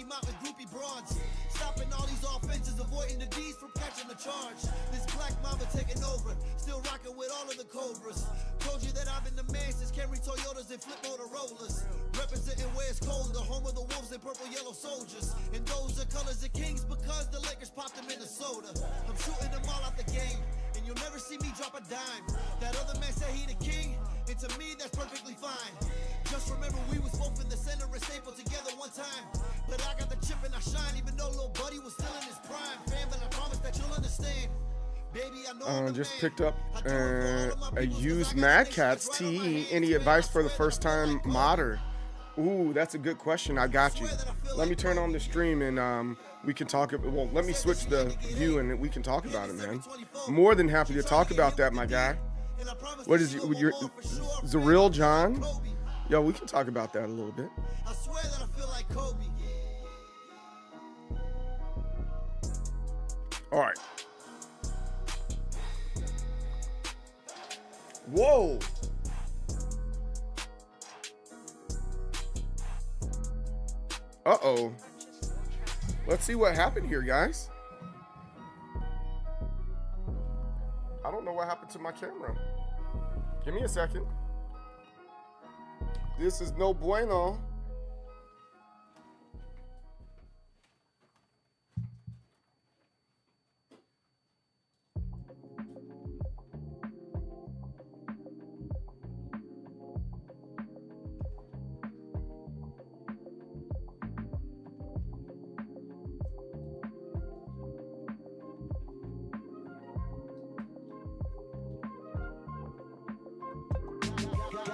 Rocky Mountain groupie bronze. Stopping all these offenses, avoiding the D's from catching the charge. This black mama taking over, still rocking with all of the Cobras. Told you that I've been the man since Camry Toyotas and flip Motorola's. Representing where it's cold, the home of the wolves and purple yellow soldiers. And those are colors of kings because the Lakers popped them in Minnesota. I'm shooting them all out the game, and you'll never see me drop a dime. That other man said he the king, and to me that's perfectly fine. Just remember we was both in the center and stapled together one time. But I got the chip and I shine, even though little buddy was still in his prime. Fam, but I promise that you'll understand. Baby, I know Just picked up a used Mad Catz TE. Any advice for the first time modder? Ooh, that's a good question. I got you. Let me turn on the stream and we can talk. Well, let me switch the view and we can talk about it, man. More than happy to talk about that, my guy. What is your Zaril John? Yo, we can talk about that a little bit. I swear that I feel like Kobe. All right. Whoa. Uh-oh. Let's see what happened here, guys. I don't know what happened to my camera. Give me a second. This is no bueno.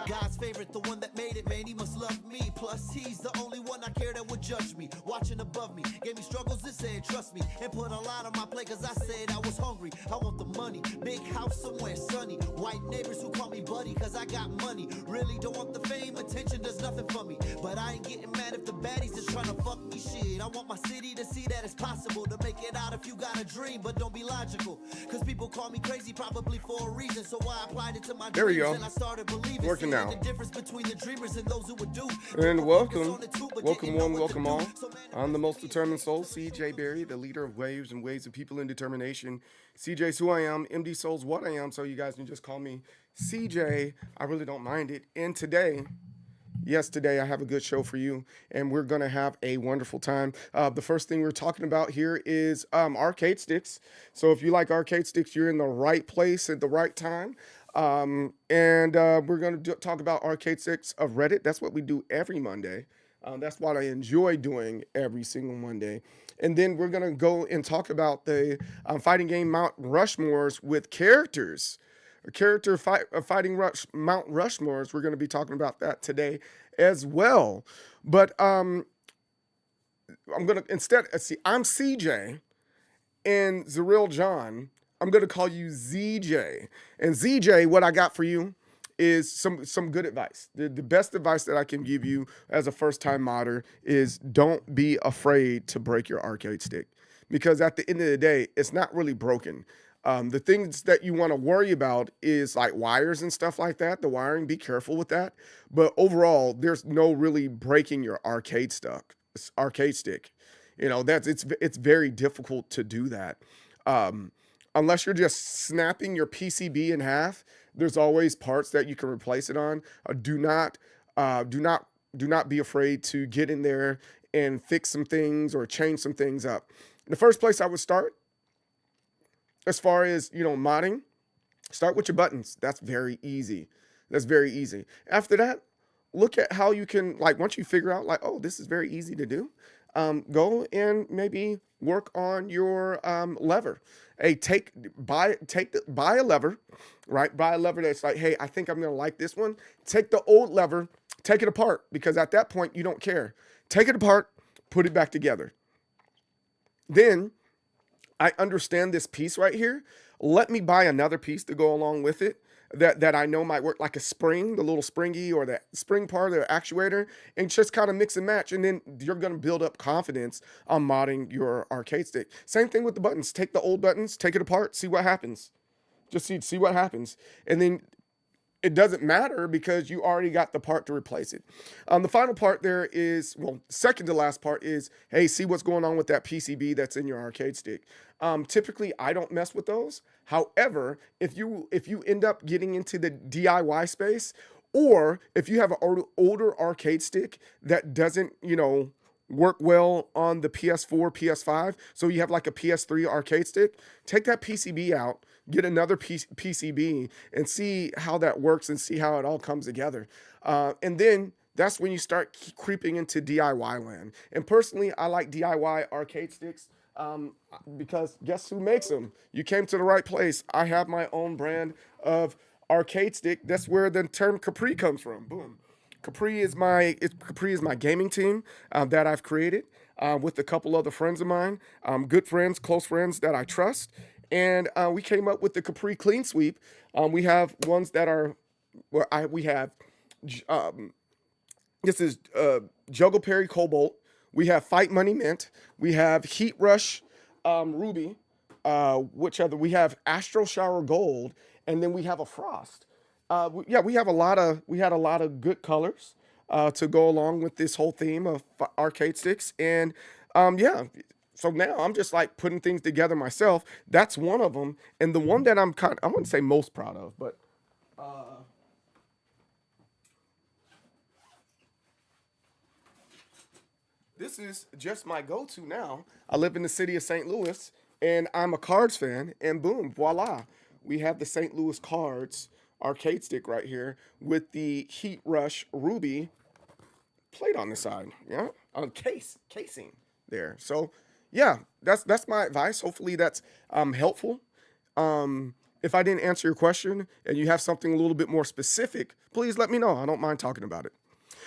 God's favorite, the one that made it, man, he must love me. Plus, he's the only one I care that would judge me. Watching above me, gave me struggles and said, trust me. And put a lot on my plate, cause I said I was hungry. I want the money, big house somewhere sunny. White neighbors who call me buddy, cause I got money. Really don't want the fame, attention does nothing for me. But I ain't getting mad if the baddies just trying to fuck me shit. I want my city to see that it's possible to make it out if you got a dream, but don't be logical. Cause people call me crazy probably for a reason. So I applied it to my there we dreams go. And I started believing. Working now. The difference between the dreamers and those who would do. And welcome one, welcome all. I'm the most determined soul, CJ Berry, the leader of waves and waves of people in determination. CJ's who I am, MDSoul's what I am, so you guys can just call me CJ. I really don't mind it. And today, yes, today I have a good show for you, and we're going to have a wonderful time. The first thing we're talking about here is arcade sticks. So if you like arcade sticks, you're in the right place at the right time. We're going to talk about arcade sticks of Reddit. That's what we do every Monday. That's what I enjoy doing every single Monday. And then we're going to go and talk about the fighting game Mount Rushmores with characters. Fighting Mount Rushmores. We're going to be talking about that today as well. But I'm going to, I'm CJ and Zaril John. I'm going to call you ZJ. And ZJ, what I got for you is some good advice. The best advice that I can give you as a first-time modder is don't be afraid to break your arcade stick. Because at the end of the day, it's not really broken. The things that you want to worry about is like wires and stuff like that. The wiring, be careful with that. But overall, there's no really breaking your arcade stick. You know, it's very difficult to do that. Unless you're just snapping your PCB in half, there's always parts that you can replace it on. Do not be afraid to get in there and fix some things or change some things up. The first place I would start, as far as, you know, modding, start with your buttons. That's very easy. That's very easy. After that, look at how you can, like, once you figure out, like, oh, this is very easy to do, go and maybe work on your lever. Hey, buy a lever, right? Buy a lever that's like, hey, I think I'm gonna like this one. Take the old lever, take it apart, because at that point you don't care. Take it apart, put it back together. Then I understand this piece right here. Let me buy another piece to go along with it that I know might work, like a spring, the little springy or the spring part of the actuator, and just kind of mix and match. And then you're going to build up confidence on modding your arcade stick. Same thing with the buttons. Take the old buttons, take it apart, see what happens. Just see what happens. And then it doesn't matter because you already got the part to replace it. The final part there is, well, second to last part is, hey, see what's going on with that PCB that's in your arcade stick. Typically, I don't mess with those. However, if you end up getting into the DIY space, or if you have an older arcade stick that doesn't, work well on the PS4, PS5, so you have like a PS3 arcade stick, take that PCB out, get another PCB, and see how that works and see how it all comes together. And then that's when you start creeping into DIY land. And personally, I like DIY arcade sticks because guess who makes them? You came to the right place. I have my own brand of arcade stick. That's where the term Capri comes from. Boom. Capri is my gaming team that I've created with a couple other friends of mine, good friends, close friends that I trust, and we came up with the Capri Clean Sweep. We have ones that are, we have, this is Juggle Perry Cobalt. We have Fight Money Mint. We have Heat Rush Ruby. We have Astro Shower Gold, and then we have a Frost. We had a lot of good colors to go along with this whole theme of arcade sticks, and so now I'm just like putting things together myself. That's one of them, and the one that I wouldn't say most proud of, but this is just my go-to now. I live in the city of St. Louis, and I'm a Cards fan, and boom, voila, we have the St. Louis Cards arcade stick right here with the Heat Rush Ruby plate on the side, on casing there. So yeah, that's my advice. Hopefully that's helpful. If I didn't answer your question and you have something a little bit more specific, please let me know. I don't mind talking about it.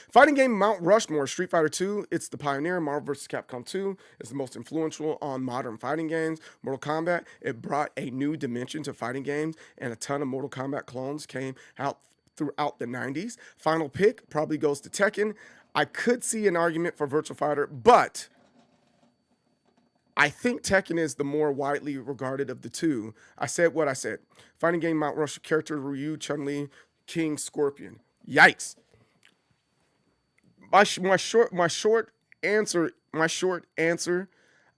Fighting game Mount Rushmore, Street Fighter 2. It's the pioneer. Marvel vs. Capcom 2 is the most influential on modern fighting games. Mortal Kombat, it brought a new dimension to fighting games, and a ton of Mortal Kombat clones came out throughout the 90s. Final pick probably goes to Tekken. I could see an argument for Virtua Fighter, but I think Tekken is the more widely regarded of the two. I said what I said. Fighting game Mount Rushmore character Ryu, Chun-Li, King, Scorpion. Yikes. My short answer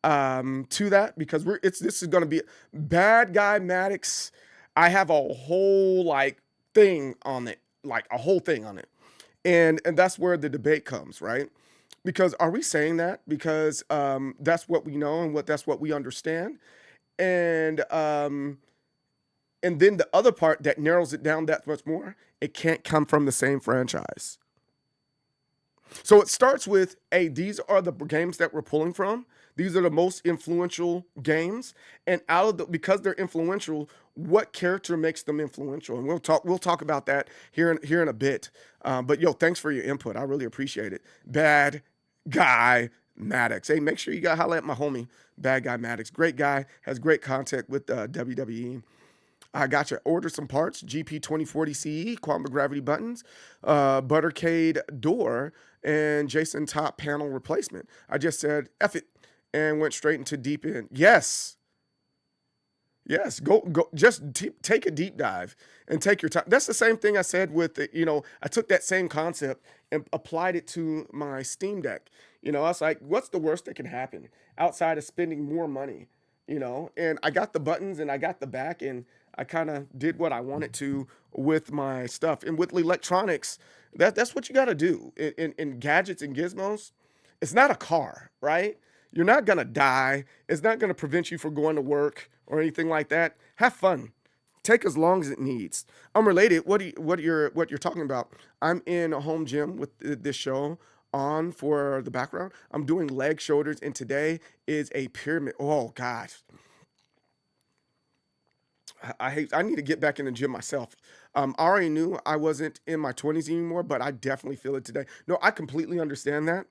to that, because this is gonna be Bad Guy Maddox. I have a whole thing on it, and that's where the debate comes, right? Because are we saying that because that's what we know and that's what we understand, and then the other part that narrows it down that much more, it can't come from the same franchise. So it starts with, hey, these are the games that we're pulling from. These are the most influential games, and because they're influential, what character makes them influential? And we'll talk about that here in a bit. But thanks for your input. I really appreciate it. Bad Guy Maddox. Hey, make sure you gotta holler at my homie, Bad Guy Maddox. Great guy, has great contact with WWE. I got you. Order some parts. GP 2040 CE, quantum gravity buttons, Buttercade door, and Jason top panel replacement. I just said F it and went straight into deep end. Yes. Go. Just take a deep dive and take your time. That's the same thing I said with I took that same concept and applied it to my Steam Deck. I was like, what's the worst that can happen outside of spending more money? And I got the buttons and I got the back, and I kind of did what I wanted to with my stuff. And with electronics, that's what you got to do. In gadgets and gizmos, it's not a car, right? You're not going to die. It's not going to prevent you from going to work or anything like that. Have fun. Take as long as it needs. Unrelated, what you're talking about, I'm in a home gym with this show on for the background. I'm doing leg, shoulders, and today is a pyramid. Oh, gosh. I need to get back in the gym myself. I already knew I wasn't in my 20s anymore, but I definitely feel it today. No, I completely understand that.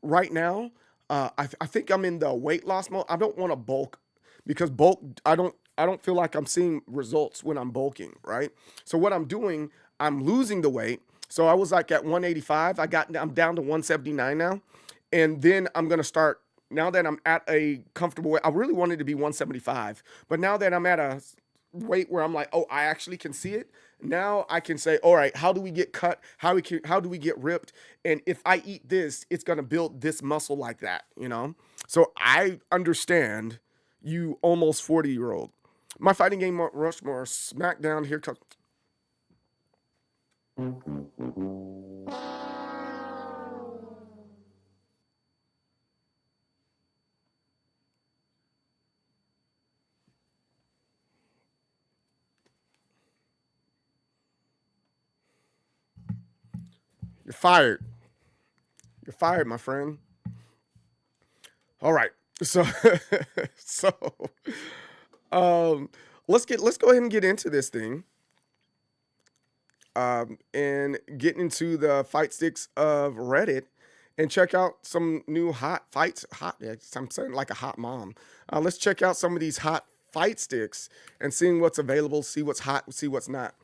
Right now, I think I'm in the weight loss mode. I don't want to bulk because I don't feel like I'm seeing results when I'm bulking, right? So what I'm doing, I'm losing the weight. So I was like at 185. I'm down to 179 now. And then I'm going to start, now that I'm at a comfortable weight. I really wanted to be 175, but now that I'm at a weight where I'm like, oh, I actually can see it. Now I can say, all right, how do we get cut? How do we get ripped? And if I eat this, it's gonna build this muscle like that, you know? So I understand you almost 40-year-old. My fighting game Rushmore, SmackDown, here comes. You're fired. You're fired, my friend. All right. So so um let's go ahead and get into this thing. And get into the fight sticks of Reddit and check out some new hot fights. Hot, yeah, I'm saying like a hot mom. Let's check out some of these hot fight sticks and seeing what's available, see what's hot, see what's not.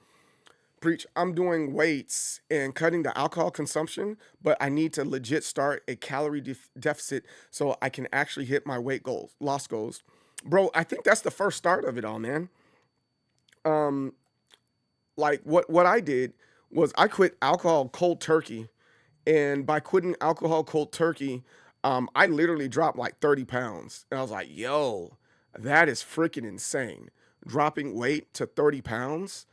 Preach, I'm doing weights and cutting the alcohol consumption, but I need to legit start a calorie deficit so I can actually hit my weight goals, loss goals. Bro, I think that's the first start of it all, man. Um, like what I did was I quit alcohol cold turkey, and by quitting alcohol cold turkey, I literally dropped like 30 pounds, and I was like, yo, that is freaking insane. Dropping weight to 30 pounds,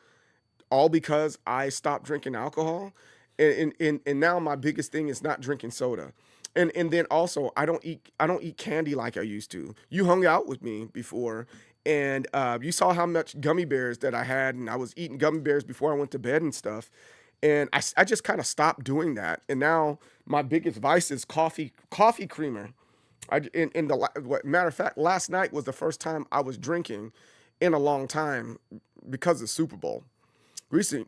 all because I stopped drinking alcohol. And now my biggest thing is not drinking soda. And then also I don't eat candy like I used to. You hung out with me before, and you saw how much gummy bears that I had, and I was eating gummy bears before I went to bed and stuff. And I just kind of stopped doing that. And now my biggest vice is coffee creamer. Matter of fact, last night was the first time I was drinking in a long time because of Super Bowl.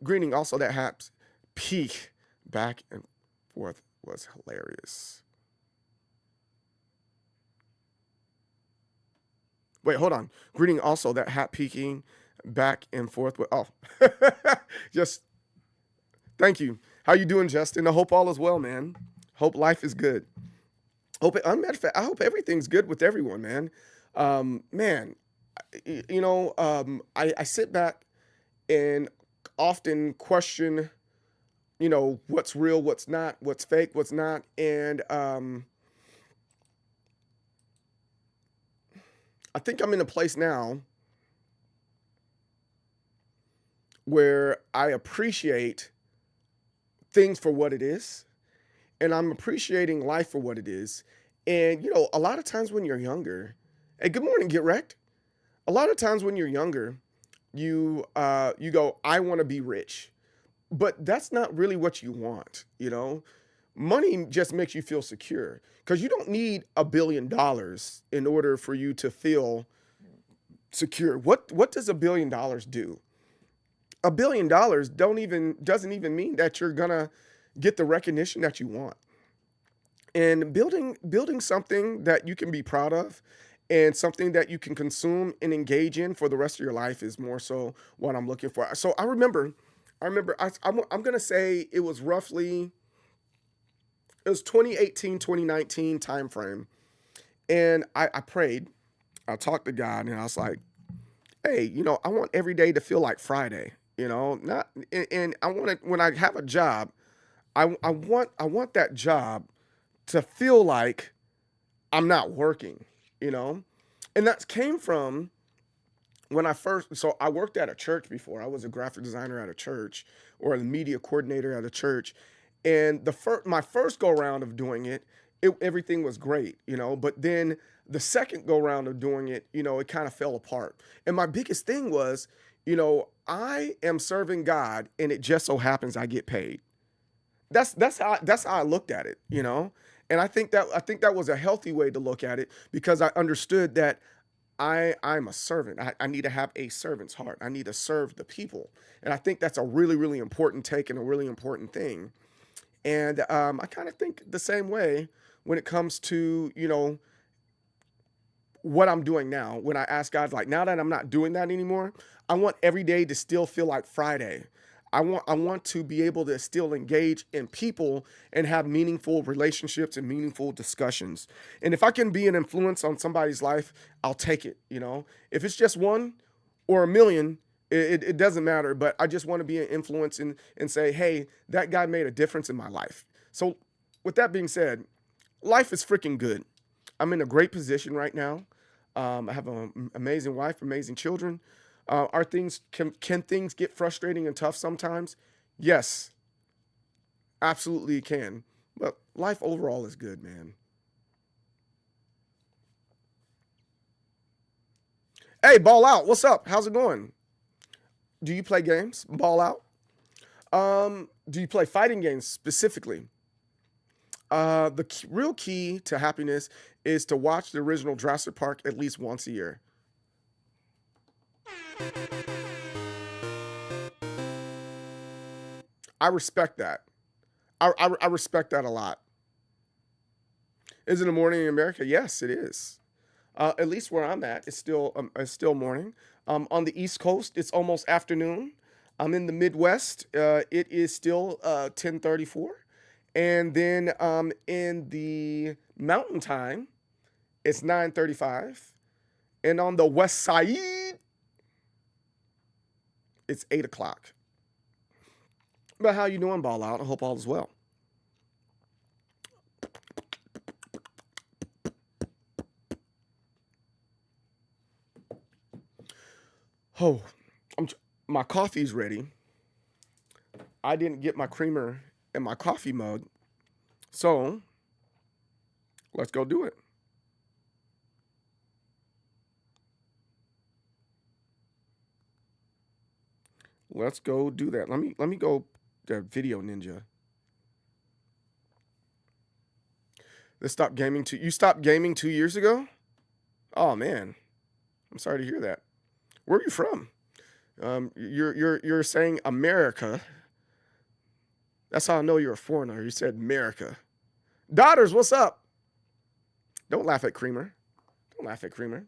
Greeting also that haps peak back and forth was hilarious. Wait, hold on. Greeting also that hat peeking back and forth with just thank you. How you doing, Justin? I hope all is well, man. Hope life is good. Matter of fact, I hope everything's good with everyone, man. Man, I sit back and often question, what's real, what's not, what's fake, what's not. And I think I'm in a place now where I appreciate things for what it is, and I'm appreciating life for what it is. And, a lot of times when you're younger, hey, good morning, Get Wrecked. A lot of times when you're younger, you go, I want to be rich, but that's not really what you want. Money just makes you feel secure, because you don't need $1 billion in order for you to feel secure. What does $1 billion do? $1 billion doesn't even mean that you're gonna get the recognition that you want. And building something that you can be proud of and something that you can consume and engage in for the rest of your life is more so what I'm looking for. So I remember I'm gonna say it was 2018, 2019 timeframe. And I prayed, I talked to God, and I was like, hey, I want every day to feel like Friday, not, and I want it when I have a job, I want that job to feel like I'm not working, and that came from when so I worked at a church before. I was a graphic designer at a church, or a media coordinator at a church. And my first go round of doing everything was great, but then the second go round of doing it, it kind of fell apart. And my biggest thing was, I am serving God, and it just so happens I get paid. That's how I looked at it, And I think that was a healthy way to look at it, because I understood that I'm a servant. I need to have a servant's heart. I need to serve the people. And I think that's a really, really important take and a really important thing. And I kind of think the same way when it comes to, what I'm doing now. When I ask God, like, now that I'm not doing that anymore, I want every day to still feel like Friday. I want to be able to still engage in people and have meaningful relationships and meaningful discussions. And if I can be an influence on somebody's life, I'll take it, If it's just one, or a million, it doesn't matter. But I just want to be an influence and say, hey, that guy made a difference in my life. So with that being said, life is freaking good. I'm in a great position right now. I have an amazing wife, amazing children. Can things get frustrating and tough sometimes? Yes, absolutely it can. But life overall is good, man. Hey, Ball Out, what's up? How's it going? Do you play games? Ball Out? Do you play fighting games specifically? The real key to happiness is to watch the original Jurassic Park at least once a year. I respect that. I respect that a lot. Is it a morning in America? Yes, it is. At least where I'm at, it's still morning. On the East Coast, it's almost afternoon. I'm in the Midwest. It is still 10:34, and then in the Mountain Time, it's 9:35, and on the West Side, it's 8 o'clock. But how you doing, Ball Out? I hope all is well. Oh, my coffee's ready. I didn't get my creamer in my coffee mug, so let's go do it. Let's go do that. Let me go to Video Ninja. Let's stop gaming. You stopped gaming 2 years ago? Oh man, I'm sorry to hear that. Where are you from? You're saying America. That's how I know you're a foreigner. You said America. Daughters, what's up? Don't laugh at Creamer. Don't laugh at Creamer.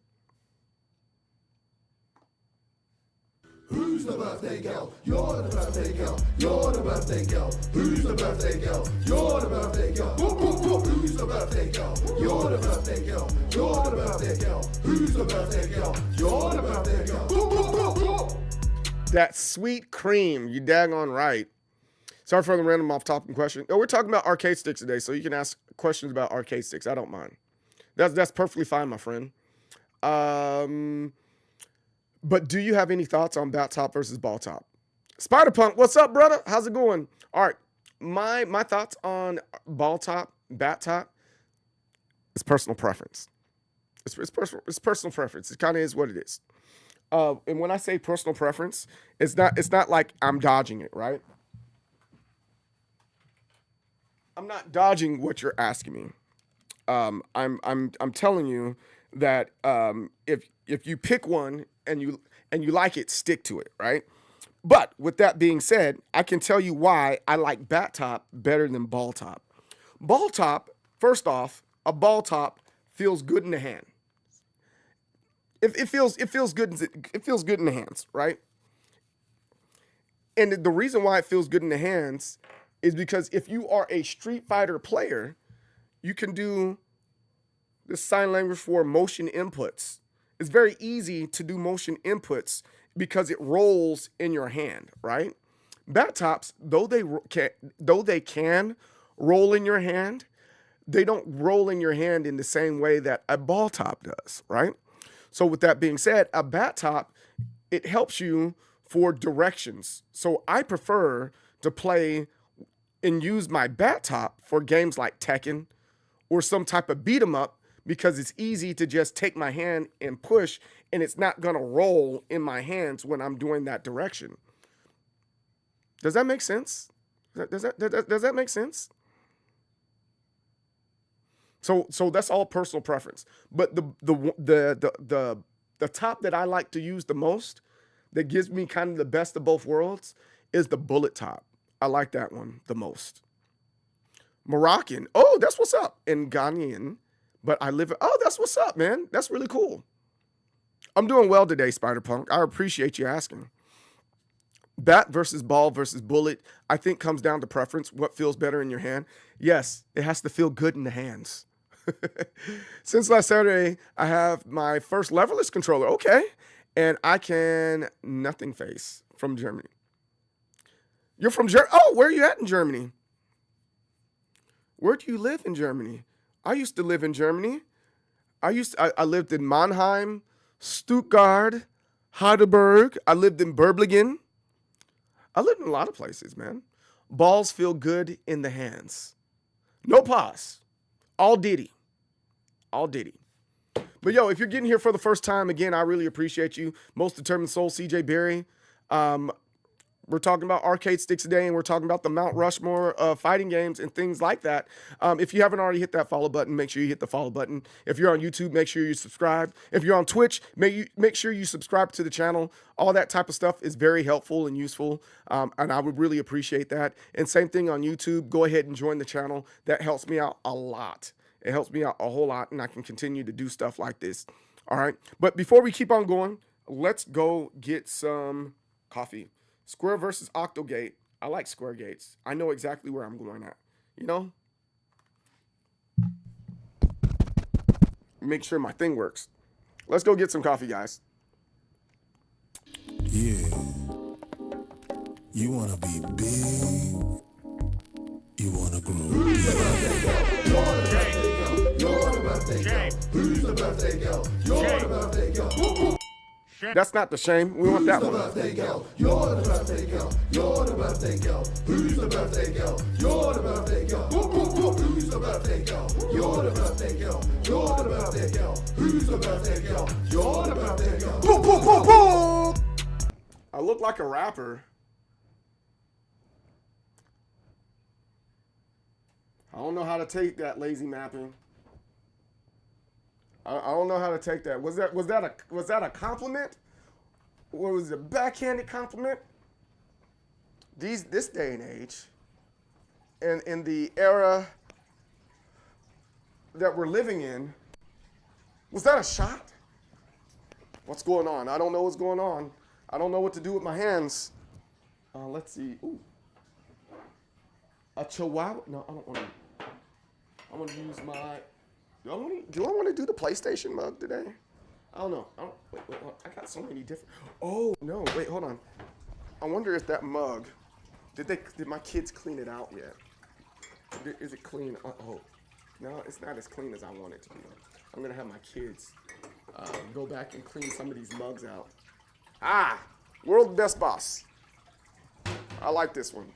Who's the birthday girl? You're the birthday girl. You're the birthday girl. Who's the birthday girl? You're the birthday girl. Who's the birthday girl? You're the birthday girl. You're the birthday girl. Who's the birthday girl? You're the birthday girl. That sweet cream, you daggone right. Sorry for the random off-topic question. Oh, we're talking about arcade sticks today, so you can ask questions about arcade sticks. I don't mind. That's perfectly fine, my friend. But do you have any thoughts on bat top versus ball top? Spider Punk, what's up, brother? How's it going? All right, my thoughts on ball top, bat top, is personal preference. It's personal preference. It kind of is what it is. And when I say personal preference, it's not like I'm dodging it, right? I'm not dodging what you're asking me. I'm telling you that if you pick one and you like it, stick to it, right? But with that being said, I can tell you why I like bat top better than ball top. Ball top, first off, a ball top feels good in the hand. It feels good. It feels good in the hands, right? And the reason why it feels good in the hands is because if you are a Street Fighter player, you can do the sign language for motion inputs. It's very easy to do motion inputs because it rolls in your hand, right? Bat tops, though they can roll in your hand, they don't roll in your hand in the same way that a ball top does, right? So with that being said, a bat top, it helps you for directions. So I prefer to play and use my bat top for games like Tekken or some type of beat 'em up because it's easy to just take my hand and push and it's not going to roll in my hands when I'm doing that direction. Does that make sense? Does that make sense? So that's all personal preference. But the top that I like to use the most, that gives me kind of the best of both worlds, is the bullet top. I like that one the most. Moroccan. Oh, that's what's up. And Ghanaian. But I live. Oh, that's what's up, man. That's really cool. I'm doing well today, Spider Punk. I appreciate you asking. Bat versus ball versus bullet, I think comes down to preference. What feels better in your hand? Yes, it has to feel good in the hands. Since last Saturday, I have my first leverless controller. Okay. And I can nothing face from Germany. You're from Germany? Oh, where are you at in Germany? Where do you live in Germany? I used to live in Germany. I lived in Mannheim, Stuttgart, Heidelberg. I lived in Berblingen. I lived in a lot of places, man. Balls feel good in the hands. No pause. All Diddy. All Diddy. But yo, if you're getting here for the first time, again, I really appreciate you. Most Determined Soul, CJ Berry. We're talking about arcade sticks today, and we're talking about the Mount Rushmore fighting games and things like that. If you haven't already hit that follow button, make sure you hit the follow button. If you're on YouTube, make sure you subscribe. If you're on Twitch, make sure you subscribe to the channel. All that type of stuff is very helpful and useful, and I would really appreciate that. And same thing on YouTube. Go ahead and join the channel. That helps me out a lot. It helps me out a whole lot, and I can continue to do stuff like this. All right. But before we keep on going, let's go get some coffee. Square versus Octogate. I like square gates. I know exactly where I'm going at. You know? Make sure my thing works. Let's go get some coffee, guys. Yeah. You want to be big. You want to grow Who's the birthday girl? You're the birthday girl. You're the birthday girl. Who's the birthday girl? You're the birthday girl. That's not the shame. We want that Who's the one. birthday girl? You're the birthday girl. You're the birthday girl. Who's the birthday girl? You're the birthday girl. Who's the birthday girl? You're the birthday girl. You're the birthday girl. Who's the birthday girl? You're the birthday girl. Boom, boom, boom, boom. I look like a rapper. I don't know how to take that lazy mapping. I don't know how to take that. Was that a compliment? Or was it a backhanded compliment? This day and age, and in the era that we're living in, was that a shot? What's going on? I don't know what's going on. I don't know what to do with my hands. Let's see. Ooh. A chihuahua? No, I don't want to. I'm going to use my... Do I want to do the PlayStation mug today? I don't know. Wait, I got so many different... Oh, no. Wait, hold on. I wonder if that mug... Did my kids clean it out yet? Is it clean? Oh, no, it's not as clean as I want it to be. I'm going to have my kids go back and clean some of these mugs out. World Best Boss. I like this one.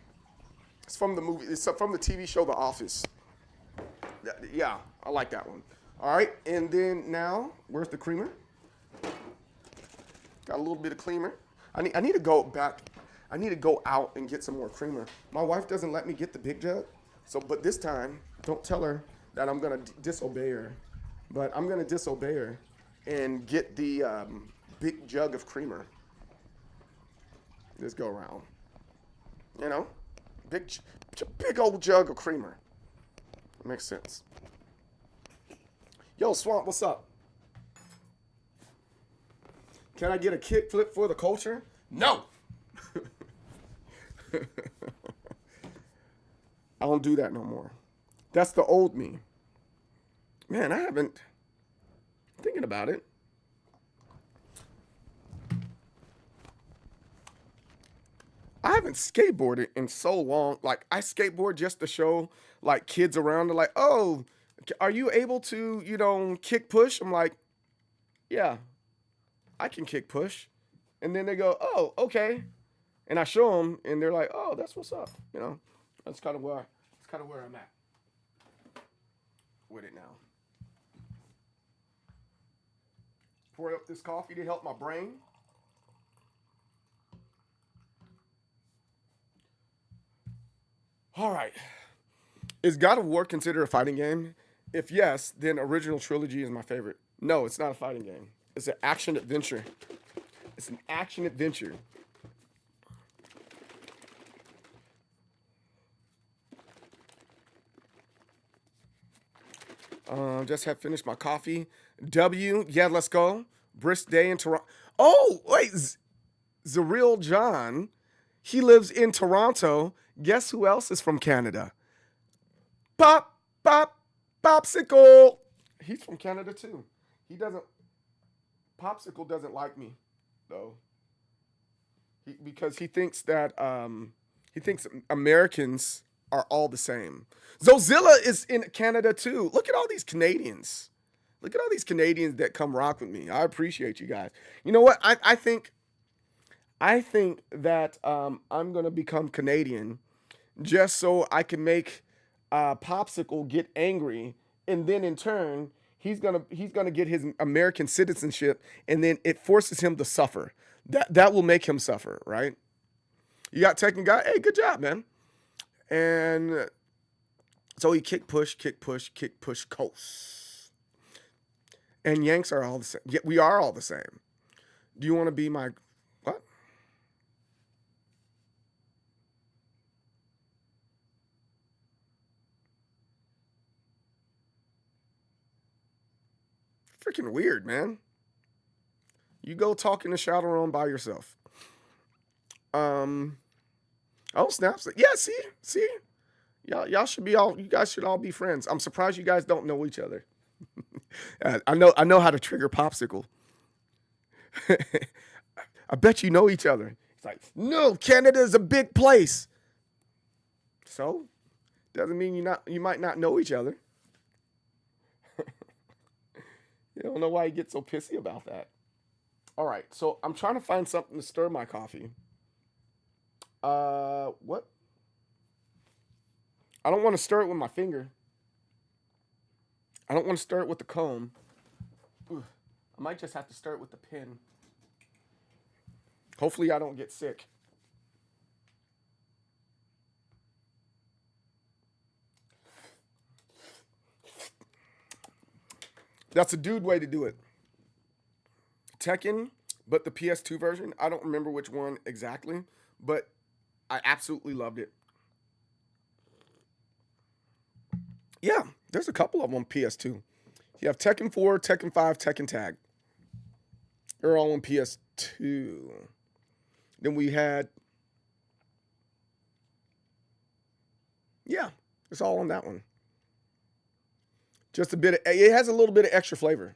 It's from the movie. It's from the TV show The Office. Yeah, I like that one. All right, and then now, where's the creamer? Got a little bit of creamer. I need to go back. I need to go out and get some more creamer. My wife doesn't let me get the big jug, but this time, don't tell her that I'm gonna disobey her. But I'm gonna disobey her and get the big jug of Just go around. You know, big old jug of creamer. Makes sense. Yo, Swamp, what's up? Can I get a kick flip for the culture? No! I don't do that no more. That's the old me. Man, I haven't... Thinking about it. I haven't skateboarded in so long. Like, I skateboard just to show, like, kids around. They're like, oh, are you able to, kick push? I'm like, yeah, I can kick push. And then they go, oh, okay. And I show them, and they're like, oh, that's what's up. That's kind of where I'm at with it now. Pour up this coffee to help my brain. All right. Is God of War considered a fighting game? If yes, then Original Trilogy is my favorite. No, it's not a fighting game. It's an action adventure. It's an action adventure. Just have finished my coffee. Yeah, let's go. Brisk day in Toronto. Oh, wait. Zareel John. He lives in Toronto. Guess who else is from Canada? Popsicle. He's from Canada too. Popsicle doesn't like me. though. Because he thinks that Americans are all the same. Zozilla is in Canada too. Look at all these Canadians. Look at all these Canadians that come rock with me. I appreciate you guys. You know what? I think that I'm gonna become Canadian just so I can make Popsicle get angry, and then in turn he's gonna get his American citizenship, and then it forces him to suffer. That will make him suffer, right? You got Tekken guy. Hey, good job, man. And so he kick push, coast. And Yanks are all the same. Yeah, we are all the same. Do you want to be my what? Freaking weird, man. You go talk in the shadow room by yourself. Oh, snaps. Yeah, see? Y'all should be all, you guys should all be friends. I'm surprised you guys don't know each other. I know how to trigger Popsicle. I bet you know each other. It's like, no, Canada is a big place. So, doesn't mean you might not know each other. You don't know why you get so pissy about that. All right, so I'm trying to find something to stir my coffee. What? I don't want to stir it with my finger. I don't want to stir it with the comb. Ooh, I might just have to stir it with the pen. Hopefully I don't get sick. That's a dude way to do it. Tekken, but the PS2 version. I don't remember which one exactly, but I absolutely loved it. Yeah, there's a couple of them on PS2. You have Tekken 4, Tekken 5, Tekken Tag. They're all on PS2. Then we had, yeah, it's all on that one. Just a bit of, it has a little bit of extra flavor.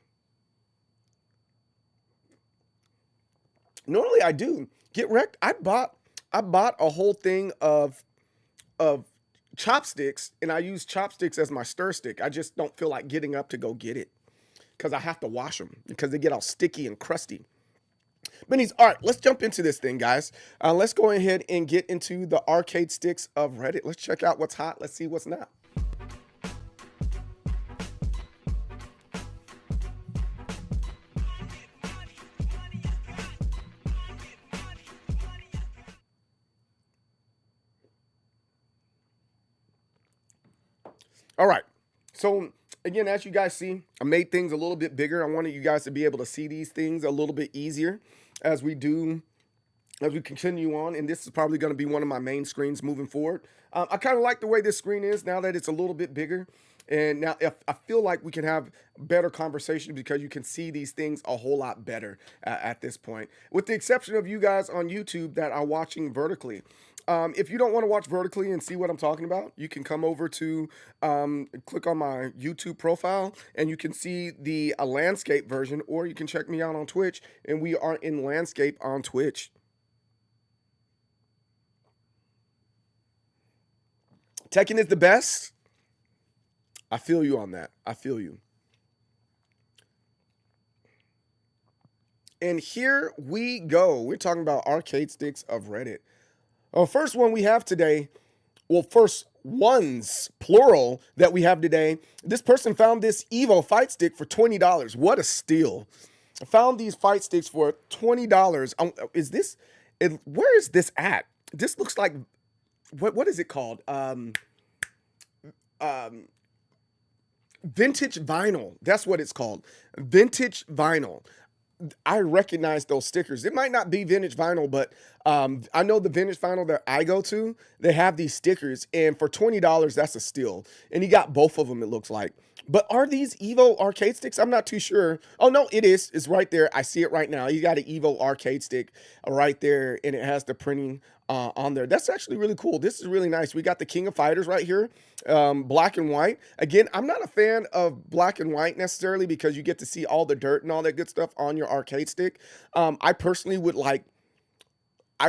Normally I do. Get wrecked. I bought a whole thing of chopsticks, and I use chopsticks as my stir stick. I just don't feel like getting up to go get it because I have to wash them because they get all sticky and crusty. But all right, let's jump into this thing, guys. Let's go ahead and get into the arcade sticks of Reddit. Let's check out what's hot. Let's see what's not. All right, so again, as you guys see, I made things a little bit bigger. I wanted you guys to be able to see these things a little bit easier as we continue on, and this is probably going to be one of my main screens moving forward. I kind of like the way this screen is now that it's a little bit bigger, and now I feel like we can have better conversation because you can see these things a whole lot better at this point, with the exception of you guys on YouTube that are watching vertically. If you don't want to watch vertically and see what I'm talking about, you can come over to click on my YouTube profile and you can see the landscape version, or you can check me out on Twitch, and we are in landscape on Twitch. Tekken is the best. I feel you on that. I feel you. And here we go. We're talking about arcade sticks of Reddit. First one we have today, well, first ones, plural, that we have today. This person found this Evo fight stick for $20. What a steal. I found these fight sticks for $20. Where is this at? This looks like, what is it called? Vintage vinyl. That's what it's called. Vintage vinyl. I recognize those stickers. It might not be vintage vinyl, but I know the vintage vinyl that I go to, they have these stickers, and for $20, that's a steal. And he got both of them, it looks like. But are these Evo arcade sticks? I'm not too sure. Oh no, it is. It's right there. I see it right now. You got an Evo arcade stick right there, and it has the printing on there. That's actually really cool. This is really nice. We got the King of Fighters right here, black and white. Again, I'm not a fan of black and white necessarily because you get to see all the dirt and all that good stuff on your arcade stick. I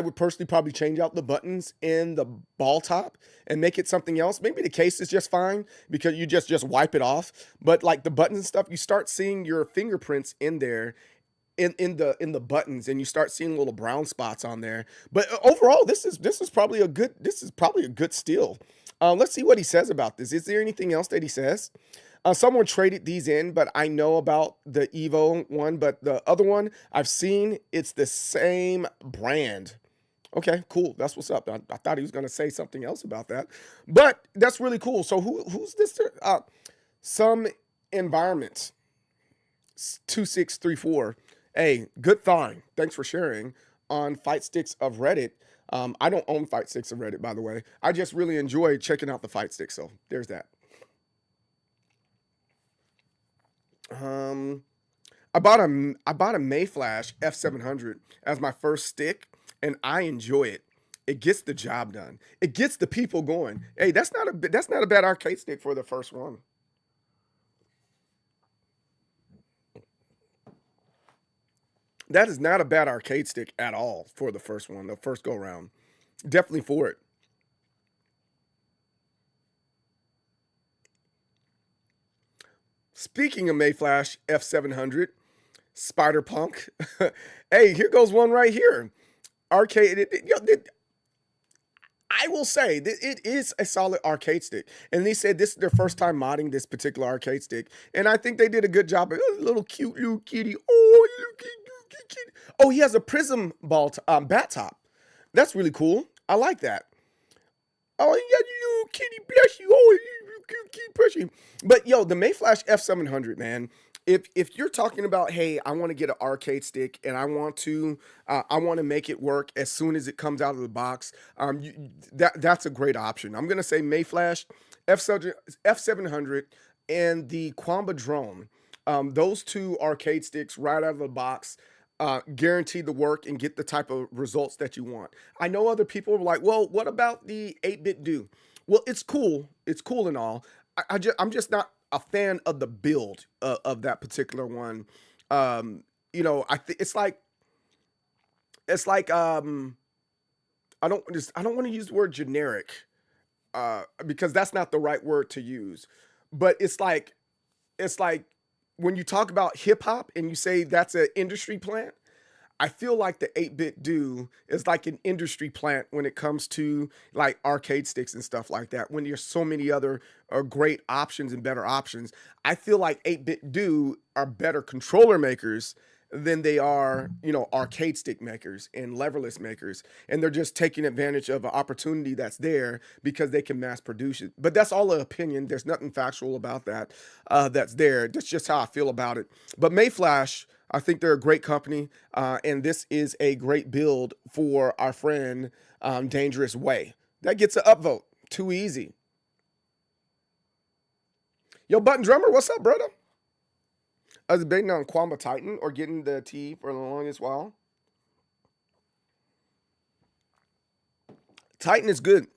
would personally probably change out the buttons in the ball top and make it something else. Maybe the case is just fine because you just wipe it off. But like the buttons and stuff, you start seeing your fingerprints in there in the buttons, and you start seeing little brown spots on there. But overall, this is probably a good steal. Let's see what he says about this. Is there anything else that he says? Someone traded these in, but I know about the Evo one, but the other one I've seen, it's the same brand. Okay, cool. That's what's up. I thought he was going to say something else about that, but that's really cool. So who's this? Some environments 2634. Hey, good find. Thanks for sharing on Fight Sticks of Reddit. I don't own Fight Sticks of Reddit, by the way. I just really enjoy checking out the Fight Sticks. So there's that. I bought a Mayflash F700 as my first stick, and I enjoy it. It gets the job done. It gets the people going. Hey, that's not a bad arcade stick for the first one. That is not a bad arcade stick at all for the first one, the first go round. Definitely for it. Speaking of Mayflash F700, Spider Punk. Hey, here goes one right here. Arcade. I will say that it is a solid arcade stick. And they said this is their first time modding this particular arcade stick. And I think they did a good job. Little cute little kitty. Oh, little kitty. Oh, he has a prism ball bat top. That's really cool. I like that. Oh, you got a little kitty, bless you. Oh, you cute, bless you. But yo, the Mayflash F700, man. If you're talking about, hey, I want to get an arcade stick and I want to make it work as soon as it comes out of the box, that's a great option. I'm gonna say Mayflash F700 and the Quamba drone. Those two arcade sticks right out of the box. Guarantee the work and get the type of results that you want. I know other people were like, well, what about the 8-bit do? Well, it's cool. It's cool and all. I'm just not a fan of the build of that particular one. I think it's like I don't want to use the word generic because that's not the right word to use. But it's like when you talk about hip hop and you say that's an industry plant, I feel like the 8-bit do is like an industry plant when it comes to like arcade sticks and stuff like that. When there's so many other great options and better options, I feel like 8-bit do are better controller makers than they are, arcade stick makers and leverless makers. And they're just taking advantage of an opportunity that's there because they can mass produce it. But that's all an opinion. There's nothing factual about that that's there. That's just how I feel about it. But Mayflash, I think they're a great company. And this is a great build for our friend Dangerous Way. That gets an upvote. Too easy. Yo, Button Drummer, what's up, brother? I was debating on Quamba Titan or getting the T for the longest while. Titan is good,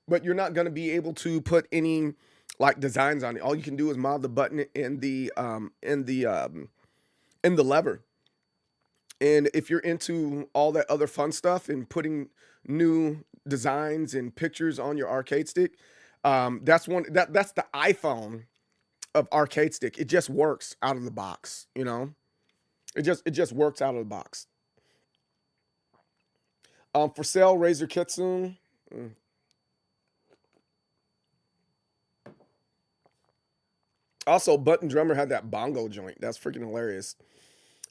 but you're not going to be able to put any like designs on it. All you can do is mod the button in the lever. And if you're into all that other fun stuff and putting new designs and pictures on your arcade stick, that's the iPhone of arcade stick. It just works out of the box, It just works out of the box. For sale, Razor Kitsune. Also, Button Drummer had that bongo joint. That's freaking hilarious.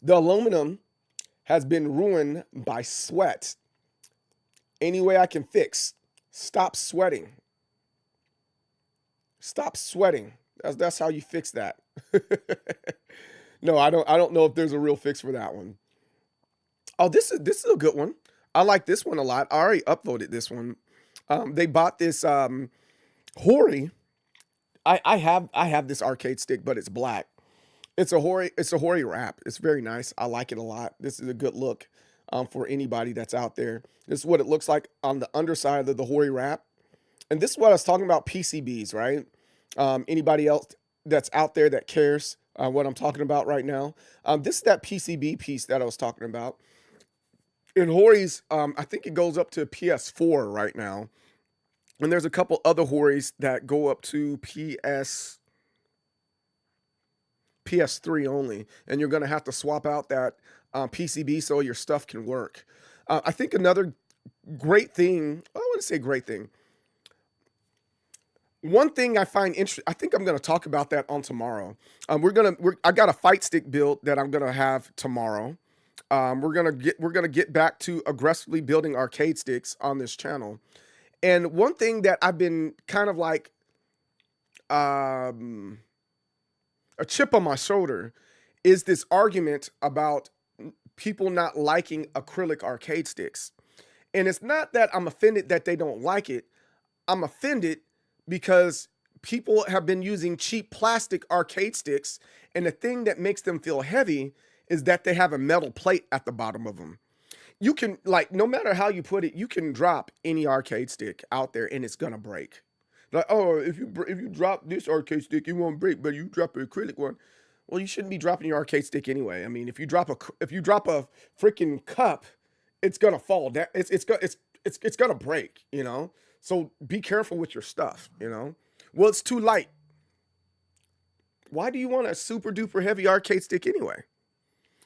The aluminum has been ruined by sweat. Any way I can fix. Stop sweating. Stop sweating. That's how you fix that. No, I don't know if there's a real fix for that one. Oh, this is a good one. I like this one a lot. I already upvoted this one. They bought this Hori I have this arcade stick, but it's black. It's a Hori wrap. It's very nice. I like it a lot. This is a good look for anybody that's out there. This is what it looks like on the underside of the Hori wrap. And this is what I was talking about, PCBs, right? Anybody else that's out there that cares what I'm talking about right now? This is that PCB piece that I was talking about. In Hori's, I think it goes up to PS4 right now. And there's a couple other Horis that go up to PS3 only, and you're going to have to swap out that PCB so your stuff can work. I think another great thing, I wouldn't say great thing. One thing I find interesting, I think I'm going to talk about that on tomorrow. I got a fight stick build that I'm going to have tomorrow. We're gonna get back to aggressively building arcade sticks on this channel. And one thing that I've been kind of like a chip on my shoulder is this argument about people not liking acrylic arcade sticks. And it's not that I'm offended that they don't like it. I'm offended because people have been using cheap plastic arcade sticks, and the thing that makes them feel heavy is that they have a metal plate at the bottom of them. You can, like, no matter how you put it, you can drop any arcade stick out there and it's gonna break. Like, oh, if you drop this arcade stick, it won't break, but you drop an acrylic one. Well, you shouldn't be dropping your arcade stick anyway. I mean, if you drop a freaking cup, it's gonna fall down. It's gonna break, you know. So be careful with your stuff, you know. Well, it's too light. Why do you want a super duper heavy arcade stick anyway?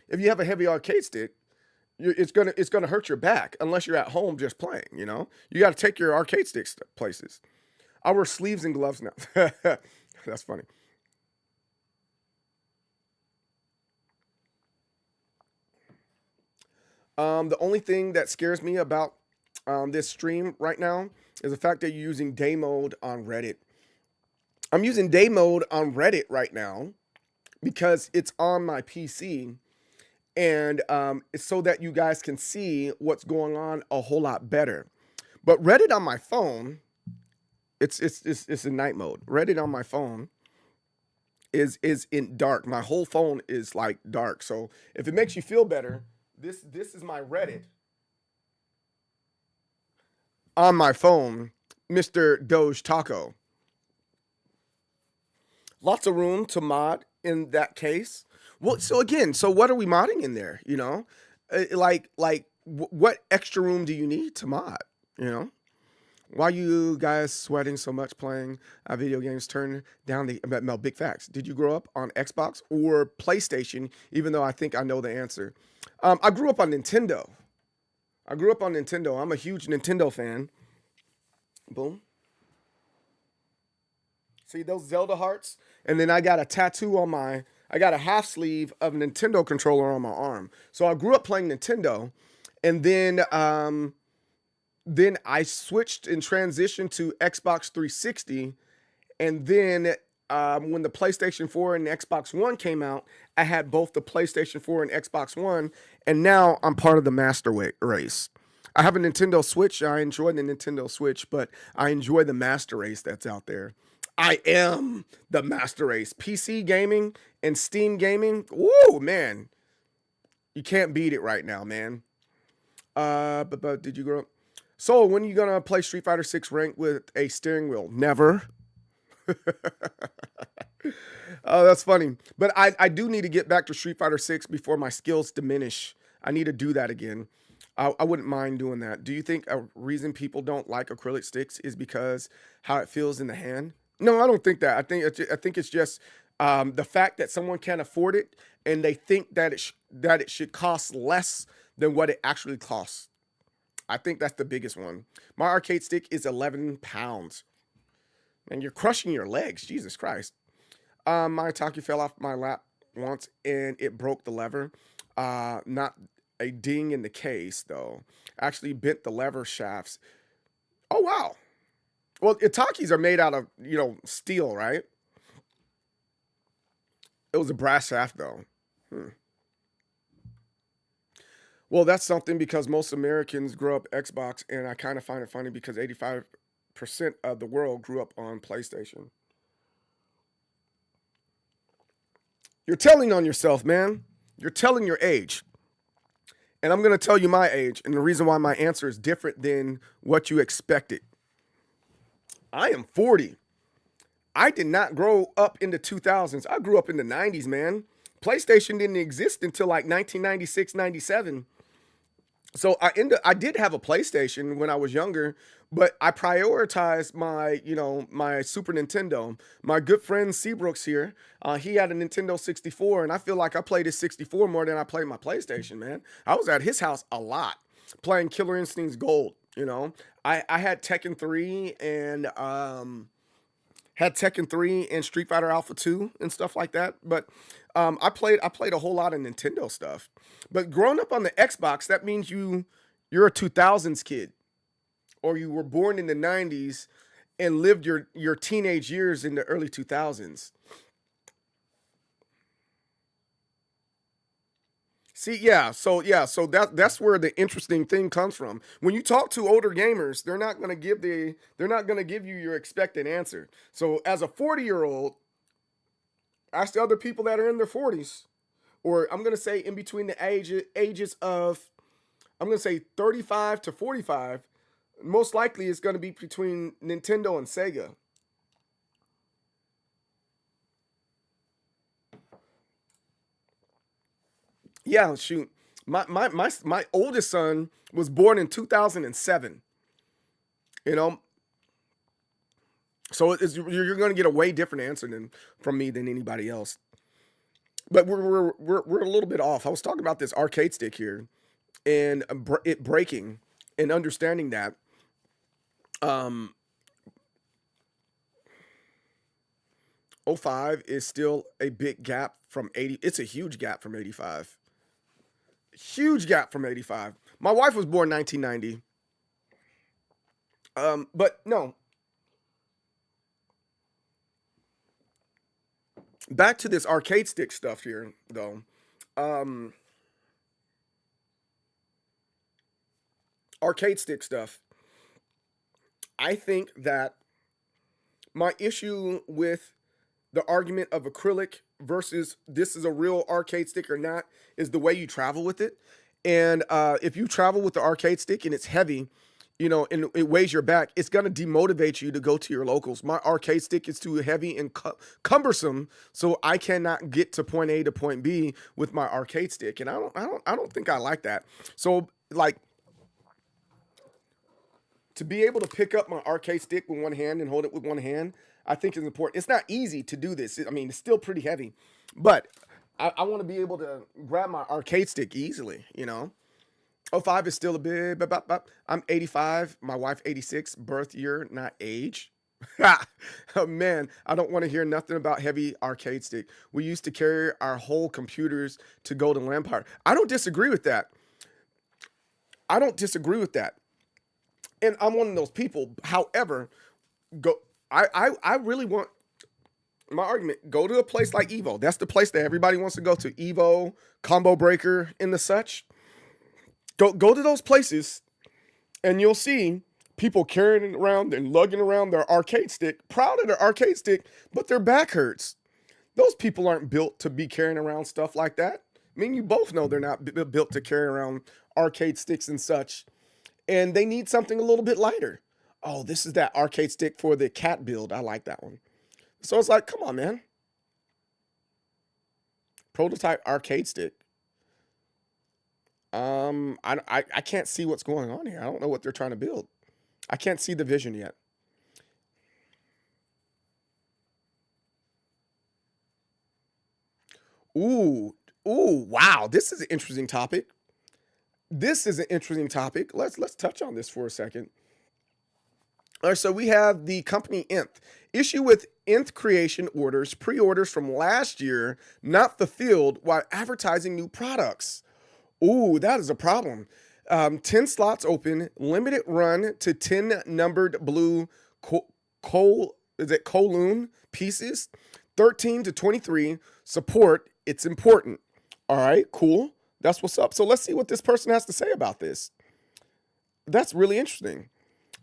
If you have a heavy arcade stick, it's gonna hurt your back unless you're at home just playing. You know, you got to take your arcade sticks places. I wear sleeves and gloves now. That's funny. The only thing that scares me about this stream right now is the fact that you're using day mode on Reddit. I'm using day mode on Reddit right now because it's on my PC, and it's so that you guys can see what's going on a whole lot better. But Reddit on my phone, it's in night mode. Reddit on my phone is in dark. My whole phone is like dark. So if it makes you feel better, this is my Reddit on my phone, Mr. Doge Taco. Lots of room to mod in that case. Well, so again, so what are we modding in there? You know, what extra room do you need to mod? You know, why you guys sweating so much playing video games? Turn down the no, big facts. Did you grow up on Xbox or PlayStation? Even though I think I know the answer. I grew up on Nintendo. I'm a huge Nintendo fan. Boom. See those Zelda hearts? And then I got a tattoo on I got a half sleeve of a Nintendo controller on my arm. So I grew up playing Nintendo, and then I switched and transitioned to Xbox 360. And then when the PlayStation 4 and the Xbox One came out, I had both the PlayStation 4 and Xbox One, and now I'm part of the master race. I have a Nintendo Switch. I enjoy the Nintendo Switch, but I enjoy the master race that's out there. I am the master race. PC gaming and Steam gaming. Woo, man. You can't beat it right now, man. But did you grow up? So when are you going to play Street Fighter 6 ranked with a steering wheel? Never. Oh, that's funny. But I do need to get back to Street Fighter 6 before my skills diminish. I need to do that again. I wouldn't mind doing that. Do you think a reason people don't like acrylic sticks is because how it feels in the hand? No, I don't think that. I think it's just the fact that someone can't afford it and they think that it should cost less than what it actually costs. I think that's the biggest one. My arcade stick is 11 pounds. And you're crushing your legs. Jesus Christ. My Taki fell off my lap once and it broke the lever. Not a ding in the case, though. Actually bent the lever shafts. Oh, wow. Well, Itakis are made out of, steel, right? It was a brass shaft, though. Well, that's something because most Americans grow up Xbox, and I kind of find it funny because 85% of the world grew up on PlayStation. You're telling on yourself, man. You're telling your age. And I'm going to tell you my age, and the reason why my answer is different than what you expected. I am 40. I did not grow up in the 2000s. I grew up in the 90s, man. PlayStation didn't exist until like 1996, 97. So I did have a PlayStation when I was younger, but I prioritized my Super Nintendo. My good friend Seabrooks here, he had a Nintendo 64, and I feel like I played his 64 more than I played my PlayStation, man. I was at his house a lot playing Killer Instincts Gold, you know. I had Tekken 3 and Street Fighter Alpha 2 and stuff like that. But I played a whole lot of Nintendo stuff. But growing up on the Xbox, that means you're a 2000s kid, or you were born in the 90s and lived your teenage years in the early 2000s. See, so that's where the interesting thing comes from. When you talk to older gamers, they're not going to give you your expected answer. So as a 40-year-old, ask the other people that are in their 40s, or I'm going to say in between the ages of, I'm going to say 35 to 45. Most likely it's going to be between Nintendo and Sega. Yeah, shoot. My oldest son was born in 2007. You know, so you're going to get a way different answer from me than anybody else. But we're a little bit off. I was talking about this arcade stick here, and it breaking, and understanding that. 05 is still a big gap from 80. It's a huge gap from 85. Huge gap from 85. My wife was born 1990. But no. Back to this arcade stick stuff here, though. Arcade stick stuff. I think that my issue with the argument of acrylic versus this is a real arcade stick or not is the way you travel with it. And if you travel with the arcade stick and it's heavy, you know, and it weighs your back, it's going to demotivate you to go to your locals. My arcade stick is too heavy and cumbersome, so I cannot get to point A to point B with my arcade stick, and I don't think I like that. So, like, to be able to pick up my arcade stick with one hand and hold it with one hand, I think is important. It's not easy to do this. I mean, it's still pretty heavy, but I want to be able to grab my arcade stick easily, you know. 05 is still a bit, I'm 85, my wife 86, birth year, not age. Oh man, I don't want to hear nothing about heavy arcade stick. We used to carry our whole computers to Golden Empire. I don't disagree with that. And I'm one of those people. However, I really want my argument, go to a place like Evo. That's the place that everybody wants to go to. Evo, Combo Breaker, and the such. Go to those places, and you'll see people carrying it around and lugging around their arcade stick, proud of their arcade stick, but their back hurts. Those people aren't built to be carrying around stuff like that. I mean, you both know they're not built to carry around arcade sticks and such, and they need something a little bit lighter. Oh, this is that arcade stick for the cat build. I like that one. So it's like, come on, man. Prototype arcade stick. I can't see what's going on here. I don't know what they're trying to build. I can't see the vision yet. Ooh, wow. This is an interesting topic. Let's touch on this for a second. All right, so we have the company Nth. Issue with Nth creation orders, pre-orders from last year, not fulfilled while advertising new products. Ooh, that is a problem. 10 slots open, limited run to 10 numbered blue Kowloon pieces, 13 to 23. Support, it's important. All right, cool. That's what's up. So let's see what this person has to say about this. That's really interesting.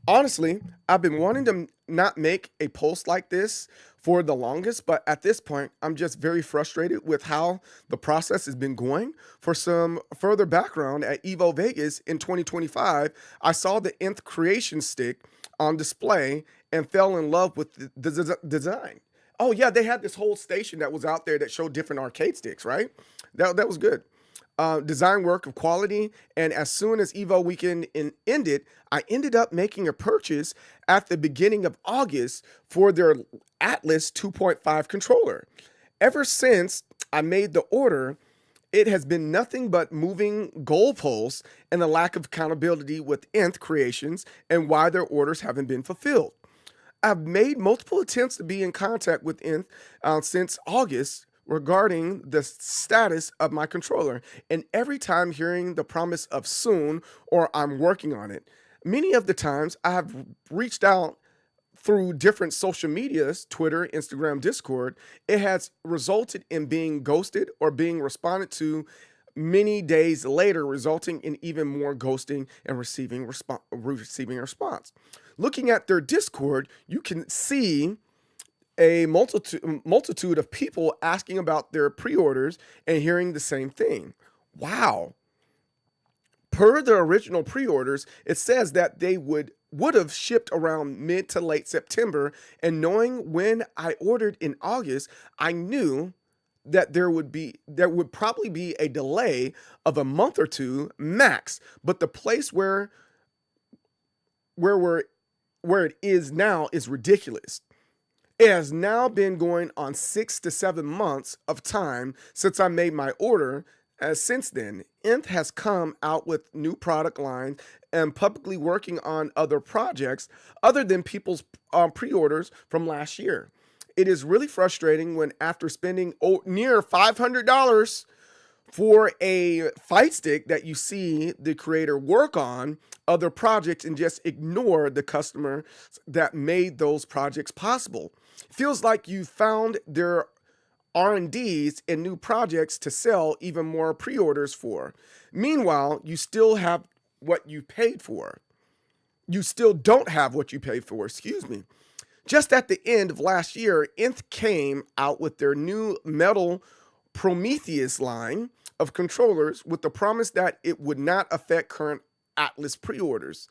Honestly, I've been wanting to not make a post like this for the longest, but at this point, I'm just very frustrated with how the process has been going. For some further background, at Evo Vegas in 2025, I saw the Nth Creation stick on display and fell in love with the design. Oh yeah, they had this whole station that was out there that showed different arcade sticks, right? That was good. Design work of quality. And as soon as Evo weekend ended, I ended up making a purchase at the beginning of August for their Atlas 2.5 controller. Ever since I made the order, it has been nothing but moving goalposts and a lack of accountability with Nth Creations and why their orders haven't been fulfilled. I've made multiple attempts to be in contact with Nth since August regarding the status of my controller, and every time hearing the promise of soon or I'm working on it. Many of the times I have reached out through different social medias, Twitter, Instagram, Discord, it has resulted in being ghosted or being responded to many days later, resulting in even more ghosting and receiving a response. Looking at their Discord, you can see a multitude of people asking about their pre-orders and hearing the same thing. Wow. Per the original pre-orders, it says that they would have shipped around mid to late September, and knowing when I ordered in August, I knew that there would probably be a delay of a month or two max, but the place where we're where it is now is ridiculous. It has now been going on 6 to 7 months of time since I made my order. As since then, Nth has come out with new product lines and publicly working on other projects other than people's pre-orders from last year. It is really frustrating when after spending near $500 for a fight stick that you see the creator work on other projects and just ignore the customer that made those projects possible. Feels like you found their R&Ds and new projects to sell even more pre-orders for. Meanwhile, you still have what you paid for. You still don't have what you paid for, excuse me. Just at the end of last year, Nth came out with their new metal Prometheus line of controllers with the promise that it would not affect current Atlas pre-orders.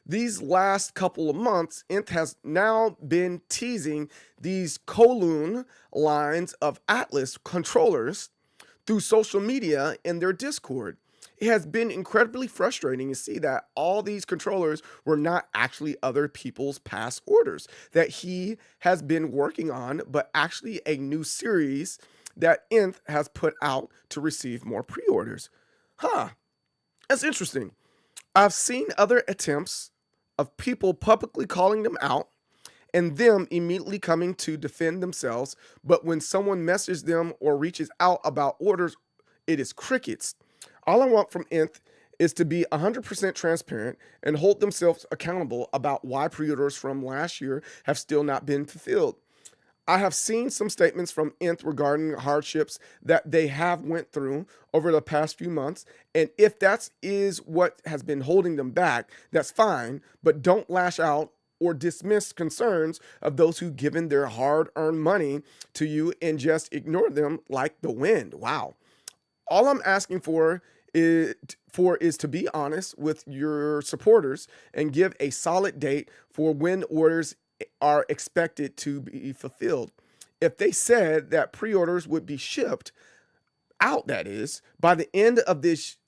These last couple of months, Nth has now been teasing these Kowloon lines of Atlas controllers through social media and their Discord. It has been incredibly frustrating to see that all these controllers were not actually other people's past orders that he has been working on, but actually a new series that Nth has put out to receive more pre-orders. That's interesting. I've seen other attempts of people publicly calling them out and them immediately coming to defend themselves, but when someone messages them or reaches out about orders, it is crickets. All I want from Nth is to be 100% transparent and hold themselves accountable about why pre-orders from last year have still not been fulfilled. I have seen some statements from Nth regarding hardships that they have went through over the past few months, and if that is what has been holding them back, that's fine, but don't lash out or dismiss concerns of those who've given their hard-earned money to you and just ignore them like the wind. Wow. All I'm asking for is to be honest with your supporters and give a solid date for when orders are expected to be fulfilled. If they said that pre-orders would be shipped out, that is, by the end of this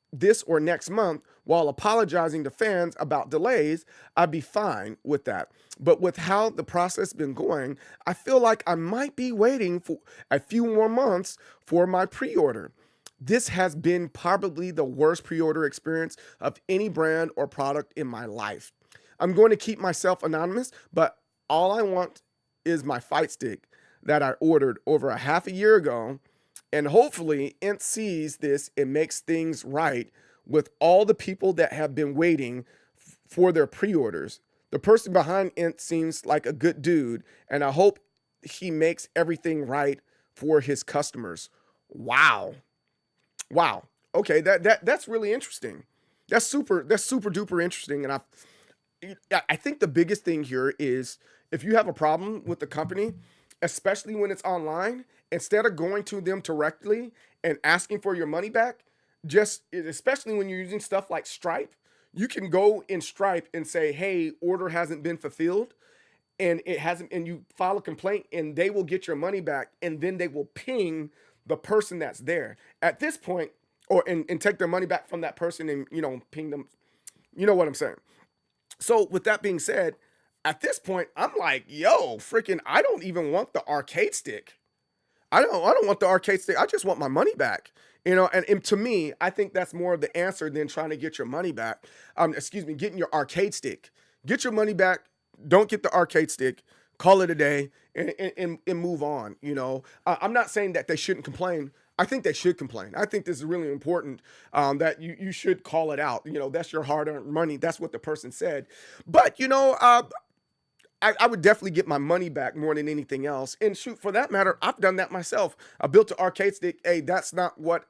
or next month, while apologizing to fans about delays, I'd be fine with that. But with how the process has been going, I feel like I might be waiting for a few more months for my pre-order. This has been probably the worst pre-order experience of any brand or product in my life. I'm going to keep myself anonymous, but all I want is my fight stick that I ordered over a half a year ago, and hopefully Nth sees this and makes things right with all the people that have been waiting for their pre-orders. The person behind Nth seems like a good dude, and I hope he makes everything right for his customers. Wow. Okay, that's really interesting. That's super duper interesting, and I think the biggest thing here is if you have a problem with the company, especially when it's online, instead of going to them directly and asking for your money back, just especially when you're using stuff like Stripe, you can go in Stripe and say, "Hey, order hasn't been fulfilled." And it hasn't, and you file a complaint, and they will get your money back, and then they will ping the person that's there at this point, or and take their money back from that person, and ping them. You know what I'm saying? So with that being said, at this point, I'm like, yo, freaking, I don't even want the arcade stick. I don't want the arcade stick. I just want my money back. And to me, I think that's more of the answer than trying to get your money back. Excuse me, getting your arcade stick. Get your money back. Don't get the arcade stick. Call it a day and move on. I'm not saying that they shouldn't complain. I think they should complain. I think this is really important, that you should call it out. That's your hard-earned money. That's what the person said. But I would definitely get my money back more than anything else. And shoot, for that matter, I've done that myself. I built an arcade stick. Hey, that's not what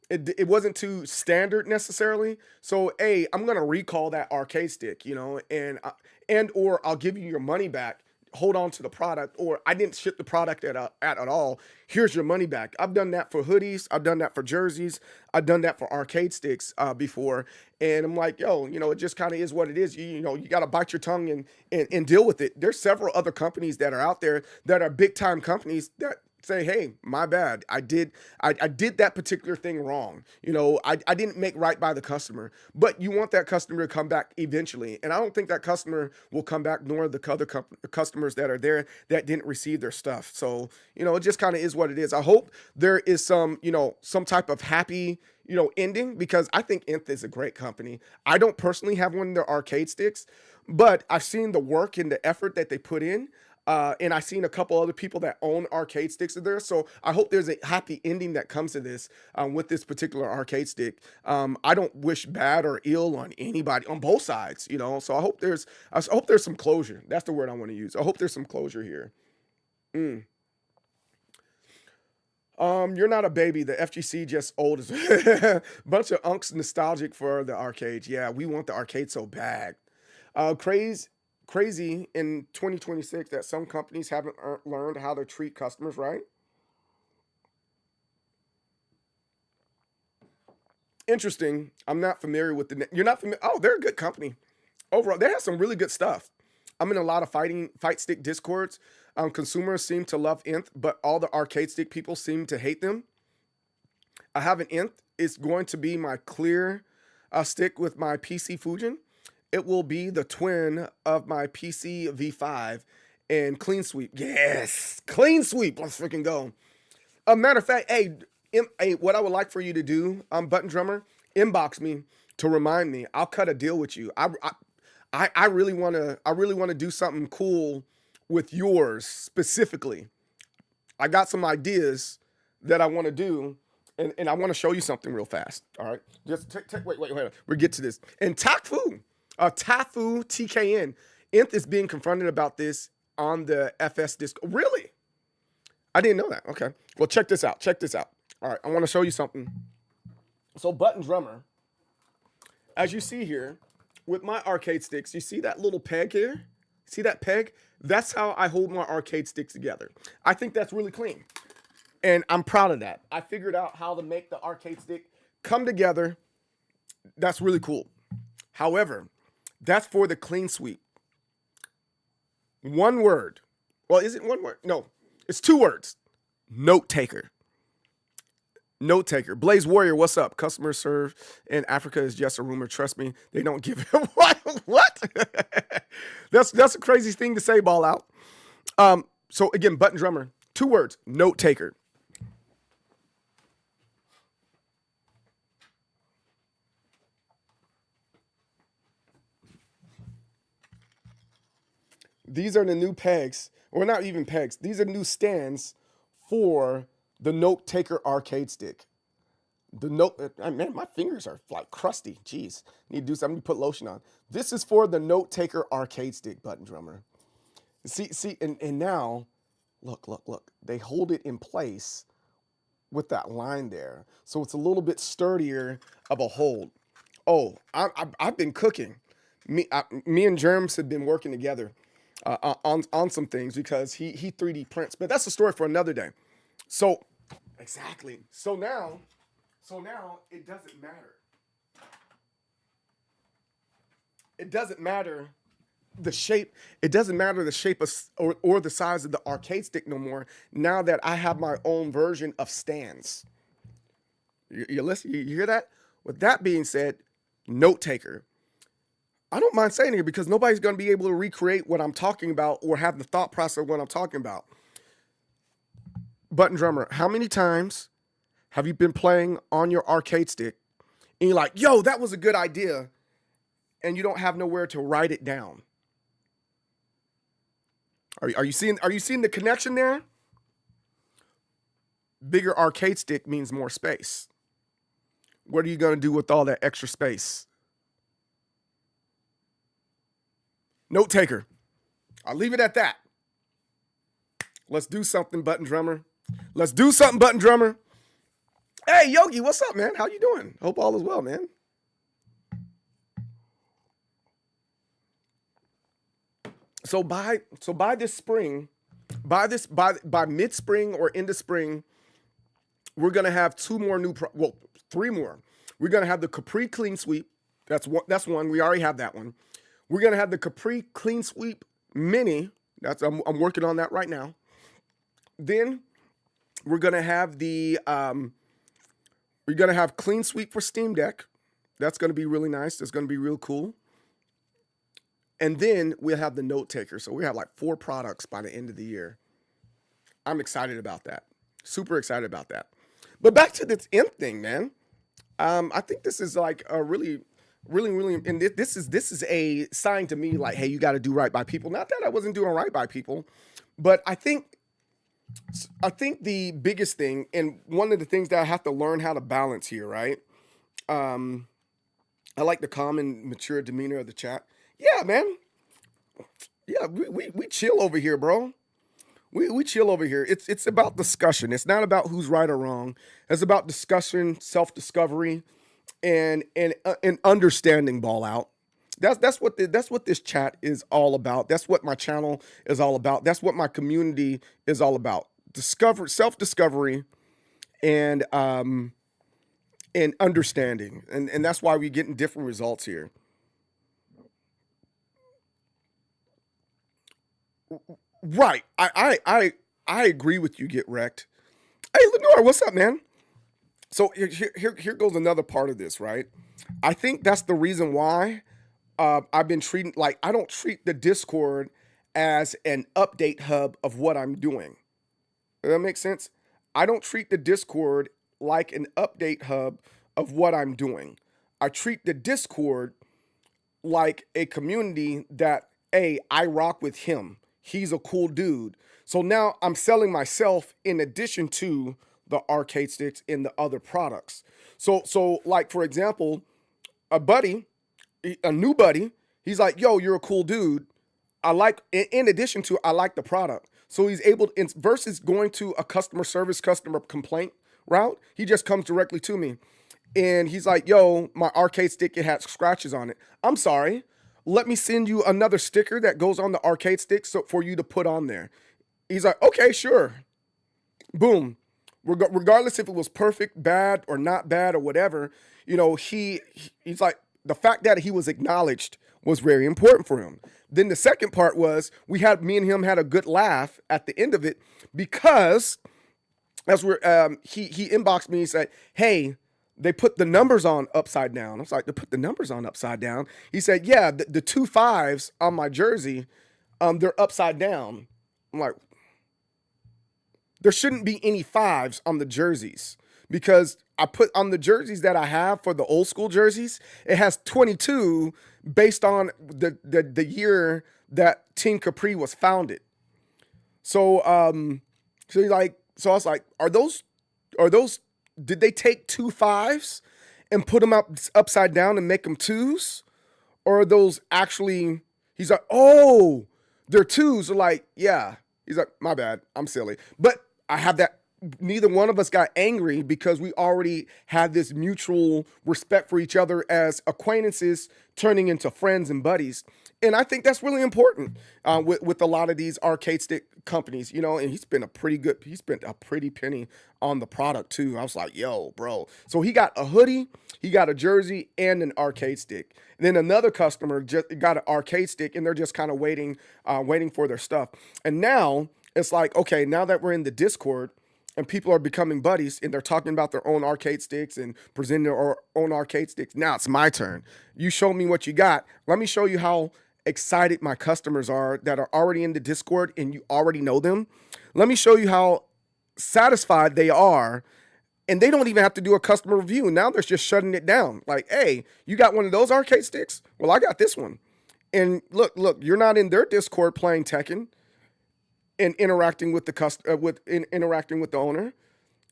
it wasn't too standard necessarily. So, hey, I'm gonna recall that arcade stick, and or I'll give you your money back. Hold on to the product, or I didn't ship the product at all. Here's your money back. I've done that for hoodies. I've done that for jerseys. I've done that for arcade sticks before. And I'm like, yo, it just kind of is what it is. You got to bite your tongue and deal with it. There's several other companies that are out there that are big time companies that say, hey, my bad. I did that particular thing wrong. I didn't make right by the customer, but you want that customer to come back eventually. And I don't think that customer will come back, nor the other customers that are there that didn't receive their stuff. So, it just kind of is what it is. I hope there is some type of happy, ending, because I think Nth is a great company. I don't personally have one of their arcade sticks, but I've seen the work and the effort that they put in. And I've seen a couple other people that own arcade sticks there. So I hope there's a happy ending that comes to this with this particular arcade stick. I don't wish bad or ill on anybody on both sides, So I hope there's some closure. That's the word I want to use. I hope there's some closure here. You're not a baby. The FGC just old as bunch of unks nostalgic for the arcade. Yeah, we want the arcade so bad. Crazy in 2026 that some companies haven't learned how to treat customers right. Interesting. I'm not familiar with you're not familiar. Oh, they're a good company. Overall, they have some really good stuff. I'm in a lot of fight stick discords. Consumers seem to love Nth, but all the arcade stick people seem to hate them. I have an Nth. It's going to be my clear stick with my PC Fujin. It will be the twin of my PC V5 and clean sweep. Yes, clean sweep. Let's freaking go. A matter of fact, hey, what I would like for you to do, Button Drummer, inbox me to remind me. I'll cut a deal with you. I really want to do something cool with yours specifically. I got some ideas that I want to do, and I want to show you something real fast. All right, just wait. We'll get to this. And Tafu TKN, Nth is being confronted about this on the FS disc. Really? I didn't know that. Okay. Well, check this out. All right, I want to show you something. So Button Drummer, as you see here, with my arcade sticks, you see that little peg here? See that peg? That's how I hold my arcade sticks together. I think that's really clean. And I'm proud of that. I figured out how to make the arcade stick come together. That's really cool. However, that's for the clean sweep. One word. Well, is it one word? No, it's two words. Note taker. Note taker. Blaze Warrior, what's up? Customer serve in Africa is just a rumor. Trust me, they don't give it. What? That's a crazy thing to say, ball out. So again, Button Drummer, two words. Note taker. These are the new pegs, or not even pegs. These are new stands for the Note Taker arcade stick. The Note, man, my fingers are like crusty. Jeez, need to do something to put lotion on. This is for the Note Taker arcade stick, Button Drummer. See, and now, look. They hold it in place with that line there, so it's a little bit sturdier of a hold. Oh, I've been cooking. me and Germs have been working together on some things because he 3D prints, but that's a story for another day. So exactly. So now it doesn't matter. It doesn't matter the shape. It doesn't matter the shape of, or the size of the arcade stick no more. Now that I have my own version of stands. You listen. You hear that? With that being said, note taker. I don't mind saying it because nobody's going to be able to recreate what I'm talking about or have the thought process of what I'm talking about. Button drummer, how many times have you been playing on your arcade stick and you're like, yo, that was a good idea, and you don't have nowhere to write it down? Are you seeing the connection there? Bigger arcade stick means more space. What are you going to do with all that extra space? Note taker. I'll leave it at that. Let's do something, button drummer. Let's do something, button drummer. Hey, Yogi, what's up, man? How you doing? Hope all is well, man. So by this spring, by mid-spring or into spring, we're gonna have three more. We're gonna have the Capri Clean Sweep. That's one. We already have that one. We're gonna have the Capri Clean Sweep Mini. I'm working on that right now. Then we're gonna have Clean Sweep for Steam Deck. That's gonna be really nice. That's gonna be real cool. And then we'll have the note taker. So we have like 4 products by the end of the year. I'm excited about that. Super excited about that. But back to this imp thing, man. I think this is like a really, and this is a sign to me like, hey, you got to do right by people. Not that I wasn't doing right by people, but I think the biggest thing, and one of the things that I have to learn how to balance here, right? I like the calm and mature demeanor of the chat. Yeah, man. Yeah, we chill over here, bro. We chill over here. It's about discussion. It's not about who's right or wrong. It's about discussion, self-discovery, and understanding ball out. That's what this chat is all about. That's what my channel is all about. That's what my community is all about. Self-discovery, and understanding. And that's why we're getting different results here. Right. I agree with you, Get Wrecked. Hey, Lenore, what's up, man? So here goes another part of this, right? I think that's the reason why I've been treating, like, I don't treat the Discord as an update hub of what I'm doing. Does that make sense? I don't treat the Discord like an update hub of what I'm doing. I treat the Discord like a community that, hey, I rock with him. He's a cool dude. So now I'm selling myself in addition to the arcade sticks and the other products. So like, for example, a new buddy, he's like, yo, you're a cool dude. I like the product. So he's able to, versus going to a customer complaint route, he just comes directly to me. And he's like, yo, my arcade stick, it has scratches on it. I'm sorry. Let me send you another sticker that goes on the arcade stick for you to put on there. He's like, okay, sure. Boom. Regardless if it was perfect, bad, or not bad, or whatever, he's like, the fact that he was acknowledged was very important for him. Then the second part was me and him had a good laugh at the end of it, because as he inboxed me, he said, hey, they put the numbers on upside down. I was like, they put the numbers on upside down? He said, yeah, the 2 5s on my jersey, they're upside down. I'm like, there shouldn't be any 5s on the jerseys, because I put on the jerseys that I have for the old school jerseys, it has 22 based on the year that Team Capri was founded. So I was like, are those did they take 2 5s and put them upside down and make them 2s? Or are those actually, he's like, oh, they're 2s. They're like, yeah. He's like, my bad, I'm silly. But I have that neither one of us got angry because we already had this mutual respect for each other as acquaintances turning into friends and buddies. And I think that's really important with a lot of these arcade stick companies, you know. And he spent a pretty penny on the product too. I was like, yo, bro. So he got a hoodie, he got a jersey, and an arcade stick. And then another customer just got an arcade stick, and they're just kind of waiting for their stuff. And now it's like, okay, now that we're in the Discord and people are becoming buddies and they're talking about their own arcade sticks and presenting their own arcade sticks. Now it's my turn. You show me what you got. Let me show you how excited my customers are that are already in the Discord and you already know them. Let me show you how satisfied they are, and they don't even have to do a customer review. Now they're just shutting it down. Like, hey, you got one of those arcade sticks? Well, I got this one. And look, you're not in their Discord playing Tekken and interacting with the interacting with the owner,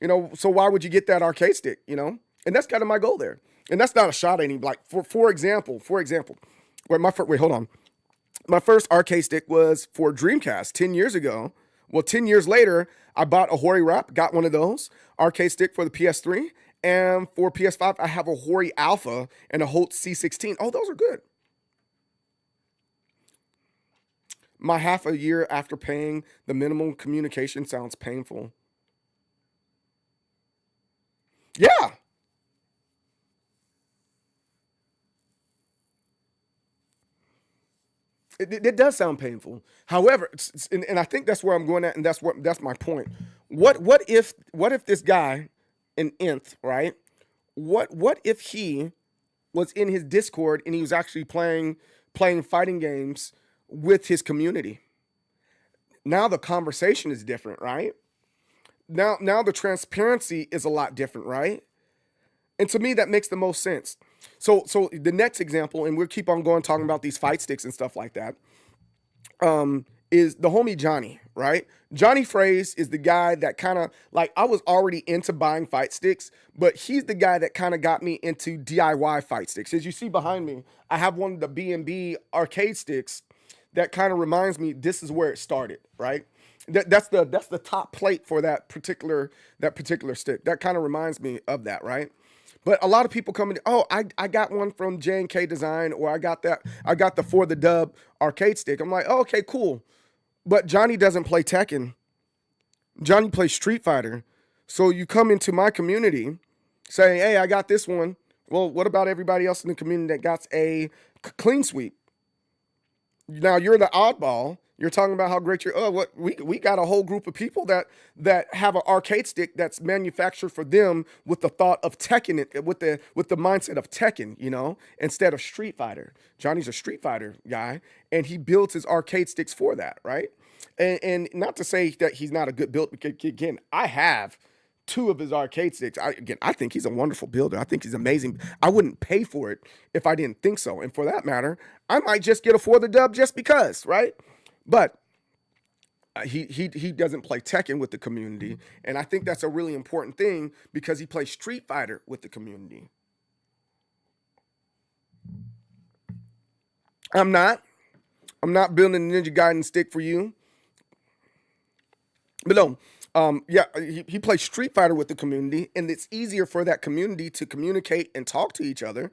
you know. So why would you get that arcade stick, you know? And that's kind of my goal there. And that's not a shot at any, like, for example, hold on. My first arcade stick was for Dreamcast 10 years ago. Well, 10 years later, I bought a Hori Wrap, got one of those arcade stick for the PS3, and for PS5, I have a Hori Alpha and a Holt C16. Oh, those are good. My half a year after paying the minimum communication sounds painful. Yeah. It does sound painful. However, and I think that's where I'm going at, and that's my point. What if this guy, an Nth, right? What if he was in his Discord and he was actually playing fighting games with his community? Now the conversation is different, right? Now the transparency is a lot different, right? And to me, that makes the most sense. So the next example, and we'll keep on going talking about these fight sticks and stuff like that, is the homie Johnny, right? Johnny Fraze is the guy that kind of, like, I was already into buying fight sticks, but he's the guy that kind of got me into DIY fight sticks. As you see behind me, I have one of the B&B arcade sticks that kind of reminds me this is where it started, right? That's the top plate for that particular stick. That kind of reminds me of that, right? But a lot of people come in, oh, I got one from J&K Design, or I got the For the Dub arcade stick. I'm like, oh, okay, cool. But Johnny doesn't play Tekken. Johnny plays Street Fighter. So you come into my community saying, hey, I got this one. Well, what about everybody else in the community that got a clean sweep? Now you're the oddball. You're talking about how great we got a whole group of people that have an arcade stick that's manufactured for them with the thought of Tekken, with the mindset of Tekken, you know, instead of Street Fighter. Johnny's a Street Fighter guy, and he builds his arcade sticks for that, right? And not to say that he's not a good build, because again, I have two of his arcade sticks. I think he's a wonderful builder. I think he's amazing. I wouldn't pay for it if I didn't think so. And for that matter, I might just get a For the Dub just because, right? But he doesn't play Tekken with the community, and I think that's a really important thing because he plays Street Fighter with the community. I'm not building a Ninja Gaiden stick for you, but no. He plays Street Fighter with the community, and it's easier for that community to communicate and talk to each other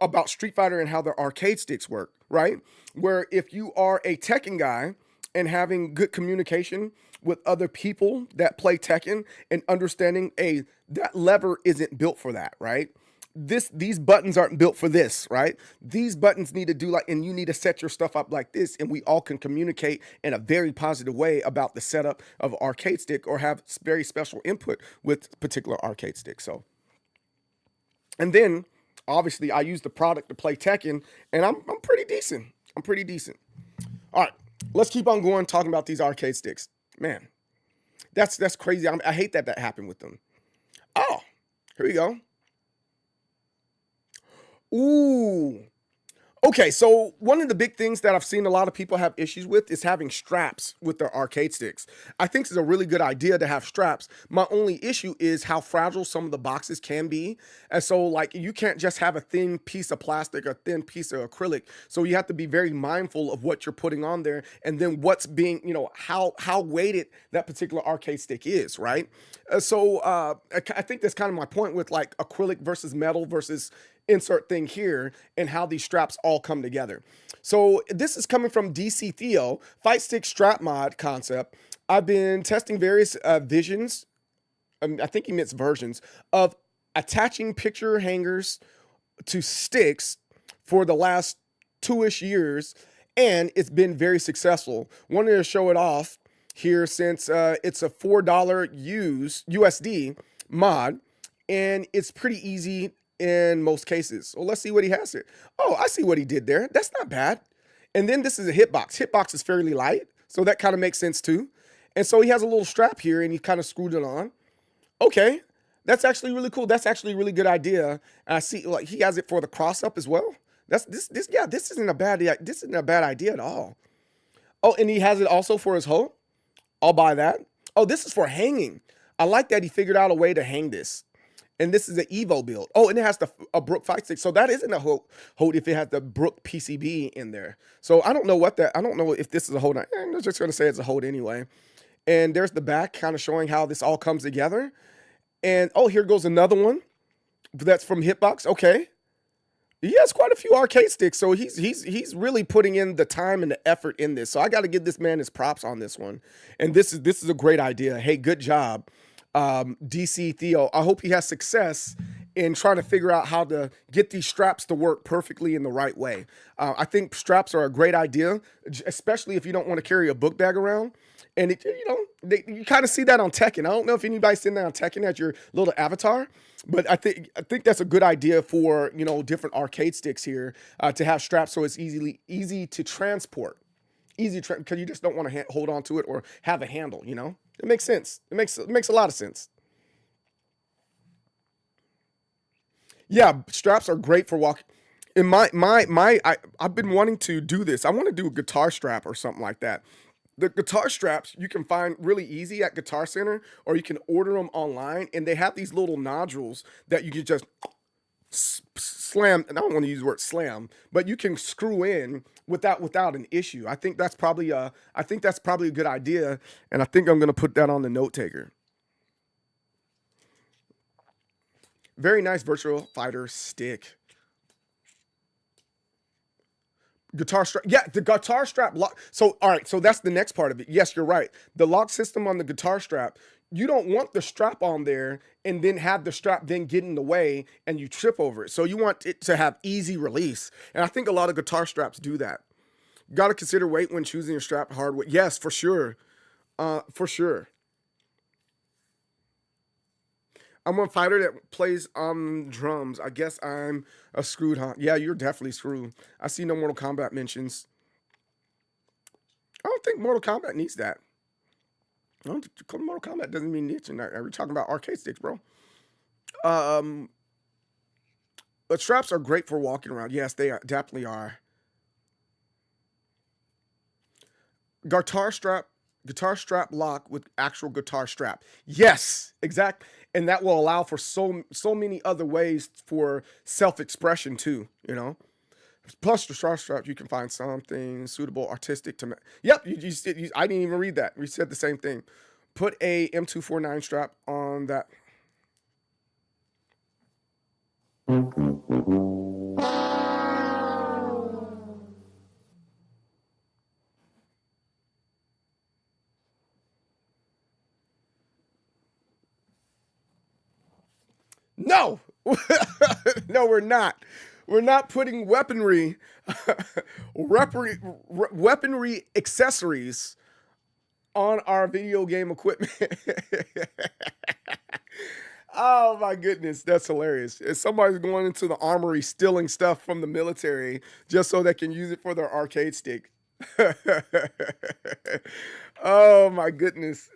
about Street Fighter and how their arcade sticks work, right? Where if you are a Tekken guy and having good communication with other people that play Tekken and understanding, that lever isn't built for that, right? These buttons aren't built for this, right? These buttons need to do and you need to set your stuff up like this, and we all can communicate in a very positive way about the setup of an arcade stick or have very special input with particular arcade sticks. So, and then obviously I use the product to play Tekken, and I'm pretty decent. All right, let's keep on going talking about these arcade sticks. Man, that's crazy. I hate that happened with them. Oh, here we go. Ooh. Okay, so one of the big things that I've seen a lot of people have issues with is having straps with their arcade sticks. I think it's a really good idea to have straps. My only issue is how fragile some of the boxes can be. And so like you can't just have a thin piece of plastic, a thin piece of acrylic. So you have to be very mindful of what you're putting on there and then what's being, how weighted that particular arcade stick is, right? I think that's kind of my point with like acrylic versus metal versus insert thing here and how these straps all come together. So this is coming from DC Theo, Fight Stick Strap Mod concept. I've been testing various visions, I think he meant versions, of attaching picture hangers to sticks for the last 2-ish years, and it's been very successful. Wanted to show it off here since it's a $4 USD mod, and it's pretty easy in most cases. So let's see what he has here. Oh, I see what he did there. That's not bad. And then this is a hitbox. Hitbox is fairly light, so that kind of makes sense too. And so he has a little strap here, and he kind of screwed it on. Okay, that's actually really cool. That's actually a really good idea. And I see like he has it for the cross up as well. This isn't a bad idea at all. Oh, and he has it also for his hoe. I'll buy that. Oh, this is for hanging. I like that he figured out a way to hang this. And this is an Evo build. Oh, and it has a Brook Fight Stick. So that isn't a hold if it has the Brook PCB in there. So I don't know if this is a hold. I'm just going to say it's a hold anyway. And there's the back kind of showing how this all comes together. And oh, here goes another one. That's from Hitbox. Okay. He has quite a few arcade sticks, so he's really putting in the time and the effort in this. So I got to give this man his props on this one. And this is a great idea. Hey, good job, DC Theo. I hope he has success in trying to figure out how to get these straps to work perfectly in the right way. I think straps are a great idea, especially if you don't want to carry a book bag around. And you kind of see that on Tekken. I don't know if anybody's seen that on Tekken as your little avatar, but I think that's a good idea for different arcade sticks here to have straps so it's easy to transport, because you just don't want to hold on to it or have a handle. It makes sense. It makes a lot of sense. Yeah, straps are great for walking. In I've been wanting to do this. I want to do a guitar strap or something like that. The guitar straps you can find really easy at Guitar Center, or you can order them online, and they have these little nodules that you can just slam. And I don't want to use the word slam, but you can screw in without an issue. I think that's probably a good idea, and I think I'm going to put that on the note taker. Very nice Virtual Fighter stick. Guitar strap. Yeah, the guitar strap lock. So, all right. So that's the next part of it. Yes, you're right. The lock system on the guitar strap, you don't want the strap on there and then have the strap then get in the way and you trip over it. So you want it to have easy release. And I think a lot of guitar straps do that. Got to consider weight when choosing your strap hardware. Yes, for sure. For sure. I'm a fighter that plays drums. I guess I'm a screwed, huh? Yeah, you're definitely screwed. I see no Mortal Kombat mentions. I don't think Mortal Kombat needs that. Mortal Kombat doesn't mean niche. Are we talking about arcade sticks, bro? But straps are great for walking around. Yes, they definitely are. Guitar strap lock with actual guitar strap. Yes, exact. And that will allow for so many other ways for self-expression too, Plus the strap, you can find something suitable, artistic to. Yep, I didn't even read that. We said the same thing. Put a M249 strap on that. No, no, we're not. We're not putting weaponry accessories on our video game equipment. Oh my goodness, that's hilarious. If somebody's going into the armory stealing stuff from the military just so they can use it for their arcade stick. Oh my goodness.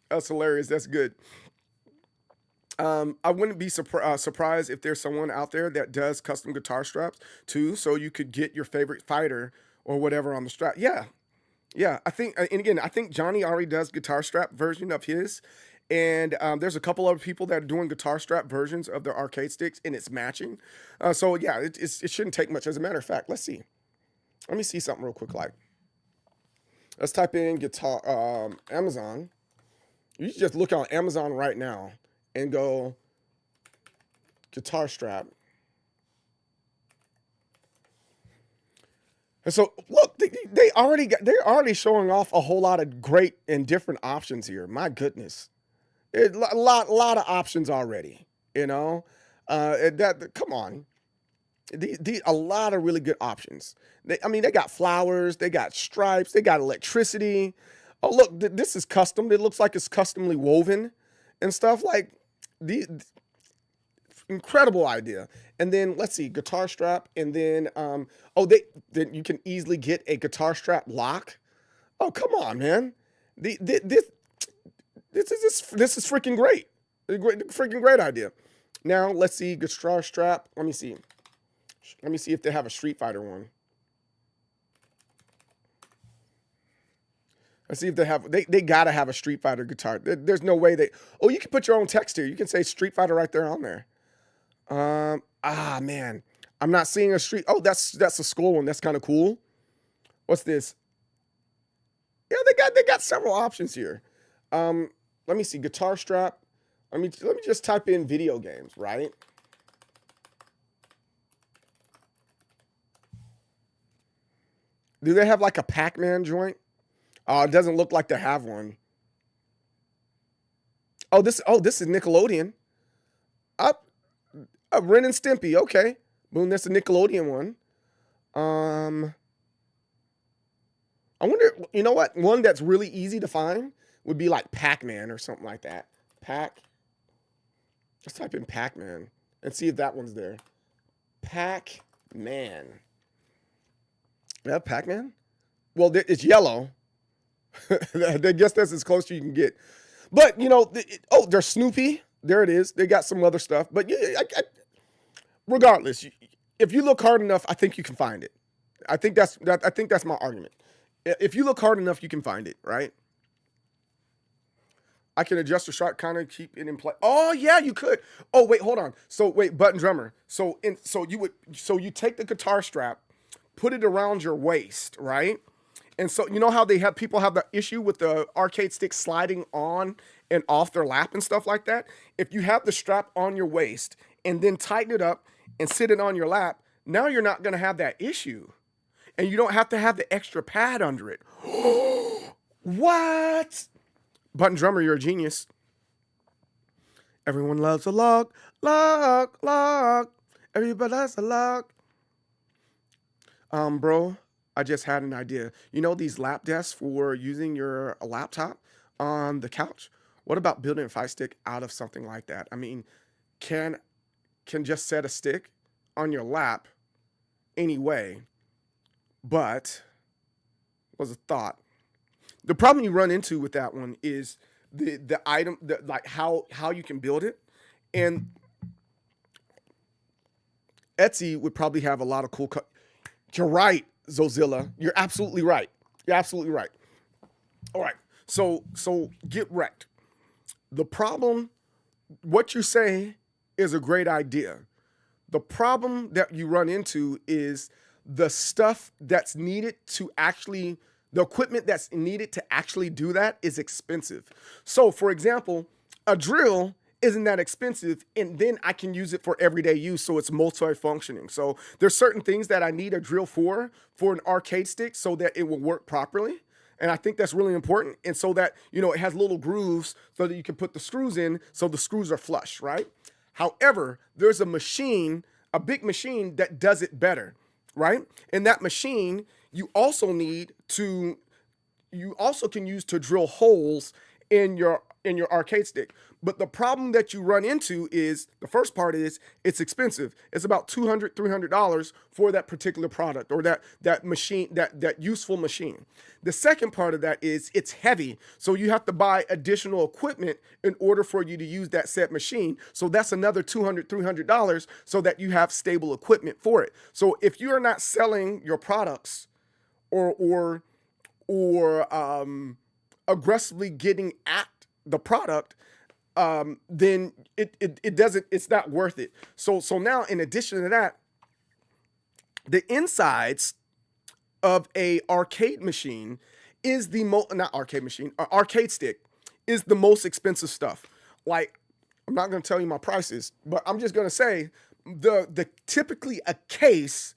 That's hilarious. That's good. I wouldn't be surprised if there's someone out there that does custom guitar straps too, so you could get your favorite fighter or whatever on the strap. Yeah, yeah. I think, and again, I think Johnny already does guitar strap version of his, and there's a couple other people that are doing guitar strap versions of their arcade sticks, and it's matching. So yeah, it shouldn't take much. As a matter of fact, let's see. Let me see something real quick. Like, let's type in guitar Amazon. You should just look on Amazon right now and go guitar strap. And so look, they're already showing off a whole lot of great and different options here. My goodness, a lot of options already. You know, come on, a lot of really good options. I mean, they got flowers, they got stripes, they got electricity. Oh look, this is custom. It looks like it's customly woven and stuff. Like, the incredible idea. And then let's see, guitar strap, and then then you can easily get a guitar strap lock. Oh, come on, man. This is freaking great. Freaking great idea. Now let's see, guitar strap. Let me see if they have a Street Fighter one. Let's see if they have, they gotta have a Street Fighter guitar. There's no way you can put your own text here. You can say Street Fighter right there on there. Man, I'm not seeing a that's a skull one. That's kind of cool. What's this? Yeah, they got several options here. Let me see, guitar strap. Let me just type in video games, right? Do they have like a Pac-Man joint? It doesn't look like they have one. This is Nickelodeon. Ren and Stimpy. Okay. Boom, that's a Nickelodeon one. I wonder, you know what? One that's really easy to find would be like Pac-Man or something like that. Let's type in Pac-Man and see if that one's there. Pac-Man. Yeah, Pac-Man? Well, it's yellow. I guess that's as close as you can get. But, you know, there's Snoopy. There it is. They got some other stuff. But regardless, if you look hard enough, I think you can find it. I think that's my argument. If you look hard enough, you can find it, right? I can adjust the strap, kind of keep it in place. Oh yeah, you could. Oh wait, hold on. So wait, button drummer. So you take the guitar strap, put it around your waist, right? And so you know how people have the issue with the arcade stick sliding on and off their lap and stuff like that? If you have the strap on your waist and then tighten it up and sit it on your lap, now you're not going to have that issue. And you don't have to have the extra pad under it. What? Button drummer, you're a genius. Everyone loves a lock. Everybody loves a lock. Bro, I just had an idea. You know these lap desks for using your laptop on the couch? What about building a fight stick out of something like that? I mean, can just set a stick on your lap anyway, but was a thought. The problem you run into with that one is the item, like how you can build it. And Etsy would probably have a lot of cool You're right, Zozilla. You're absolutely right. You're absolutely right. All right. So get wrecked. The problem, what you say is a great idea. The problem that you run into is the stuff that's needed to actually, the equipment that's needed to actually do that is expensive. So for example, a drill isn't that expensive, and then I can use it for everyday use, so it's multi-functioning. So there's certain things that I need a drill for an arcade stick so that it will work properly. And I think that's really important. And so that, it has little grooves so that you can put the screws in so the screws are flush, right? However, there's a big machine that does it better, right? And that machine, you also can use to drill holes in your arcade stick. But the problem that you run into is, the first part is it's expensive. It's about $200, $300 for that particular product, or that machine, that useful machine. The second part of that is it's heavy. So you have to buy additional equipment in order for you to use that said machine. So that's another $200, $300 so that you have stable equipment for it. So if you are not selling your products or aggressively getting at the product, then it's not worth it. So now, in addition to that, the insides of a arcade machine is the arcade stick is the most expensive stuff. Like, I'm not going to tell you my prices, but I'm just going to say the typically a case,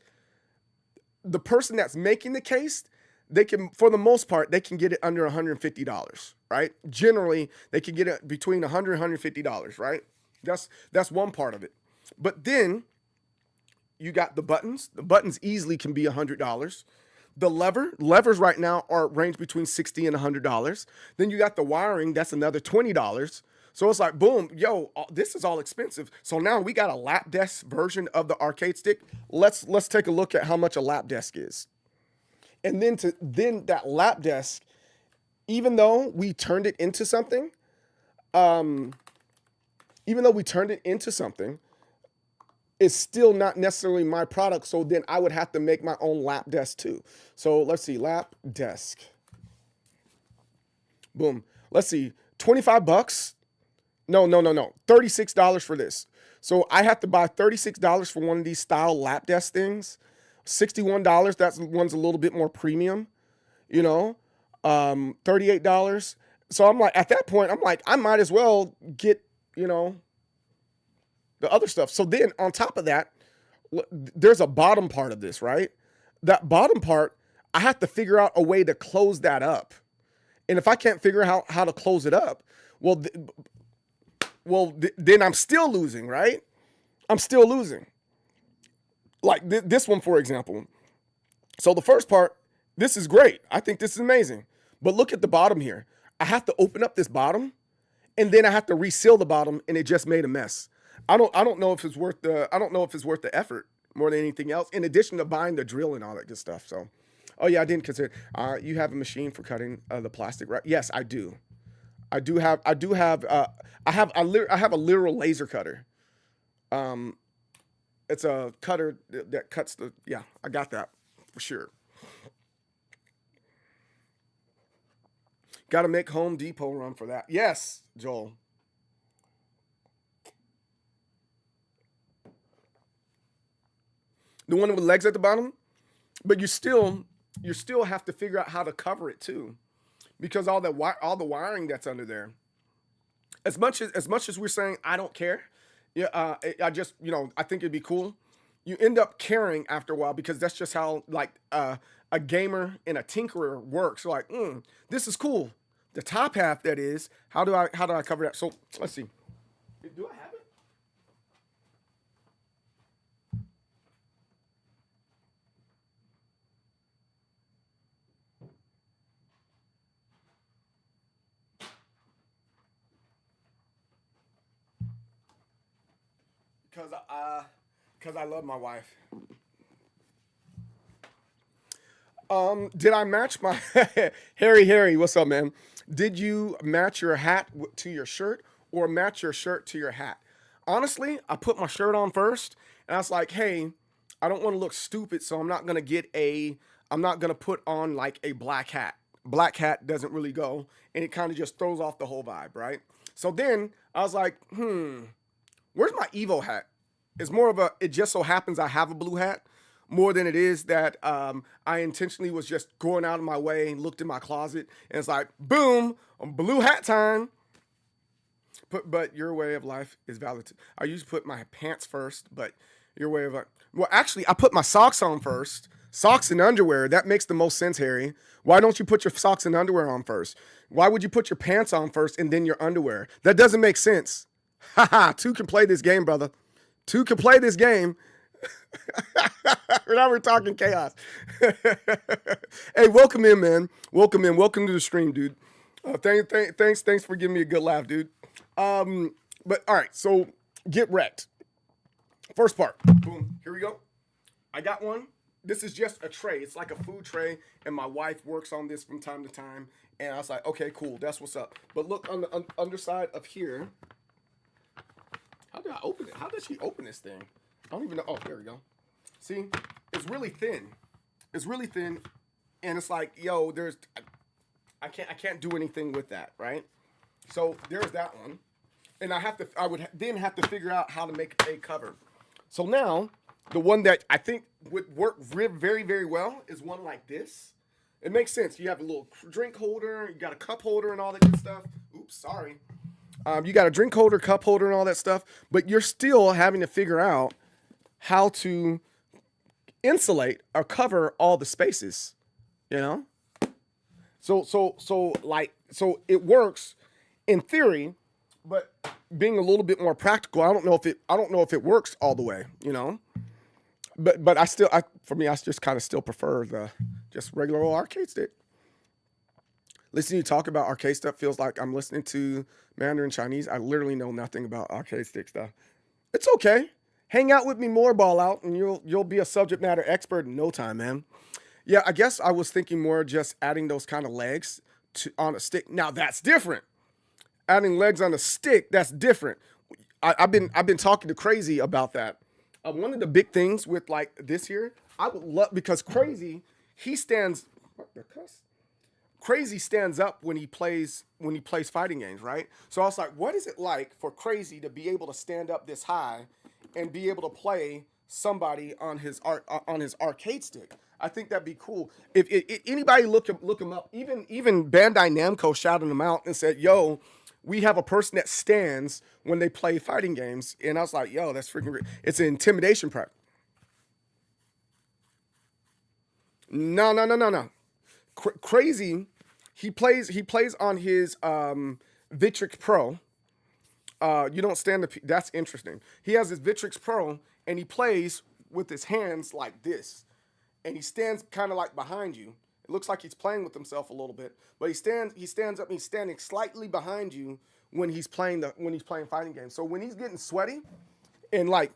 the person that's making the case, they can, for the most part, they can get it under $150, right? Generally, they can get it between $100 and $150, right? That's one part of it. But then you got the buttons. The buttons easily can be $100. The levers right now are range between $60 and $100. Then you got the wiring. That's another $20. So it's like, boom, yo, this is all expensive. So now we got a lap desk version of the arcade stick. Let's take a look at how much a lap desk is. And then that lap desk, even though we turned it into something, it's still not necessarily my product. So then I would have to make my own lap desk too. So let's see, lap desk. Boom. Let's see, 25 bucks. No. $36 for this. So I have to buy $36 for one of these style lap desk things. $61, that one's a little bit more premium, you know, $38. So I'm like, at that point, I'm like, I might as well get, you know, the other stuff. So then on top of that, there's a bottom part of this, right? That bottom part, I have to figure out a way to close that up. And if I can't figure out how to close it up, then I'm still losing, right? I'm still losing. Like this one, for example. So the first part, this is great. I think this is amazing. But look at the bottom here. I have to open up this bottom, and then I have to reseal the bottom, and it just made a mess. I don't know if it's worth the effort more than anything else, in addition to buying the drill and all that good stuff. So, oh yeah, I didn't consider. You have a machine for cutting the plastic, right? Yes, I do. I have a literal laser cutter. It's a cutter that cuts the, yeah, I got that for sure. Got to make Home Depot run for that. Yes, Joel. The one with legs at the bottom, but you still have to figure out how to cover it too, because all the wiring that's under there. As much as we're saying I don't care, yeah, I just, you know, I think it'd be cool. You end up caring after a while, because that's just how, like, a gamer and a tinkerer works. So like, this is cool. The top half, that is, how do I cover that? So let's see. Do I have it? Because I love my wife. Did I match my Harry? What's up, man? Did you match your hat to your shirt, or match your shirt to your hat? Honestly, I put my shirt on first, and I was like, hey, I don't want to look stupid, so I'm not gonna put on like a black hat. Black hat doesn't really go, and it kind of just throws off the whole vibe, right? So then I was like, where's my Evo hat? It's more of it just so happens I have a blue hat, more than it is that I intentionally was just going out of my way and looked in my closet, and it's like, boom, blue hat time. But your way of life is valid. I usually put my pants first, but your way of life. Well, actually, I put my socks on first. Socks and underwear, that makes the most sense, Harry. Why don't you put your socks and underwear on first? Why would you put your pants on first and then your underwear? That doesn't make sense. Haha, two can play this game, brother. Two can play this game. Now we're talking chaos. Hey, welcome in, man. Welcome in. Welcome to the stream, dude. Thanks for giving me a good laugh, dude. But all right, so get wrecked. First part. Boom. Here we go. I got one. This is just a tray. It's like a food tray, and my wife works on this from time to time. And I was like, okay, cool. That's what's up. But look on the underside of here. How did I open it? How did she open this thing? I don't even know. Oh, there we go. See? It's really thin. It's really thin. And it's like, yo, I can't do anything with that, right? So there's that one. And I would then have to figure out how to make a cover. So now, the one that I think would work very, very well is one like this. It makes sense. You have a little drink holder, you got a cup holder and all that good stuff. Oops, sorry. You got a drink holder, cup holder, and all that stuff, but you're still having to figure out how to insulate or cover all the spaces, you know? So it works in theory, but being a little bit more practical, I don't know if it works all the way, you know? But I just kind of still prefer the just regular old arcade stick. Listening to you talk about arcade stuff feels like I'm listening to Mandarin Chinese. I literally know nothing about arcade stick stuff. It's okay. Hang out with me more, ball out, and you'll be a subject matter expert in no time, man. Yeah, I guess I was thinking more just adding those kind of legs on a stick. Now that's different. Adding legs on a stick, that's different. I've been talking to Crazy about that. One of the big things with like this here, I would love, because Crazy stands up when he plays fighting games, right? So I was like, what is it like for Crazy to be able to stand up this high and be able to play somebody on his arcade stick? I think that'd be cool. If anybody look him up, even Bandai Namco shouted him out and said, yo, we have a person that stands when they play fighting games. And I was like, yo, that's freaking great. It's an intimidation prep. No. Crazy, he plays on his Victrix Pro. You don't stand that's interesting. He has his Victrix Pro and he plays with his hands like this. And he stands kind of like behind you. It looks like he's playing with himself a little bit, but he stands up and he's standing slightly behind you when he's playing fighting games. So when he's getting sweaty and like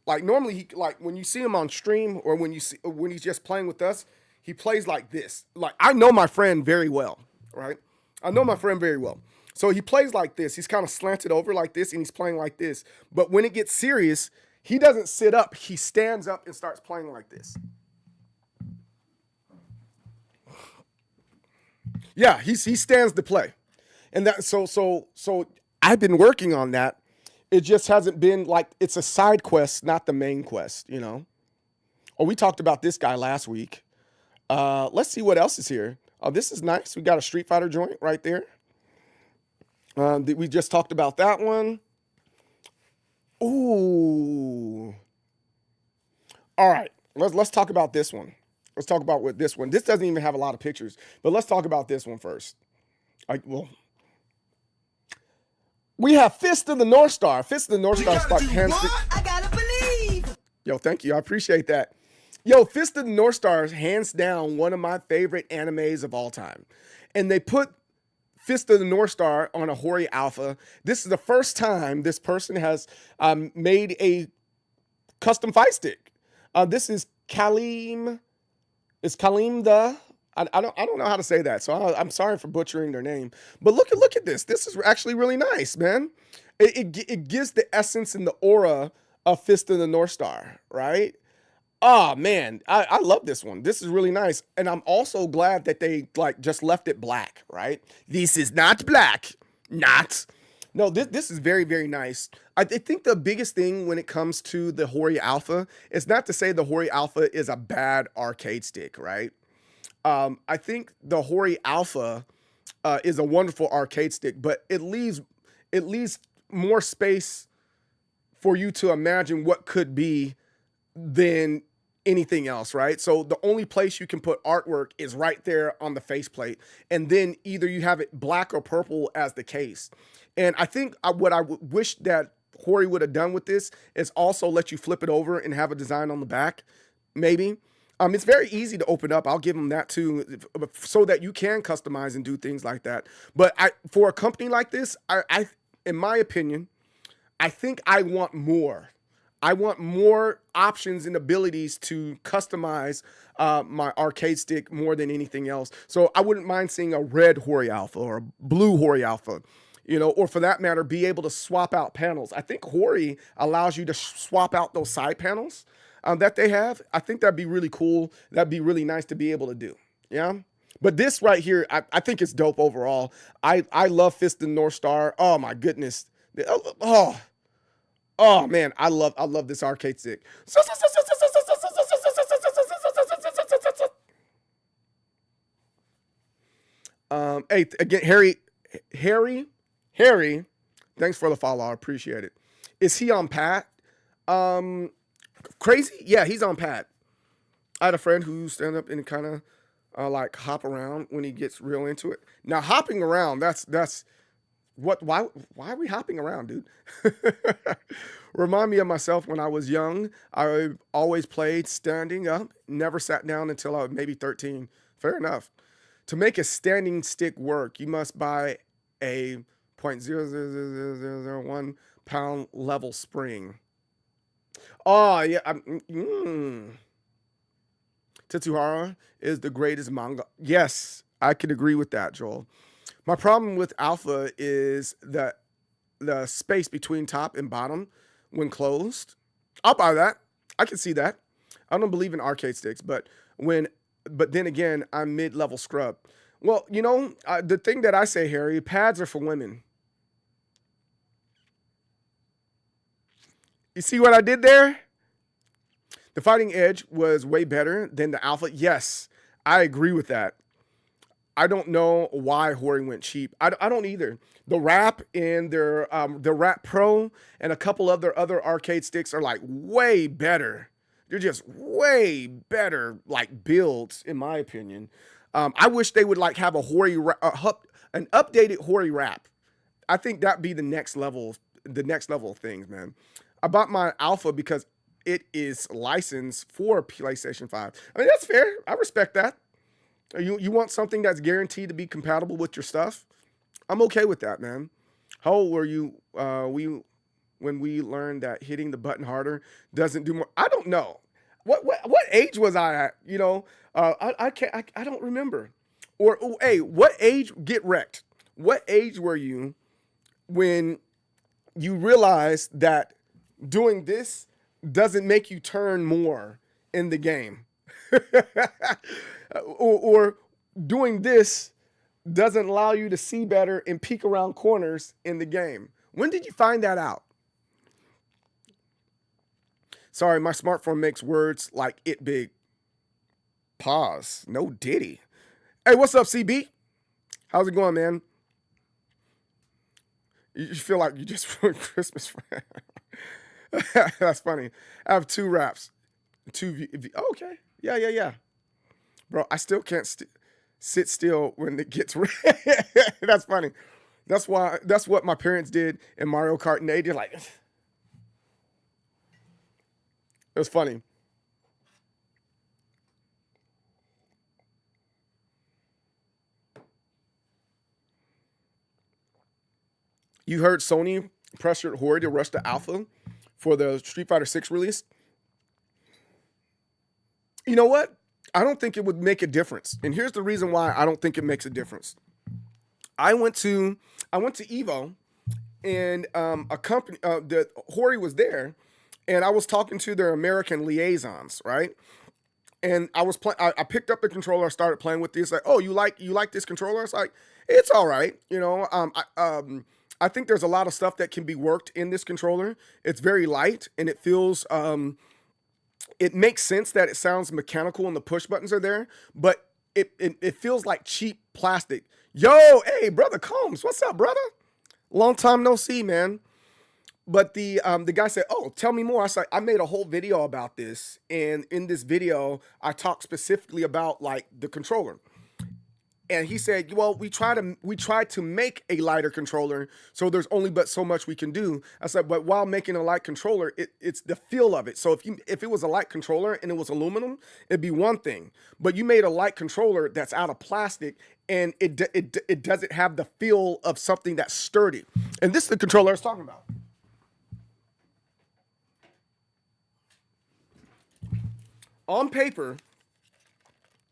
normally he, like when you see him on stream or when he's just playing with us, he plays like this. Like I know my friend very well, right? I know my friend very well. So he plays like this. He's kind of slanted over like this and he's playing like this. But when it gets serious, he doesn't sit up. He stands up and starts playing like this. Yeah, he stands to play. And that so I've been working on that. It just hasn't been like, it's a side quest, not the main quest, you know. Oh, we talked about this guy last week. Let's see what else is here. Oh, this is nice. We got a Street Fighter joint right there. We just talked about that one. Ooh. All right. Let's talk about this one. Let's talk about what this one. This doesn't even have a lot of pictures, but let's talk about this one first. We have Fist of the North Star. Fist of the North Star. I gotta believe. Yo, thank you. I appreciate that. Yo, Fist of the North Star is hands down one of my favorite animes of all time. And they put Fist of the North Star on a Hori Alpha. This is the first time this person has made a custom fight stick. This is Kalim. It's Kalim the. I don't know how to say that, so I'm sorry for butchering their name. But look at this. This is actually really nice, man. It gives the essence and the aura of Fist of the North Star, right? Oh man, I love this one. This is really nice, and I'm also glad that they like just left it black, right? This is not black, not. No, this is very, very nice. I think the biggest thing when it comes to the Hori Alpha is not to say the Hori Alpha is a bad arcade stick, right? I think the Hori Alpha is a wonderful arcade stick, but it leaves more space for you to imagine what could be than anything else, right? So the only place you can put artwork is right there on the faceplate, and then either you have it black or purple as the case. And I think what I wish that Hori would have done with this is also let you flip it over and have a design on the back, maybe. It's very easy to open up. I'll give them that too, so that you can customize and do things like that. But for a company like this, in my opinion, I think I want more. I want more options and abilities to customize my arcade stick more than anything else. So I wouldn't mind seeing a red Hori Alpha or a blue Hori Alpha, you know, or for that matter, be able to swap out panels. I think Hori allows you to swap out those side panels that they have. I think that'd be really cool. That'd be really nice to be able to do. Yeah. But this right here, I think it's dope overall. I love Fist and North Star. Oh my goodness. Oh man, I love this arcade stick. Hey, again, Harry, thanks for the follow. I appreciate it. Is he on Pat? Crazy? Yeah, he's on Pat. I had a friend who stand up and kind of like hop around when he gets real into it. Now hopping around, that's what, why are we hopping around, dude? Remind me of myself when I was young. I always played standing up, never sat down until I was maybe 13. Fair enough. To make a standing stick work, you must buy a 0.00001 pound level spring. Oh, yeah. Tetsuhara is the greatest manga. Yes, I could agree with that, Joel. My problem with Alpha is that the space between top and bottom when closed. I'll buy that. I can see that. I don't believe in arcade sticks, but then again, I'm mid-level scrub. Well, you know, the thing that I say, Harry, pads are for women. You see what I did there? The Fighting Edge was way better than the Alpha. Yes, I agree with that. I don't know why Hori went cheap. I don't either. The Wrap and the Wrap Pro and a couple of their other arcade sticks are like way better. They're just way better like builds, in my opinion. I wish they would like have a an updated Hori Wrap. I think that'd be the next level of things, man. I bought my Alpha because it is licensed for PlayStation 5. I mean, that's fair. I respect that. You want something that's guaranteed to be compatible with your stuff? I'm okay with that, man. How old were you when we learned that hitting the button harder doesn't do more? I don't know. What age was I at? You know, I don't remember. Or hey, what age get wrecked? What age were you when you realized that doing this doesn't make you turn more in the game? or doing this doesn't allow you to see better and peek around corners in the game. When did you find that out? Sorry, my smartphone makes words like it big. Pause. No Diddy. Hey, what's up, CB? How's it going, man? You feel like you just ruined Christmas. That's funny. I have 2 wraps. 2 okay. Yeah. Bro, I still can't sit still when it gets red. That's funny. That's what my parents did in Mario Kart, and they did like, it was funny. You heard Sony pressured Hori to rush the Alpha for the Street Fighter 6 release. You know what? I don't think it would make a difference. And here's the reason why I don't think it makes a difference. I went to Evo, and a company, the Hori was there, and I was talking to their American liaisons, right? And I picked up the controller, I started playing with this. Like, oh, you like this controller? I was like, it's all right, you know. I think there's a lot of stuff that can be worked in this controller. It's very light, and it feels it makes sense that it sounds mechanical and the push buttons are there, but it feels like cheap plastic. Yo, hey, brother Combs, what's up, brother? Long time no see, man. But the guy said, oh, tell me more. I said, I made a whole video about this, and in this video, I talked specifically about like the controller. And he said, well, we tried to make a lighter controller, so there's only but so much we can do. I said, but while making a light controller, it's the feel of it. So if it was a light controller and it was aluminum, it'd be one thing. But you made a light controller that's out of plastic, and it doesn't have the feel of something that's sturdy. And this is the controller I was talking about. On paper,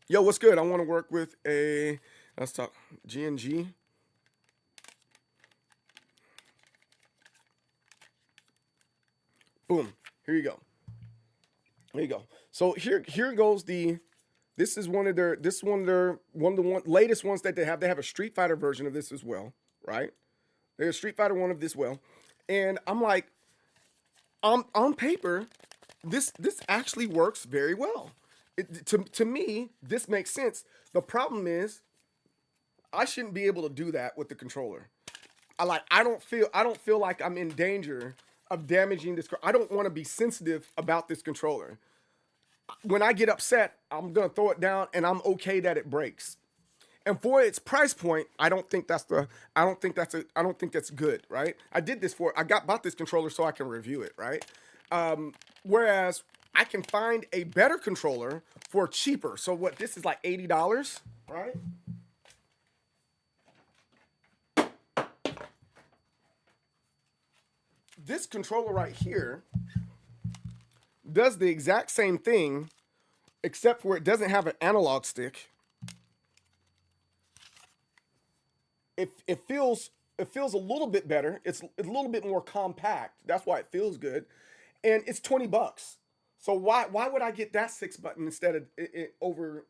yo, what's good? I want to work with let's talk G&G. Boom. Here you go. There you go. So here goes this is one of the latest ones that they have. They have a Street Fighter version of this as well, right? There's a Street Fighter one of this well. And I'm like, on paper, this actually works very well. To me, this makes sense. The problem is, I shouldn't be able to do that with the controller. I don't feel like I'm in danger of damaging this. I don't want to be sensitive about this controller. When I get upset, I'm gonna throw it down, and I'm okay that it breaks. And for its price point, I don't think that's good, right? I bought this controller so I can review it, right? Whereas I can find a better controller for cheaper. So what, this is like $80, right? This controller right here does the exact same thing, except for it doesn't have an analog stick. It feels a little bit better. It's a little bit more compact. That's why it feels good. And it's $20. So why would I get that 6 button instead of over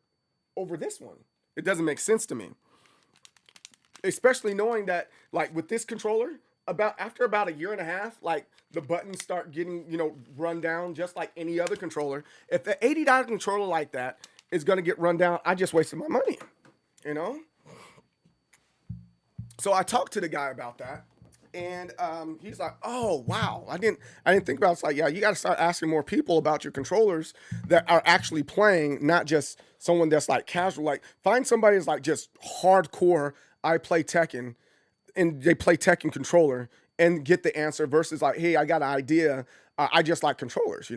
this one? It doesn't make sense to me. Especially knowing that, like, with this controller, after about a year and a half, like, the buttons start getting, run down just like any other controller. If the $80 controller like that is gonna get run down, I just wasted my money, So I talked to the guy about that, and he's like, "Oh wow, I didn't think about it." It's like, yeah, you got to start asking more people about your controllers that are actually playing, not just someone that's like casual. Like, find somebody that's like just hardcore. I play Tekken, and they play Tekken controller, and get the answer versus like, hey, I got an idea. I just like controllers,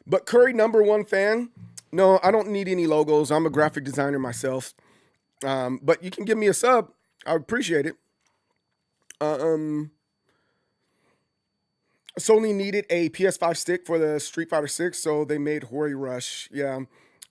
But Curry, #1 fan. No, I don't need any logos. I'm a graphic designer myself. But you can give me a sub. I appreciate it. Sony needed a PS5 stick for the Street Fighter 6, so they made Hori Rush. Yeah.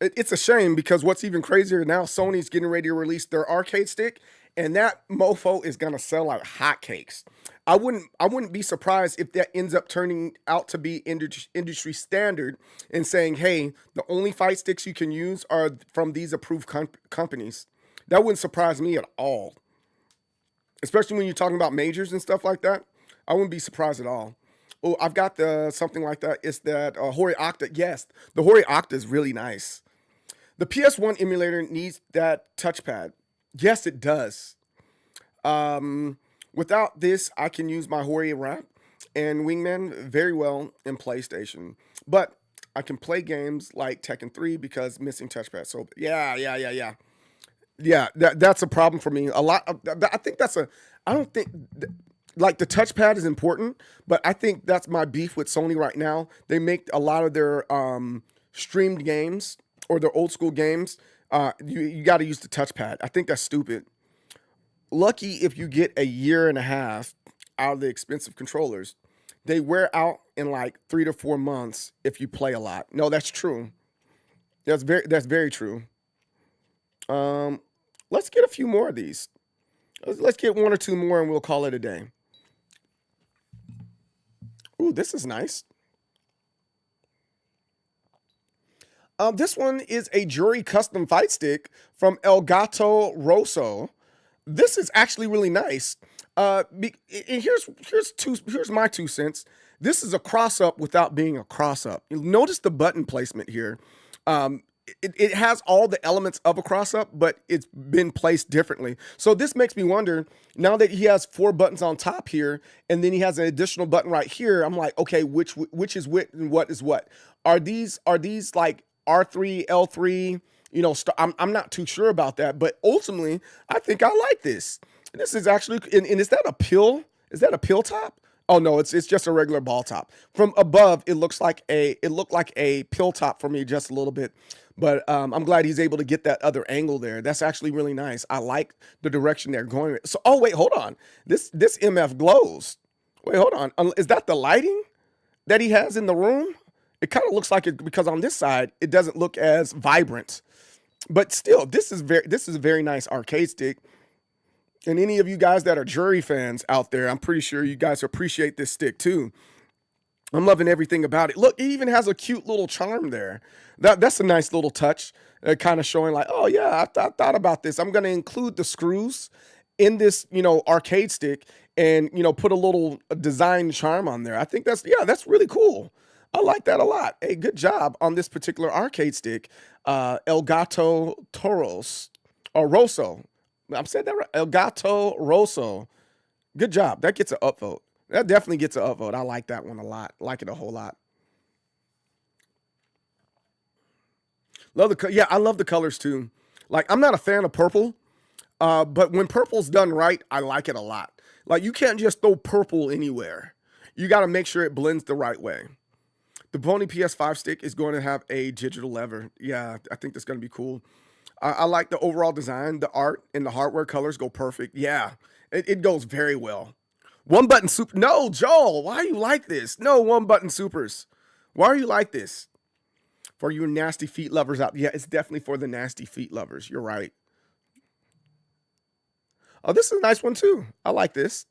It's a shame because what's even crazier now, Sony's getting ready to release their arcade stick, and that mofo is gonna sell like hotcakes. I wouldn't be surprised if that ends up turning out to be industry standard and saying, hey, the only fight sticks you can use are from these approved companies. That wouldn't surprise me at all. Especially when you're talking about majors and stuff like that. I wouldn't be surprised at all. Oh, I've got something like that. It's that Hori Octa. Yes, the Hori Octa is really nice. The PS1 emulator needs that touchpad. Yes, it does. Without this, I can use my Hori Wrap and Wingman very well in PlayStation. But I can play games like Tekken 3 because missing touchpad. So yeah. Yeah, that's a problem for me. I think I don't think, like, the touchpad is important, but I think that's my beef with Sony right now. They make a lot of their streamed games or their old school games, you got to use the touchpad. I think that's stupid. Lucky if you get a year and a half out of the expensive controllers. They wear out in like 3 to 4 months if you play a lot. No, that's true. That's very true. Let's get a few more of these. Let's get 1 or 2 more and we'll call it a day. Ooh, this is nice. This one is a Jury custom fight stick from El Gato Rosso. This is actually really nice. Here's my 2 cents. This is a cross up without being a cross up. You'll notice the button placement here. it has all the elements of a cross up, but it's been placed differently. So this makes me wonder, now that he has 4 buttons on top here, and then he has an additional button right here, I'm like, okay, which is which and what is what? Are these like R3, L3? You know, I'm not too sure about that, but ultimately, I think I like this. This is actually, and is that a pill? Is that a pill top? Oh no, it's just a regular ball top. From above, it looked like a pill top for me just a little bit. But I'm glad he's able to get that other angle there. That's actually really nice. I like the direction they're going. So, oh wait, hold on. This MF glows. Wait, hold on. Is that the lighting that he has in the room? It kind of looks like it, because on this side it doesn't look as vibrant. But still, this is a very nice arcade stick. And any of you guys that are jury fans out there, I'm pretty sure you guys appreciate this stick too. I'm loving everything about it. Look, it even has a cute little charm there. That's a nice little touch, kind of showing like, oh yeah, I thought about this. I'm going to include the screws in this, you know, arcade stick, and, you know, put a little design charm on there. I think that's really cool. I like that a lot. Hey, good job on this particular arcade stick. El Gato Toros, or Rosso. I'm saying that right. El Gato Rosso. Good job. That gets an upvote. That definitely gets an upvote. I like that one a lot. Like it a whole lot. Yeah, I love the colors too. Like, I'm not a fan of purple, but when purple's done right, I like it a lot. Like, you can't just throw purple anywhere. You got to make sure it blends the right way. The Pony PS5 stick is going to have a digital lever. Yeah, I think that's going to be cool. I like the overall design. The art and the hardware colors go perfect. Yeah, it goes very well. One button super. No, Joel, why are you like this? No one button supers. Why are you like this? For you nasty feet lovers out. Yeah, it's definitely for the nasty feet lovers. You're right. Oh, this is a nice one too. I like this.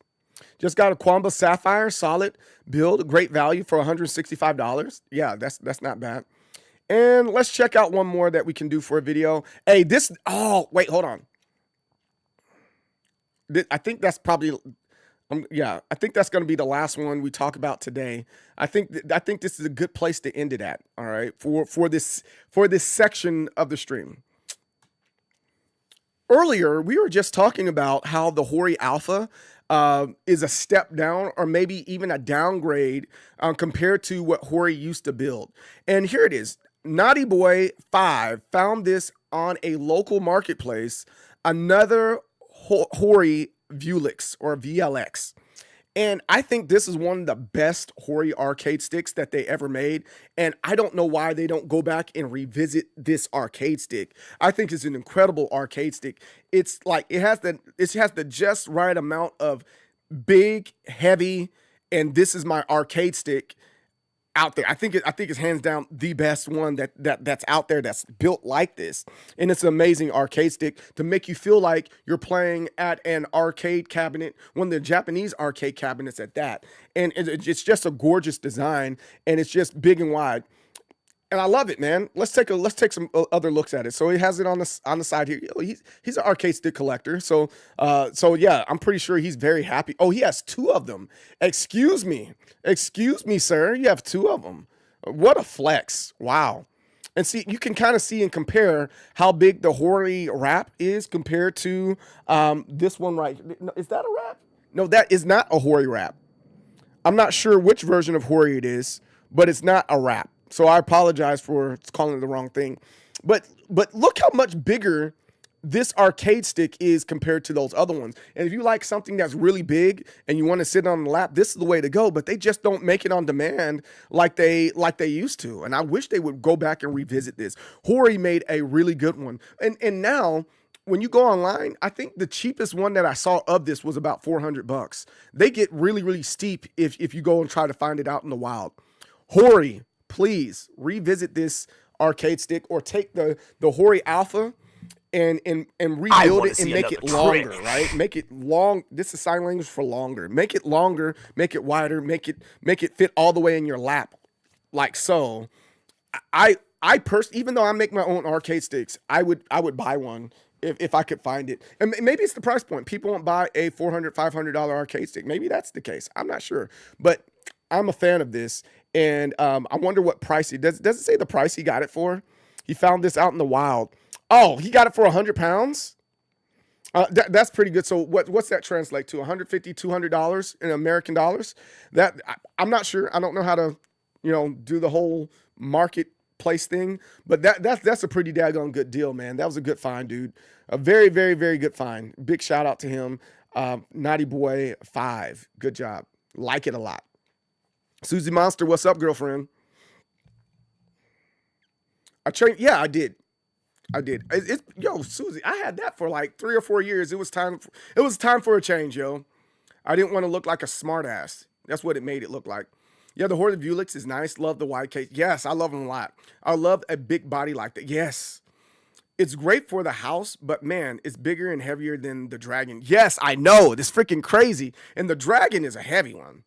Just got a Quamba Sapphire solid build. Great value for $165. Yeah, that's not bad. And let's check out one more that we can do for a video. Hey, oh, wait, hold on. I think that's probably, yeah, I think that's going to be the last one we talk about today. I think this is a good place to end it at, all right, for this section of the stream. Earlier, we were just talking about how the Hori Alpha is a step down, or maybe even a downgrade compared to what Hori used to build. And here it is. Naughty Boy 5 found this on a local marketplace, another Hori Vulix or VLX. And I think this is one of the best Hori arcade sticks that they ever made. And I don't know why they don't go back and revisit this arcade stick. I think it's an incredible arcade stick. It's like, it has the just right amount of big, heavy, and this is my arcade stick out there. I think it's hands down the best one that's out there that's built like this. And it's an amazing arcade stick to make you feel like you're playing at an arcade cabinet, one of the Japanese arcade cabinets at that. And it's just a gorgeous design, and it's just big and wide. And I love it, man. Let's take some other looks at it. So he has it on the side here. He's an arcade stick collector. So yeah, I'm pretty sure he's very happy. Oh, he has 2 of them. Excuse me, sir. You have 2 of them. What a flex! Wow. And see, you can kind of see and compare how big the Hori wrap is compared to this one right here. Is that a wrap? No, that is not a Hori wrap. I'm not sure which version of Hori it is, but it's not a wrap. So I apologize for calling it the wrong thing. But look how much bigger this arcade stick is compared to those other ones. And if you like something that's really big and you want to sit on the lap, this is the way to go. But they just don't make it on demand like they used to. And I wish they would go back and revisit this. Hori made a really good one. And now, when you go online, I think the cheapest one that I saw of this was about $400. They get really, really steep if you go and try to find it out in the wild. Hori, please revisit this arcade stick, or take the Hori Alpha and rebuild it and make it longer, right? Make it long. This is sign language for longer. Make it longer, make it wider, make it fit all the way in your lap, like so. I personally, even though I make my own arcade sticks, I would buy one if I could find it. And maybe it's the price point. People won't buy a $400, $500 arcade stick. Maybe that's the case. I'm not sure, but I'm a fan of this. And I wonder what price does it say the price he got it for? He found this out in the wild. Oh, he got it for 100 pounds. That's pretty good. So what's that translate to? 150, $200 in American dollars? I'm not sure. I don't know how to, do the whole marketplace thing, but that's a pretty daggone good deal, man. That was a good find, dude. A very, very, very good find. Big shout out to him. Naughty Boy 5. Good job. Like it a lot. Susie Monster, what's up, girlfriend? Yeah, I did. Yo, Susie, I had that for like 3 or 4 years. It was time for a change, yo. I didn't want to look like a smart ass. That's what it made it look like. Yeah, the Horde of Ulix is nice. Love the wide case. Yes, I love them a lot. I love a big body like that. Yes. It's great for the house, but man, it's bigger and heavier than the dragon. Yes, I know. This freaking crazy. And the dragon is a heavy one.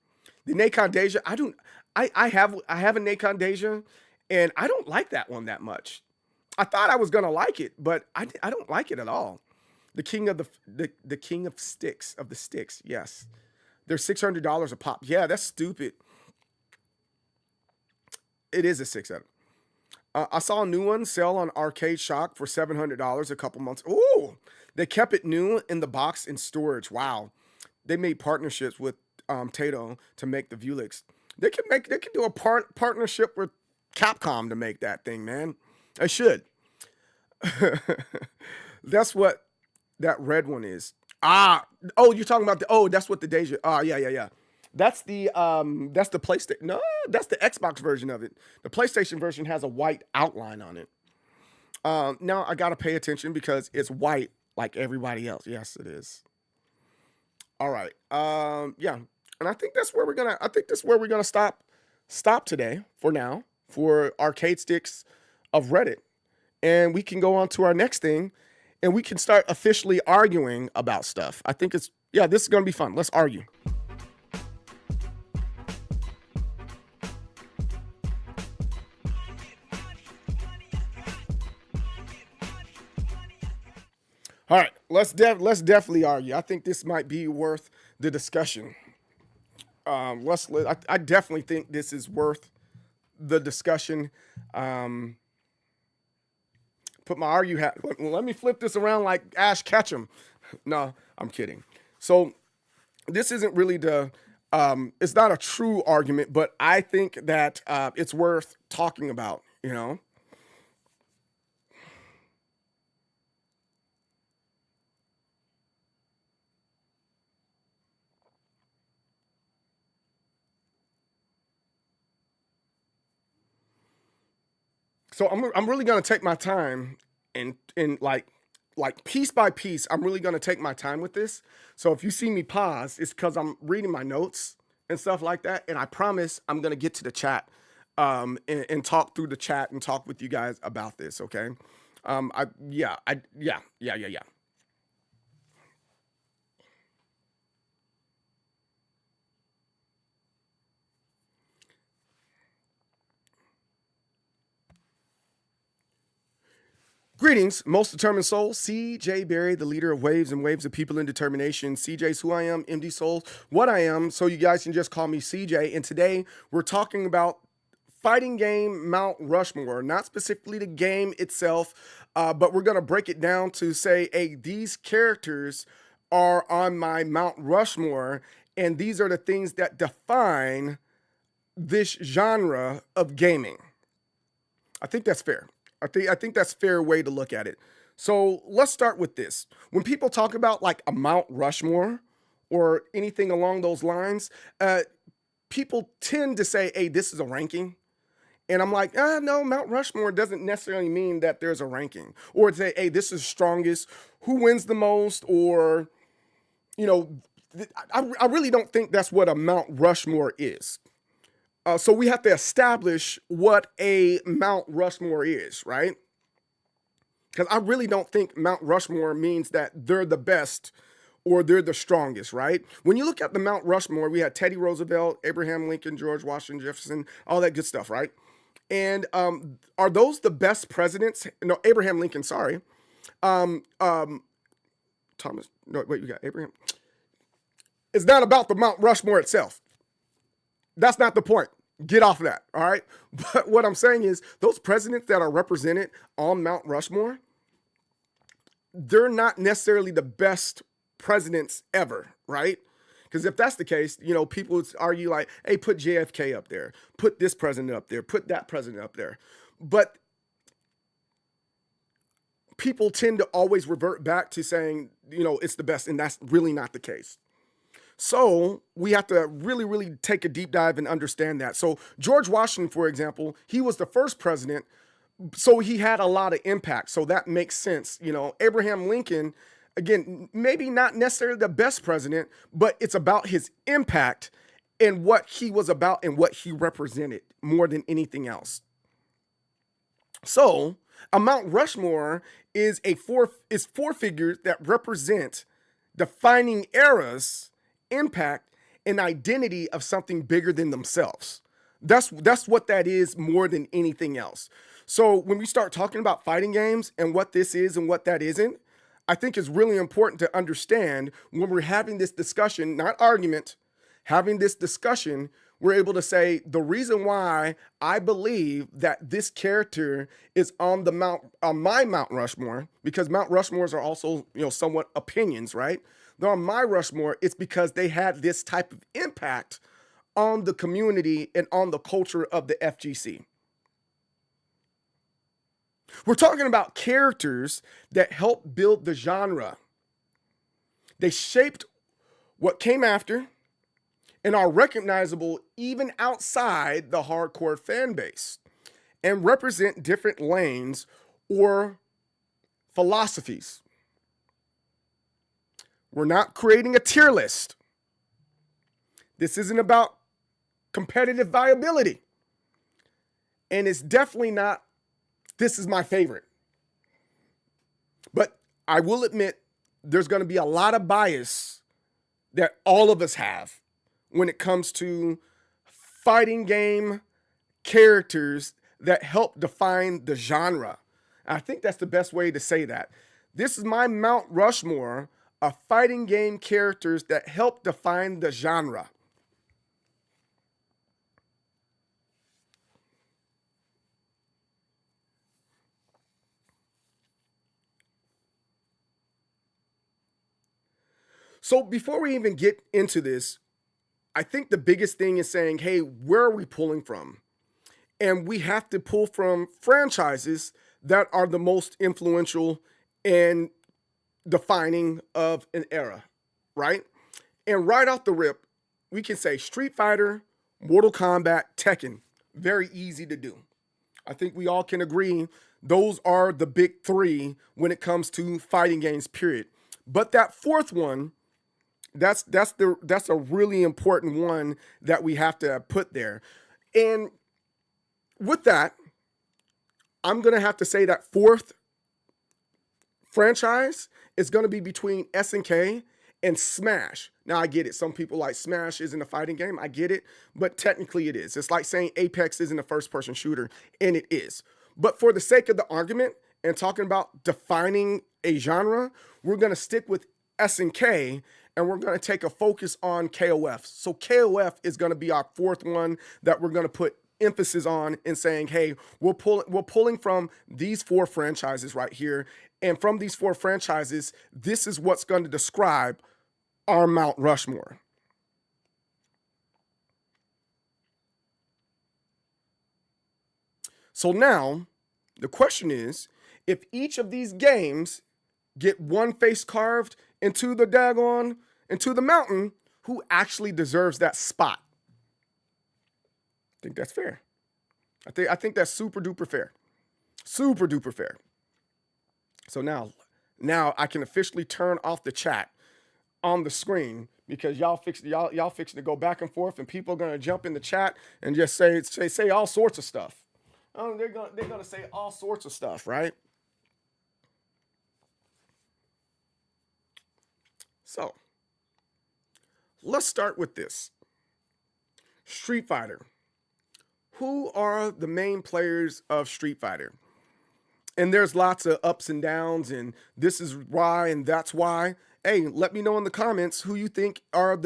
The Nacon Deja, I have a Nacon Deja, and I don't like that one that much. I thought I was gonna like it, but I don't like it at all. The king of the king of sticks. Yes, they're $600 a pop. Yeah, that's stupid. It is a 6 out. I saw a new one sell on Arcade Shock for $700 a couple months. Ooh, they kept it new in the box in storage. Wow, they made partnerships with Tato to make the Vulix. They could do a partnership with Capcom to make that thing, man. I should. That's what that red one is. You're talking about that's what the Deja. Yeah. That's the PlayStation. No, that's the Xbox version of it. The PlayStation version has a white outline on it. Now I gotta pay attention because it's white like everybody else. Yes, it is. All right. Yeah. And I think that's where we're gonna stop today for now for arcade sticks of Reddit. And we can go on to our next thing and we can start officially arguing about stuff. I think this is going to be fun. Let's argue. All right, let's definitely argue. I think this might be worth the discussion. I definitely think this is worth the discussion. Put my argue hat. Let me flip this around like Ash Ketchum. No, I'm kidding. So this isn't really it's not a true argument, but I think that it's worth talking about, So I'm really gonna take my time and like piece by piece, I'm really gonna take my time with this. So if you see me pause, it's because I'm reading my notes and stuff like that. And I promise I'm gonna get to the chat and talk through the chat and talk with you guys about this. Okay. Yeah. Greetings, most determined soul. CJ Berry, the leader of waves and waves of people in determination. CJ's who I am, MDSoul, what I am, so you guys can just call me CJ. And today we're talking about fighting game Mount Rushmore, not specifically the game itself, but we're going to break it down to say, hey, these characters are on my Mount Rushmore, and these are the things that define this genre of gaming. I think that's fair. I think that's a fair way to look at it. So let's start with this. When people talk about like a Mount Rushmore or anything along those lines, people tend to say, hey, this is a ranking. And I'm like, no, Mount Rushmore doesn't necessarily mean that there's a ranking. Or say, hey, this is strongest, who wins the most, or, I really don't think that's what a Mount Rushmore is. So we have to establish what a Mount Rushmore is, right? Because I really don't think Mount Rushmore means that they're the best or they're the strongest, right? When you look at the Mount Rushmore, we had Teddy Roosevelt, Abraham Lincoln, George Washington, Jefferson, all that good stuff, right? And are those the best presidents? No, Abraham Lincoln, sorry. Thomas, no, wait, you got Abraham. It's not about the Mount Rushmore itself. That's not the point. Get off of that, all right? But what I'm saying is those presidents that are represented on Mount Rushmore, they're not necessarily the best presidents ever, right? Because if that's the case, you know, people would argue like, hey, put JFK up there, put this president up there, put that president up there. But people tend to always revert back to saying, you know, it's the best, and that's really not the case. So we have to really, really take a deep dive and understand that. So George Washington, for example, he was the first president, so he had a lot of impact. So that makes sense. You know, Abraham Lincoln, again, maybe not necessarily the best president, but it's about his impact and what he was about and what he represented more than anything else. So a Mount Rushmore is four figures that represent defining eras, impact, and identity of something bigger than themselves. That's what that is more than anything else. So when we start talking about fighting games and what this is and what that isn't, I think it's really important to understand when we're having this discussion, not argument, having this discussion, we're able to say the reason why I believe that this character is on my Mount Rushmore, because Mount Rushmores are also, you know, somewhat opinions, right? They're on my Rushmore. It's because they had this type of impact on the community and on the culture of the FGC. We're talking about characters that helped build the genre. They shaped what came after and are recognizable even outside the hardcore fan base and represent different lanes or philosophies. We're not creating a tier list. This isn't about competitive viability. And it's definitely not, this is my favorite. But I will admit, there's going to be a lot of bias that all of us have when it comes to fighting game characters that help define the genre. I think that's the best way to say that. This is my Mount Rushmore of fighting game characters that help define the genre. So before we even get into this, I think the biggest thing is saying, hey, where are we pulling from? And we have to pull from franchises that are the most influential and defining of an era, right? And right off the rip, we can say Street Fighter, Mortal Kombat, Tekken. Very easy to do. I think we all can agree those are the big three when it comes to fighting games, period. But that fourth one, that's a really important one that we have to put there. And with that, I'm going to have to say that fourth franchise is going to be between SNK and Smash. Now, I get it. Some people like Smash isn't a fighting game. I get it. But technically it is. It's like saying Apex isn't a first-person shooter, and it is. But for the sake of the argument and talking about defining a genre, we're going to stick with SNK, and we're going to take a focus on KOF. So KOF is going to be our fourth one that we're going to put emphasis on and saying, hey, we're pulling from these four franchises right here. And from these four franchises, this is what's going to describe our Mount Rushmore. So now the question is, if each of these games get one face carved into the mountain, who actually deserves that spot? I think that's fair. I think that's super duper fair. Super duper fair. So now I can officially turn off the chat on the screen, because y'all fixing to go back and forth, and people are gonna jump in the chat and just say all sorts of stuff. Oh, they're gonna say all sorts of stuff, right? So let's start with this. Street Fighter. Who are the main players of Street Fighter? And there's lots of ups and downs, and this is why and that's why. Hey, let me know in the comments who you think are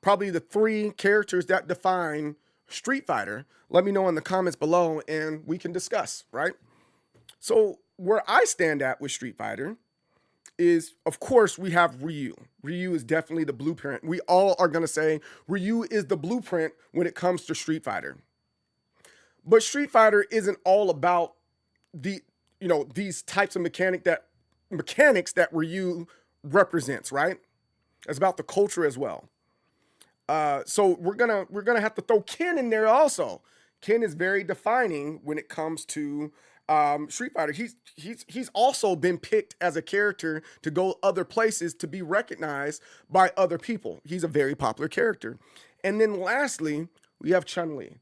probably the three characters that define Street Fighter, let me know in the comments below and we can discuss, right? So where I stand at with Street Fighter is, of course, we have Ryu. Ryu is definitely the blueprint. We all are going to say Ryu is the blueprint when it comes to Street Fighter. But Street Fighter isn't all about these types of mechanics that Ryu represents, right? It's about the culture as well. So we're gonna have to throw Ken in there also. Ken is very defining when it comes to Street Fighter. He's also been picked as a character to go other places to be recognized by other people. He's a very popular character. And then lastly, we have Chun-Li.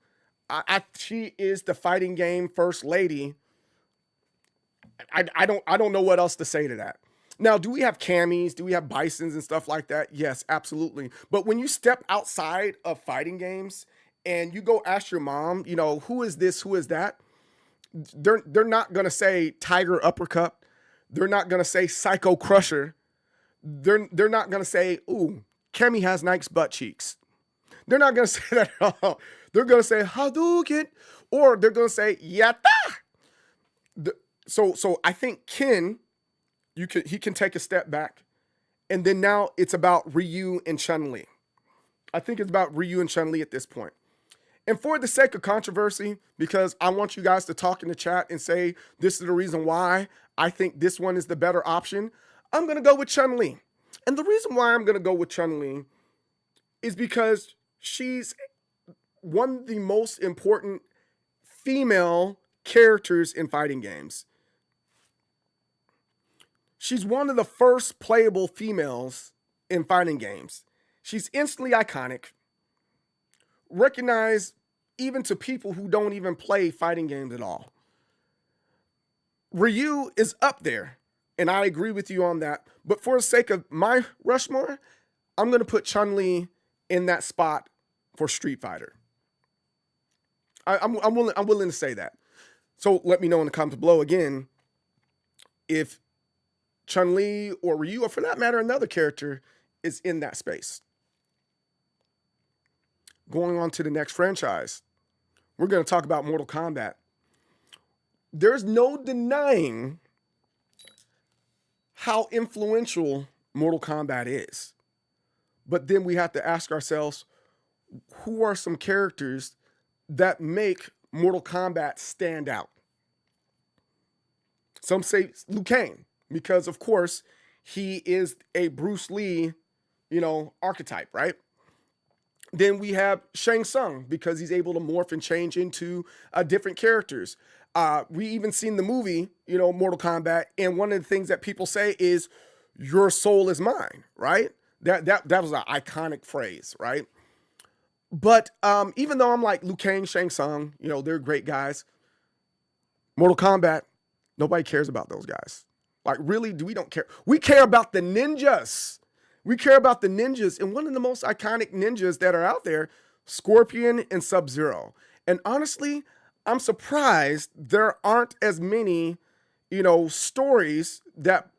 She is the fighting game first lady. I don't know what else to say to that. Now, do we have Camis? Do we have Bisons and stuff like that? Yes, absolutely. But when you step outside of fighting games and you go ask your mom, who is this, who is that? They're not gonna say Tiger Uppercut. They're not gonna say Psycho Crusher. They're not gonna say, ooh, Cammy has nice butt cheeks. They're not gonna say that at all. They're gonna say Hadouken, or they're gonna say Yatta. So I think Ken, he can take a step back, and then now it's about Ryu and Chun-Li. I think it's about Ryu and Chun-Li at this point. And for the sake of controversy, because I want you guys to talk in the chat and say this is the reason why I think this one is the better option, I'm gonna go with Chun-Li. And the reason why I'm gonna go with Chun-Li is because she's one of the most important female characters in fighting games. She's one of the first playable females in fighting games. She's instantly iconic, recognized even to people who don't even play fighting games at all. Ryu is up there, and I agree with you on that. But for the sake of my Rushmore, I'm going to put Chun-Li in that spot for Street Fighter. I'm willing to say that. So let me know in the comments below again if Chun-Li or Ryu, or for that matter, another character is in that space. Going on to the next franchise, we're going to talk about Mortal Kombat. There's no denying how influential Mortal Kombat is. But then we have to ask ourselves, who are some characters that make Mortal Kombat stand out? Some say Liu Kang, because of course he is a Bruce Lee, archetype, right? Then we have Shang Tsung because he's able to morph and change into different characters. We even seen the movie, Mortal Kombat, and one of the things that people say is, "Your soul is mine," right? That was an iconic phrase, right? But even though I'm like Liu Kang, Shang Tsung, they're great guys. Mortal Kombat, nobody cares about those guys. Like, really, we don't care. We care about the ninjas. We care about the ninjas, and one of the most iconic ninjas that are out there, Scorpion and Sub-Zero. And honestly, I'm surprised there aren't as many, stories that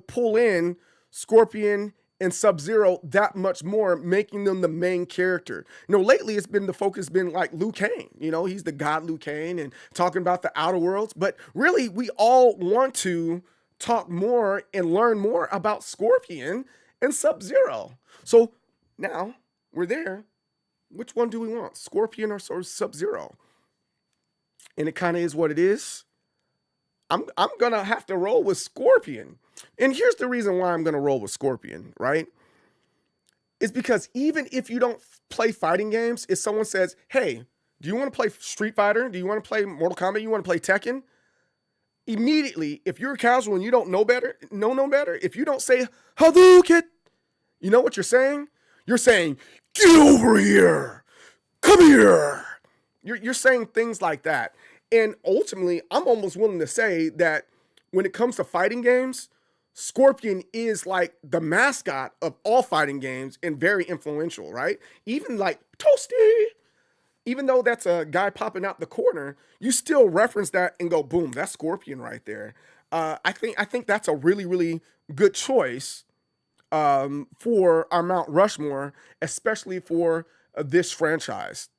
pull in Scorpion and Sub-Zero that much more, making them the main character. Lately the focus been like Liu Kang. He's the god Liu Kang and talking about the Outer Worlds. But really, we all want to talk more and learn more about Scorpion and Sub-Zero. So now we're there. Which one do we want? Scorpion or Sub-Zero? And it kind of is what it is. I'm gonna have to roll with Scorpion. And here's the reason why I'm gonna roll with Scorpion, right? It's because even if you don't play fighting games, if someone says, hey, do you want to play Street Fighter? Do you want to play Mortal Kombat? You want to play Tekken? Immediately, if you're casual and you don't know better, if you don't say Hadouken, you know what you're saying? You're saying, get over here, come here. You're saying things like that. And ultimately, I'm almost willing to say that when it comes to fighting games, Scorpion is like the mascot of all fighting games and very influential, right? Even like Toasty, even though that's a guy popping out the corner, you still reference that and go, boom, that's Scorpion right there. I think that's a really, really good choice for our Mount Rushmore, especially for this franchise.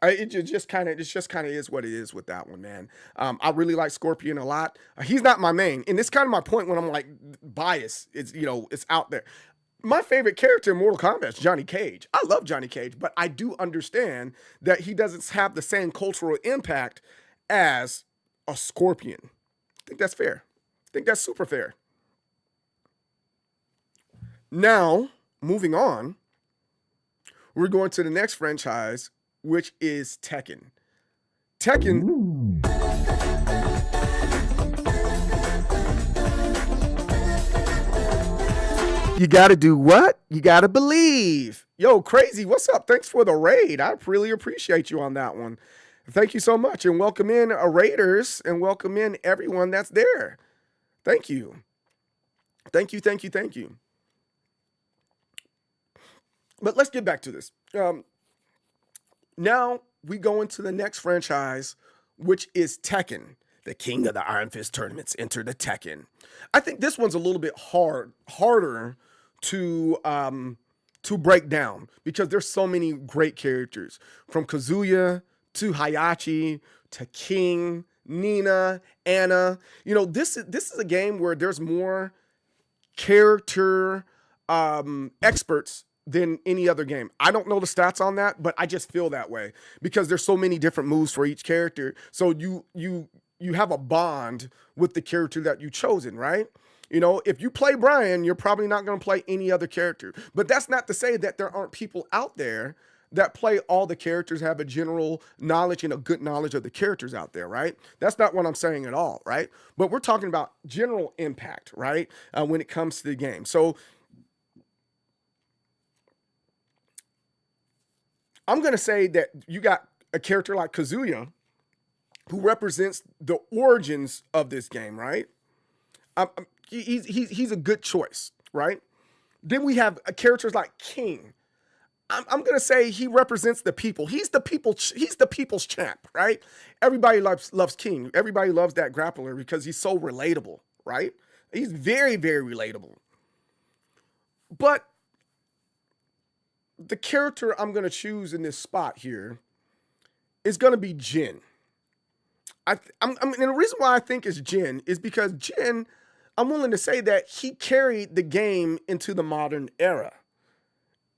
Just kind of is what it is with that one, man. I really like Scorpion a lot. He's not my main, and it's kind of my point when I'm like bias. It's it's out there. My favorite character in Mortal Kombat is Johnny Cage. I love Johnny Cage, but I do understand that he doesn't have the same cultural impact as a Scorpion. I think that's fair. I think that's super fair. Now, moving on, we're going to the next franchise, which is Tekken. Tekken. You gotta do what? You gotta believe. Yo, Crazy, what's up? Thanks for the raid. I really appreciate you on that one. Thank you so much. And welcome in raiders and welcome in everyone that's there. Thank you. Thank you, thank you, thank you. But let's get back to this. Now we go into the next franchise, which is Tekken. The king of the Iron Fist tournaments enter the Tekken. I think this one's a little bit harder to break down because there's so many great characters, from Kazuya to Hayachi to King, Nina, Anna. This is a game where there's more character experts than any other game. I don't know the stats on that, but I just feel that way because there's so many different moves for each character. So you have a bond with the character that you've chosen, right? If you play Brian, you're probably not going to play any other character. But that's not to say that there aren't people out there that play all the characters, have a general knowledge and a good knowledge of the characters out there, right? That's not what I'm saying at all, right? But we're talking about general impact, right? When it comes to the game. So I'm going to say that you got a character like Kazuya, who represents the origins of this game, right? He's a good choice, right? Then we have characters like King. I'm gonna say he represents the people. He's the people's champ, right? Everybody loves King. Everybody loves that grappler because he's so relatable, right? He's very, very relatable. But the character I'm gonna choose in this spot here is gonna be Jin. And the reason why I think it's Jin is because Jin, I'm willing to say that he carried the game into the modern era.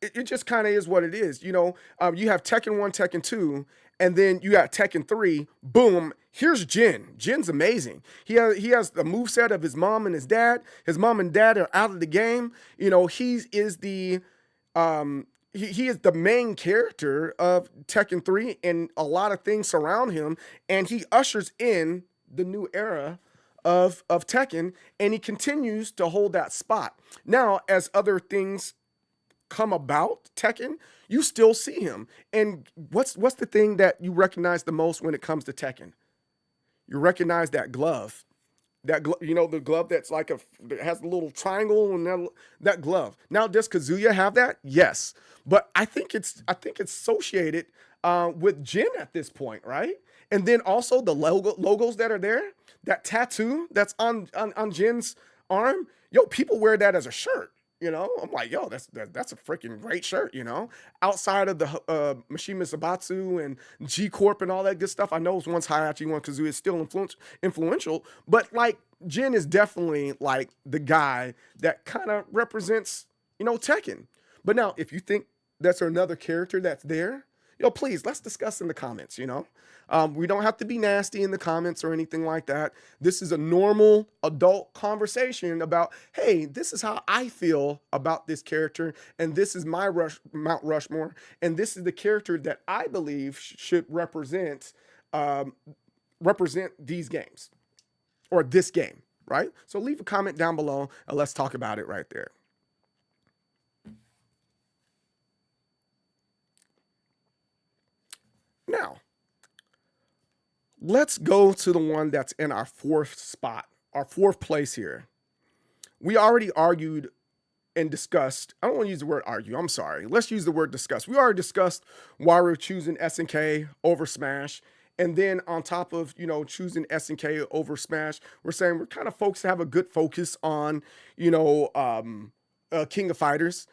It just kind of is what it is. You have Tekken 1, Tekken 2, and then you got Tekken 3. Boom, here's Jin. Jin's amazing. He has the moveset of his mom and his dad. His mom and dad are out of the game. He is the main character of Tekken 3, and a lot of things surround him, and he ushers in the new era of Tekken, and he continues to hold that spot. Now, as other things come about Tekken, you still see him. And what's the thing that you recognize the most when it comes to Tekken? You recognize that glove. The glove that's like that has a little triangle and that glove. Now, does Kazuya have that? Yes, but I think it's associated with Jin at this point, right? And then also the logos that are there, that tattoo that's on Jin's arm. Yo, people wear that as a shirt. I'm like, yo, that's a freaking great shirt. Outside of the Mishima Zaibatsu and G Corp and all that good stuff. I know it's one's Hayachi, one Kazuya is still influential, but like Jin is definitely like the guy that kind of represents, Tekken. But now, if you think that's another character that's there, please, let's discuss in the comments, we don't have to be nasty in the comments or anything like that. This is a normal adult conversation about, hey, this is how I feel about this character, and this is my Mount Rushmore, and this is the character that I believe should represent these games or this game, right? So leave a comment down below and let's talk about it right there. Now, let's go to the one that's in our fourth spot, our fourth place here. We already argued and discussed. I don't want to use the word argue. I'm sorry. Let's use the word discuss. We already discussed why we're choosing SNK over Smash. And then on top of, choosing SNK over Smash, we're saying we're kind of folks have a good focus on, King of Fighters.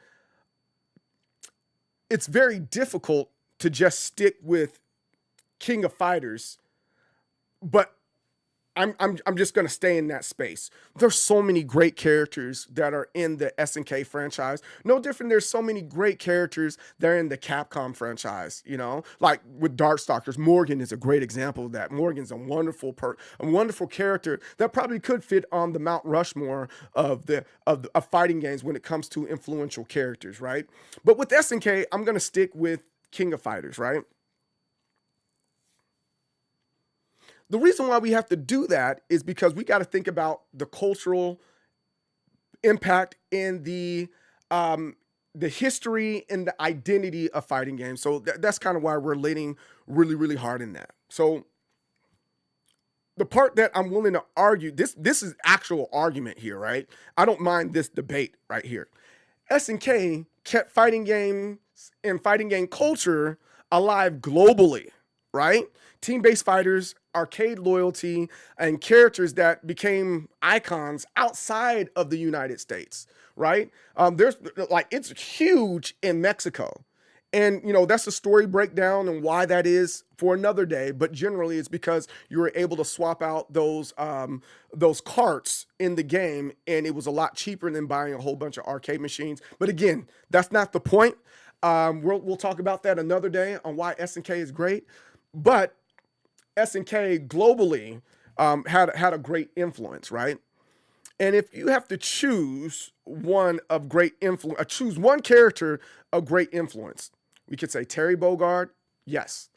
It's very difficult to just stick with King of Fighters, but I'm just gonna stay in that space. There's so many great characters that are in the SNK franchise. No different. There's so many great characters that are in the Capcom franchise. You know, like with Darkstalkers, Morgan is a great example of that. Morgan's a wonderful character that probably could fit on the Mount Rushmore of fighting games when it comes to influential characters, right? But with SNK, I'm gonna stick with King of Fighters, right? The reason why we have to do that is because we got to think about the cultural impact and the history and the identity of fighting games. So that's kind of why we're leaning really, really hard in that. So the part that I'm willing to argue, this is actual argument here, right? I don't mind this debate right here. SNK kept fighting games and fighting game culture alive globally, right? Team-based fighters, arcade loyalty, and characters that became icons outside of the United States, right? There's like, it's huge in Mexico. And, you know, that's a story breakdown and why that is for another day. But generally, it's because you were able to swap out those carts in the game, and it was a lot cheaper than buying a whole bunch of arcade machines. But again, that's not the point. We'll talk about that another day on why SNK is great. But SNK globally had a great influence, right? And if you have to choose one of great influence, choose one character of great influence, we could say Terry Bogard, yes.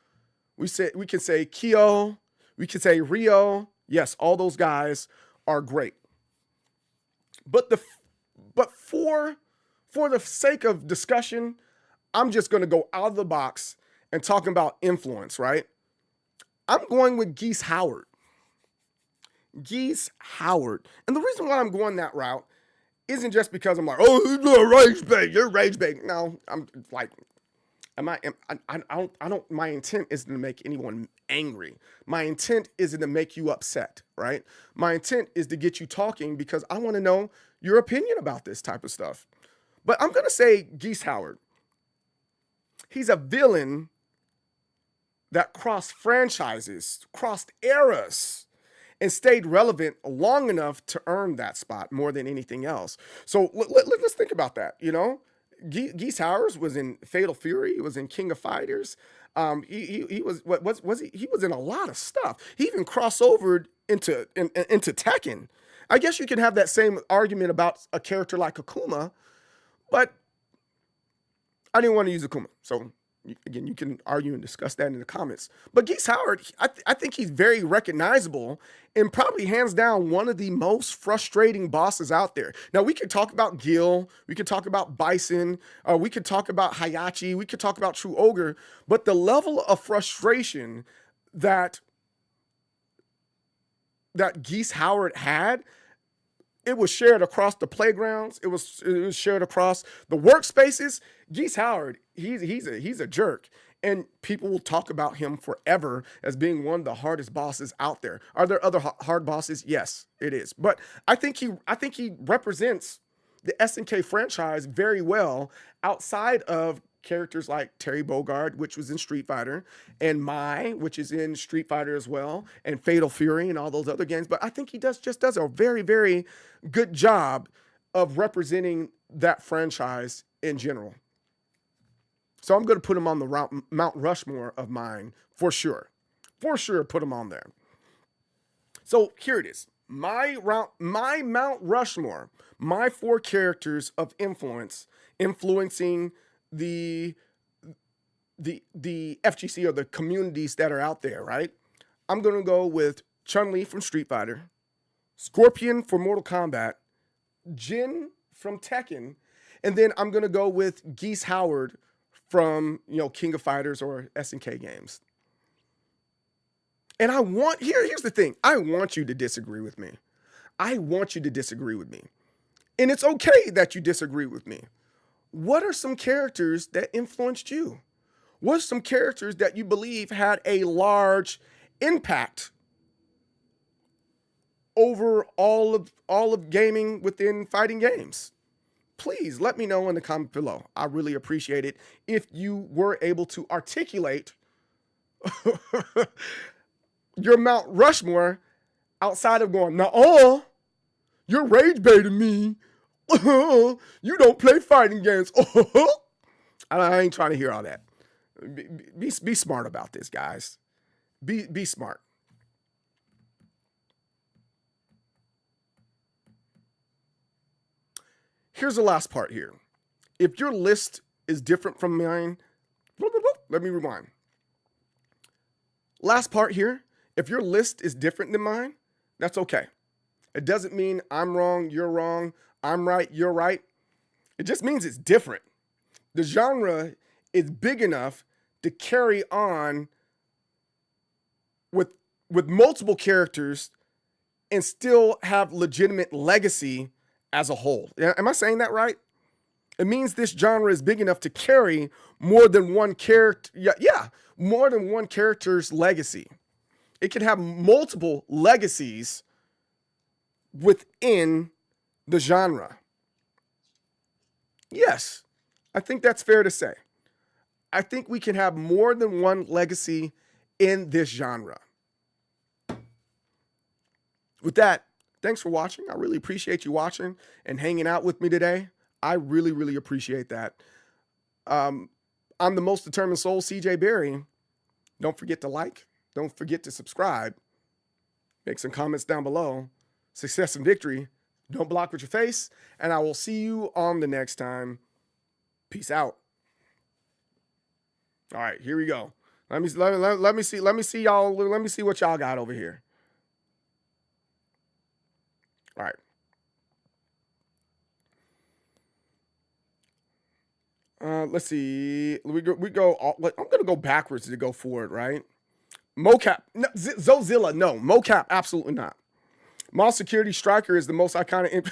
We can say Kyo, we could say Rio, yes. All those guys are great. But for the sake of discussion, I'm just going to go out of the box and talking about influence, right? I'm going with Geese Howard. Geese Howard. And the reason why I'm going that route isn't just because I'm like, oh, you're rage bait, you're rage bait. No, I'm like, I don't, my intent isn't to make anyone angry. My intent isn't to make you upset, right? My intent is to get you talking because I want to know your opinion about this type of stuff. But I'm going to say Geese Howard. He's a villain that crossed franchises, crossed eras, and stayed relevant long enough to earn that spot more than anything else. So let's think about that. You know, Geese Howard was in Fatal Fury. He was in King of Fighters. He was in a lot of stuff. He even crossed over into Tekken. I guess you can have that same argument about a character like Akuma, but I didn't want to use Akuma. So again, you can argue and discuss that in the comments. But Geese Howard, I think he's very recognizable and probably hands down one of the most frustrating bosses out there. Now, we could talk about Gil, we could talk about Bison, we could talk about Hayachi, we could talk about True Ogre, but the level of frustration that Geese Howard had, it was shared across the playgrounds. It was shared across the workspaces. Geese Howard, he's a jerk, and people will talk about him forever as being one of the hardest bosses out there. Are there other hard bosses? Yes, it is. But I think he represents the SNK franchise very well outside of characters like Terry Bogard, which was in Street Fighter, and Mai, which is in Street Fighter as well, and Fatal Fury and all those other games. But I think he does a very, very good job of representing that franchise in general. So I'm going to put him on the Mount Rushmore of mine for sure. For sure, put him on there. So here it is. My Mount Rushmore, my 4 characters of influencing the FGC or the communities that are out there, right? I'm going to go with Chun-Li from Street Fighter, Scorpion for Mortal Kombat, Jin from Tekken, and then I'm going to go with Geese Howard from, you know, King of Fighters or SNK games. And here's the thing. I want you to disagree with me. I want you to disagree with me. And it's okay that you disagree with me. What are some characters that influenced you? What are some characters that you believe had a large impact over all of gaming within fighting games? Please let me know in the comment below. I really appreciate it if you were able to articulate You're Mount Rushmore outside of going, no, you're rage baiting me. You don't play fighting games. I ain't trying to hear all that. Be smart about this, guys. Be smart. Here's the last part here. If your list is different from mine, let me rewind. Last part here. If your list is different than mine, that's okay. It doesn't mean I'm wrong, you're wrong, I'm right, you're right. It just means it's different. The genre is big enough to carry on with multiple characters and still have legitimate legacy as a whole. Am I saying that right? It means this genre is big enough to carry more than one character. Yeah, more than one character's legacy. It can have multiple legacies within the genre. Yes, I think that's fair to say. I think we can have more than one legacy in this genre. With that, thanks for watching. I really appreciate you watching and hanging out with me today. I really, really appreciate that. I'm the most determined soul, CJ Berry. Don't forget to like. Don't forget to subscribe. Make some comments down below. Success and victory. Don't block with your face. And I will see you on the next time. Peace out. All right, here we go. Let me see y'all. Let me see what y'all got over here. All right. Let's see. We go. I'm gonna go backwards to go forward, right? Mocap. No, Zozilla. No. Mocap. Absolutely not. Mall Security Striker is the most iconic.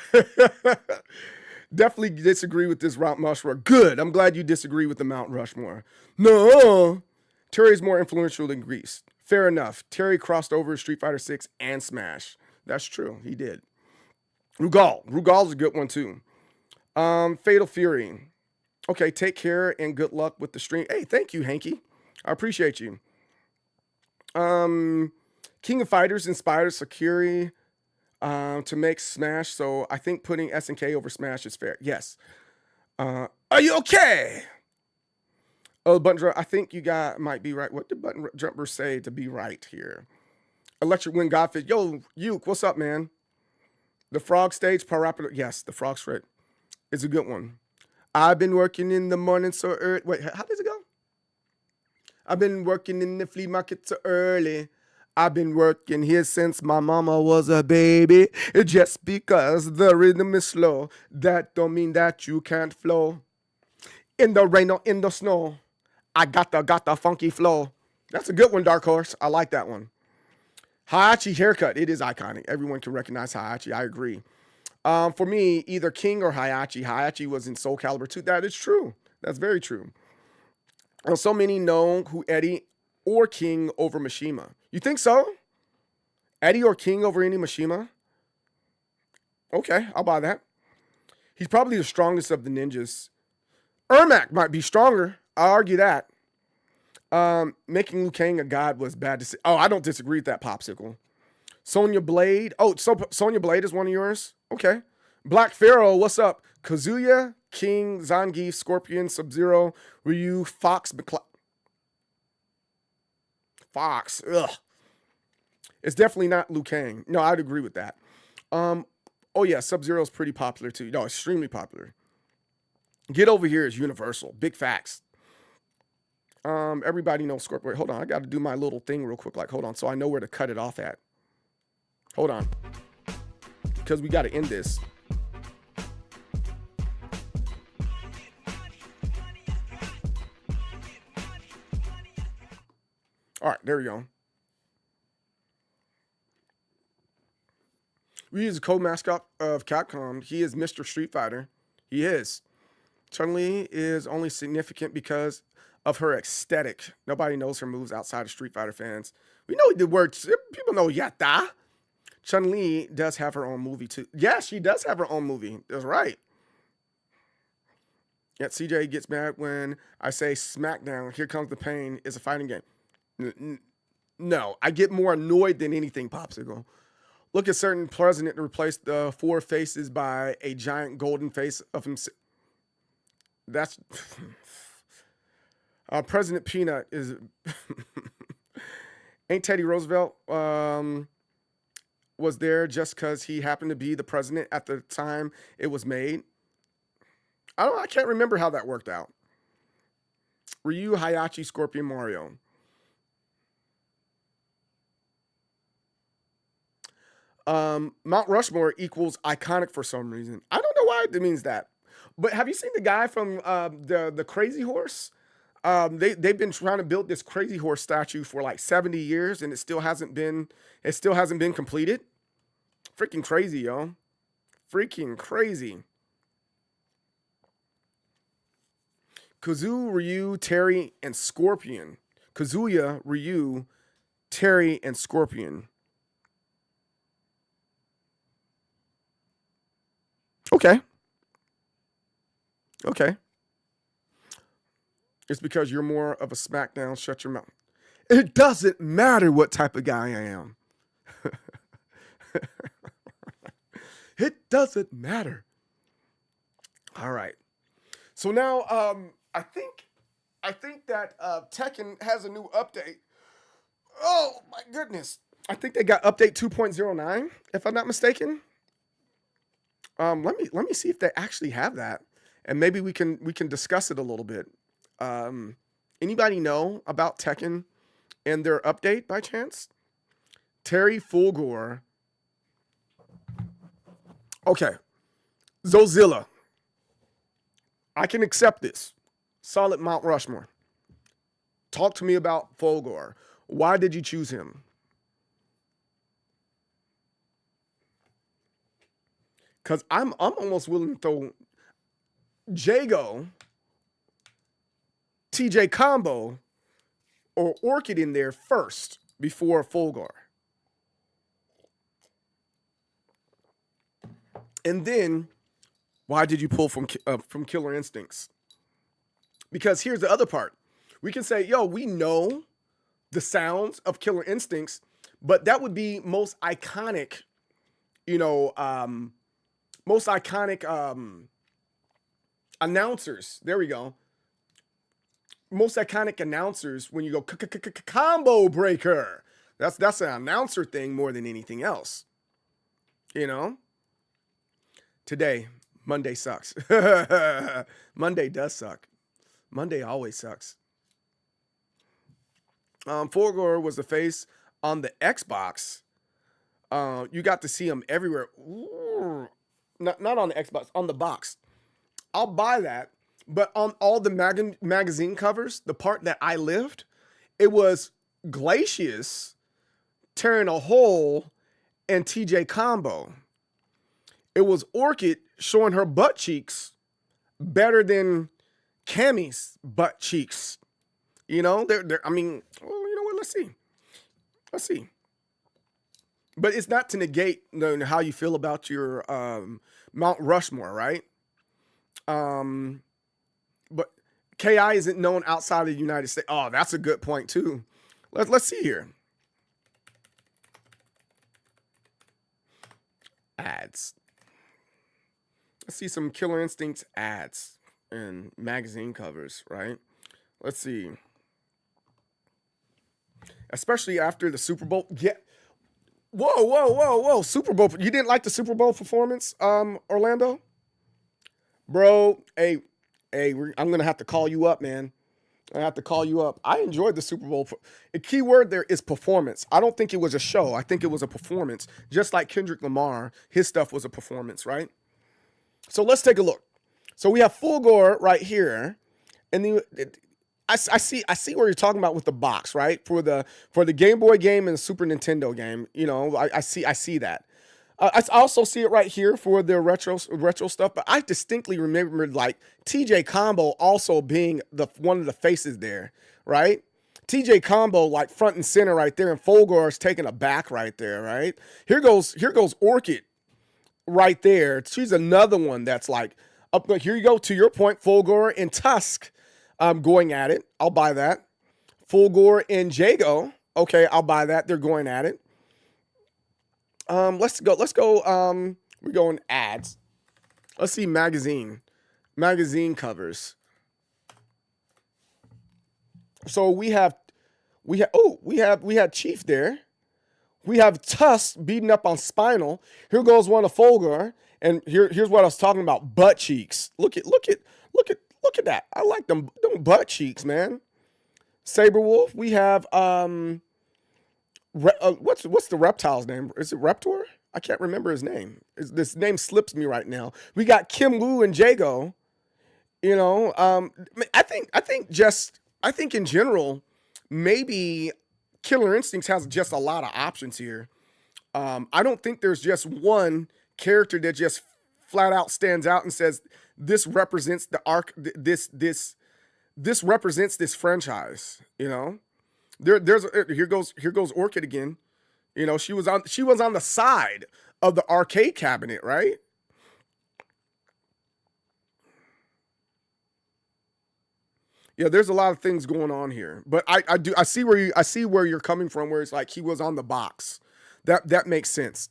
Definitely disagree with this Mount Rushmore. Good. I'm glad you disagree with the Mount Rushmore. No. Terry's more influential than Grease. Fair enough. Terry crossed over Street Fighter 6 and Smash. That's true. He did. Rugal's a good one too. Fatal Fury. Okay, take care and good luck with the stream. Hey, thank you, Hanky. I appreciate you. King of Fighters inspired Sakuri to make Smash, so I think putting SNK over Smash is fair. Yes. Are you okay? Oh, button I think you might be right. What did button jumper say to be right here? Electric Wind Godfish. Yo, Uke, what's up, man? The Frog Stage, Parappa. Yes, the Frog Stage is a good one. I've been working in the morning so early. Wait, how does it go? I've been working in the flea market so early. I've been working here since my mama was a baby. Just because the rhythm is slow, that don't mean that you can't flow. In the rain or in the snow, I got the funky flow. That's a good one, Dark Horse. I like that one. Hayachi haircut. It is iconic. Everyone can recognize Hayachi. I agree. For me, either King or Hayachi. Hayachi was in Soul Calibur 2. That is true. That's very true. So many know who Eddie or King over Mishima. You think so? Eddie or King over any Mishima? Okay, I'll buy that. He's probably the strongest of the ninjas. Ermac might be stronger. I'll argue that. Making Liu Kang a god was bad to see. Oh, I don't disagree with that, Popsicle. Sonya Blade. Oh, so Sonya Blade is one of yours? Okay. Black Pharaoh, what's up? Kazuya, King, Zangief, Scorpion, Sub-Zero, Ryu, Fox, Fox. Ugh. It's definitely not Liu Kang. No, I'd agree with that. Oh yeah, Sub-Zero is pretty popular too. No, extremely popular. Get Over Here is universal. Big facts. Everybody knows Scorpion. Wait, hold on. I got to do my little thing real quick. Like, hold on. So I know where to cut it off at. Hold on. Because we got to end this. All right, there we go. Ryu is a co-mascot of Capcom. He is Mr. Street Fighter. He is. Chun-Li is only significant because of her aesthetic. Nobody knows her moves outside of Street Fighter fans. We know the word. People know Yatta. Chun-Li does have her own movie too. Yeah, she does have her own movie. That's right. Yet CJ gets mad when I say SmackDown, Here Comes the Pain is a fighting game. No, I get more annoyed than anything, Popsicle. Look at certain president to replace the four faces by a giant golden face of himself. That's President Peanut is ain't Teddy Roosevelt was there just because he happened to be the president at the time it was made. I can't remember how that worked out. Ryu, Hayachi, Scorpion, Mario. Mount Rushmore equals iconic for some reason. I don't know why it means that. But have you seen the guy from the Crazy Horse? They've been trying to build this Crazy Horse statue for like 70 years, and it still hasn't been completed. Freaking crazy, yo. Freaking crazy. Kazu, Ryu, Terry, and Scorpion. Kazuya, Ryu, Terry, and Scorpion. Okay. Okay. It's because you're more of a SmackDown, shut your mouth. It doesn't matter what type of guy I am. It doesn't matter. All right. So now I think that Tekken has a new update. Oh my goodness. I think they got update 2.09, if I'm not mistaken. Let me see if they actually have that, and maybe we can discuss it a little bit. Anybody know about Tekken and their update by chance? Terry Fulgore. Okay, Zozilla. I can accept this. Solid Mount Rushmore. Talk to me about Fulgore. Why did you choose him? Because I'm almost willing to throw Jago, TJ Combo, or Orchid in there first before Fulgore. And then, why did you pull from Killer Instincts? Because here's the other part. We can say, yo, we know the sounds of Killer Instincts, but that would be most iconic, most iconic announcers. There we go. Most iconic announcers when you go combo breaker. That's an announcer thing more than anything else. Today, Monday sucks. Monday does suck. Monday always sucks. Fulgore was the face on the Xbox. You got to see him everywhere. Ooh. Not on the Xbox, on the box. I'll buy that. But on all the magazine covers, the part that I lived, it was Glacius tearing a hole and TJ Combo. It was Orchid showing her butt cheeks better than Cammy's butt cheeks. I mean, well, you know what? Let's see. But it's not to negate how you feel about your Mount Rushmore, right? But KI isn't known outside of the United States. Oh, that's a good point too. Let's see here. Ads. Let's see some Killer Instincts ads and magazine covers, right? Let's see. Especially after the Super Bowl. Yeah. Whoa. Super Bowl. You didn't like the Super Bowl performance, Orlando? Bro, hey, I'm going to have to call you up, man. I have to call you up. I enjoyed the Super Bowl. The key word there is performance. I don't think it was a show. I think it was a performance. Just like Kendrick Lamar, his stuff was a performance, right? So let's take a look. So we have Fulgore right here. And then I see where you're talking about with the box, right? For the Game Boy game and the Super Nintendo game, I see that. I also see it right here for the retro stuff, but I distinctly remembered like TJ Combo also being one of the faces there, right? TJ Combo like front and center right there, and Fulgore's taking a back right there, right? Here goes Orchid right there. She's another one that's like up. Here you go, to your point, Fulgore and Tusk going at it. I'll buy that. Fulgore and Jago. Okay, I'll buy that. They're going at it. Let's go. We're going ads. Let's see magazine covers. So we had Chief there. We have Tusk beating up on Spinal. Here goes one of Fulgore, and here's what I was talking about: butt cheeks. Look at that. I like them butt cheeks, man. Saberwolf. We have what's the reptile's name? Is it Reptor? I can't remember his name. This name slips me right now. We got Kim Woo and Jago. You know, I think in general, maybe Killer Instincts has just a lot of options here. I don't think there's just one character that just flat out stands out and says this represents the arc. This represents this franchise. You know, here goes Orchid again. You know, she was on the side of the arcade cabinet, right? Yeah, there's a lot of things going on here, but I see where you're coming from, where it's like he was on the box. That makes sense.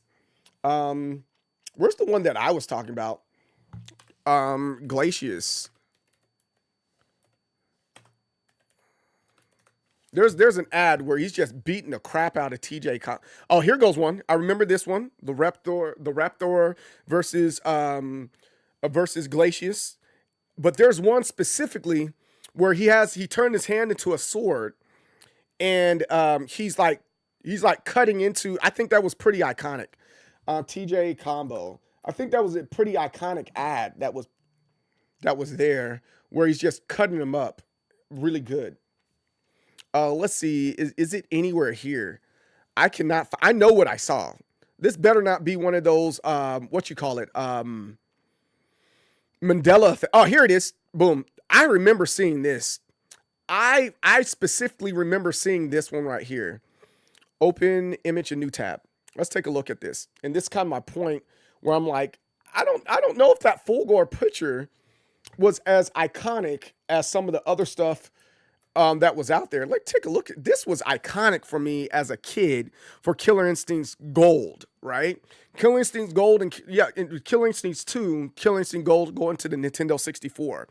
Where's the one that I was talking about? Glacius. There's an ad where he's just beating the crap out of TJ. Oh, here goes one. I remember this one. The Raptor versus Glacius. But there's one specifically where he turned his hand into a sword, and he's like cutting into. I think that was pretty iconic. TJ combo. I think that was a pretty iconic ad that was there, where he's just cutting them up really good. Let's see. Is it anywhere here? I cannot. I know what I saw. This better not be one of those. What you call it? Mandela. Oh, here it is. Boom. I remember seeing this. I specifically remember seeing this one right here. Open image, a new tab. Let's take a look at this. And this is kind of my point, where I'm like, I don't know if that Fulgore picture was as iconic as some of the other stuff that was out there. Like, take a look. This was iconic for me as a kid for Killer Instincts Gold, right? Killer Instincts Gold and Killer Instincts 2, Killer Instinct Gold going to the Nintendo 64,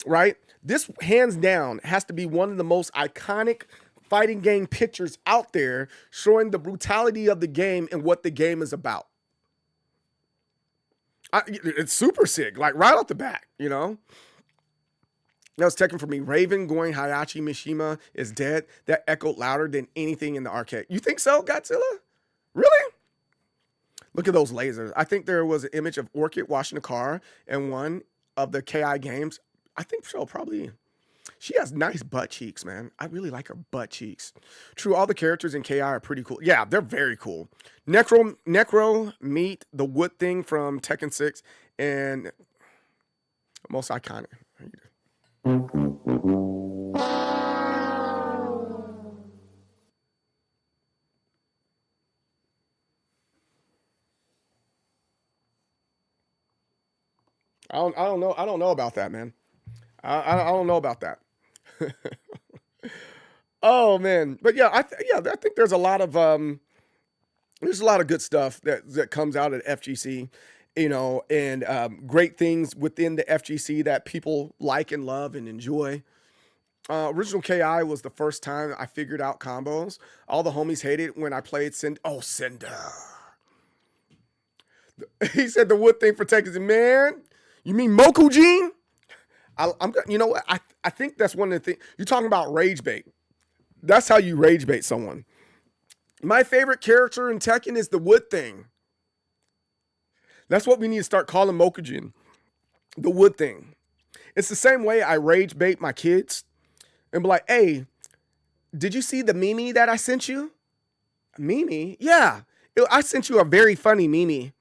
right? This hands down has to be one of the most iconic fighting game pictures out there, showing the brutality of the game and what the game is about. It's super sick, like right off the bat, you know? That was taken from me. Raven going Hayachi Mishima is dead. That echoed louder than anything in the arcade. You think so, Godzilla? Really? Look at those lasers. I think there was an image of Orchid washing a car in one of the KI games. I think so, probably. She has nice butt cheeks, man. I really like her butt cheeks. True, all the characters in KI are pretty cool. Yeah, they're very cool. Necro meet the wood thing from Tekken 6 and most iconic. I don't know. I don't know about that, man. I don't know about that. Oh man, but yeah, I think there's a lot of good stuff that comes out at FGC, you know, and great things within the FGC that people like and love and enjoy. Original KI was the first time I figured out combos. All the homies hated when I played Cinder. He said the wood thing for Tekken. Man, you mean Mokujin? You know what? I think that's one of the things. You're talking about rage bait. That's how you rage bait someone. My favorite character in Tekken is the wood thing. That's what we need to start calling Mokujin. The wood thing. It's the same way I rage bait my kids and be like, hey, did you see the meme that I sent you? Meme? Yeah. I sent you a very funny meme.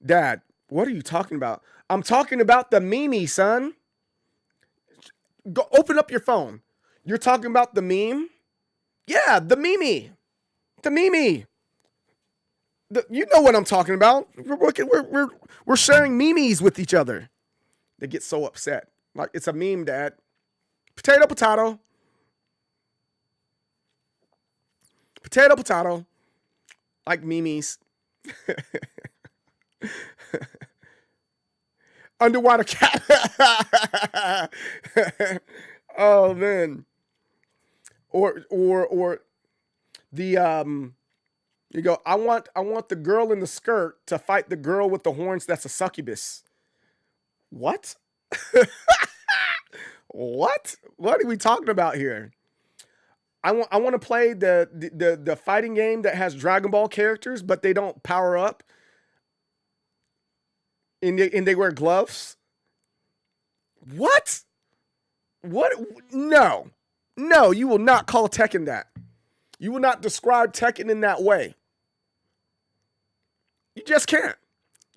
Dad, what are you talking about? I'm talking about the meme, son. Go open up your phone. You're talking about the meme? Yeah, the meme. The meme. You know what I'm talking about. We're sharing memes with each other. They get so upset. Like, it's a meme, Dad. Potato, potato. Potato, potato. Like Mimi's. Underwater cat. Oh man. Or the you go, I want the girl in the skirt to fight the girl with the horns that's a succubus. What? What? What are we talking about here? I want to play the fighting game that has Dragon Ball characters, but they don't power up. And they wear gloves. What? What? No. No, you will not call Tekken that. You will not describe Tekken in that way. You just can't.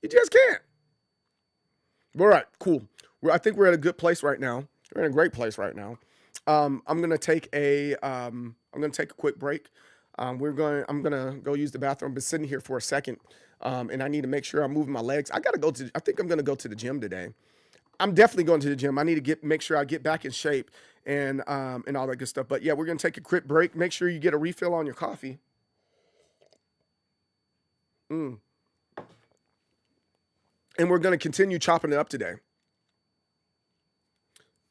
You just can't. All right, cool. I think we're at a good place right now. We're in a great place right now. I'm gonna take a quick break. I'm gonna go use the bathroom. I've been sitting here for a second, and I need to make sure I'm moving my legs. I think I'm gonna go to the gym today. I'm definitely going to the gym. I need to make sure I get back in shape and all that good stuff. But yeah, we're gonna take a quick break. Make sure you get a refill on your coffee. And we're gonna continue chopping it up today.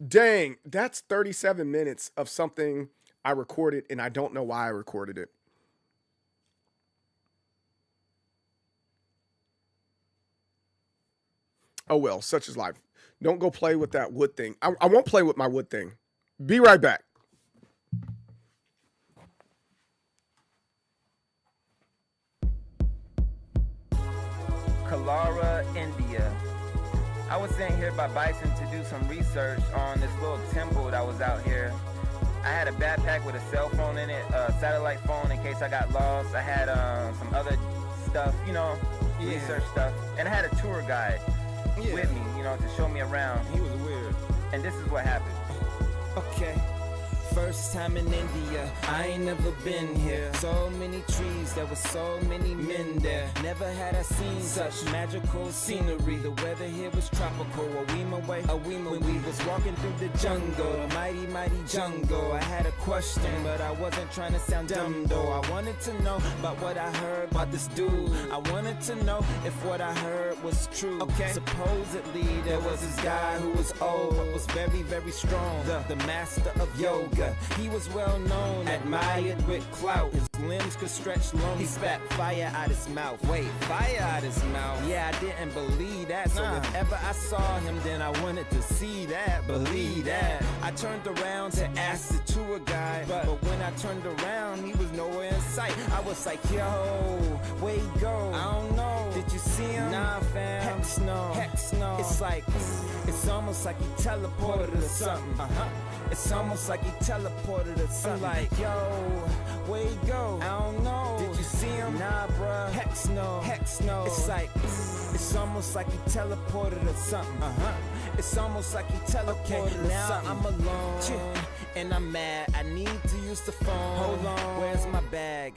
Dang, that's 37 minutes of something I recorded, and I don't know why I recorded it. Oh well, such is life. Don't go play with that wood thing. I won't play with my wood thing. Be right back. Kalara, India. I was sent here by Bison to do some research on this little temple that was out here. I had a backpack with a cell phone in it, a satellite phone in case I got lost. I had some other stuff, research stuff. And I had a tour guide with me, to show me around. He was weird. And this is what happened. Okay. First time in India, I ain't never been here. So many trees, there were so many men there. Never had I seen such magical scenery. The weather here was tropical. A weem away, when we was walking through the jungle, the mighty, mighty jungle. I had a question, but I wasn't trying to sound dumb though. I wanted to know about what I heard about this dude. I wanted to know if what I heard was true. Okay. Supposedly there was this guy who was old, but was very, very strong. The master of yoga. He was well known, admired with clout. His limbs could stretch long. He spat fire out his mouth. Wait, fire out his mouth? Yeah, I didn't believe that. So if ever I saw him, then I wanted to see that, believe that. I turned around to ask the tour guide, but when I turned around, he was nowhere in sight. I was like, yo, where he go? I don't know. Did you see him? Nah, fam. Heck no. Heck no. It's like, it's almost like he teleported or something. It's almost like he teleported or something. Like, yo, where he go? I don't know. Did you see him? Nah, bruh. Heck no. Heck no. It's like, it's almost like he teleported or something. It's almost like he teleported or something. I'm alone and I'm mad. I need to use the phone. Hold on. Where's my bag?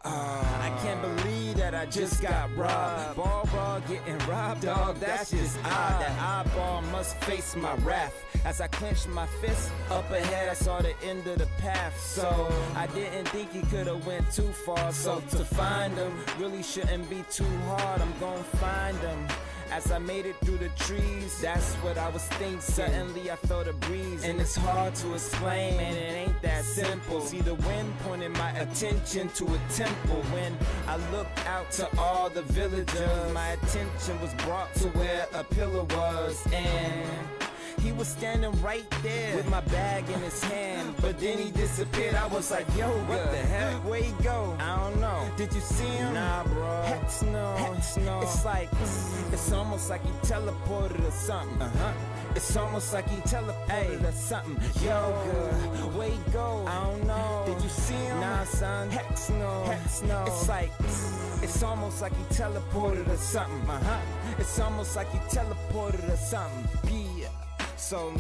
I can't believe that I just got robbed. Ball getting robbed, dog, that's just odd. That eyeball must face my wrath. As I clenched my fist, up ahead I saw the end of the path. So I didn't think he could've went too far. So to find him really shouldn't be too hard. I'm gonna find him. As I made it through the trees, that's what I was thinking. Suddenly I felt a breeze, and it's hard to explain, man, it ain't that simple. See the wind pointing my attention to a temple. When I looked out to all the villagers, my attention was brought to where a pillar was, and he was standing right there with my bag in his hand, but then he disappeared. I was like, yo, what the heck? Where he go? I don't know. Did you see him? Nah, bro. Heck no. Heck no. It's like, it's almost like he teleported or something. It's almost like he teleported or something. Yo, where he go? I don't know. Did you see him? Nah, son. Heck no. Heck no. It's like, it's almost like he teleported or something. It's almost like he teleported or something. Yeah. So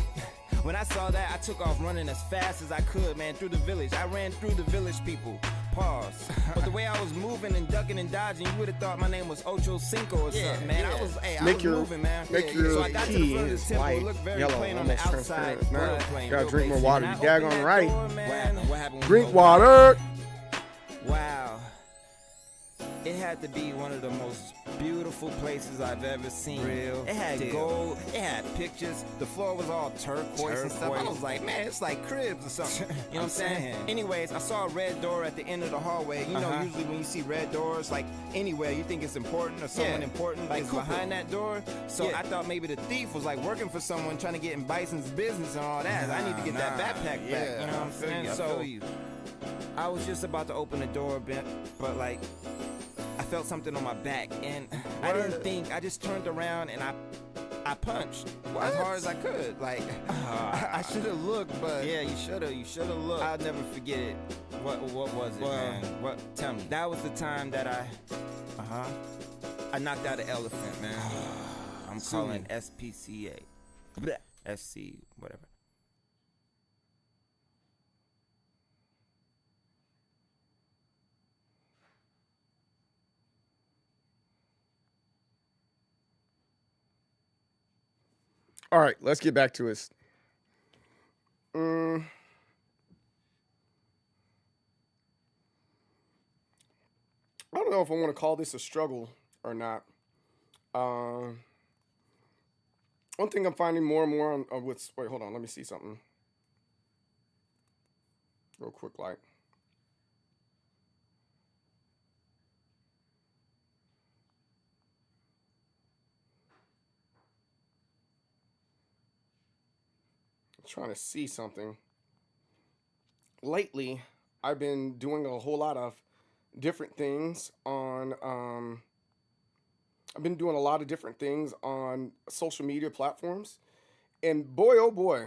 when I saw that, I took off running as fast as I could, man, through the village. I ran through the village people. Pause. But the way I was moving and ducking and dodging, you would have thought my name was Ocho Cinco or something, man. I was moving, man. So I got to the front of the temple. It looked very plain on the outside. Gotta drink more water. You daggone right. What happened? Drink water. It had to be one of the most beautiful places I've ever seen. Real It had deal. gold, it had pictures, the floor was all turquoise and stuff. I was like, man, it's like cribs or something. You know what I'm saying? Anyways, I saw a red door at the end of the hallway. You know, usually when you see red doors, like anywhere, you think it's important or someone important like is Cooper. behind that door. So I thought maybe the thief was like working for someone trying to get in Bison's business and all that. I need to get that backpack back. You know what I'm saying? So I was just about to open the door, but like, I felt something on my back, and I didn't think. I just turned around and I punched as hard as I could. Like I should have looked, but Yeah, you should have looked. I'll never forget it. What was it, man? What? Tell me. That was the time that I knocked out an elephant, man. I'm calling SPCA, SC, whatever. All right, let's get back to this. I don't know if I want to call this a struggle or not. One thing I'm finding more and more on with. Wait, hold on. Let me see something. Real quick, like. Trying to see something. Lately, I've been doing a whole lot of different things on I've been doing a lot of different things on social media platforms, and boy oh boy,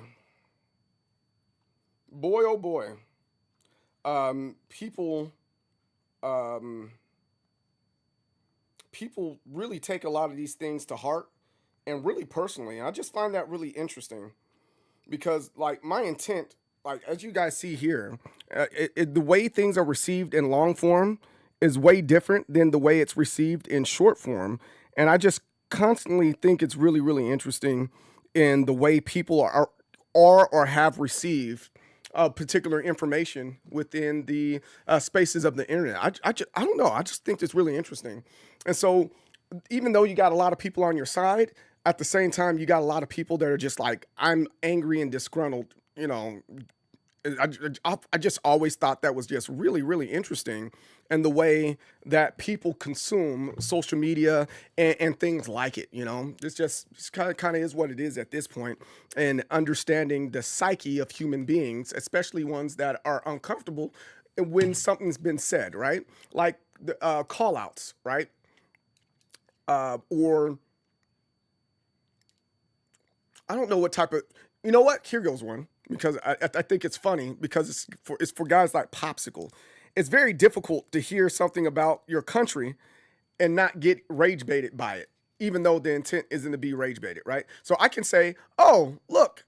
people people really take a lot of these things to heart, and really personally. I just find that really interesting. Because, like, my intent, like, as you guys see here, the way things are received in long form is way different than the way it's received in short form. And I just constantly think it's really, really interesting in the way people are or have received particular information within the spaces of the internet. I don't know. I just think it's really interesting. And so, even though you got a lot of people on your side, at the same time, you got a lot of people that are just like, I'm angry and disgruntled. You know, I just always thought that was just really, really interesting. And the way that people consume social media and things like it, you know, it's kind of is what it is at this point. And understanding the psyche of human beings, especially ones that are uncomfortable when something's been said, right? Like the call outs, right? Or I don't know what type of, you know what? Here goes one, because I think it's funny because it's for guys like Popsicle. It's very difficult to hear something about your country and not get rage baited by it, even though the intent isn't to be rage baited, right? So I can say, oh, look,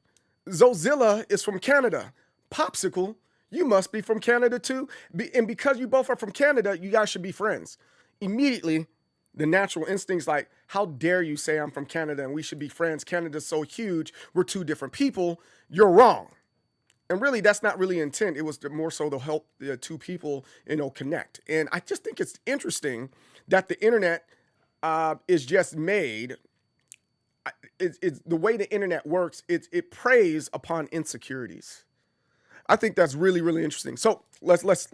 Zozilla is from Canada. Popsicle, you must be from Canada too. And because you both are from Canada, you guys should be friends. Immediately, the natural instinct's like, how dare you say I'm from Canada and we should be friends? Canada's so huge. We're two different people. You're wrong. And really, that's not really intent. It was more so to help the two people, you know, connect. And I just think it's interesting that the internet is just made. It's the way the internet works. It preys upon insecurities. I think that's really, really interesting. So let's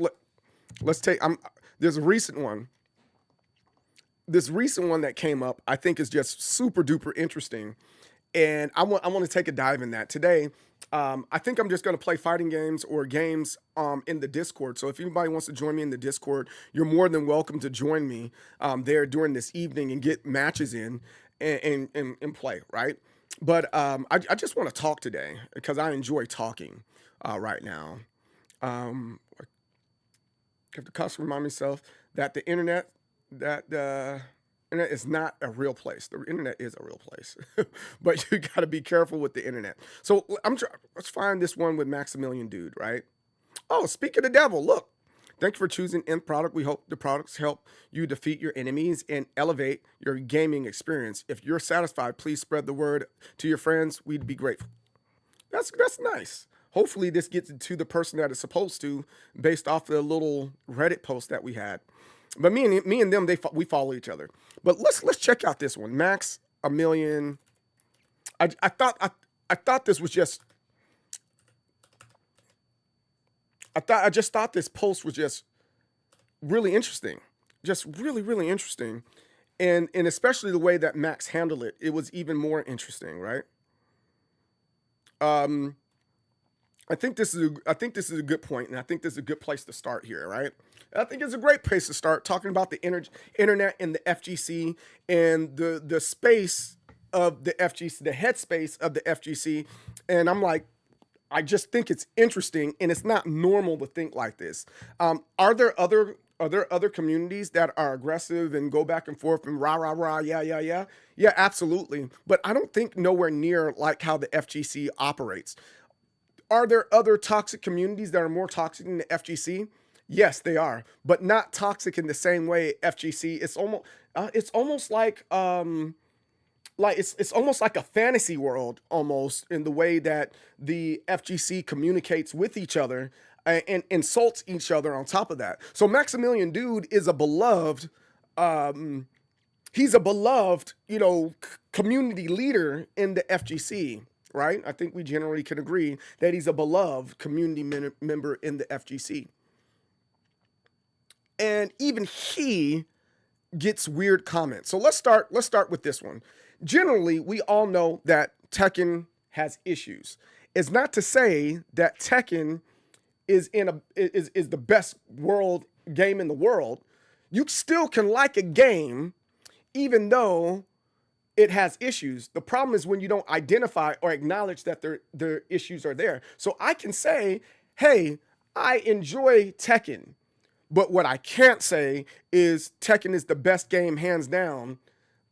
take. There's a recent one. This recent one that came up, I think, is just super duper interesting, and I want to take a dive in that today. I think I'm just going to play fighting games or games in the Discord. So if anybody wants to join me in the Discord, you're more than welcome to join me there during this evening and get matches in and play, right? But I just want to talk today because I enjoy talking right now. I have to constantly remind myself that the internet is not a real place. The internet is a real place, but you got to be careful with the internet. So let's find this one with Maximilian Dude, right? Oh, speak of the devil, look. Thank you for choosing End Product. We hope the products help you defeat your enemies and elevate your gaming experience. If you're satisfied, please spread the word to your friends. We'd be grateful. That's nice. Hopefully this gets to the person that is supposed to, based off the little Reddit post that we had. But me and them, we follow each other. But let's check out this one. Max a million. I thought this was just. I just thought this post was just really interesting, just really interesting, and especially the way that Max handled it. It was even more interesting, right? I think this is a good point, and I think this is a good place to start here, right? I think it's a great place to start talking about the internet and the FGC and the space of the FGC, the headspace of the FGC, and I'm like, I just think it's interesting, and it's not normal to think like this. Are there other communities that are aggressive and go back and forth and rah, yeah, absolutely. But I don't think nowhere near like how the FGC operates. Are there other toxic communities that are more toxic than the FGC? Yes, they are, but not toxic in the same way FGC. It's almost like it's almost like a fantasy world almost in the way that the FGC communicates with each other and insults each other on top of that. So Maximilian Dude is a beloved, he's a beloved, community leader in the FGC, right? I think we generally can agree that he's a beloved community member in the FGC. And even he gets weird comments. So let's start with this one. Generally, we all know that Tekken has issues. It's not to say that Tekken is the best game in the world. You still can like a game even though it has issues. The problem is when you don't identify or acknowledge that their issues are there. So I can say, hey, I enjoy Tekken, but what I can't say is Tekken is the best game hands down,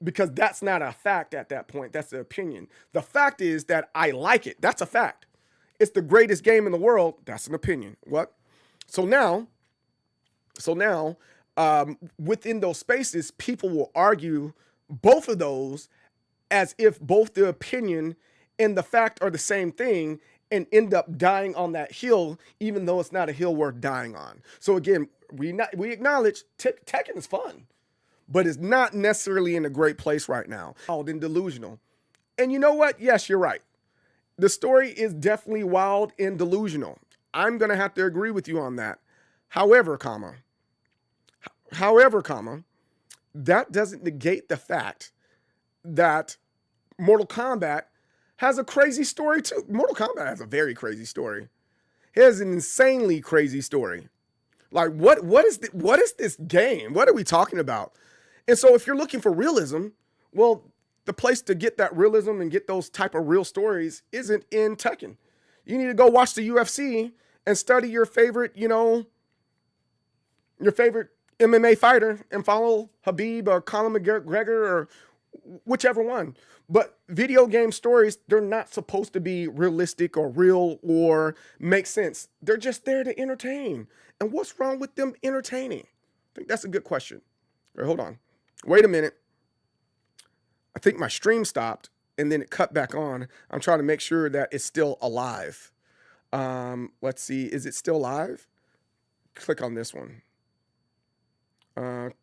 because that's not a fact at that point. That's the opinion. The fact is that I like it. That's a fact. It's the greatest game in the world. That's an opinion. What? So now, within those spaces, people will argue both of those as if both the opinion and the fact are the same thing, and end up dying on that hill, even though it's not a hill worth dying on. So again, we acknowledge Tekken is fun, but it's not necessarily in a great place right now. Wild and delusional. And you know what? Yes, you're right. The story is definitely wild and delusional. I'm going to have to agree with you on that. However, that doesn't negate the fact that Mortal Kombat has a crazy story too. Mortal Kombat has a very crazy story. It has an insanely crazy story. Like, what is this game? What are we talking about? And so if you're looking for realism, well, the place to get that realism and get those type of real stories isn't in Tekken. You need to go watch the UFC and study your favorite, your favorite MMA fighter and follow Habib or Conor McGregor or whichever one. But video game stories, they're not supposed to be realistic or real or make sense. They're just there to entertain. And what's wrong with them entertaining? I think that's a good question. All right, hold on. Wait a minute. I think my stream stopped and then it cut back on. I'm trying to make sure that it's still alive. Let's see. Is it still live? Click on this one.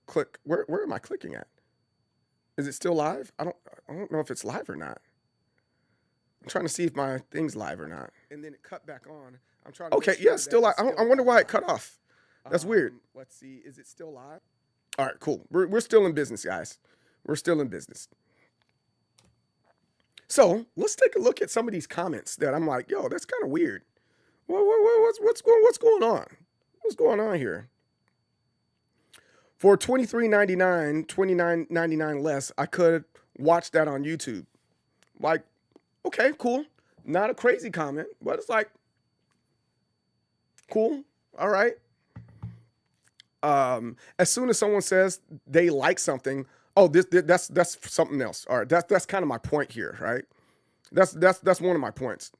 Click. Where am I clicking at? Is it still live? I don't know if it's live or not. I'm trying to see if my thing's live or not. And then it cut back on. I'm trying to Okay, yeah, it's still live. I wonder why it cut off. That's weird. Let's see. Is it still live? All right, cool. We're still in business, guys. We're still in business. So let's take a look at some of these comments that I'm like, yo, that's kind of weird. What's going on? What's going on here? For $23.99, $29.99 less, I could watch that on YouTube. Like, okay, cool. Not a crazy comment, but it's like, cool. All right. As soon as someone says they like something, oh, that's something else. All right, that's kind of my point here, right? That's one of my points.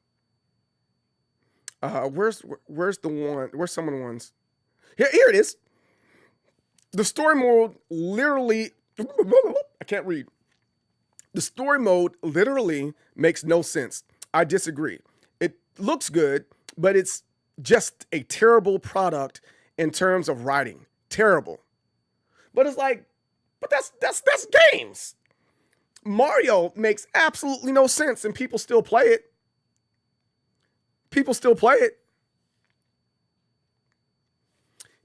Where's the one? Where's some of the ones? Here it is. The story mode literally, I can't read. The story mode literally makes no sense. I disagree. It looks good, but it's just a terrible product in terms of writing. Terrible. But it's like, but that's games. Mario makes absolutely no sense, and people still play it. People still play it.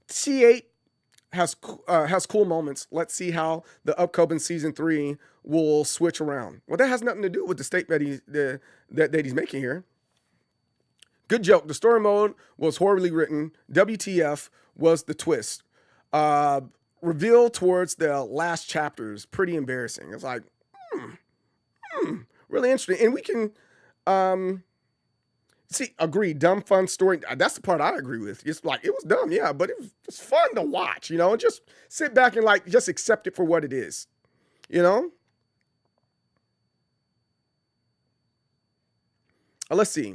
T8 has cool moments. Let's see how the upcoming season 3 will switch around. Well, that has nothing to do with the statement that he's making here. Good joke. The story mode was horribly written. WTF was the twist. Reveal towards the last chapters, pretty embarrassing. It's like, really interesting. And we can agree, dumb, fun story. That's the part I agree with. It's like, it was dumb, yeah, but it was fun to watch, you know, and just sit back and like, just accept it for what it is, you know? Let's see.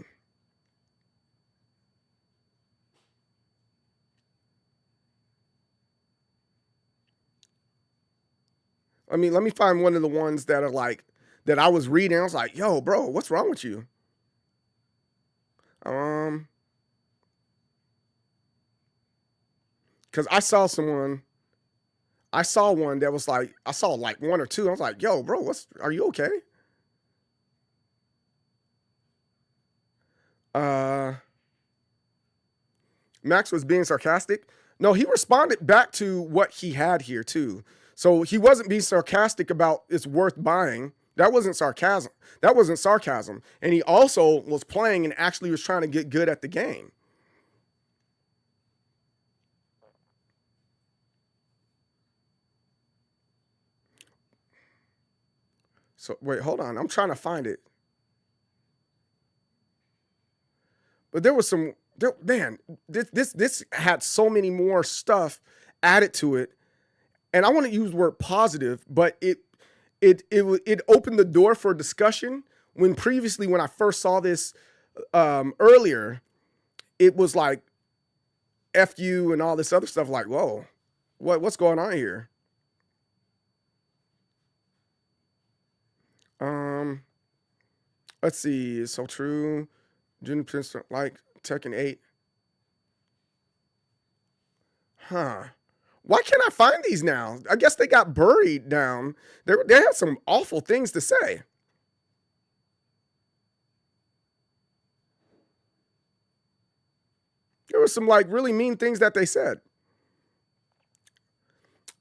I mean, let me find one of the ones that are like, that I was reading. I was like, yo, bro, what's wrong with you? Because I saw one that was like, I saw like one or two. I was like, yo, bro, are you okay? Max was being sarcastic. No, he responded back to what he had here too. So he wasn't being sarcastic about it's worth buying. That wasn't sarcasm. That wasn't sarcasm. And he also was playing and actually was trying to get good at the game. So wait, hold on. I'm trying to find it. But there was some, man, this had so many more stuff added to it. And I want to use the word positive, but it opened the door for discussion when previously, when I first saw this earlier, it was like F you and all this other stuff. Like, whoa, what's going on here? Let's see. So true. Junior Prince like Tekken 8. Huh. Why can't I find these now? I guess they got buried down. They had some awful things to say. There were some like really mean things that they said.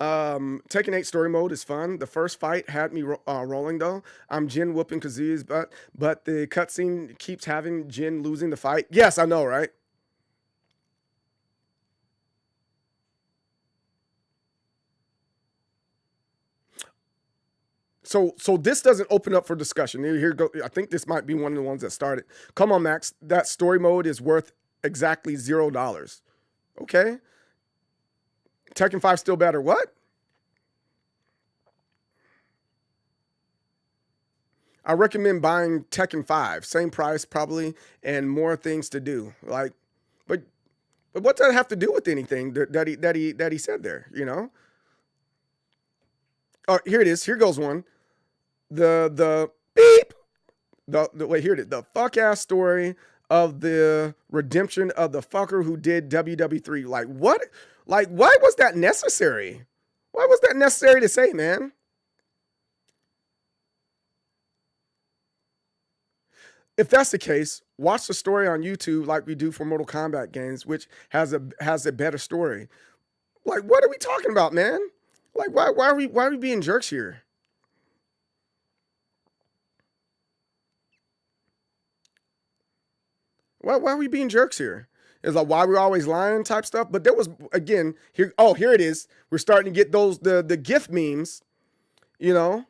Tekken 8 story mode is fun. The first fight had me rolling though. I'm Jin whooping Kazuya's butt, but the cutscene keeps having Jin losing the fight. Yes, I know, right? So this doesn't open up for discussion. Here go. I think this might be one of the ones that started. Come on, Max. That story mode is worth exactly $0. Okay. Tekken 5 still better. What? I recommend buying Tekken 5. Same price probably and more things to do. Like, but what does that have to do with anything that he said there, you know? Oh, here it is. Here goes one. The beep. Wait, here it is. The fuck ass story of the redemption of the fucker who did WW3. Like what? Like, why was that necessary? Why was that necessary to say, man? If that's the case, watch the story on YouTube like we do for Mortal Kombat games, which has a better story. Like, what are we talking about, man? Like, why are we being jerks here? Why are we being jerks here? It's like why we're always lying type stuff. But there was, again, here. Oh, here it is. We're starting to get those the GIF memes. You know.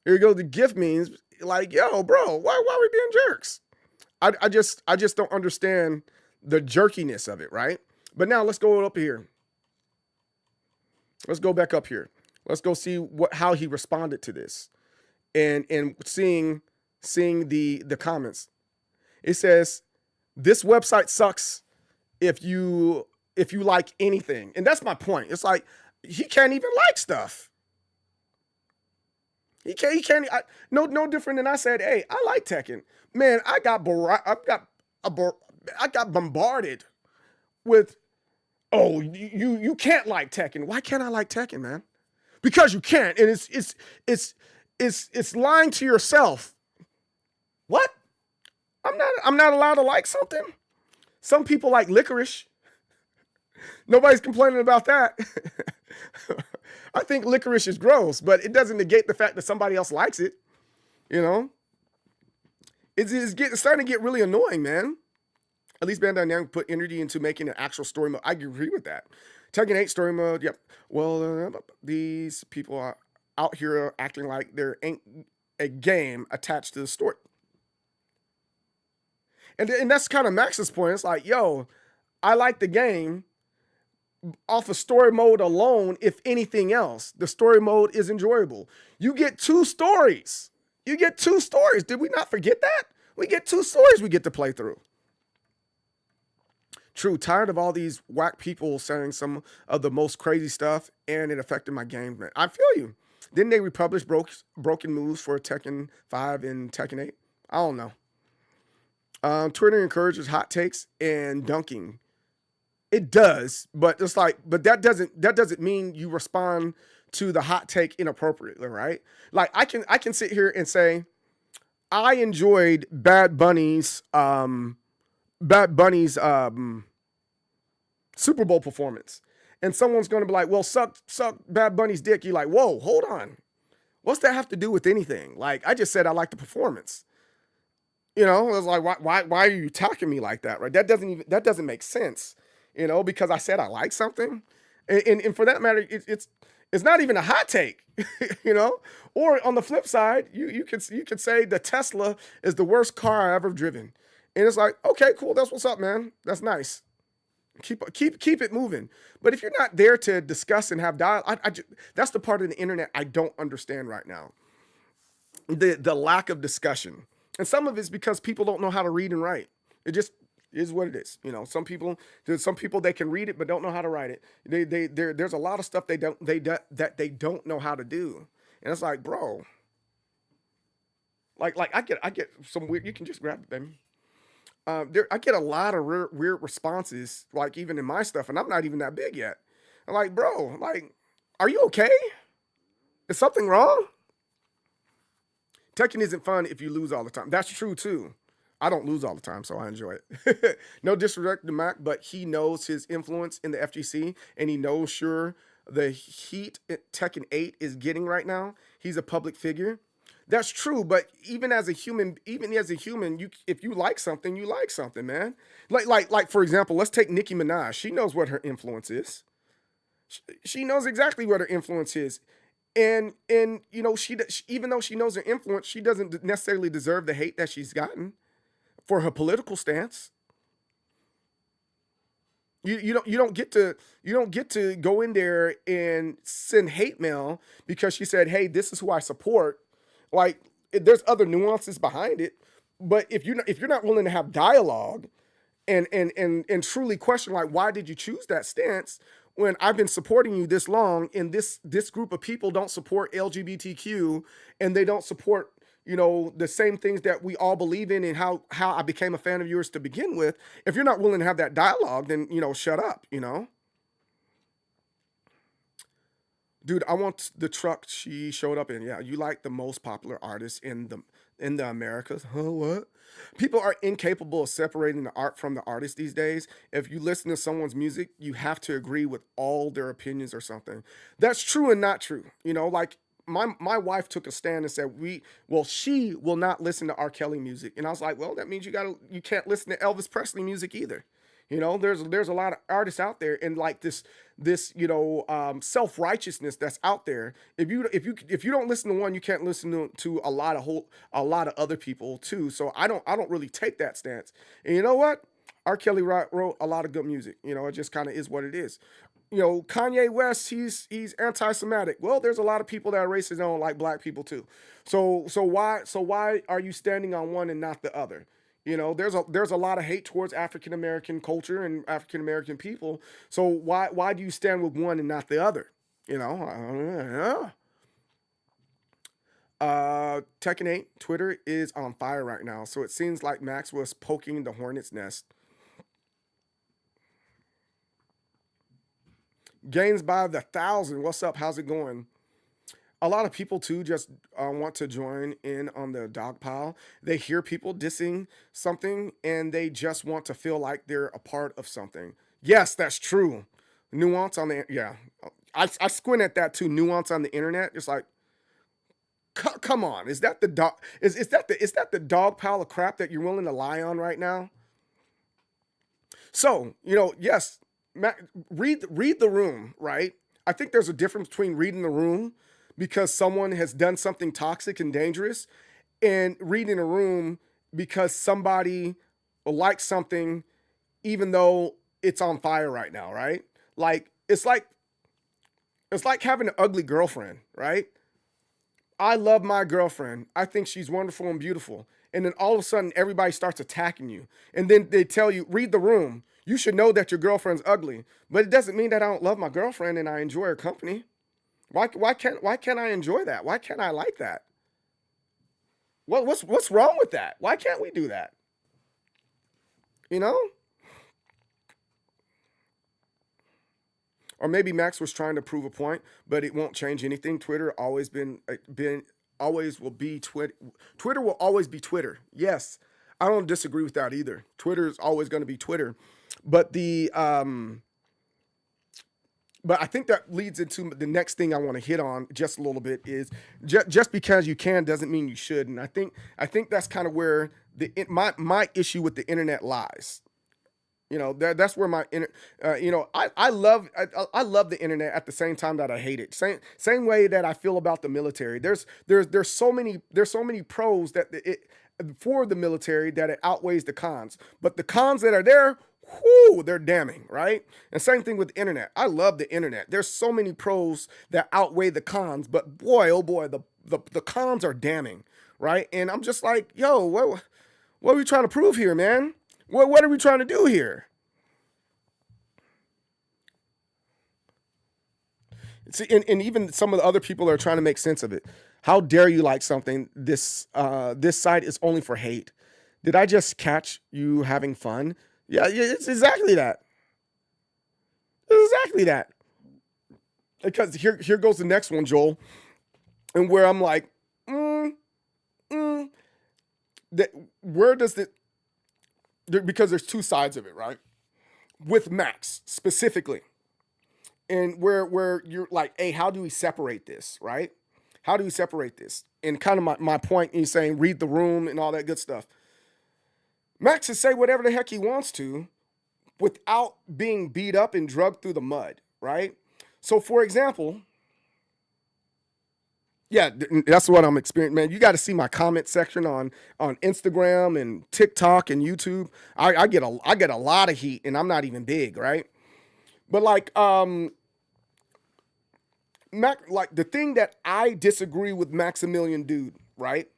Here you go, the GIF memes. Like, yo, bro, why are we being jerks? I just don't understand the jerkiness of it, right? But now let's go up here. Let's go back up here. Let's go see how he responded to this, and seeing the comments. It says, this website sucks if you like anything. And that's my point. It's like, he can't even like stuff. He can't, no different than I said, hey, I like Tekken. Man, I got bombarded with oh, you can't like Tekken. Why can't I like Tekken, man? Because you can't, and it's lying to yourself. What? I'm not allowed to like something. Some people like licorice. Nobody's complaining about that. I think licorice is gross, but it doesn't negate the fact that somebody else likes it. You know, it's starting to get really annoying, man. At least Bandai Namco put energy into making an actual story mode. I agree with that. Tekken 8 story mode. Yep. Well, these people are out here acting like there ain't a game attached to the story. And that's kind of Max's point. It's like, yo, I like the game off of story mode alone. If anything else, the story mode is enjoyable. You get 2 stories. You get 2 stories. Did we not forget that? We get 2 stories we get to play through. True, tired of all these whack people saying some of the most crazy stuff, and it affected my game. Man, I feel you. Didn't they republish broken moves for Tekken 5 and Tekken 8? I don't know. Twitter encourages hot takes and dunking. It does, but it's like, but that doesn't mean you respond to the hot take inappropriately, right? Like I can sit here and say, I enjoyed Bad Bunny's Super Bowl performance, and someone's going to be like, well, suck Bad Bunny's dick. You're like, whoa, hold on. What's that have to do with anything? Like, I just said I like the performance. You know, it was like, why are you attacking me like that, right? That doesn't make sense, you know, because I said I like something. And for that matter, it's not even a hot take, you know? Or on the flip side, you could say the Tesla is the worst car I ever driven. And it's like, okay, cool, that's what's up, man. That's nice. Keep it moving. But if you're not there to discuss and have dialogue, that's the part of the internet I don't understand right now. The lack of discussion. And some of it's because people don't know how to read and write. It just is what it is. You know, there's some people they can read it but don't know how to write it. There's a lot of stuff they don't know how to do. And it's like, bro, like I get some weird. You can just grab it, baby. I get a lot of weird responses, like even in my stuff, and I'm not even that big yet. I'm like, bro, like, are you okay? Is something wrong? Tekken isn't fun if you lose all the time. That's true too. I don't lose all the time, so I enjoy it. No disrespect to Mac, but he knows his influence in the FGC, and he knows sure the heat Tekken 8 is getting right now. He's a public figure. That's true, but even as a human, if you like something, you like something, man. Like for example, let's take Nicki Minaj. She knows what her influence is. She knows exactly what her influence is. And you know, even though she knows her influence, she doesn't necessarily deserve the hate that she's gotten for her political stance. You don't get to go in there and send hate mail because she said, hey, this is who I support. Like, there's other nuances behind it, but if you're not willing to have dialogue and truly question, like, why did you choose that stance when I've been supporting you this long, and this group of people don't support LGBTQ, and they don't support, you know, the same things that we all believe in, and how I became a fan of yours to begin with. If you're not willing to have that dialogue, then, you know, shut up, you know. Dude, I want the truck she showed up in. Yeah, you like the most popular artist in the Americas. Huh, what? People are incapable of separating the art from the artist these days. If you listen to someone's music, you have to agree with all their opinions or something. That's true and not true. You know, like my wife took a stand and said she will not listen to R. Kelly music. And I was like, well, that means you can't listen to Elvis Presley music either. You know, there's a lot of artists out there, and like this you know, self-righteousness that's out there. If you don't listen to one, you can't listen to a lot of other people too. So I don't really take that stance. And you know what? R. Kelly wrote a lot of good music. You know, it just kind of is what it is. You know, Kanye West, he's anti-Semitic. Well, there's a lot of people that are racist and don't like black people too. So why are you standing on one and not the other? You know, there's a lot of hate towards African American culture and African American people. So why do you stand with one and not the other? You know, Tekken 8 Twitter is on fire right now. So it seems like Max was poking the hornet's nest. Games by the 1,000. What's up? How's it going? A lot of people too just want to join in on the dog pile. They hear people dissing something and they just want to feel like they're a part of something. Yes, that's true. Nuance on the, yeah. I squint at that too. Nuance on the internet. It's like, come on. Is that the dog? Is that the dog pile of crap that you're willing to lie on right now? So, yes, read the room, right? I think there's a difference between reading the room because someone has done something toxic and dangerous, and reading a room because somebody likes something even though it's on fire right now, right? Like it's like having an ugly girlfriend, right? I love my girlfriend. I think she's wonderful and beautiful. And then all of a sudden everybody starts attacking you. And then they tell you, read the room. You should know that your girlfriend's ugly. But it doesn't mean that I don't love my girlfriend and I enjoy her company. Why can't I enjoy that? Why can't I like that? What's wrong with that? Why can't we do that? Or maybe Max was trying to prove a point, but it won't change anything. Twitter always always will be Twitter. Twitter will always be Twitter. Yes, I don't disagree with that either. Twitter is always going to be Twitter, but but I think that leads into the next thing I want to hit on just a little bit is just because you can doesn't mean you should. And I think that's kind of where my issue with the internet lies. That's where my I love the internet at the same time that I hate it. Same way that I feel about the military. There's so many pros for the military that it outweighs the cons. But the cons that are there, whoo, they're damning, right? And same thing with the internet. I love the internet. There's so many pros that outweigh the cons, but boy, oh boy, the cons are damning, right? And I'm just like, yo, what are we trying to prove here, man? What are we trying to do here? See, and even some of the other people are trying to make sense of it. How dare you like something? This site is only for hate. Did I just catch you having fun? Yeah, it's exactly that. It's exactly that. Because here goes the next one, Joel, and where I'm like, where does it? Because there's two sides of it, right? With Max specifically, and where you're like, hey, how do we separate this, right? How do we separate this? And kind of my point is saying read the room and all that good stuff. Max can say whatever the heck he wants to without being beat up and drugged through the mud, right? So, for example, yeah, that's what I'm experiencing, man. You got to see my comment section on Instagram and TikTok and YouTube. I get a lot of heat, and I'm not even big, right? But like the thing that I disagree with Maximilian Dude, right,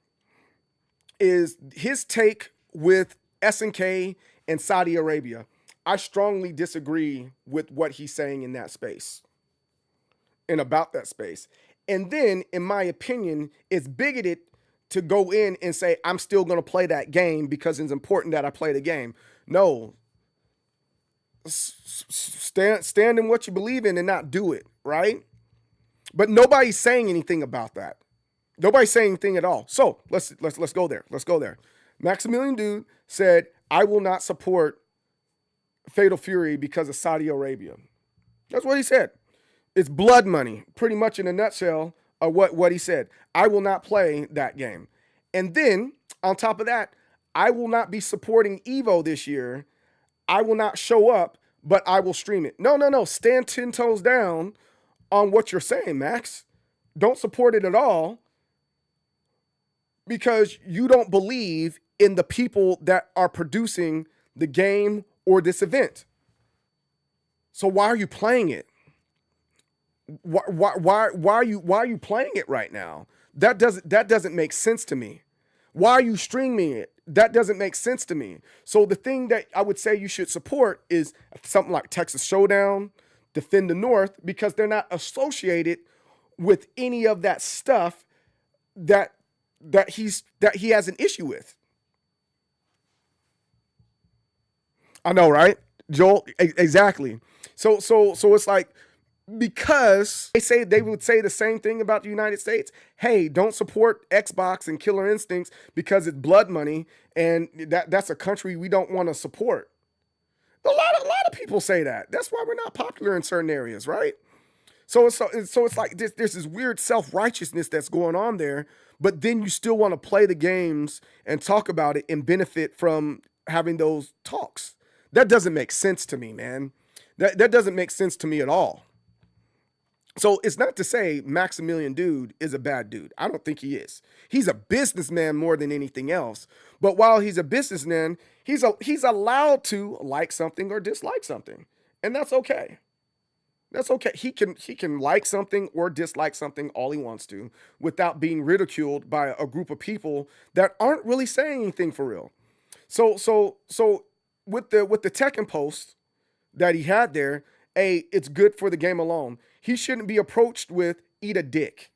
is his take with SNK and Saudi Arabia. I strongly disagree with what he's saying in that space and about that space. And then, in my opinion, it's bigoted to go in and say, I'm still going to play that game because it's important that I play the game. No. Stand in what you believe in and not do it, right? But nobody's saying anything about that. Nobody's saying anything at all. So let's go there. Let's go there. Maximilian Dude said, I will not support Fatal Fury because of Saudi Arabia. That's what he said. It's blood money, pretty much in a nutshell of what he said. I will not play that game. And then, on top of that, I will not be supporting Evo this year. I will not show up, but I will stream it. No. Stand 10 toes down on what you're saying, Max. Don't support it at all because you don't believe in the people that are producing the game or this event. So why are you playing it? Why are you playing it right now? That doesn't make sense to me. Why are you streaming it? That doesn't make sense to me. So the thing that I would say you should support is something like Texas Showdown, Defend the North, because they're not associated with any of that stuff that he has an issue with. I know, right? Joel, exactly. So it's like because they would say the same thing about the United States. Hey, don't support Xbox and Killer Instincts because it's blood money, and that's a country we don't want to support. A lot of people say that. That's why we're not popular in certain areas, right? So it's like there's this weird self-righteousness that's going on there, but then you still want to play the games and talk about it and benefit from having those talks. That doesn't make sense to me, man. That doesn't make sense to me at all. So it's not to say Maximilian Dude is a bad dude. I don't think he is. He's a businessman more than anything else. But while he's a businessman, he's allowed to like something or dislike something. And that's okay. That's okay. He can like something or dislike something all he wants to without being ridiculed by a group of people that aren't really saying anything for real. So with the Tekken post that he had there, it's good for the game alone. He shouldn't be approached with eat a dick.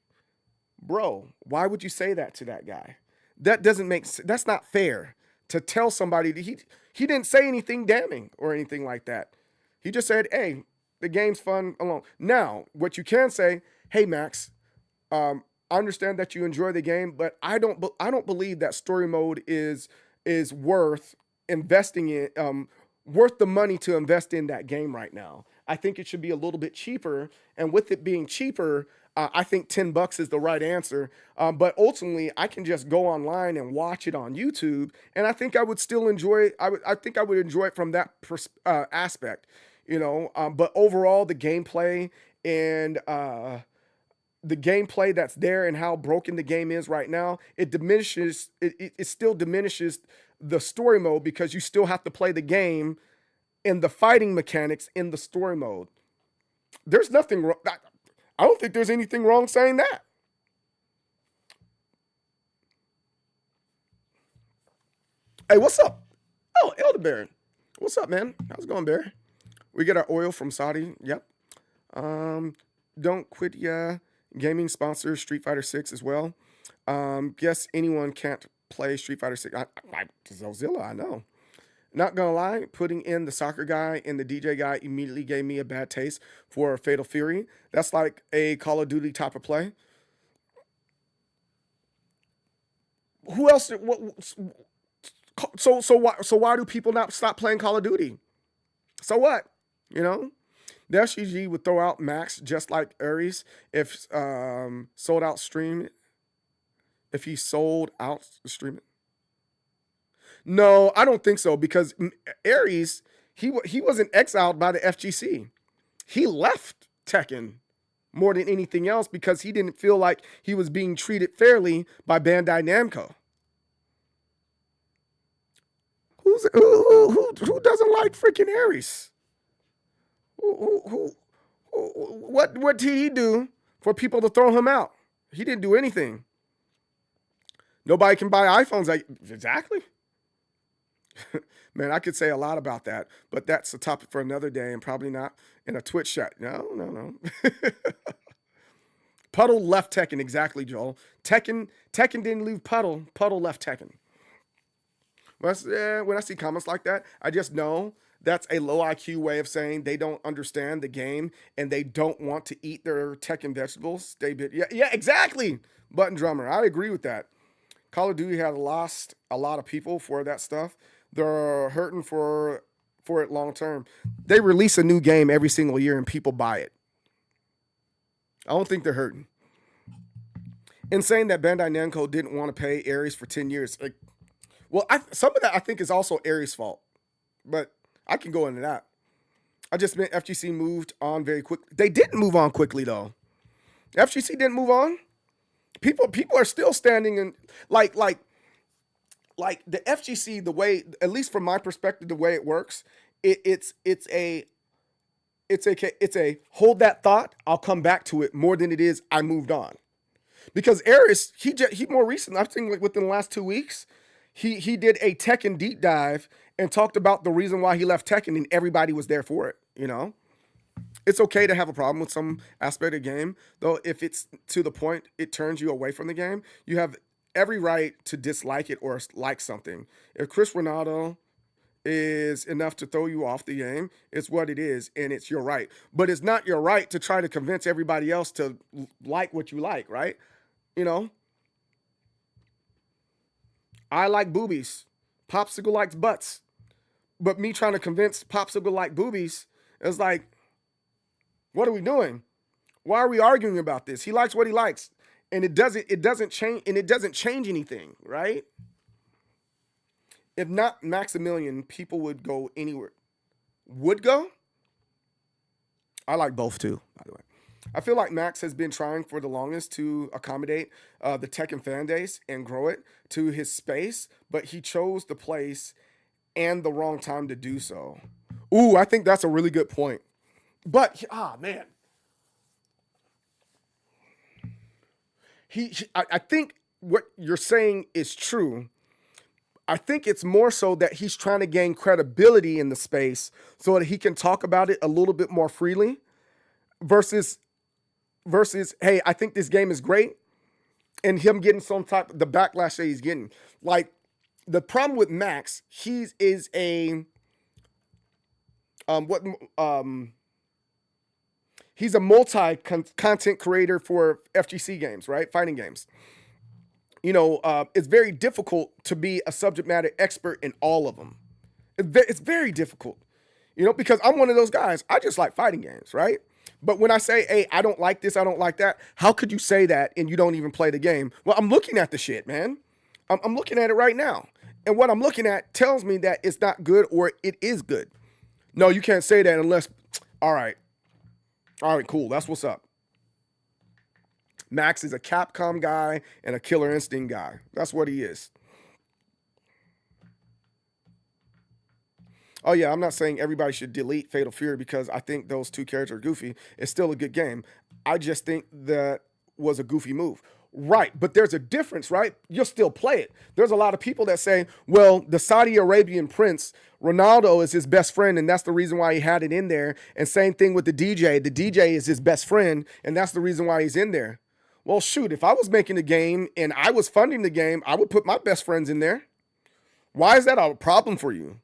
Bro, why would you say that to that guy? That doesn't make sense. That's not fair to tell somebody that he didn't say anything damning or anything like that. He just said, hey, the game's fun alone. Now, what you can say, hey, Max, I understand that you enjoy the game, but I don't believe that story mode is worth investing in, worth the money to invest in that game right now. I think it should be a little bit cheaper, and with it being cheaper, I think $10 is the right answer. But ultimately, I can just go online and watch it on YouTube, and I think I would still enjoy it. I think I would enjoy it from that aspect, you know. But overall, the gameplay and the gameplay that's there and how broken the game is right now, it diminishes. It still diminishes the story mode because you still have to play the game and the fighting mechanics in the story mode. There's nothing wrong. I don't think there's anything wrong saying that. Hey, what's up? Oh, Elderberry. What's up, man? How's it going, Barry? We get our oil from Saudi. Yep. Don't quit ya. Gaming sponsor Street Fighter 6 as well. Guess anyone can't play Street Fighter 6. Zozilla, I know. Not gonna lie, putting in the soccer guy and the DJ guy immediately gave me a bad taste for Fatal Fury. That's like a Call of Duty type of play. Who else? So why do people not stop playing Call of Duty? So what? You know, the FGC would throw out Max just like Ares if sold out stream. If he sold out stream. No, I don't think so, because Ares, he wasn't exiled by the FGC. He left Tekken more than anything else because he didn't feel like he was being treated fairly by Bandai Namco. Who doesn't like freaking Ares? What did he do for people to throw him out? He didn't do anything. Nobody can buy iPhones. Exactly. Man, I could say a lot about that, but that's a topic for another day and probably not in a Twitch chat. No. Puddle left Tekken, exactly, Joel. Tekken didn't leave Puddle. Puddle left Tekken. When I see comments like that, I just know that's a low IQ way of saying they don't understand the game and they don't want to eat their Tekken vegetables. Yeah, exactly. Button Drummer, I agree with that. Call of Duty has lost a lot of people for that stuff. They're hurting for it long term. They release a new game every single year and people buy it. I don't think they're hurting. In saying that Bandai Namco didn't want to pay Ares for 10 years, some of that I think is also Ares' fault, but I can go into that. I just meant FGC moved on very quickly. They didn't move on quickly though. FGC didn't move on. People are still standing in like the FGC, the way, at least from my perspective, the way it works, it's a hold that thought, I'll come back to it more than it is I moved on. Because Ares, he more recent, I think like within the last 2 weeks, he did a Tekken deep dive and talked about the reason why he left Tekken, and everybody was there for it, you know? It's okay to have a problem with some aspect of the game, though if it's to the point it turns you away from the game, you have every right to dislike it or like something. If Chris Ronaldo is enough to throw you off the game. It's what it is, and it's your right. But it's not your right to try to convince everybody else to like what you like, right? You know? I like boobies. Popsicle likes butts. But me trying to convince Popsicle like boobies, it's like, what are we doing? Why are we arguing about this? He likes what he likes. And it doesn't change anything, right? If not Maximilian, people would go anywhere. Would go? I like both too, by the way. I feel like Max has been trying for the longest to accommodate the Tekken fan base and grow it to his space, but he chose the place and the wrong time to do so. Ooh, I think that's a really good point. But, man. I think what you're saying is true. I think it's more so that he's trying to gain credibility in the space so that he can talk about it a little bit more freely versus, hey, I think this game is great, and him getting some type of the backlash that he's getting. Like, the problem with Max, he's a multi-content creator for FGC games, right? Fighting games. You know, it's very difficult to be a subject matter expert in all of them. It's very difficult, you know, because I'm one of those guys. I just like fighting games, right? But when I say, hey, I don't like this, I don't like that, how could you say that and you don't even play the game? Well, I'm looking at the shit, man. I'm looking at it right now. And what I'm looking at tells me that it's not good or it is good. No, you can't say that unless, all right, cool, that's what's up. Max is a Capcom guy and a Killer Instinct guy. That's what he is. Oh, yeah, I'm not saying everybody should delete Fatal Fury because I think those two characters are goofy. It's still a good game. I just think that was a goofy move. Right, but there's a difference, right? You'll still play it. There's a lot of people that say, well, the Saudi Arabian prince, Ronaldo, is his best friend, and that's the reason why he had it in there. And same thing with the DJ. The DJ is his best friend, and that's the reason why he's in there. Well, shoot, if I was making the game and I was funding the game, I would put my best friends in there. Why is that a problem for you?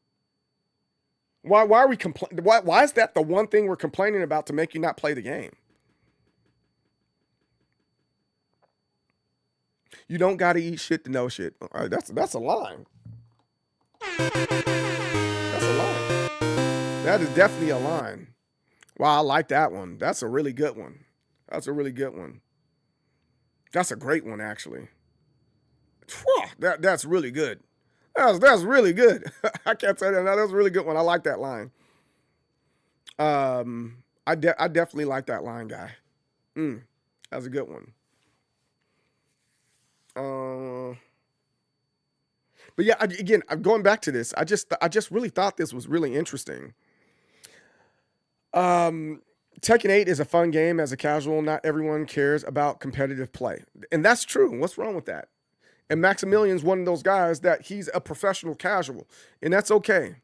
Why are we why is that the one thing we're complaining about to make you not play the game? You don't got to eat shit to know shit. All right, that's a line. That's a line. That is definitely a line. Wow, I like that one. That's a really good one. That's a really good one. That's a great one, actually. That's really good. That's really good. I can't say that. No, that's a really good one. I like that line. I definitely like that line, guy. That's a good one. But yeah, again, I'm going back to this. I just really thought this was really interesting. Tekken 8 is a fun game as a casual. Not everyone cares about competitive play. And that's true. What's wrong with that? And Maximilian's one of those guys that he's a professional casual. And that's okay.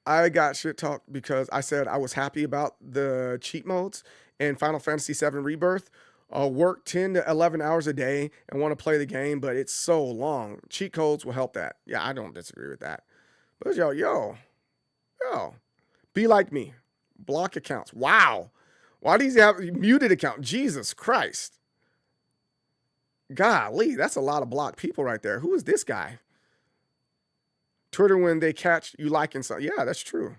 I got shit talked because I said I was happy about the cheat modes in Final Fantasy VII Rebirth. Work 10 to 11 hours a day and want to play the game, but it's so long. Cheat codes will help that. Yeah, I don't disagree with that. But yo, be like me. Block accounts. Wow. Why do you have a muted account? Jesus Christ. Golly, that's a lot of blocked people right there. Who is this guy? Twitter when they catch you liking something. Yeah, that's true.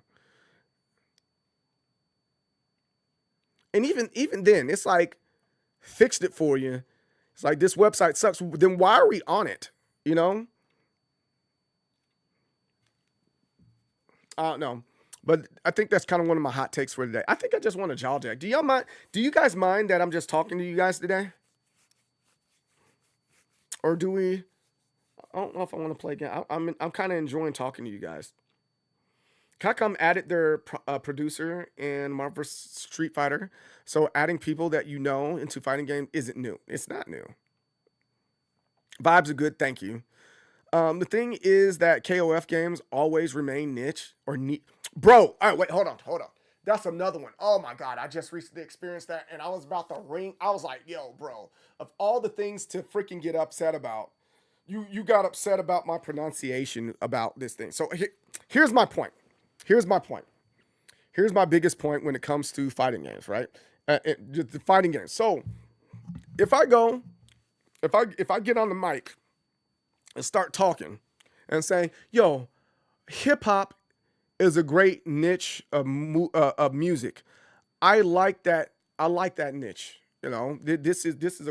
And even then, it's like, fixed it for you. It's like, this website sucks. Then why are we on it? You know? I don't know. But I think that's kind of one of my hot takes for today. I think I just want to jaw jack. Do y'all mind? Do you guys mind that I'm just talking to you guys today? Or do we? I don't know if I want to play again. I'm kind of enjoying talking to you guys. Capcom added their producer in Marvel vs. Street Fighter. So adding people that you know into fighting game isn't new. It's not new. Vibes are good. Thank you. The thing is that KOF games always remain niche or neat. Bro, all right, wait, hold on. That's another one. Oh my God, I just recently experienced that and I was about to ring. I was like, yo, bro, of all the things to freaking get upset about, you got upset about my pronunciation about this thing. So here's my point. Here's my point. Here's my biggest point when it comes to fighting games, right? The fighting games. So if I get on the mic and start talking and say, yo, hip hop is a great niche of music. I like that niche. You know, this is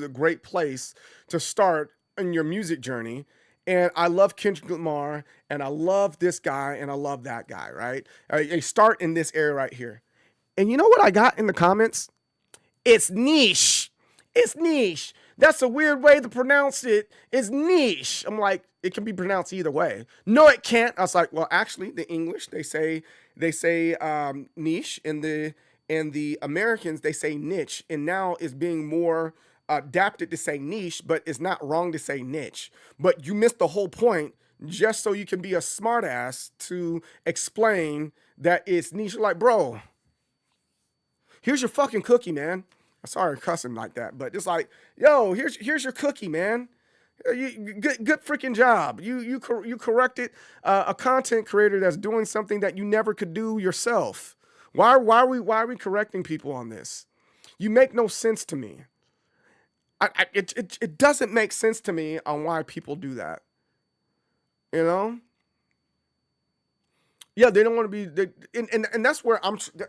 a great place to start in your music journey. And I love Kendrick Lamar, and I love this guy, and I love that guy, right? I start in this area right here. And you know what I got in the comments? It's niche. It's niche. That's a weird way to pronounce it. It's niche. I'm like, it can be pronounced either way. No, it can't. I was like, well, actually, the English, they say niche, and the Americans, they say niche. And now it's being more adapted to say niche, but it's not wrong to say niche. But you missed the whole point just so you can be a smartass to explain that it's niche. Like, bro, here's your fucking cookie, man. I'm sorry cussing like that, but it's like, yo, here's your cookie, man. Good freaking job. You corrected a content creator that's doing something that you never could do yourself. Why are we correcting people on this? You make no sense to me. It doesn't make sense to me on why people do that. You know? Yeah, they don't want to be, and that's where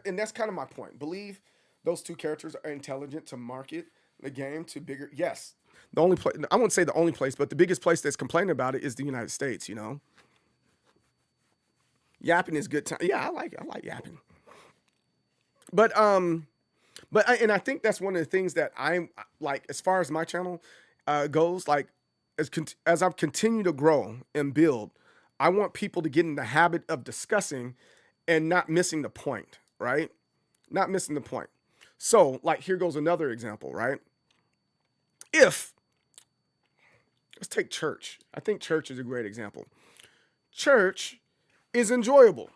and that's kind of my point. Believe those two characters are intelligent to market the game to bigger. Yes, the only place, I wouldn't say the only place, but the biggest place that's complaining about it is the United States. You know, yapping is good time. Yeah, I like yapping. But I think that's one of the things that I'm like, as far as my channel goes, like as I've continued to grow and build, I want people to get in the habit of discussing and not missing the point, right? Not missing the point. So, like, here goes another example, right? Let's take church. I think church is a great example. Church is enjoyable.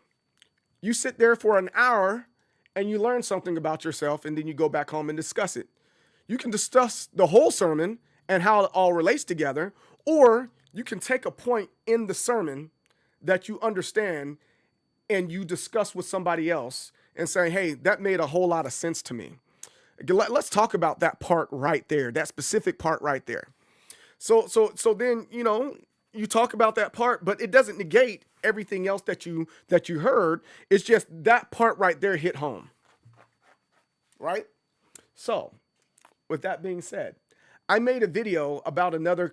You sit there for an hour and you learn something about yourself, and then you go back home and discuss it. You can discuss the whole sermon and how it all relates together, or you can take a point in the sermon that you understand and you discuss with somebody else and say, hey, that made a whole lot of sense to me. Let's talk about that part right there, that specific part right there. So then, you know, you talk about that part, but it doesn't negate everything else that you heard. It's just that part right there hit home. Right? So, with that being said, I made a video about another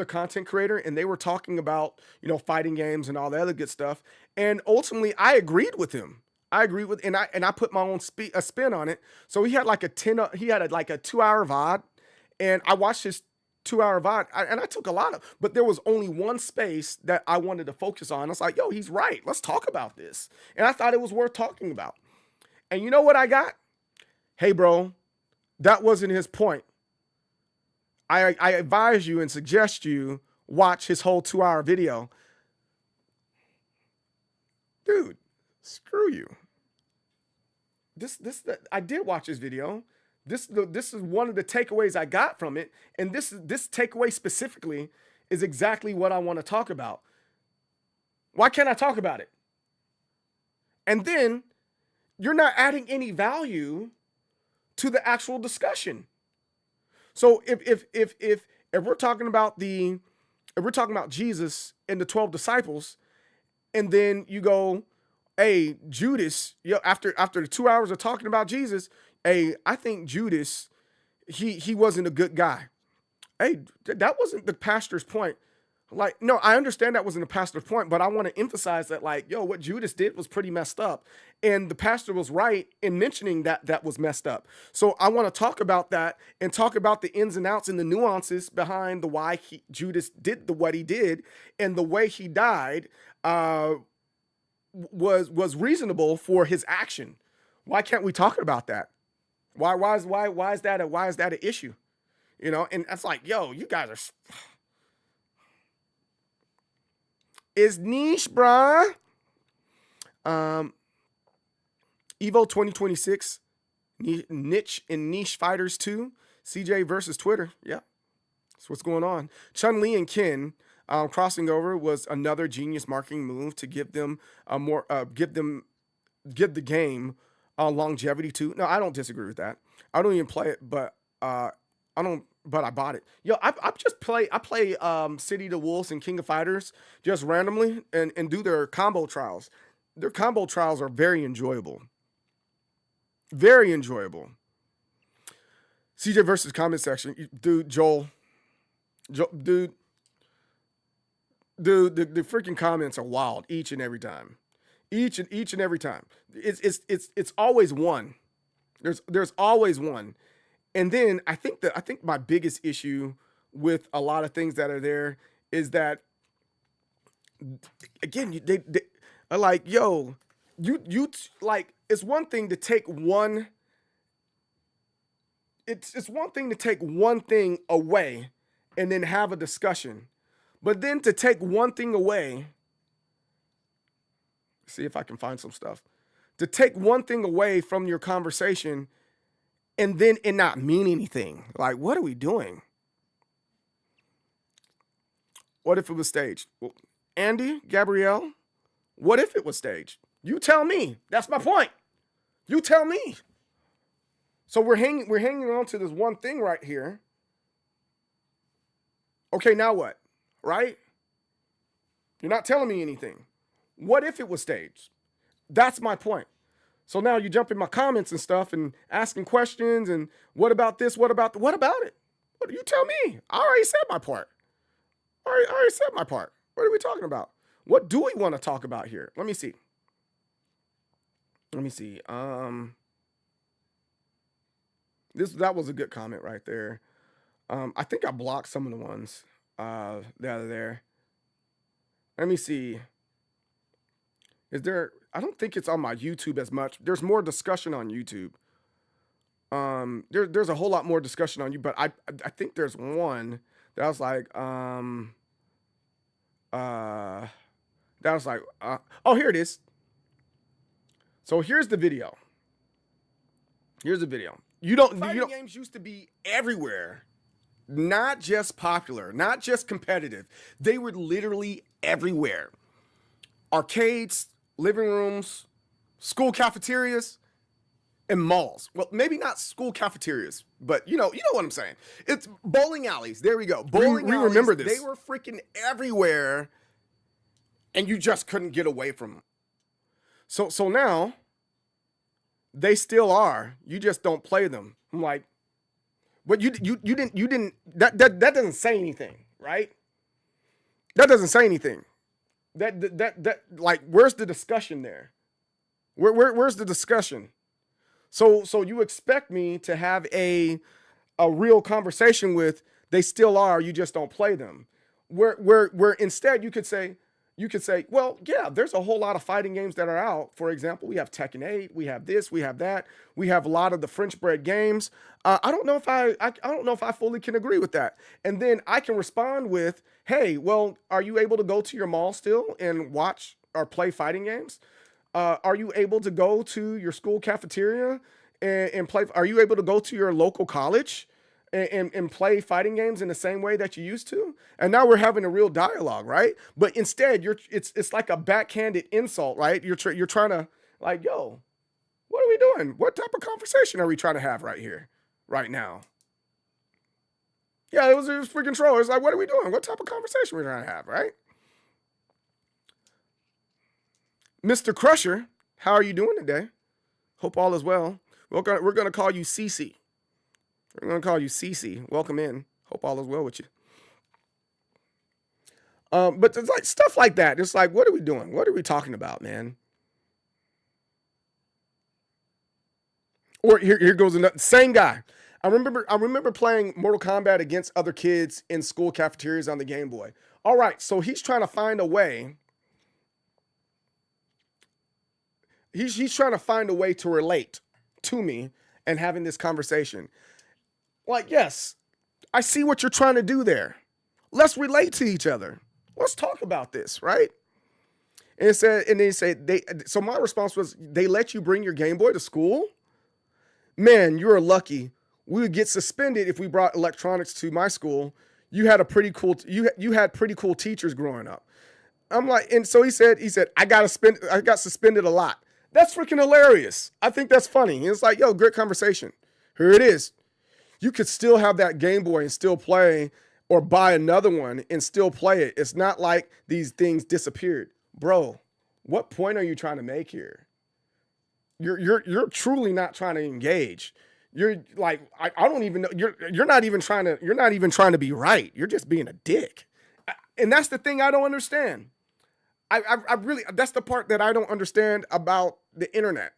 content creator, and they were talking about, you know, fighting games and all the other good stuff. And ultimately, I agreed with him. And I put my own spin on it. So he had like a 2-hour VOD, and I watched his 2-hour VOD, and I took a lot of, but there was only one space that I wanted to focus on. I was like, yo, he's right. Let's talk about this. And I thought it was worth talking about. And you know what I got? Hey, bro, that wasn't his point. I advise you and suggest you watch his whole 2-hour video. Dude, screw you. I did watch his video. This is one of the takeaways I got from it. And this takeaway specifically is exactly what I want to talk about. Why can't I talk about it? And then you're not adding any value to the actual discussion. So if we're talking about Jesus and the 12 disciples, and then you go, hey, Judas, after the 2 hours of talking about Jesus, hey, I think Judas, he wasn't a good guy. Hey, that wasn't the pastor's point. Like, no, I understand that wasn't the pastor's point, but I want to emphasize that, like, yo, what Judas did was pretty messed up. And the pastor was right in mentioning that was messed up. So I want to talk about that and talk about the ins and outs and the nuances behind the why Judas did what he did, and the way he died was reasonable for his action. Why can't we talk about that? Why is that an issue? You know, and it's like, yo, you guys are. Is niche, bruh. Evo 2026, niche and niche fighters 2, CJ versus Twitter. Yeah, That's what's going on. Chun-Li and Ken crossing over was another genius marketing move to give them give the game longevity too. No, I don't disagree with that. I don't even play it, but I bought it. Yo, I play City to Wolves and King of Fighters just randomly and do their combo trials. Their combo trials are very enjoyable. Very enjoyable. CJ versus comment section. Dude, Joel, dude, the freaking comments are wild each and every time. Each and every time. It's always one. There's always one. And then I think my biggest issue with a lot of things that are there is that, again, they are like, yo, you like, it's one thing to take one. It's one thing to take one thing away and then have a discussion, but then to take one thing away. See if I can find some stuff. To take one thing away from your conversation and then it not mean anything. Like, what are we doing? What if it was staged? Well, Andy, Gabrielle, what if it was staged? You tell me. That's my point. You tell me. So we're hanging on to this one thing right here. Okay, now what? Right? You're not telling me anything. What if it was staged? That's my point. So now you jump in my comments and stuff and asking questions and what about this? What about it? What do you tell me? I already said my part. I already said my part. What are we talking about? What do we want to talk about here? Let me see. That was a good comment right there. I think I blocked some of the ones that are there. Let me see. I don't think it's on my YouTube as much. There's more discussion on YouTube. There's a whole lot more discussion on you, but I think there's one that was like, oh, here it is. So here's the video. Fighting games used to be everywhere. Not just popular, not just competitive. They were literally everywhere. Arcades, living rooms, school cafeterias, and malls. Well, maybe not school cafeterias, but you know what I'm saying. It's bowling alleys. There we go. Bowling alleys. We remember this. They were freaking everywhere, and you just couldn't get away from them. So now, they still are. You just don't play them. I'm like, but you didn't. That doesn't say anything, right? That doesn't say anything. That like, where's the discussion there? Where's the discussion? So you expect me to have a real conversation with, they still are, you just don't play them. Where instead you could say, well, yeah, there's a whole lot of fighting games that are out. For example, we have Tekken 8, we have this, we have that, we have a lot of the French bred games. I don't know if I fully can agree with that. And then I can respond with, hey, well, are you able to go to your mall still and watch or play fighting games? Are you able to go to your school cafeteria and play? Are you able to go to your local college and play fighting games in the same way that you used to? And now we're having a real dialogue, right? But instead, it's like a backhanded insult, right? You're trying to, like, yo, what are we doing? What type of conversation are we trying to have right here, right now? Yeah, it was freaking troll. It's like, what are we doing? What type of conversation are we trying to have, right? Mr. Crusher, how are you doing today? Hope all is well. We're gonna call you Cece. We're gonna call you Cece. Welcome in. Hope all is well with you. But it's like stuff like that. It's like, what are we doing? What are we talking about, man? Or here goes another same guy. I remember playing Mortal Kombat against other kids in school cafeterias on the Game Boy. All right, so he's trying to find a way. He's trying to find a way to relate to me and having this conversation. Like, yes, I see what you're trying to do there. Let's relate to each other. Let's talk about this, right? And so my response was, they let you bring your Game Boy to school? Man, you're lucky. We would get suspended if we brought electronics to my school. you had a pretty cool you had pretty cool teachers growing up. I'm like, and so he said I got suspended a lot. That's freaking hilarious. I think that's funny. And it's like, yo, great conversation. Here it is. You could still have that Game Boy and still play, or buy another one and still play it. It's not like these things disappeared. Bro, what point are you trying to make here? You're truly not trying to engage. You're like, I don't even know. You're not even trying to be right. You're just being a dick. And that's the thing I don't understand. I really, that's the part that I don't understand about the internet.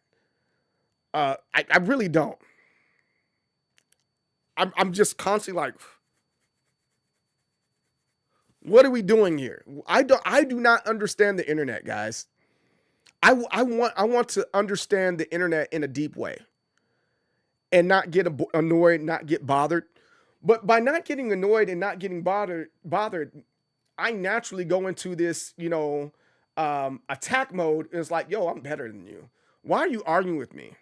I really don't. I'm just constantly like, what are we doing here? I do not understand the internet, guys. I want to understand the internet in a deep way and not get annoyed, not get bothered. But by not getting annoyed and not getting bothered, I naturally go into this, attack mode. It's like, yo, I'm better than you. Why are you arguing with me?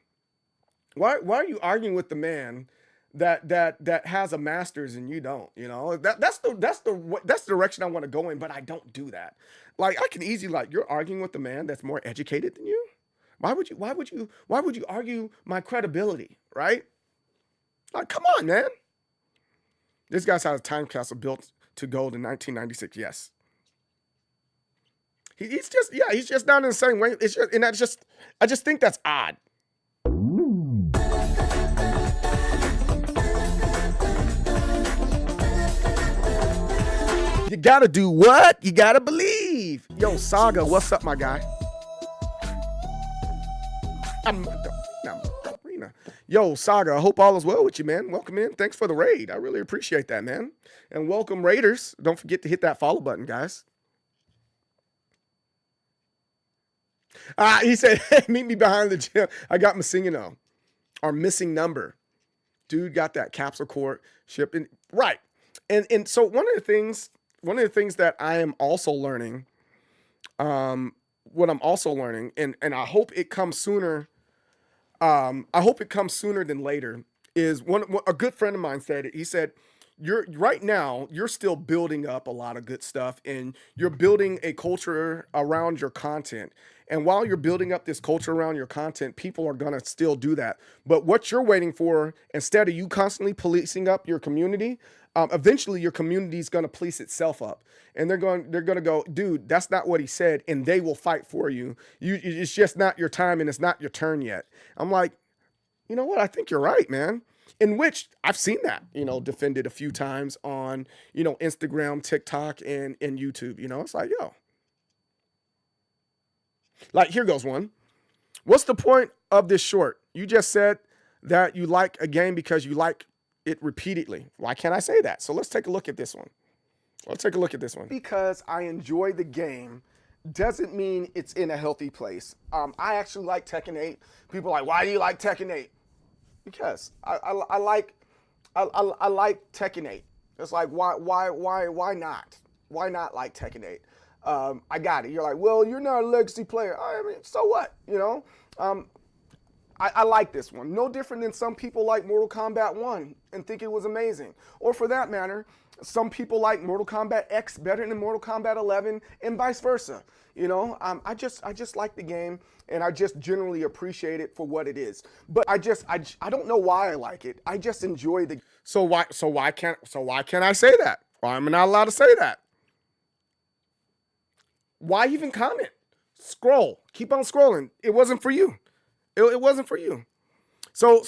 Why are you arguing with the man that has a master's and you don't? That's the direction I want to go in, but I don't do that. Like, I can easily, like, you're arguing with the man that's more educated than you. Why would you argue my credibility, right? Like, come on, man. This guy's had a time capsule built to gold in 1996. Yes. He's just not in the same way. It's just, and I just think that's odd. You gotta do what? You gotta believe. Yo, Saga, what's up, my guy? Yo, Saga, I hope all is well with you, man. Welcome in. Thanks for the raid. I really appreciate that, man. And welcome, Raiders. Don't forget to hit that follow button, guys. He said, hey, meet me behind the gym. I got Missing our missing number. Dude got that capsule core shipped in. Right. And so one of the things that I am also learning, and I hope it comes sooner. I hope it comes sooner than later. Is a good friend of mine said it. He said, you're still building up a lot of good stuff, and you're building a culture around your content. And while you're building up this culture around your content, people are gonna still do that. But what you're waiting for, instead of you constantly policing up your community, eventually your community is gonna police itself up, and they're gonna go, dude, that's not what he said, and they will fight for you. It's just not your time, and it's not your turn yet. I'm like, you know what? I think you're right, man. In which I've seen that, defended a few times on, Instagram, TikTok, and YouTube. It's like, yo. Like, here goes one. What's the point of this short? You just said that you like a game because you like it repeatedly. Why can't I say that? So let's take a look at this one. Because I enjoy the game doesn't mean it's in a healthy place. I actually like Tekken 8. People are like, why do you like Tekken 8? Because I like Tekken 8. It's like, why not? Why not like Tekken 8? I got it. You're like, well, you're not a legacy player. I mean, so what? I like this one. No different than some people like Mortal Kombat 1 and think it was amazing. Or for that matter, some people like Mortal Kombat X better than Mortal Kombat 11 and vice versa. I just like the game, and I just generally appreciate it for what it is. But I don't know why I like it. I just enjoy the. So why can't I say that? Why am I not allowed to say that? Why even comment? Scroll. Keep on scrolling. It wasn't for you. It wasn't for you. So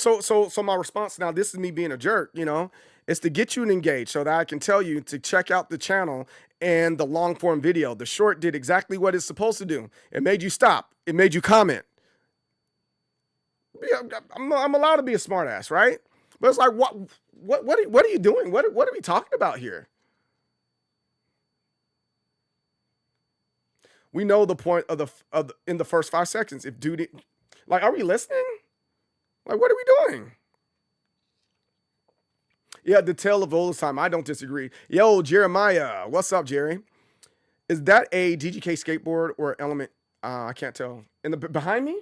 my response now, this is me being a jerk, is to get you engaged so that I can tell you to check out the channel and the long form video. The short did exactly what it's supposed to do. It made you stop. It made you comment. I'm allowed to be a smartass, right? But it's like, what are you doing? What are we talking about here? We know the point of in the first 5 seconds. If dude, like, are we listening? Like, what are we doing? Yeah, the tale of old time. I don't disagree. Yo, Jeremiah, what's up, Jerry? Is that a DGK skateboard or element? I can't tell. In the behind me,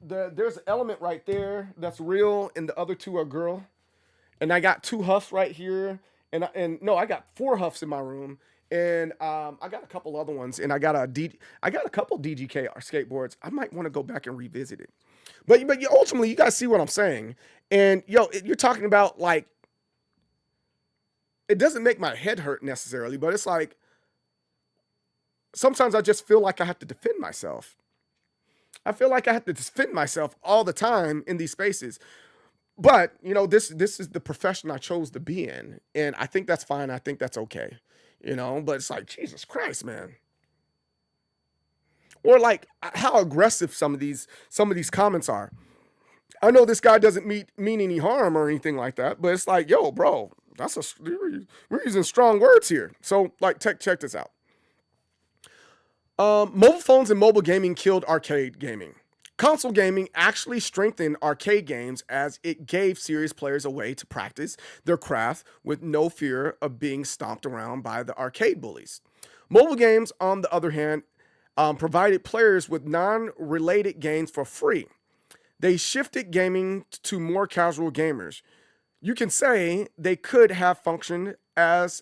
there's an element right there that's real, and the other two are girl. And I got 2 Huffs right here, and no, I got 4 Huffs in my room, and I got a couple other ones, and I got a couple DGK skateboards. I might want to go back and revisit it. But ultimately, you guys see what I'm saying. And you're talking about like, it doesn't make my head hurt necessarily, but it's like sometimes I just feel like I have to defend myself. I feel like I have to defend myself all the time in these spaces. But this is the profession I chose to be in, and I think that's fine. I think that's okay. But it's like, Jesus Christ, man. Or like how aggressive some of these comments are. I know this guy doesn't mean any harm or anything like that, but it's like, yo, bro, we're using strong words here. So like, check this out. Mobile phones and mobile gaming killed arcade gaming. Console gaming actually strengthened arcade games as it gave serious players a way to practice their craft with no fear of being stomped around by the arcade bullies. Mobile games, on the other hand, provided players with non-related games for free. They shifted gaming to more casual gamers. You can say they could have functioned as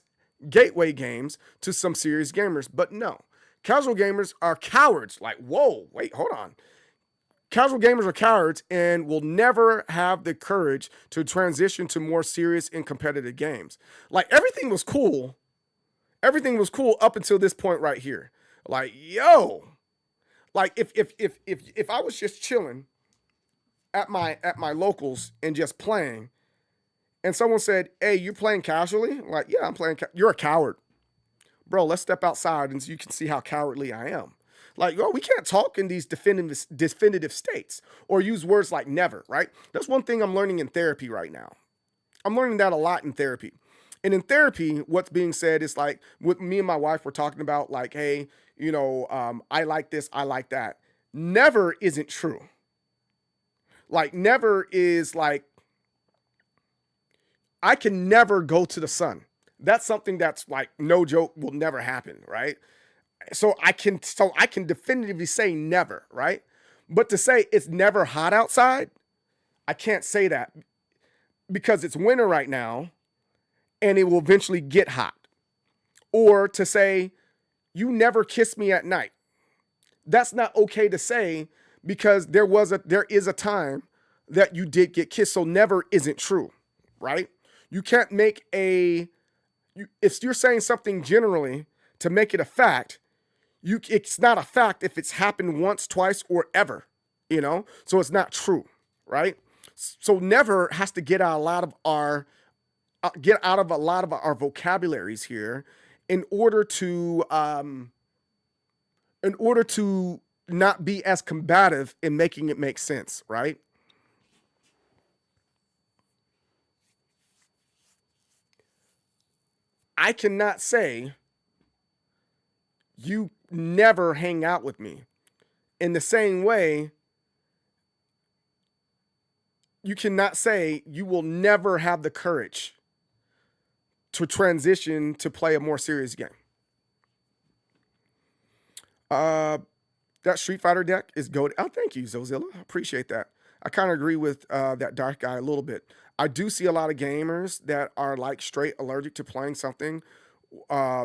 gateway games to some serious gamers, but no. Casual gamers are cowards. Like, whoa, wait, hold on. Casual gamers are cowards and will never have the courage to transition to more serious and competitive games. Like, everything was cool. Everything was cool up until this point right here. Like, yo, like if I was just chilling at my locals and just playing, and someone said, "Hey, you playing casually?" I'm like, yeah, I'm playing. You're a coward, bro. Let's step outside and so you can see how cowardly I am. Like, we can't talk in these definitive states or use words like never, right? That's one thing I'm learning in therapy right now. I'm learning that a lot in therapy. And in therapy, what's being said is like, with me and my wife, we're talking about like, hey, I like this, I like that. Never isn't true. Like, never is like, I can never go to the sun. That's something that's like, no joke, will never happen, right? So I can definitively say never, right? But to say it's never hot outside, I can't say that because it's winter right now and it will eventually get hot. Or to say you never kiss me at night. That's not okay to say because there is a time that you did get kissed. So never isn't true, right? You can't make if you're saying something generally to make it a fact, it's not a fact if it's happened once, twice, or ever, so it's not true, right? So never has to get out a lot of our vocabularies here in order to not be as combative in making it make sense, right? I cannot say you never hang out with me. In the same way, you cannot say you will never have the courage to transition to play a more serious game. That Street Fighter deck is goated. Oh, thank you, Zozilla. I appreciate that. I kind of agree with that Dark Guy a little bit. I do see a lot of gamers that are like straight allergic to playing something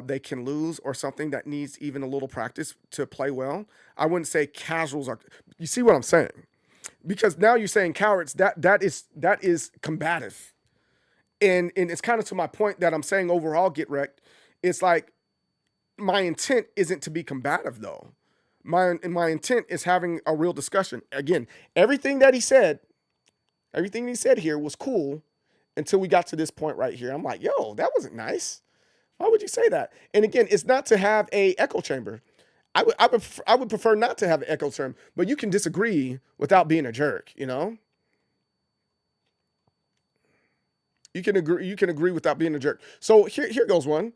they can lose or something that needs even a little practice to play well. I wouldn't say casuals are. You see what I'm saying? Because now you're saying cowards. That is combative, and it's kind of to my point that I'm saying overall get wrecked. It's like my intent isn't to be combative though. My intent is having a real discussion. Again, everything he said here was cool until we got to this point right here. I'm like, yo, that wasn't nice. Why would you say that? And again, it's not to have a echo chamber. I would prefer not to have an echo chamber, but you can disagree without being a jerk, You can agree without being a jerk. So here goes one.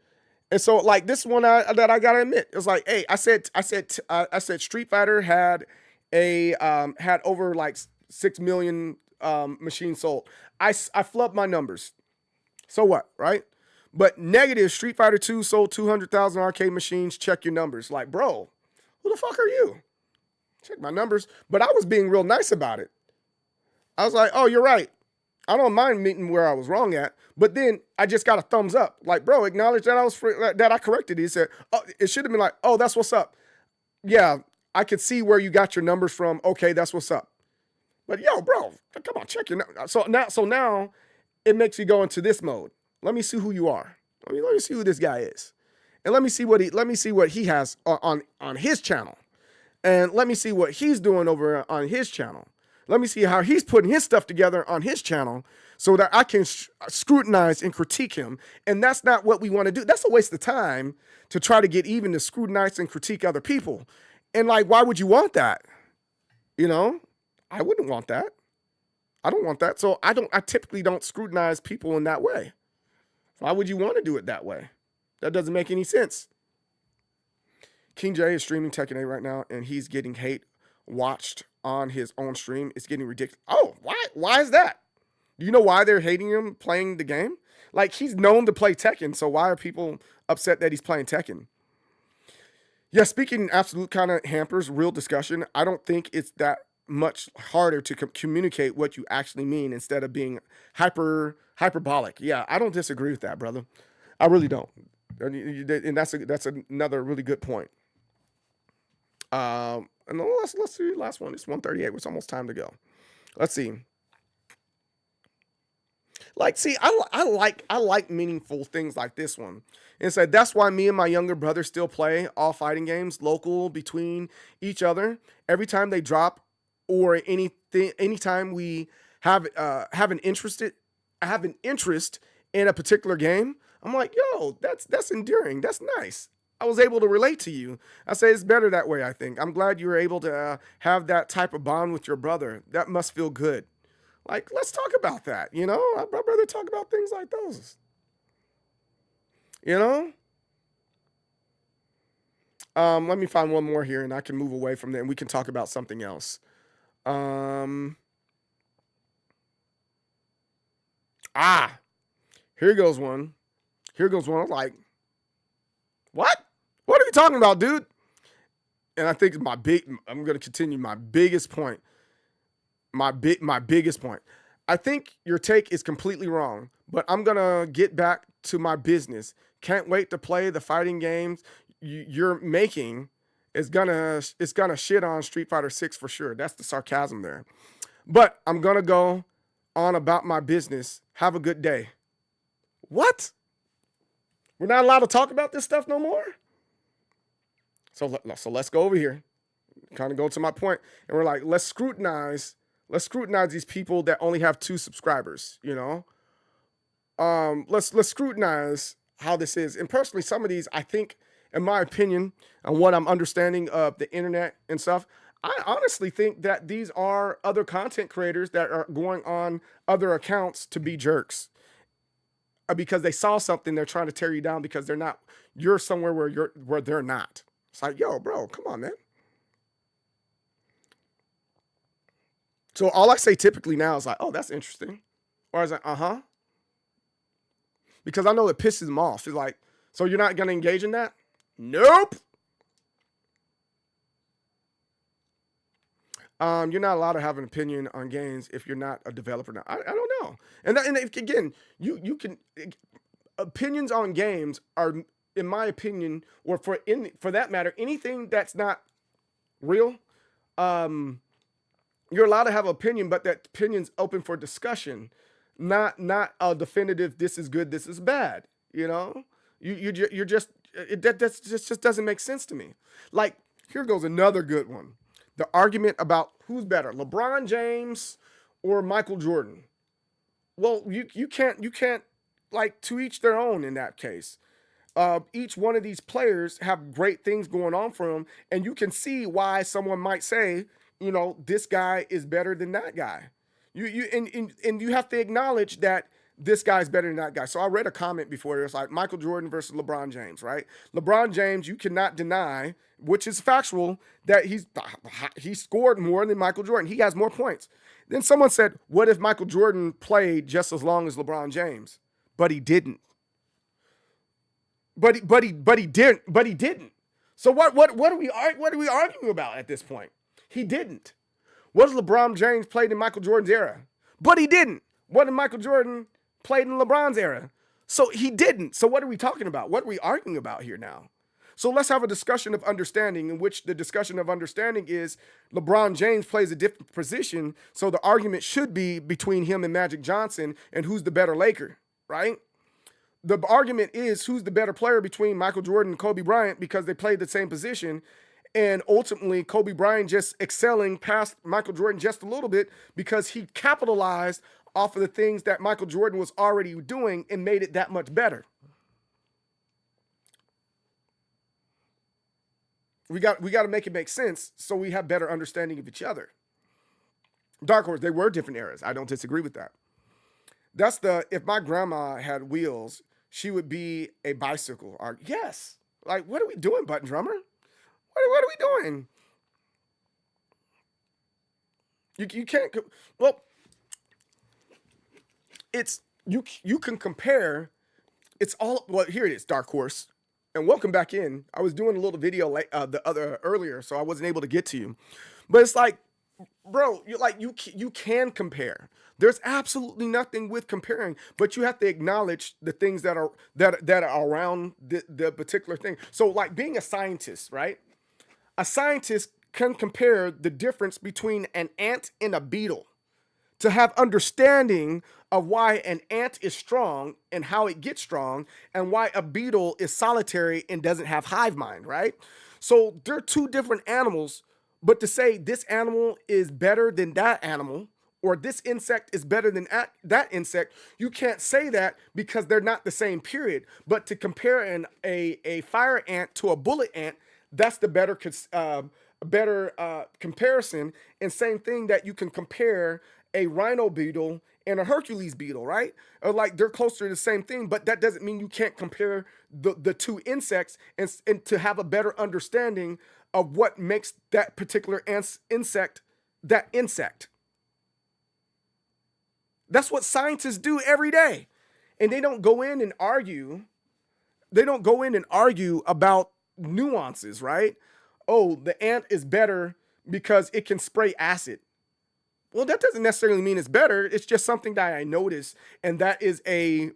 And so like this one that I gotta admit, it was like, hey, I said Street Fighter had over like 6 million machines sold. I flubbed my numbers. So what, right? But negative, Street Fighter 2 sold 200,000 arcade machines. Check your numbers. Like, bro, who the fuck are you? Check my numbers. But I was being real nice about it. I was like, oh, you're right. I don't mind admitting where I was wrong at, but then I just got a thumbs up. Like, bro, acknowledge that that I corrected it. He said, oh, it should have been like, oh, that's what's up. Yeah, I could see where you got your numbers from. Okay, that's what's up. But yo, bro, come on, check your numbers. So now it makes you go into this mode. Let me see who you are. Let me see who this guy is. And let me see what he has on his channel. And let me see what he's doing over on his channel. Let me see how he's putting his stuff together on his channel so that I can scrutinize and critique him. And that's not what we want to do. That's a waste of time to try to get even to scrutinize and critique other people. And like, why would you want that? You know, I wouldn't want that. I don't want that. So I typically don't scrutinize people in that way. Why would you want to do it that way? That doesn't make any sense. King J is streaming Tekken 8 right now, and he's getting hate watched on his own stream. It's getting ridiculous. Oh, why? Why is that? Do you know why they're hating him playing the game? Like, he's known to play Tekken, so why are people upset that he's playing Tekken? Yeah, speaking absolute kind of hampers real discussion. I don't think it's that much harder to communicate what you actually mean instead of being hyperbolic. Yeah, I don't disagree with that, brother. I really don't. And that's another really good point. And let's see the last one. It's 1:38. It's almost time to go. Let's see. Like, see, I like meaningful things like this one. And so that's why me and my younger brother still play all fighting games local between each other. Every time they drop or anytime we have an interest in a particular game, I'm like, yo, that's endearing. That's nice. I was able to relate to you. I say it's better that way, I think. I'm glad you were able to have that type of bond with your brother. That must feel good. Like, let's talk about that, you know? I'd rather talk about things like those. You know? Let me find one more here, and I can move away from there, and we can talk about something else. Here goes one. I'm like, what? What are you talking about, dude? And I think I'm going to continue my biggest point. My biggest point. I think your take is completely wrong, but I'm going to get back to my business. Can't wait to play the fighting games you're making. It's gonna shit on Street Fighter 6 for sure. That's the sarcasm there. But I'm going to go on about my business. Have a good day. What? We're not allowed to talk about this stuff no more? So let's go over here. Kind of go to my point. And we're like, let's scrutinize these people that only have 2 subscribers, you know? Let's scrutinize how this is. And personally, some of these, I think, in my opinion, and what I'm understanding of the internet and stuff, I honestly think that these are other content creators that are going on other accounts to be jerks. Because they saw something, they're trying to tear you down because you're somewhere where they're not. It's like, yo, bro, come on, man. So all I say typically now is like, oh, that's interesting. Or I was like, uh-huh. Because I know it pisses them off. It's like, so you're not going to engage in that? Nope. You're not allowed to have an opinion on games if you're not a developer. Now, I don't know. And again, you can opinions on games are, in my opinion, or for that matter, anything that's not real. You're allowed to have an opinion, but that opinion's open for discussion, not a definitive. This is good. This is bad. You know, you're just that just doesn't make sense to me. Like, here goes another good one. The argument about who's better, LeBron James or Michael Jordan. Well, you can't like, to each their own in that case. Each one of these players have great things going on for them, and you can see why someone might say, you know, this guy is better than that guy. And you have to acknowledge that this guy's better than that guy. So I read a comment before. It was like Michael Jordan versus LeBron James, right? LeBron James, you cannot deny, which is factual, that he scored more than Michael Jordan. He has more points. Then someone said, what if Michael Jordan played just as long as LeBron James? But he didn't. But he didn't. So what are we arguing about at this point? He didn't. What if LeBron James played in Michael Jordan's era? But he didn't. What if Michael Jordan played in LeBron's era? So he didn't. So what are we talking about? What are we arguing about here now? So let's have a discussion of understanding, in which the discussion of understanding is LeBron James plays a different position. So the argument should be between him and Magic Johnson and who's the better Laker, right? The argument is who's the better player between Michael Jordan and Kobe Bryant, because they played the same position. And ultimately, Kobe Bryant just excelling past Michael Jordan just a little bit because he capitalized off of the things that Michael Jordan was already doing and made it that much better. We got to make it make sense so we have better understanding of each other. Dark Horse, they were different eras. I don't disagree with that. That's if my grandma had wheels, she would be a bicycle. Yes. Like, what are we doing, Button Drummer? What are we doing? You can't, well, it's, you can compare, it's all, well, here it is, Dark Horse. And welcome back in. I was doing a little video earlier, so I wasn't able to get to you. But it's like, bro, you can compare. There's absolutely nothing with comparing, but you have to acknowledge the things that are around the particular thing. So like being a scientist, right? A scientist can compare the difference between an ant and a beetle to have understanding of why an ant is strong and how it gets strong, and why a beetle is solitary and doesn't have hive mind, right? So they're two different animals, but to say this animal is better than that animal, or this insect is better than that insect, you can't say that because they're not the same period. But to compare a fire ant to a bullet ant, that's the better comparison. And same thing that you can compare a rhino beetle and a Hercules beetle, right? Or like they're closer to the same thing, but that doesn't mean you can't compare the two insects and to have a better understanding of what makes that particular insect that insect. That's what scientists do every day. And they don't go in and argue. They don't go in and argue about nuances, right? Oh, the ant is better because it can spray acid. Well, that doesn't necessarily mean it's better. It's just something that I noticed, and that is a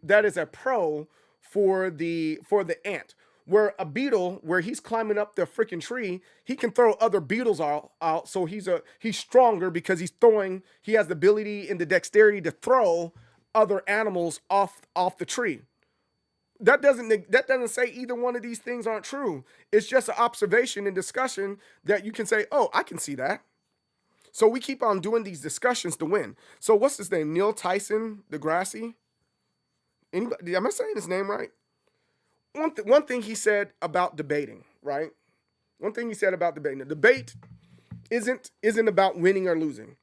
pro for the ant. Where a beetle, where he's climbing up the freaking tree, he can throw other beetles out. So he's stronger because he has the ability and the dexterity to throw other animals off the tree. That doesn't say either one of these things aren't true. It's just an observation and discussion that you can say, oh, I can see that. So we keep on doing these discussions to win. So what's his name? Neil Tyson DeGrassi? Anybody? Am I saying his name right? One thing he said about debating, right? One thing he said about debating. The debate isn't about winning or losing.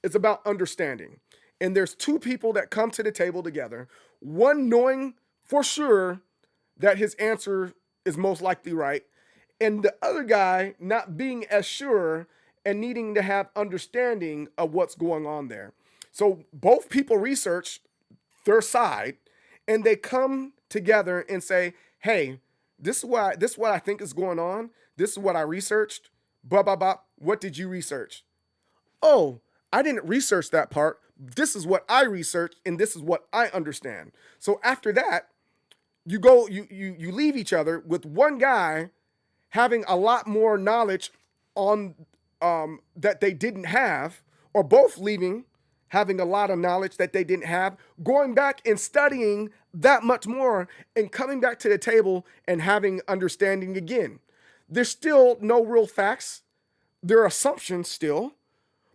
It's about understanding. And there's two people that come to the table together, one knowing for sure that his answer is most likely right, and the other guy not being as sure and needing to have understanding of what's going on there. So both people research their side, and they come together and say, hey, this is what I think is going on. This is what I researched. Blah, blah, blah. What did you research? Oh, I didn't research that part. This is what I researched, and this is what I understand. So after that, you leave each other with one guy having a lot more knowledge on that they didn't have, or both leaving having a lot of knowledge that they didn't have, going back and studying that much more and coming back to the table and having understanding again. There's still no real facts. There are assumptions still,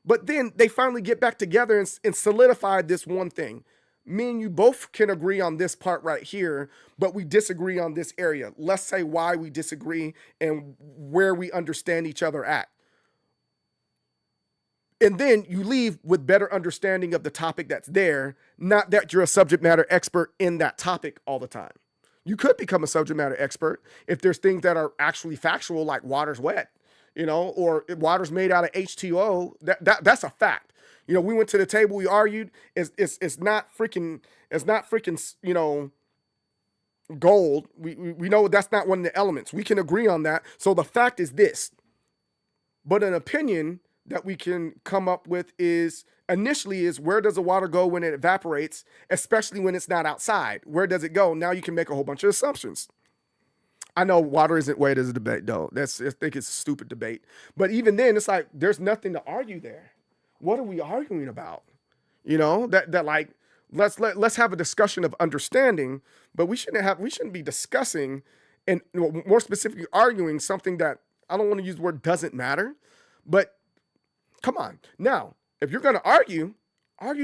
but then they finally get back together and solidify this one thing. Me and you both can agree on this part right here, but we disagree on this area. Let's say why we disagree and where we understand each other at. And then you leave with better understanding of the topic that's there, not that you're a subject matter expert in that topic all the time. You could become a subject matter expert if there's things that are actually factual, like water's wet, or water's made out of H2O. That's a fact. We went to the table, we argued. It's not freaking, gold. We know that's not one of the elements. We can agree on that. So the fact is this. But an opinion that we can come up with is initially is where does the water go when it evaporates, especially when it's not outside? Where does it go? Now you can make a whole bunch of assumptions. I know water isn't weight as a debate, though. I think it's a stupid debate. But even then, it's like there's nothing to argue there. What are we arguing about? You know, that like let's have a discussion of understanding, but we shouldn't be discussing and more specifically arguing something that I don't want to use the word doesn't matter, but come on. Now, if you're going to argue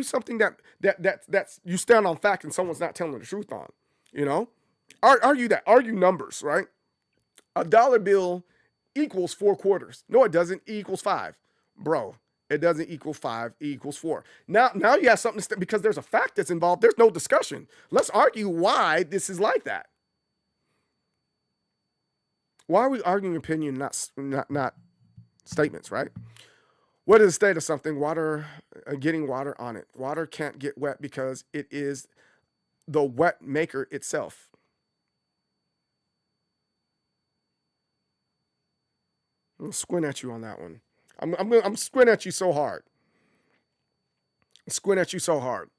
something that's you stand on fact and someone's not telling the truth on, you know? Argue numbers, right? A dollar bill equals 4 quarters. No, it doesn't. It equals 5. Bro, it doesn't equal 5. It equals 4. Now you have something because there's a fact that's involved. There's no discussion. Let's argue why this is like that. Why are we arguing opinion, not statements, right? What is the state of something? Water, getting water on it. Water can't get wet because it is the wet maker itself. I'm gonna squint at you on that one. I'm squinting at you so hard. Squint at you so hard.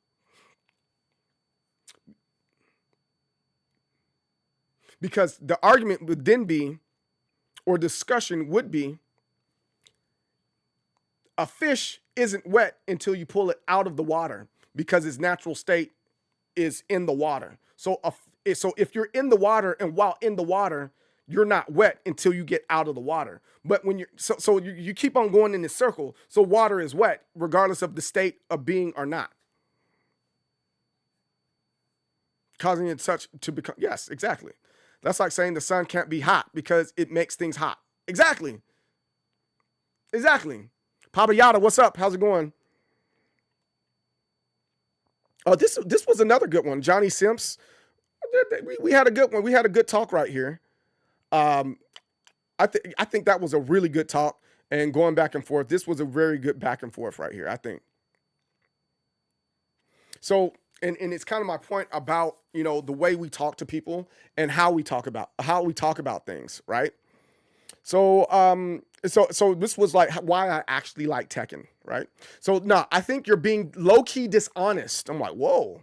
Because the argument would then be, or discussion would be, a fish isn't wet until you pull it out of the water because its natural state is in the water. So if you're in the water and while in the water, you're not wet until you get out of the water. But when you keep on going in this circle. So water is wet regardless of the state of being or not. Causing it such to become, yes, exactly. That's like saying the sun can't be hot because it makes things hot. Exactly. Exactly. Papa Yada, what's up? How's it going? Oh, this was another good one. Johnny Simps. We had a good one. We had a good talk right here. I think that was a really good talk, and going back and forth. This was a very good back and forth right here, I think. So, and it's kind of my point about, you know, the way we talk to people and how we talk about things, right? So, so this was like why I actually like Tekken, right? So no, I think you're being low-key dishonest. I'm like, whoa.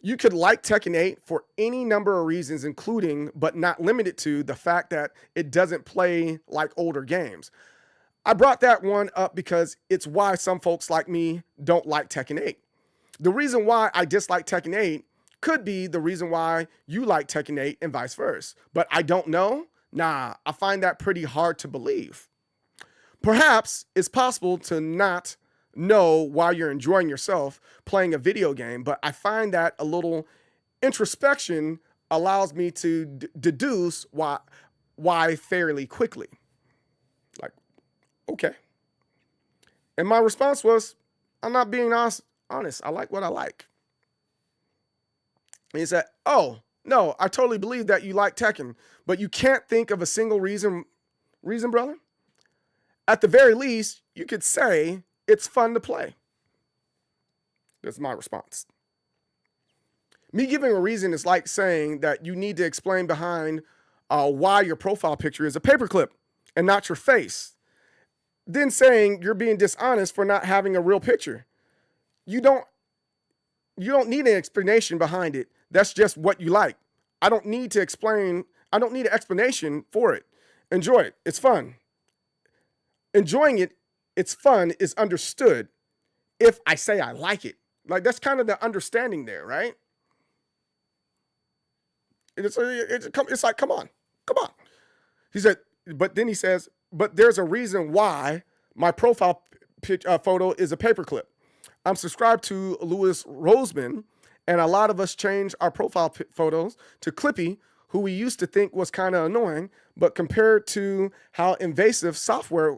You could like Tekken 8 for any number of reasons, including, but not limited to, the fact that it doesn't play like older games. I brought that one up because it's why some folks like me don't like Tekken 8. The reason why I dislike Tekken 8 could be the reason why you like Tekken 8 and vice versa. But I don't know. Nah, I find that pretty hard to believe. Perhaps it's possible to not know why you're enjoying yourself playing a video game, but I find that a little introspection allows me to deduce why fairly quickly. Like, okay. And my response was, I'm not being honest. I like what I like. And he said, oh, no, I totally believe that you like Tekken, but you can't think of a single reason, brother? At the very least, you could say it's fun to play. That's my response. Me giving a reason is like saying that you need to explain behind why your profile picture is a paperclip and not your face. Then saying you're being dishonest for not having a real picture. You don't need an explanation behind it. That's just what you like. I don't need to explain. I don't need an explanation for it. Enjoy it. It's fun. Enjoying it, it's fun, is understood if I say I like it. Like, that's kind of the understanding there, right? It's like, come on. He said, but then he says, but there's a reason why my profile photo is a paperclip. I'm subscribed to Louis Roseman, and a lot of us change our profile photos to Clippy, who we used to think was kind of annoying, but compared to how invasive software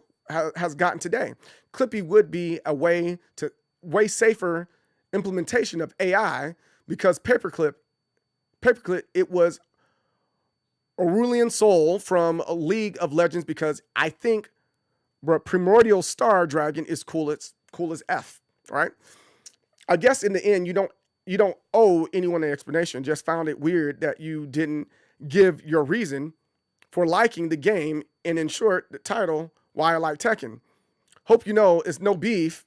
has gotten today, Clippy would be a way safer implementation of AI, because paperclip, it was Aurelian Soul from League of Legends, because I think Primordial Star Dragon is cool as F, right? I guess in the end, you don't owe anyone an explanation. Just found it weird that you didn't give your reason for liking the game, and in short, the title, Why I Like Tekken. hope you know it's no beef.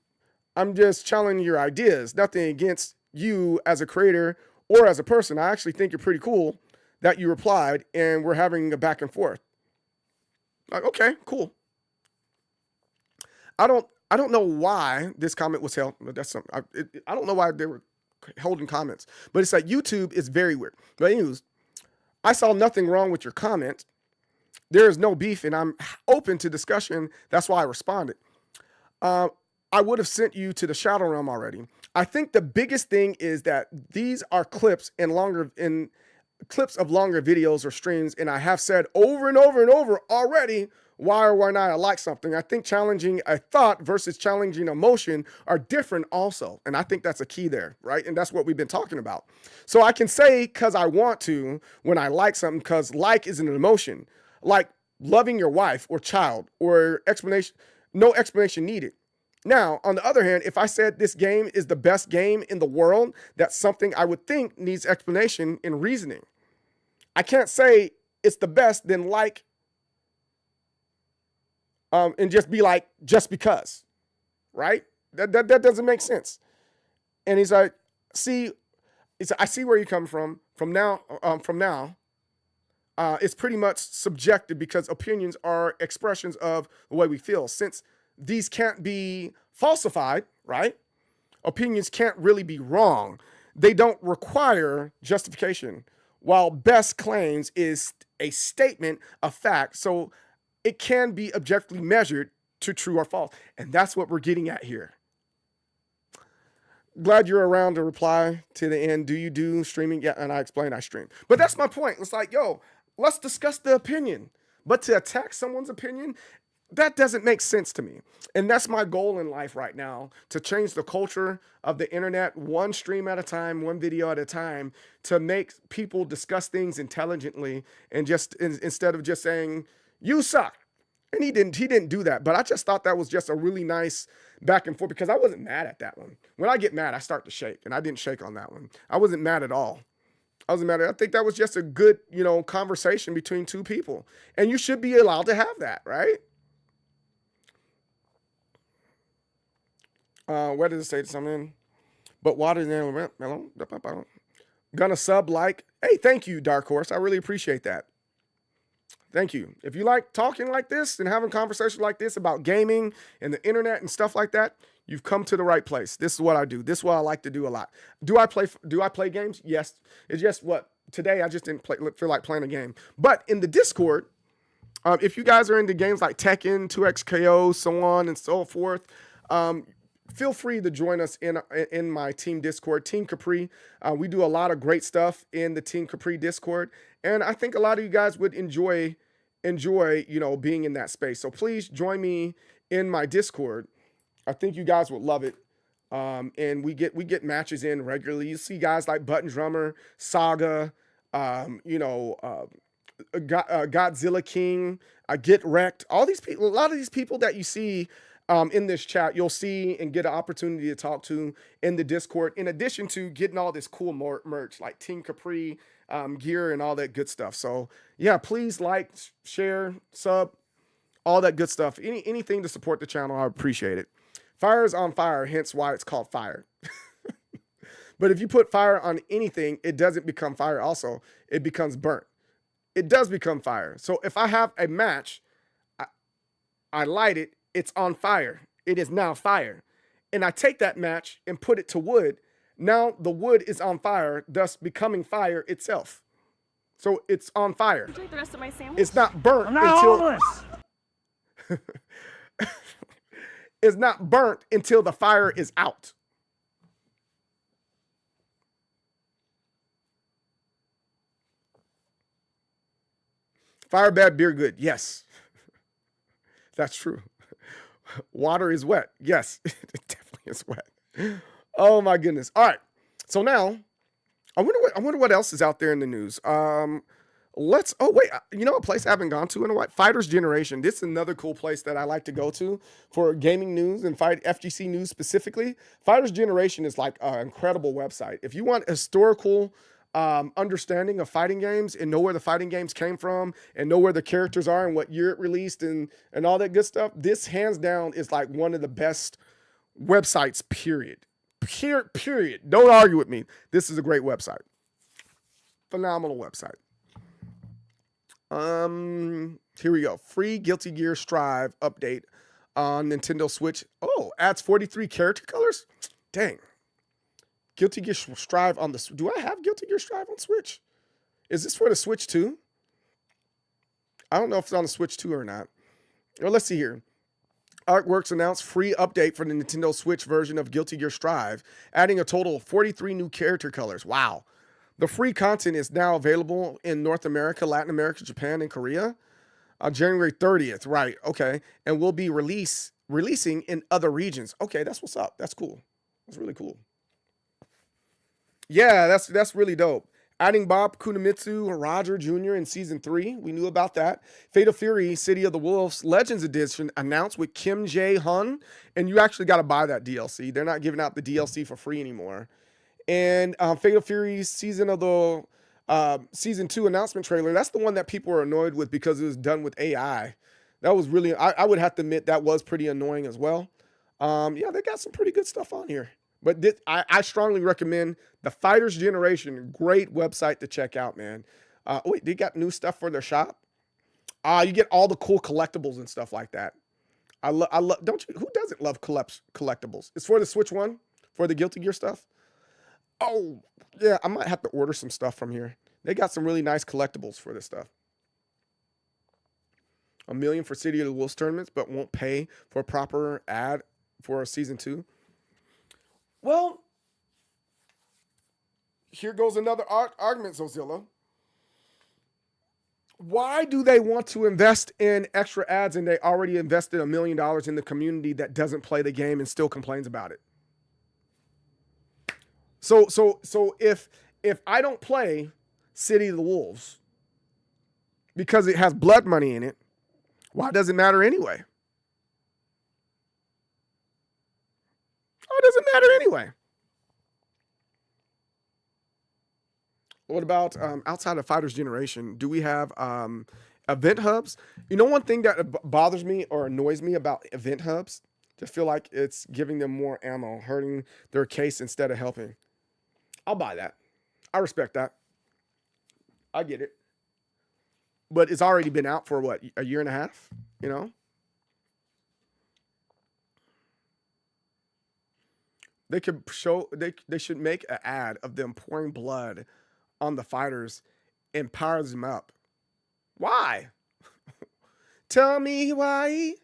I'm just challenging your ideas. Nothing against you as a creator or as a person. I actually think you're pretty cool that you replied and we're having a back and forth. Like, okay, cool. I don't know why this comment was held. That's something. I don't know why they were holding comments, but it's like YouTube is very weird. But anyways, I saw nothing wrong with your comment. There is no beef, and I'm open to discussion. That's why I responded. I would have sent you to the Shadow Realm already. I think the biggest thing is that these are clips in clips of longer videos or streams, and I have said over and over and over already why or why not I like something. I think challenging a thought versus challenging emotion are different also, and I think that's a key there, right? And that's what we've been talking about. So I can say because I want to when I like something, because like is an emotion, like loving your wife or child or explanation, no explanation needed. Now, on the other hand, if I said this game is the best game in the world, that's something I would think needs explanation and reasoning. I can't say it's the best, then like, and just be like, just because, right? That doesn't make sense. And he's like, I see where you come from. From now, it's pretty much subjective because opinions are expressions of the way we feel. Since these can't be falsified, right? Opinions can't really be wrong. They don't require justification. While best claims is a statement of fact, so it can be objectively measured to true or false. And that's what we're getting at here. Glad you're around to reply to the end. Do you do streaming? Yeah, and I explained I stream. But that's my point. It's like, yo, let's discuss the opinion. But to attack someone's opinion, that doesn't make sense to me. And that's my goal in life right now, to change the culture of the internet one stream at a time, one video at a time, to make people discuss things intelligently and just instead of just saying, you suck. And he didn't do that. But I just thought that was just a really nice back and forth because I wasn't mad at that one. When I get mad, I start to shake, and I didn't shake on that one. I wasn't mad at all. I think that was just a good, conversation between two people. And you should be allowed to have that, right? Where does it say something? But water in mellow. Gonna sub like. Hey, thank you, Dark Horse. I really appreciate that. Thank you. If you like talking like this and having conversations like this about gaming and the internet and stuff like that, you've come to the right place. This is what I do. This is what I like to do a lot. Do I play games? Yes. It's just today I just didn't feel like playing a game. But in the Discord, if you guys are into games like Tekken, 2XKO, so on and so forth, feel free to join us in my team Discord, Team Capri. We do a lot of great stuff in the Team Capri Discord, and I think a lot of you guys would enjoy being in that space. So please join me in my Discord. I think you guys would love it. And we get matches in regularly. You see guys like Button Drummer, Saga, Godzilla King, Get Wrecked. All these people, a lot of these people that you see in this chat, you'll see and get an opportunity to talk to in the Discord, in addition to getting all this cool merch like Team Capri gear and all that good stuff. So yeah, please like, share, sub, all that good stuff. Anything to support the channel, I appreciate it. Fire is on fire, hence why it's called fire. But if you put fire on anything, it doesn't become fire also. It becomes burnt. It does become fire. So if I have a match, I light it, it's on fire. It is now fire. And I take that match and put it to wood. Now the wood is on fire, thus becoming fire itself. So it's on fire. Would you like the rest of my sandwich? It's not burnt it's not burnt until the fire is out. Fire bad, beer good. Yes. That's true. Water is wet. Yes, it definitely is wet. Oh my goodness. All right. So now I wonder what else is out there in the news. A place I haven't gone to in a while, Fighters Generation. This is another cool place that I like to go to for gaming news and FGC news specifically. Fighters Generation is like an incredible website. If you want historical understanding of fighting games and know where the fighting games came from and know where the characters are and what year it released and all that good stuff, this hands down is like one of the best websites, period. Period. Don't argue with me. This is a great website. Phenomenal website. Here we go. Free Guilty Gear Strive update on Nintendo Switch. Oh, adds 43 character colors? Dang. Guilty Gear Strive on the... Do I have Guilty Gear Strive on Switch? Is this for the Switch 2? I don't know if it's on the Switch 2 or not. Well, let's see here. Artworks announced free update for the Nintendo Switch version of Guilty Gear Strive, adding a total of 43 new character colors. Wow. The free content is now available in North America, Latin America, Japan, and Korea on January 30th. Right. Okay. And will be releasing in other regions. Okay. That's what's up. That's cool. That's really cool. Yeah, that's really dope. Adding Bob Kunimitsu Roger Jr. in Season 3. We knew about that. Fatal Fury, City of the Wolves Legends Edition announced with Kim Jae-hun. And you actually got to buy that DLC. They're not giving out the DLC for free anymore. And Fatal Fury Season 2 announcement trailer. That's the one that people were annoyed with because it was done with AI. That was really, I would have to admit, that was pretty annoying as well. Yeah, they got some pretty good stuff on here. But I strongly recommend the Fighters Generation. Great website to check out, man. Wait, they got new stuff for their shop? You get all the cool collectibles and stuff like that. I love. Don't you? Who doesn't love collectibles? It's for the Switch one, for the Guilty Gear stuff. Oh yeah, I might have to order some stuff from here. They got some really nice collectibles for this stuff. $1 million for City of the Wolves tournaments, but won't pay for a proper ad for Season 2. Well, here goes another argument, Zozilla. Why do they want to invest in extra ads and they already invested $1 million in the community that doesn't play the game and still complains about it? So if I don't play City of the Wolves because it has blood money in it, why does it matter anyway? It doesn't matter anyway. What about outside of Fighters Generation? Do we have event hubs? You know, one thing that bothers me or annoys me about event hubs, just feel like it's giving them more ammo, hurting their case instead of helping. I'll buy that. I respect that. I get it. But it's already been out for what, a year and a half? You know? They could show, they should make an ad of them pouring blood on the fighters and powers them up. Why? Tell me why.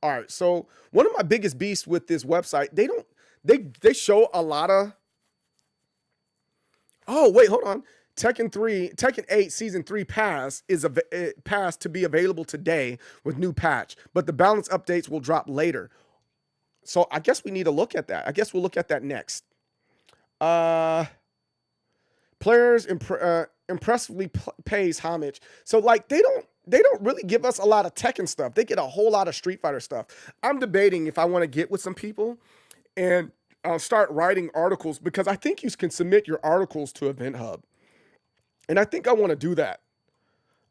All right, so one of my biggest beasts with this website, they show a lot of. Oh wait, hold on. Tekken 8 Season 3 pass is pass to be available today with new patch, but the balance updates will drop later. So I guess we need to look at that. I guess we'll look at that next. Players impressively pays homage. So like they don't really give us a lot of Tekken stuff. They get a whole lot of Street Fighter stuff. I'm debating if I want to get with some people and start writing articles, because I think you can submit your articles to Event Hub. And I think I want to do that.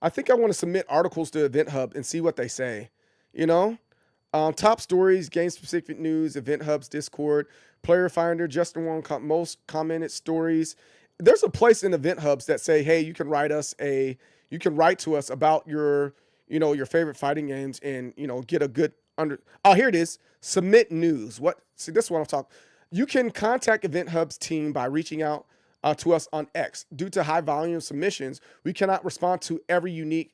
I think I want to submit articles to Event Hub and see what they say. You know? Top stories, game-specific news, Event Hub's Discord, Player Finder, Justin Wong, most commented stories. There's a place in Event Hubs that say, hey, you can write to us about your favorite fighting games and, get a good oh, here it is. Submit news. See, this is what I'm talking. You can contact Event Hub's team by reaching out to us on X. Due to high volume submissions, we cannot respond to every unique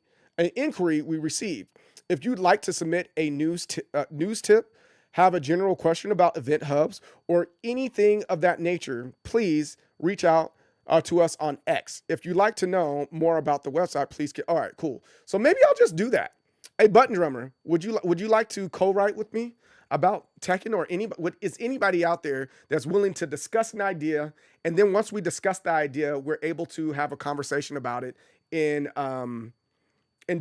inquiry we receive. If you'd like to submit a news tip, have a general question about Event Hubs, or anything of that nature, please reach out to us on X. If you'd like to know more about the website, please all right, cool. So maybe I'll just do that. Hey, Button Drummer, would you like to co-write with me about Tekken, or is anybody out there that's willing to discuss an idea, and then once we discuss the idea, we're able to have a conversation about it in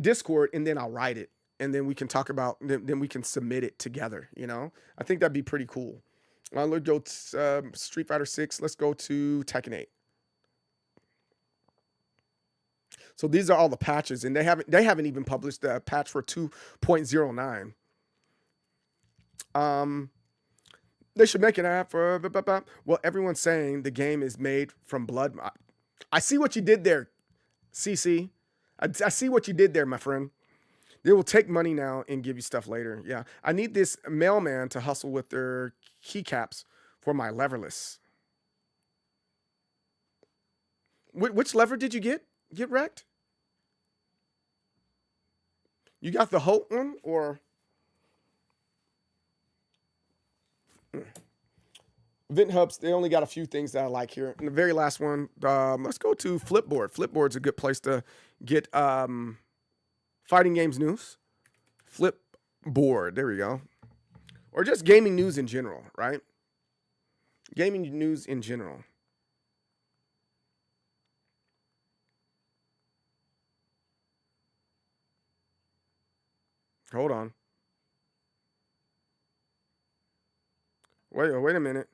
Discord, and then I'll write it. And then we can talk about, then we can submit it together, I think that'd be pretty cool. Let's go to Street Fighter 6. Let's go to Tekken 8. So these are all the patches, and they haven't even published the patch for 2.09. They should make an app for. Well, everyone's saying the game is made from blood. I see what you did there, CC. I see what you did there, my friend. They will take money now and give you stuff later. Yeah, I need this mailman to hustle with their keycaps for my leverless. Which lever did you get wrecked? You got the Holt one or Vent Hubs? They only got a few things that I like here. And the very last one, let's go to Flipboard. Flipboard's a good place to get fighting games news. Flipboard, there we go. Or just gaming news in general, right? Gaming news in general. Hold on. Wait a minute.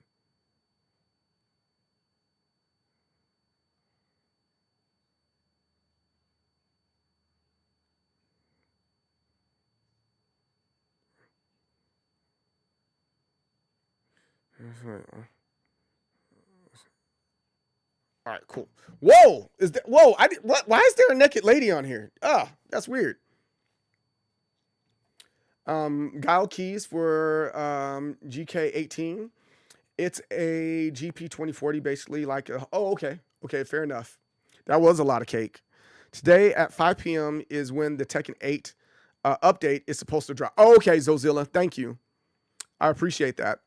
All right, cool. Whoa, whoa? Why is there a naked lady on here? That's weird. Guile keys for GK18. It's a GP 2040, basically like okay, fair enough. That was a lot of cake. Today at 5 p.m. is when the Tekken 8 update is supposed to drop. Oh, okay, Zozilla, thank you. I appreciate that.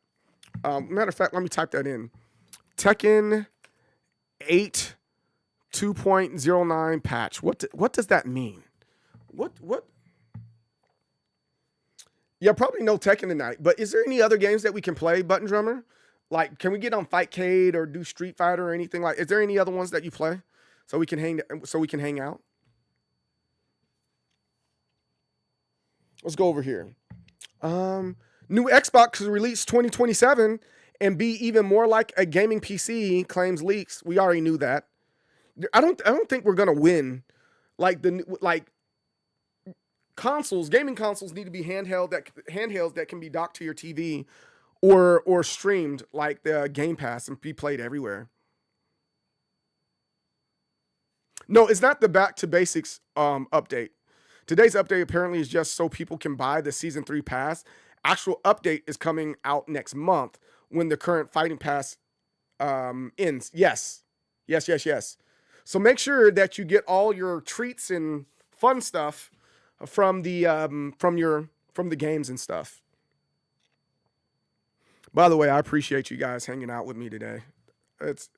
Matter of fact, let me type that in. Tekken 8 2.09 patch. What does that mean? What? Yeah, probably no Tekken tonight. But is there any other games that we can play, Button Drummer? Like, can we get on Fightcade or do Street Fighter or anything like? Is there any other ones that you play so we can hang out? Let's go over here. New Xbox is released 2027 and be even more like a gaming PC, claims leaks. We already knew that. I don't think we're gonna win. Consoles, gaming consoles need to be handhelds that can be docked to your TV or streamed like the Game Pass and be played everywhere. No, it's not the Back to Basics update. Today's update apparently is just so people can buy the Season 3 pass. Actual update is coming out next month when the current Fighting Pass ends. Yes. So make sure that you get all your treats and fun stuff from the games and stuff. By the way, I appreciate you guys hanging out with me today. It's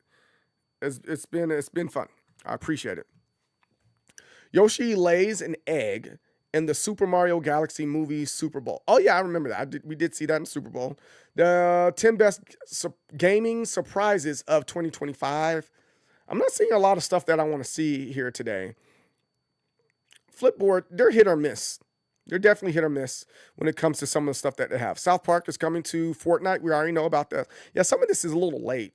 been fun. I appreciate it. Yoshi lays an egg in the Super Mario Galaxy movie Super Bowl. Oh yeah, I remember that. We did see that in Super Bowl. The 10 best gaming surprises of 2025. I'm not seeing a lot of stuff that I want to see here today. Flipboard, they're hit or miss. They're definitely hit or miss when it comes to some of the stuff that they have. South Park is coming to Fortnite. We already know about that. Yeah, some of this is a little late.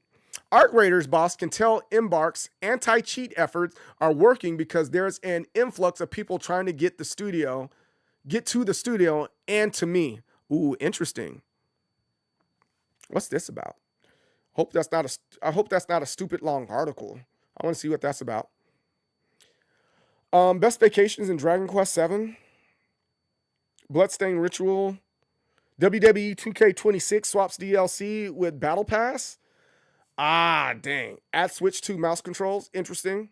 Arc Raiders boss can tell Embark's anti-cheat efforts are working because there's an influx of people trying to get to the studio and to me. Ooh, interesting. What's this about? I hope that's not a stupid long article. I want to see what that's about. Best vacations in Dragon Quest VII. Bloodstained Ritual. WWE 2K26 swaps DLC with Battle Pass. Ah, dang. Add Switch 2 mouse controls. Interesting.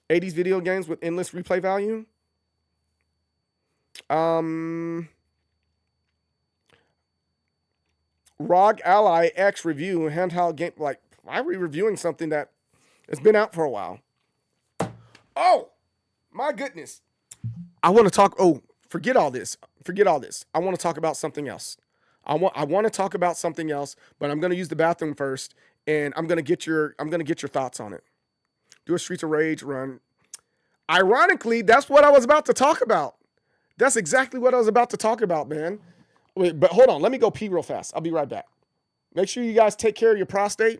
'80s video games with endless replay value. ROG Ally X review handheld game. Like, why are we reviewing something that has been out for a while? Oh, my goodness. I want to talk. Oh, forget all this. I want to talk about something else. I want to talk about something else, but I'm going to use the bathroom first, and I'm going to get your thoughts on it. Do a Streets of Rage run. Ironically, that's what I was about to talk about. That's exactly what I was about to talk about, man. Wait, but hold on. Let me go pee real fast. I'll be right back. Make sure you guys take care of your prostate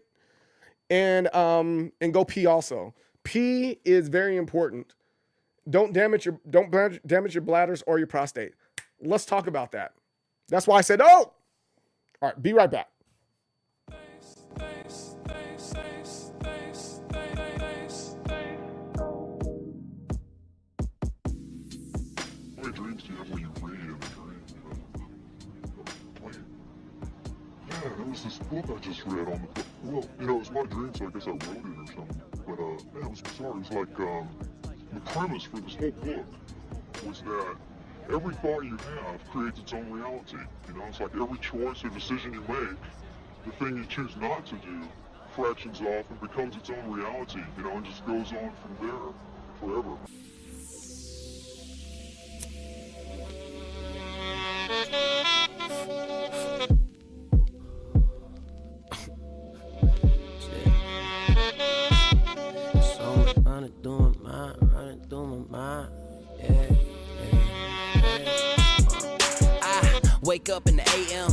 and go pee also. Pee is very important. Don't damage your bladders or your prostate. Let's talk about that. That's why I said, oh! All right, be right back. What dreams do you have when you read in a dream? Yeah, there was this book I just read on the, well, it was my dream, so I guess I wrote it or something. But man, it was bizarre. It was like the premise for this whole book was that every thought you have creates its own reality. It's like every choice or decision you make, the thing you choose not to do fractions off and becomes its own reality, and just goes on from there forever. Running through my mind, yeah. I wake up in the AM,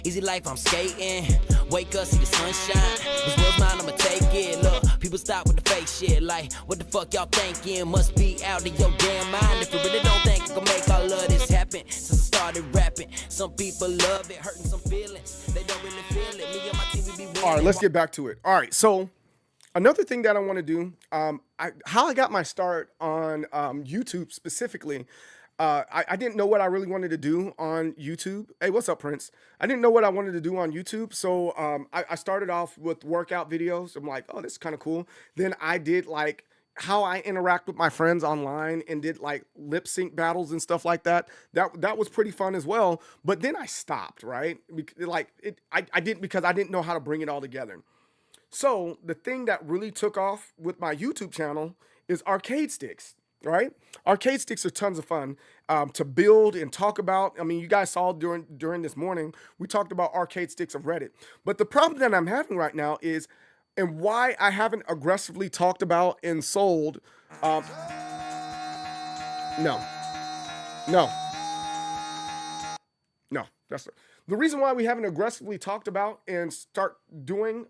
easy life, I'm skating. Wake up, see the sunshine. This world's mine, I'ma take it. Look, people stop with the fake shit. Like, what the fuck y'all thinking? Must be out of your damn mind. If you really don't think I can make all of this happen. Since I started rapping, some people love it, hurting some feelings. They don't really feel it. Me and my team, we be winning. All right, let's get back to it. All right, so another thing that I want to do, how I got my start on YouTube specifically, I didn't know what I really wanted to do on YouTube. Hey, what's up, Prince? I didn't know what I wanted to do on YouTube, so I started off with workout videos. I'm like, oh, this is kind of cool. Then I did like how I interact with my friends online and did like lip sync battles and stuff like that. That was pretty fun as well. But then I stopped, right? I didn't, because I didn't know how to bring it all together. So the thing that really took off with my YouTube channel is arcade sticks, right? Arcade sticks are tons of fun to build and talk about. I mean, you guys saw during this morning, we talked about arcade sticks of Reddit. But the problem that I'm having right now is, and why I haven't aggressively talked about and sold, no. That's the reason why we haven't aggressively talked about and start doing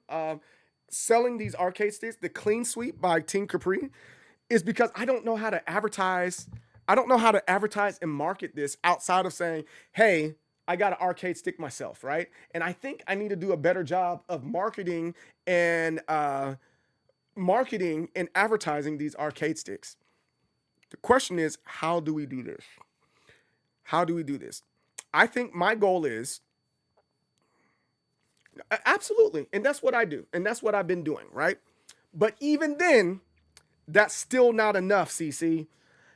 selling these arcade sticks, the Clean Sweep by Team Capri, is because I don't know how to advertise. I don't know how to advertise and market this outside of saying, hey, I got an arcade stick myself, right? And I think I need to do a better job of marketing and advertising these arcade sticks. The question is, how do we do this? How do we do this? I think my goal is, absolutely, and that's what I do, and that's what I've been doing, right? But even then, that's still not enough, CC.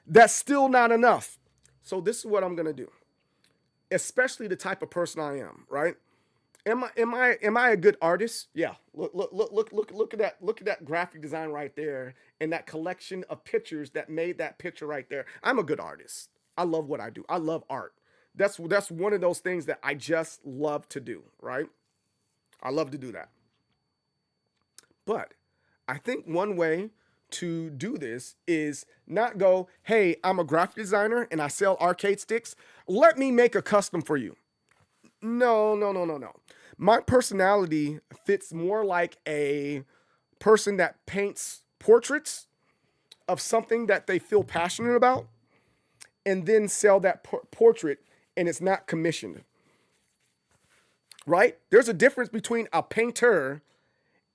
That's still not enough. So this is what I'm gonna do, especially the type of person I am, right? Am I a good artist? Yeah. Look at that graphic design right there, and that collection of pictures that made that picture right there. I'm a good artist. I love what I do. I love art. That's one of those things that I just love to do, right? I love to do that. But I think one way to do this is not go, hey, I'm a graphic designer and I sell arcade sticks. Let me make a custom for you. No. My personality fits more like a person that paints portraits of something that they feel passionate about and then sell that portrait, and it's not commissioned. Right? There's a difference between a painter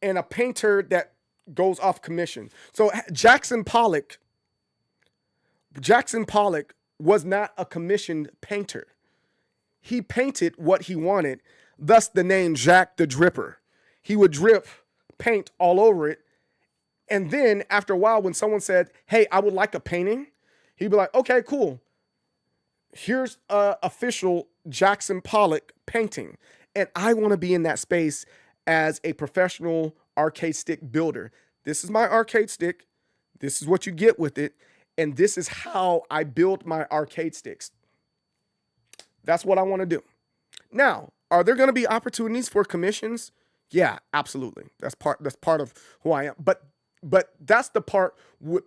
and a painter that goes off commission. So Jackson Pollock was not a commissioned painter. He painted what he wanted, thus the name Jack the Dripper. He would drip paint all over it. And then after a while, when someone said, hey, I would like a painting, he'd be like, okay, cool. Here's an official Jackson Pollock painting. And I want to be in that space as a professional arcade stick builder. This is my arcade stick. This is what you get with it. And this is how I build my arcade sticks. That's what I want to do. Now, are there going to be opportunities for commissions? Yeah, absolutely. That's part of who I am. But that's the part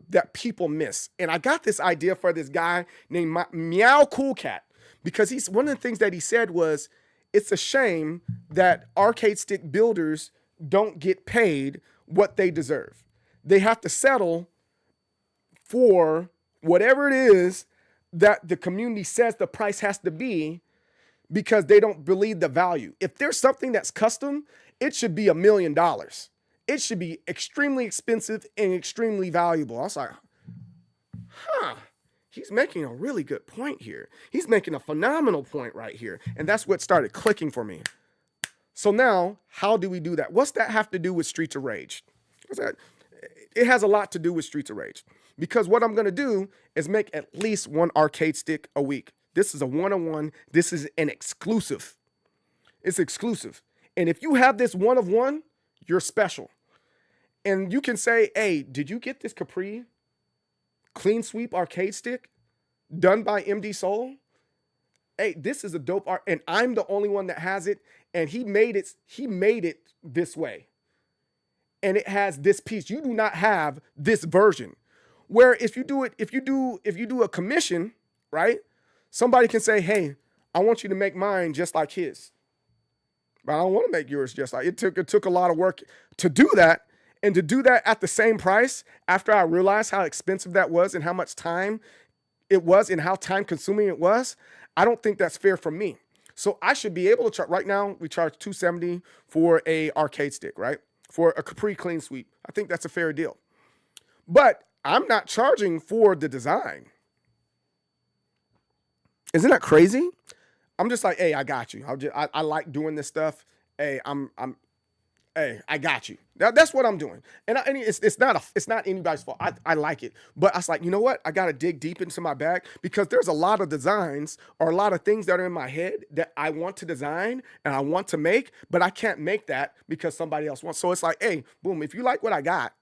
that people miss. And I got this idea for this guy named Meow Cool Cat. because one of the things that he said was, it's a shame that arcade stick builders don't get paid what they deserve. They have to settle for whatever it is that the community says the price has to be, because they don't believe the value. If there's something that's custom, it should be $1 million. It should be extremely expensive and extremely valuable. I was like, he's making a really good point here. He's making a phenomenal point right here. And that's what started clicking for me. So now, how do we do that? What's that have to do with Streets of Rage? It has a lot to do with Streets of Rage, because what I'm going to do is make at least one arcade stick a week. This is a one-on-one. This is an exclusive. It's exclusive. And if you have this one of one, you're special. And you can say, hey, did you get this Capri clean sweep arcade stick done by MDSoul? Hey, this is a dope art, and I'm the only one that has it. And he made it this way. And it has this piece. You do not have this version. Where if you do a commission, right? Somebody can say, hey, I want you to make mine just like his. But I don't want to make yours just like it took a lot of work to do that. And to do that at the same price, after I realized how expensive that was and how much time it was and how time consuming it was, I don't think that's fair for me. So I should be able to charge. Right now, we charge $270 for a arcade stick, right? For a Capri clean sweep. I think that's a fair deal. But I'm not charging for the design. Isn't that crazy? I'm just like, hey, I got you. I like doing this stuff. Hey, hey, I got you. That's what I'm doing. And it's not anybody's fault. I like it. But I was like, you know what? I got to dig deep into my bag, because there's a lot of designs or a lot of things that are in my head that I want to design and I want to make, but I can't make that because somebody else wants. So it's like, hey, boom, if you like what I got.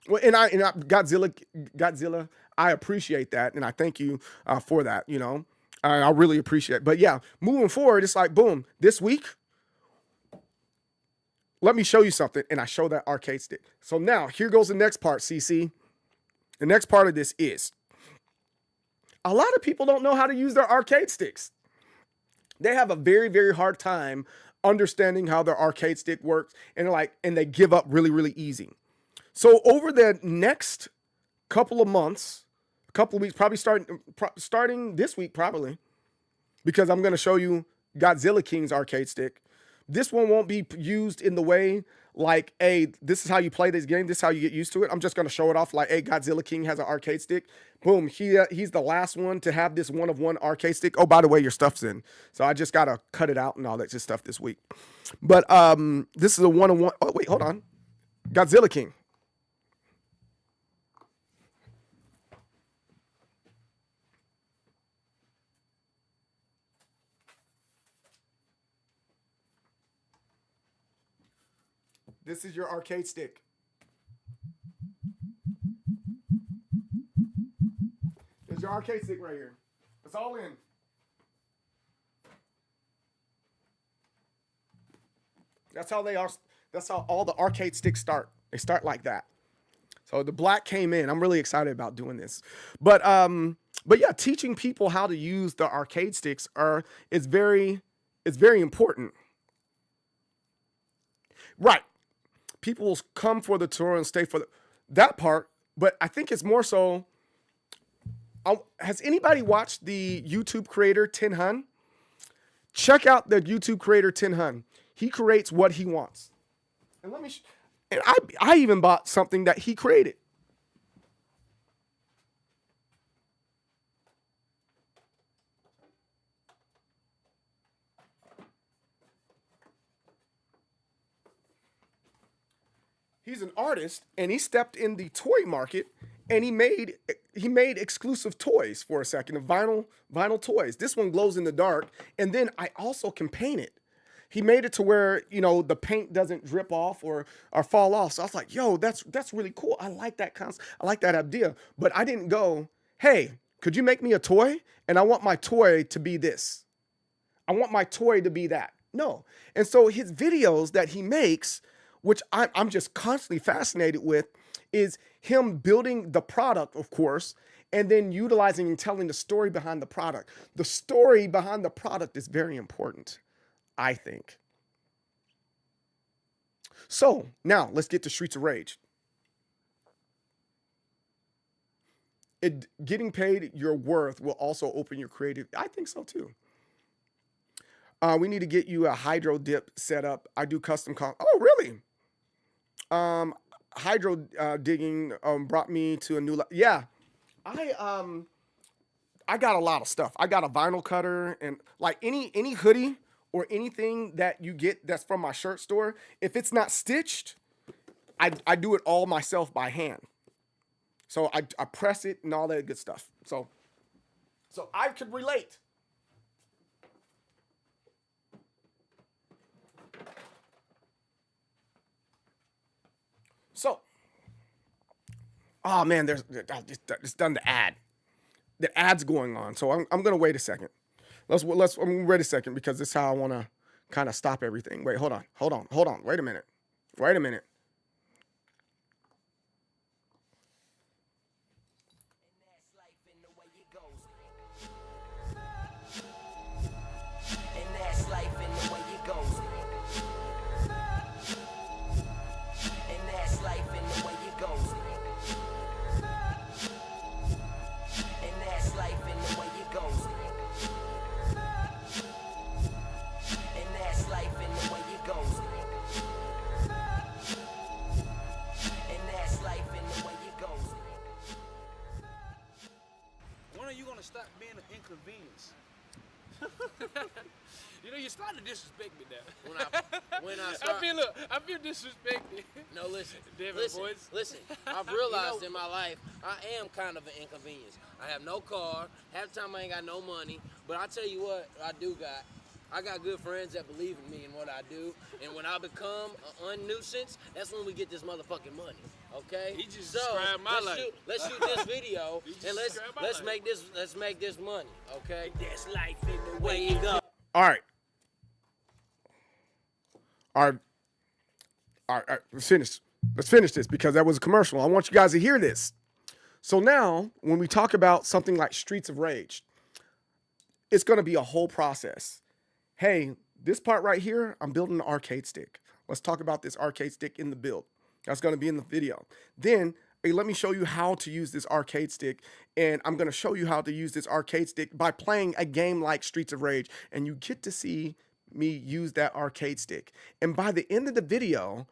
Well, and Godzilla, I appreciate that, and I thank you for that. You know, I really appreciate it. But yeah, moving forward, it's like, boom, this week, let me show you something, and I show that arcade stick. So now, here goes the next part, CC. The next part of this is, a lot of people don't know how to use their arcade sticks. They have a very, very hard time understanding how their arcade stick works, and they give up really, really easy. So over the next couple of months, a couple of weeks, probably starting this week, probably, because I'm going to show you Godzilla King's arcade stick. This one won't be used in the way like, hey, this is how you play this game. This is how you get used to it. I'm just going to show it off like, hey, Godzilla King has an arcade stick. Boom. He's the last one to have this one-of-one arcade stick. Oh, by the way, your stuff's in. So I just got to cut it out and all that just stuff this week. But this is a one-of-one. Oh, wait, hold on. Godzilla King. This is your arcade stick. There's your arcade stick right here. It's all in. That's how they are. That's how all the arcade sticks start. They start like that. So the black came in. I'm really excited about doing this. But yeah, teaching people how to use the arcade sticks is very important. Right. People will come for the tour and stay for that part, but I think it's more so. Has anybody watched the YouTube creator Tin Hun? Check out the YouTube creator Tin Hun. He creates what he wants. And I even bought something that he created. He's an artist, and he stepped in the toy market, and he made exclusive toys for a second, of vinyl toys. This one glows in the dark, and then I also can paint it. He made it to where, you know, the paint doesn't drip off or fall off. So I was like, yo, that's really cool. I like that concept. I like that idea. But I didn't go, hey, could you make me a toy? And I want my toy to be this. I want my toy to be that. No. And so his videos that he makes, which I'm just constantly fascinated with, is him building the product, of course, and then utilizing and telling the story behind the product. The story behind the product is very important, I think. So now let's get to Streets of Rage. Getting paid your worth will also open your creative. I think so too. We need to get you a hydro dip set up. I do custom. Oh, really? Hydro digging brought me to a new. Yeah, I got a lot of stuff. I got a vinyl cutter and like any hoodie or anything that you get that's from my shirt store. If it's not stitched, I do it all myself by hand. So I press it and all that good stuff. So I could relate. So, oh man, it's done the ad. The ad's going on. So I'm gonna wait a second. I'm gonna wait a second because this is how I wanna kind of stop everything. Wait, hold on. Wait a minute. Stop being an inconvenience. You know, you're starting to disrespect me now. When I start, I feel disrespected. No, listen. Voice. Listen. I've realized in my life I am kind of an inconvenience. I have no car. Half the time I ain't got no money. But I tell you what, I got good friends that believe in me and what I do. And when I become an unnuisance, that's when we get this motherfucking money. Okay? He just described my life. Let's shoot this video and let's make this money. Okay? That's life in the way it goes. All right. Let's finish this because that was a commercial. I want you guys to hear this. So now, when we talk about something like Streets of Rage, it's going to be a whole process. Hey, this part right here, I'm building an arcade stick. Let's talk about this arcade stick in the build. That's going to be in the video. Then, hey, let me show you how to use this arcade stick. And I'm going to show you how to use this arcade stick by playing a game like Streets of Rage. And you get to see me use that arcade stick. And by the end of the video,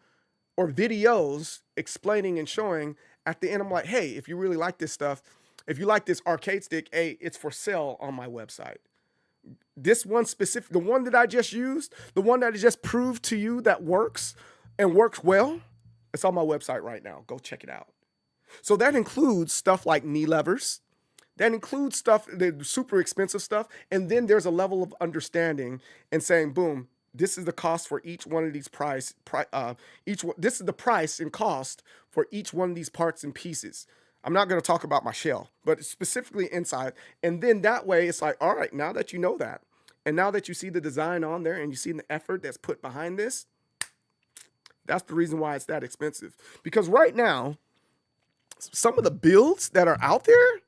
or videos explaining and showing, at the end, I'm like, hey, if you really like this stuff, if you like this arcade stick, hey, it's for sale on my website. This one specific, the one that I just used, the one that I just proved to you that works and works well, it's on my website right now. Go check it out. So that includes stuff like knee levers. That includes stuff, the super expensive stuff. And then there's a level of understanding and saying, boom, this is the cost for each one of these this is the price and cost for each one of these parts and pieces. I'm not going to talk about my shell, but specifically inside. And then that way it's like, all right, now that you know that, and now that you see the design on there and you see the effort that's put behind this, that's the reason why it's that expensive. Because right now, some of the builds that are out there,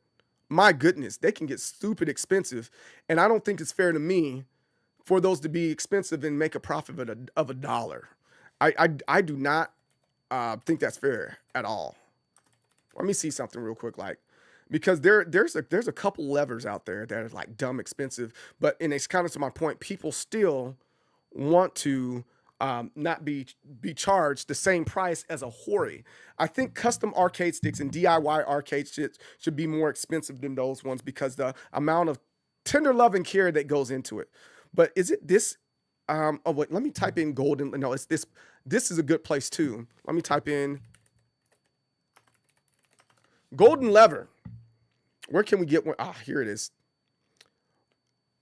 my goodness, they can get stupid expensive. And I don't think it's fair to me for those to be expensive and make a profit of $1. I do not think that's fair at all. Let me see something real quick, because there's a couple levers out there that are like dumb expensive, and it's kind of to my point, people still want to not be charged the same price as a Hori. I think custom arcade sticks and DIY arcade should be more expensive than those ones because the amount of tender love and care that goes into it. But is it this? Oh wait, let me type in golden. No, it's this. This is a good place too. Let me type in golden lever. Where can we get one? Ah, here it is.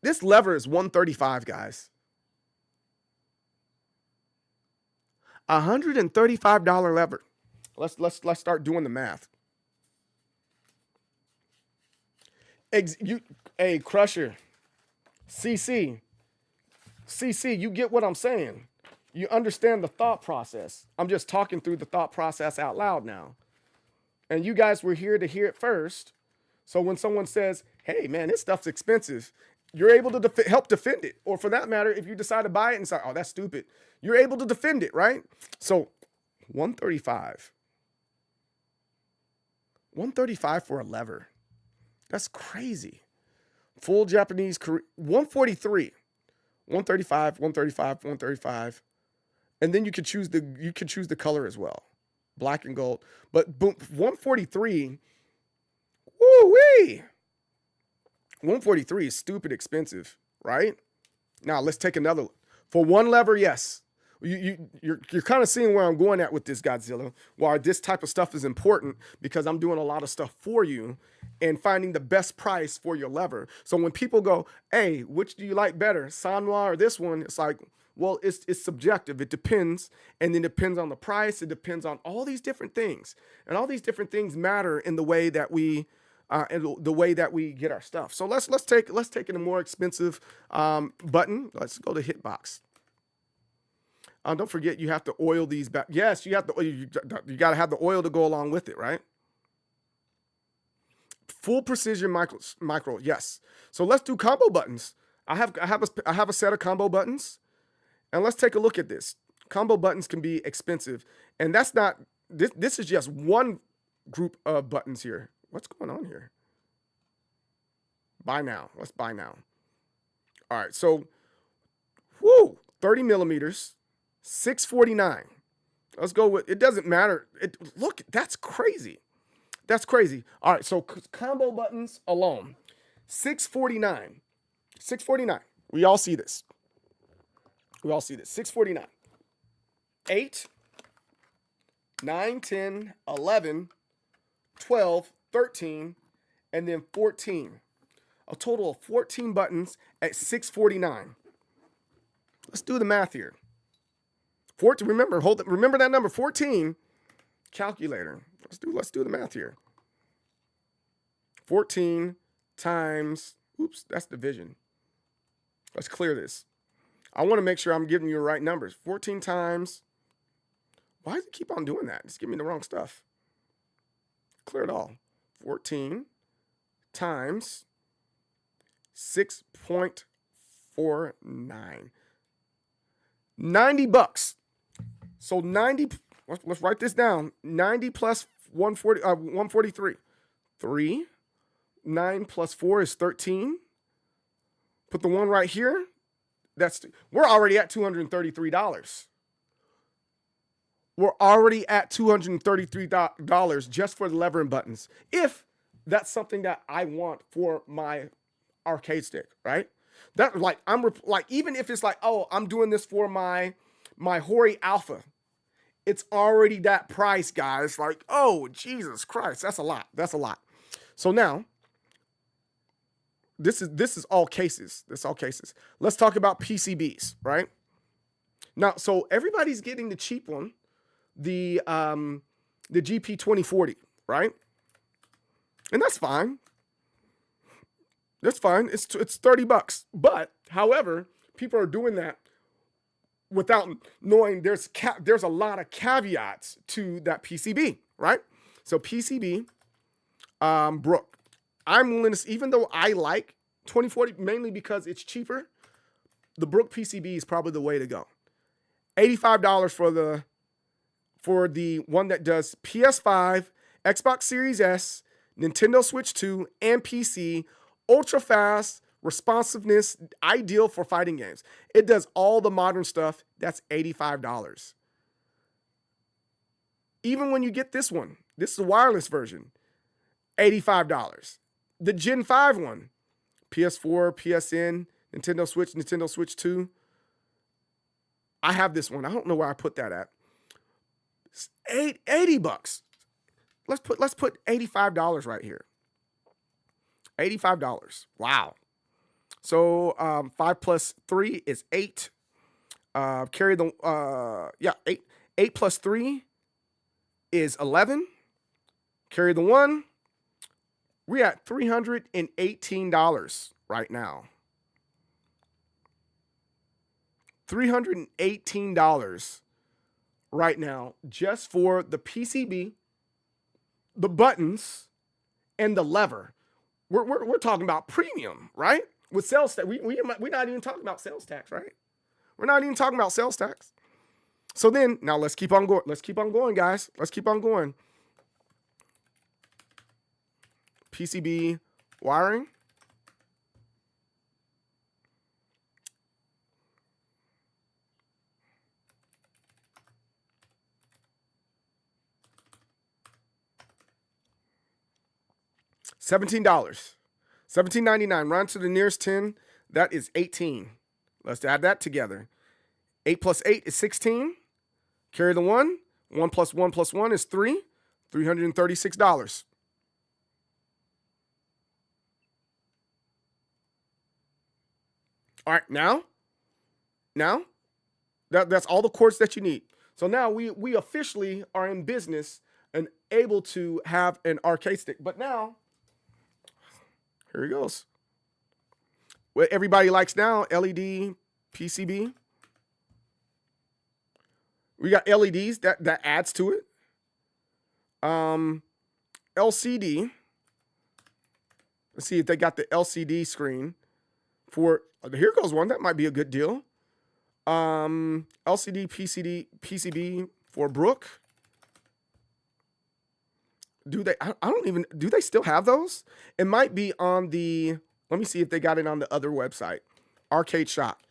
This lever is $135, guys. $135 lever. Let's start doing the math. Hey, Crusher, CC, you get what I'm saying. You understand the thought process. I'm just talking through the thought process out loud now. And you guys were here to hear it first. So when someone says, hey, man, this stuff's expensive, you're able to help defend it. Or for that matter, if you decide to buy it and say, oh, that's stupid, you're able to defend it, right? So $135. $135 for a lever. That's crazy. Full Japanese, $143. $135, $135, $135. And then you could choose the color as well. Black and gold. But boom, $143. Woo-wee. $143 is stupid expensive, right? Now let's take another look. For one lever, yes. You're kind of seeing where I'm going at with this, Godzilla. Why this type of stuff is important, because I'm doing a lot of stuff for you and finding the best price for your lever. So when people go, hey, which do you like better, Sanwa or this one? It's like, well, it's subjective. It depends. And then it depends on the price. It depends on all these different things. And all these different things matter in the way that we get our stuff. So let's take in a more expensive button. Let's go to Hitbox. Don't forget, you have to oil these back. Yes, you have to. You got to have the oil to go along with it, right? Full precision micro. Yes. So let's do combo buttons. I have a set of combo buttons, and let's take a look at this. Combo buttons can be expensive, and that's not. This is just one group of buttons here. What's going on here? Buy now. Let's buy now. All right. So, 30 millimeters. $649. Let's go with, it doesn't matter. Look, that's crazy. That's crazy. All right, so combo buttons alone, $649. $649. We all see this. $649. 8, 9, 10, 11, 12, 13, and then 14. A total of 14 buttons at $649. Let's do the math here. 14, remember that number, 14. Calculator. Let's do the math here. 14 times, oops, that's division. Let's clear this. I want to make sure I'm giving you the right numbers. 14 times, why does it keep on doing that? It's giving me the wrong stuff. Clear it all. 14 times 6.49. $90. So 90, let's write this down. 90 plus 143. 3. 9 plus 4 is 13. Put the 1 right here. We're already at $233. We're already at $233 just for the lever and buttons. If that's something that I want for my arcade stick, right? That even if it's like, oh, I'm doing this for my Hori Alpha, it's already that price, guys. Like, oh, Jesus Christ, that's a lot. That's a lot. So now, this is all cases. This is all cases. Let's talk about PCBs, right? Now, so everybody's getting the cheap one, the GP2040, right? And that's fine. That's fine. It's $30. But however, people are doing that without knowing there's a lot of caveats to that PCB, right? So PCB, Brook, I'm willing to, even though I like 2040 mainly because it's cheaper, the Brook PCB is probably the way to go. $85 for the one that does PS5, Xbox Series S, Nintendo Switch 2, and PC. Ultra fast, responsiveness, ideal for fighting games. It does all the modern stuff. That's $85. Even when you get this one, this is a wireless version, $85. The Gen 5 one, PS4, PSN, Nintendo Switch 2. I have this one. I don't know where I put that at. It's $80. Let's put $85 right here. $85. Wow. So 5 plus 3 is 8. Carry the 8. 8 plus 3 is 11. Carry the 1. We're at $318 right now. $318 right now just for the PCB, the buttons, and the lever. We're talking about premium, right? With sales tax, we're not even talking about sales tax, right? We're not even talking about sales tax. So then, now let's keep on going. Let's keep on going, guys. Let's keep on going. PCB wiring. $17. $17.99. Round to the nearest 10. That is 18. Let's add that together. 8 plus 8 is 16. Carry the 1. 1 plus 1 plus 1 is 3. $336. All right, now that's all the cords that you need. So now we officially are in business and able to have an arcade stick. But now, here he goes. What everybody likes now, LED PCB. We got LEDs that adds to it. LCD. Let's see if they got the LCD screen for. Here goes one that might be a good deal. LCD PCB for Brook. Do they? I don't even. Do they still have those? It might be on the. Let me see if they got it on the other website, Arcade Shop.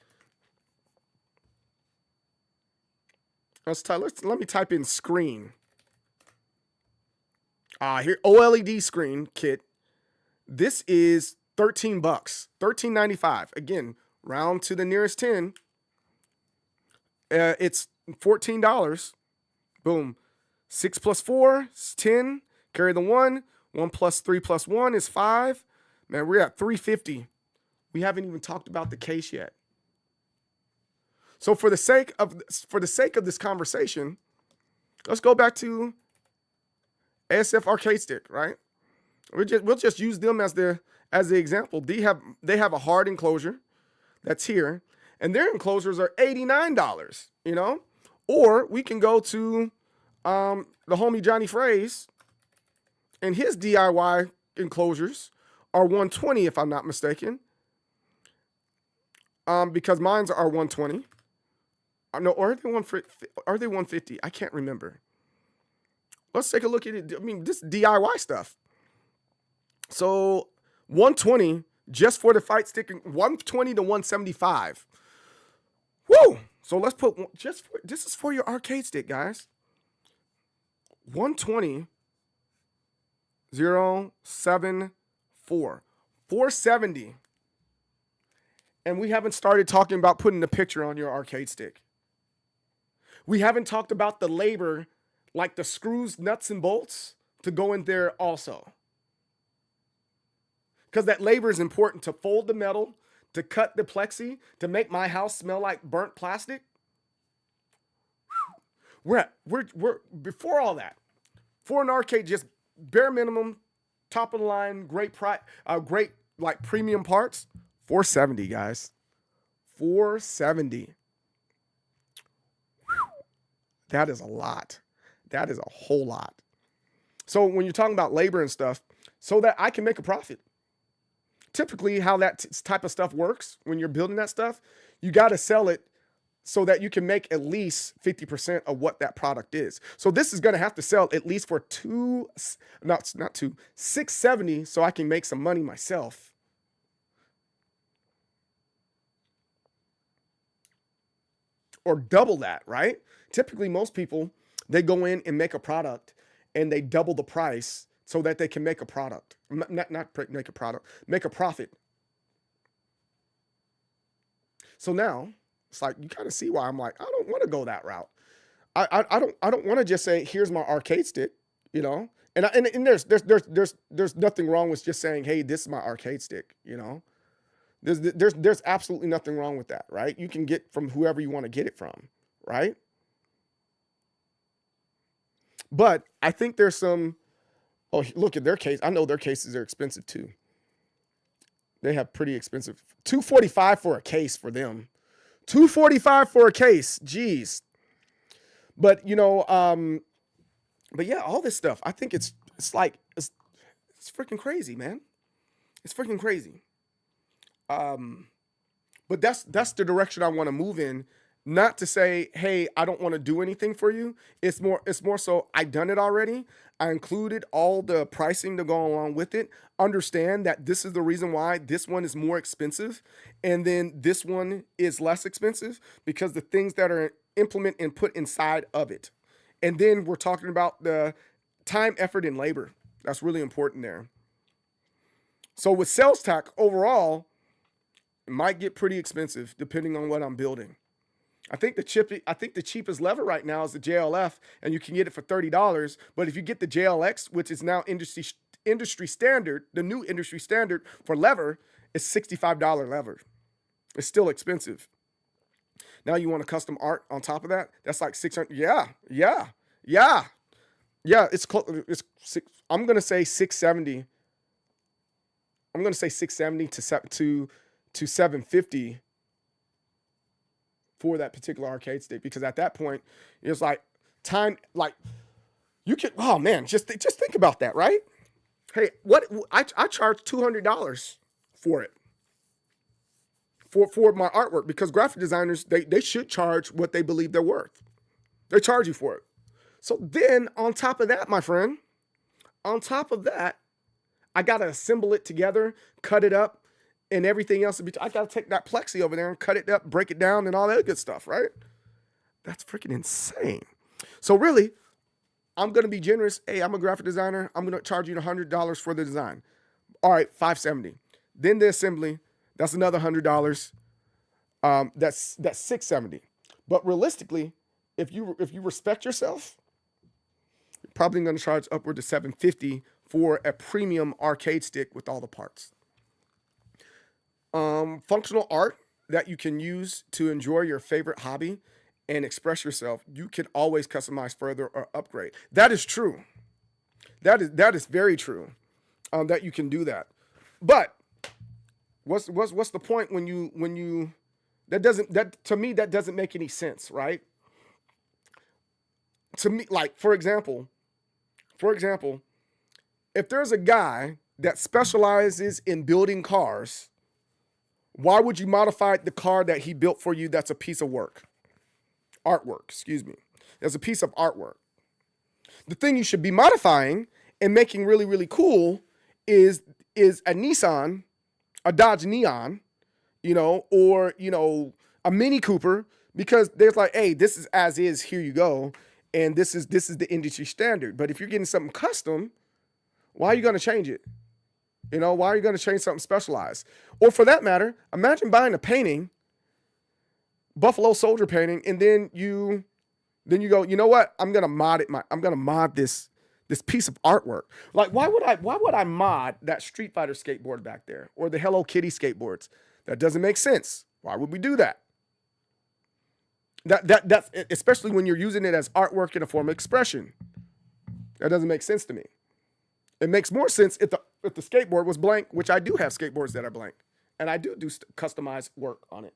Let me type in screen. Here, OLED screen kit. This is $13, $13.95. Again, round to the nearest 10. It's $14. Boom. 6 plus 4 is 10. Carry the 1. 1 plus 3 plus 1 is 5. Man, we're at $350. We haven't even talked about the case yet. So for the sake of this conversation, let's go back to ASF arcade stick, right? We'll just use them as the example. They have a hard enclosure that's here, and their enclosures are $89, you know? Or we can go to the homie Johnny Fraze, and his DIY enclosures are $120 if I'm not mistaken. Because mine's are $120. No, or are they $150? I can't remember. Let's take a look at it. I mean, this DIY stuff. So $120 just for the fight stick, $120 to $175. Woo! So let's put this is for your arcade stick, guys. $120 074 $470. And we haven't started talking about putting a picture on your arcade stick. We haven't talked about the labor, like the screws, nuts, and bolts to go in there also. Because that labor is important to fold the metal, to cut the plexi, to make my house smell like burnt plastic. We're before all that. For an arcade, just bare minimum, top of the line, great like premium parts. $470, guys. $470. That is a lot. That is a whole lot. So when you're talking about labor and stuff, so that I can make a profit. Typically, how that type of stuff works when you're building that stuff, you got to sell it so that you can make at least 50% of what that product is. So this is going to have to sell at least for $670 so I can make some money myself. Or double that, right? Typically, most people, they go in and make a product and they double the price so that they can make a product. Not make a product, make a profit. So now, it's like, you kind of see why I'm like, I don't want to go that route. I don't want to just say, here's my arcade stick, you know? And there's nothing wrong with just saying, hey, this is my arcade stick, you know? There's absolutely nothing wrong with that, right? You can get from whoever you want to get it from, right? But I think there's some, oh, look at their case. I know their cases are expensive too. They have pretty expensive, $245 for a case for them. $245 for a case, geez. But, you know, but yeah, all this stuff, I think it's It's like it's freaking crazy, man. It's freaking crazy. But that's the direction I want to move in. Not to say, hey, I don't want to do anything for you. It's more so I done it already. I included all the pricing to go along with it. Understand that this is the reason why this one is more expensive and then this one is less expensive, because the things that are implement and put inside of it. And then we're talking about the time, effort, and labor. That's really important there. So with sales tax overall, it might get pretty expensive depending on what I'm building. I think the cheapest lever right now is the JLF, and you can get it for $30. But if you get the JLX, which is now industry standard, the new industry standard for lever, is $65 lever. It's still expensive. Now you want a custom art on top of that? That's like $600. Yeah. It's close. I'm gonna say $670. I'm gonna say $670 to $750 for that particular arcade stick, because at that point it's like time, like you can, oh man, just think about that, right? Hey, what I charge $200 for it, for my artwork, because graphic designers, they should charge what they believe they're worth. They charge you for it. So then on top of that, my friend, on top of that, I gotta assemble it together, cut it up, and everything else. I got to take that plexi over there and cut it up, break it down, and all that good stuff, right? That's freaking insane. So really, I'm going to be generous. Hey, I'm a graphic designer. I'm going to charge you $100 for the design. All right, $570. Then the assembly, that's another $100. That's $670. But realistically, if you respect yourself, you're probably going to charge upward to $750 for a premium arcade stick with all the parts. Functional art that you can use to enjoy your favorite hobby and express yourself, you can always customize further or upgrade. That is true. That is very true. That you can do that. But what's the point when you to me that doesn't make any sense, right? To me, like for example, if there's a guy that specializes in building cars, why would you modify the car that he built for you that's a piece of work? Artwork, excuse me. That's a piece of artwork. The thing you should be modifying and making really, really cool is a Nissan, a Dodge Neon, or, a Mini Cooper, because there's like, hey, this is as is, here you go. And this is the industry standard. But if you're getting something custom, why are you going to change it? Why are you going to change something specialized? Or for that matter, imagine buying a painting, Buffalo Soldier painting, and then you go, you know what? I'm going to mod it. I'm going to mod this piece of artwork. Like, why would I mod that Street Fighter skateboard back there, or the Hello Kitty skateboards? That doesn't make sense. Why would we do that? That's especially when you're using it as artwork in a form of expression. That doesn't make sense to me. It makes more sense if the skateboard was blank, which I do have skateboards that are blank, and I do customized work on it.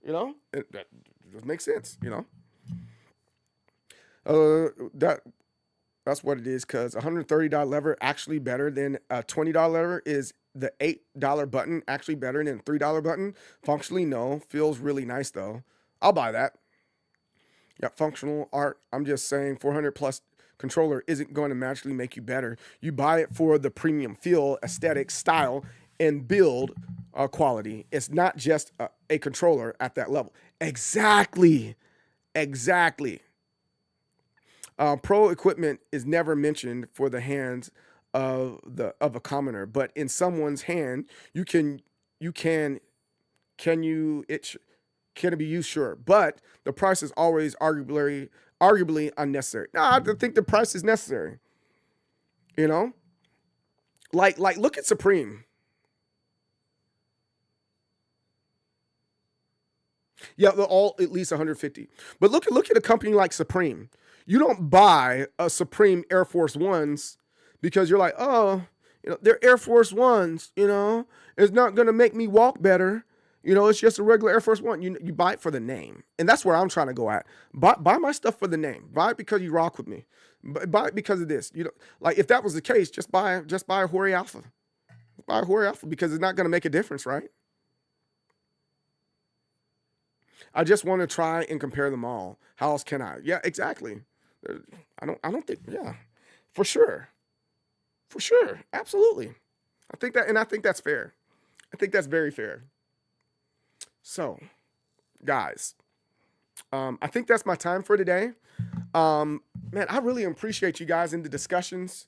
That does make sense. That's what it is. Because $130 lever actually better than a $20 lever. Is the $8 button actually better than a $3 button? Functionally, no. Feels really nice though. I'll buy that. Yeah, functional art. I'm just saying, 400 plus controller isn't going to magically make you better. You buy it for the premium feel, aesthetic, style, and build quality. It's not just a controller at that level. Exactly. Pro equipment is never mentioned for the hands of a commoner, but in someone's hand, can it be used? Sure, but the price is always arguably unnecessary. No, I think the price is necessary. Like look at Supreme. Yeah, they're all at least 150. But look at a company like Supreme. You don't buy a Supreme Air Force Ones because you're like, oh, they're Air Force Ones. It's not gonna make me walk better. You know, it's just a regular Air Force One. You buy it for the name. And that's where I'm trying to go at. Buy my stuff for the name. Buy it because you rock with me. Buy it because of this. You know, like if that was the case, just buy a Hori Alpha. Buy a Hori Alpha because it's not going to make a difference, right? I just want to try and compare them all. How else can I? Yeah, exactly. I don't think, yeah, for sure. For sure. Absolutely. I think that's fair. I think that's very fair. So, guys, I think that's my time for today. Man, I really appreciate you guys in the discussions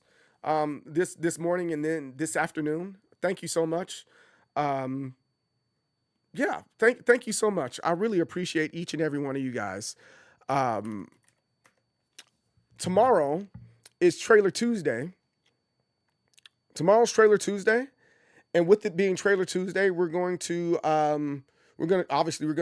this morning and then this afternoon. Thank you so much. Yeah, thank you so much. I really appreciate each and every one of you guys. Tomorrow is Trailer Tuesday. Tomorrow's Trailer Tuesday, and with it being Trailer Tuesday, we're going to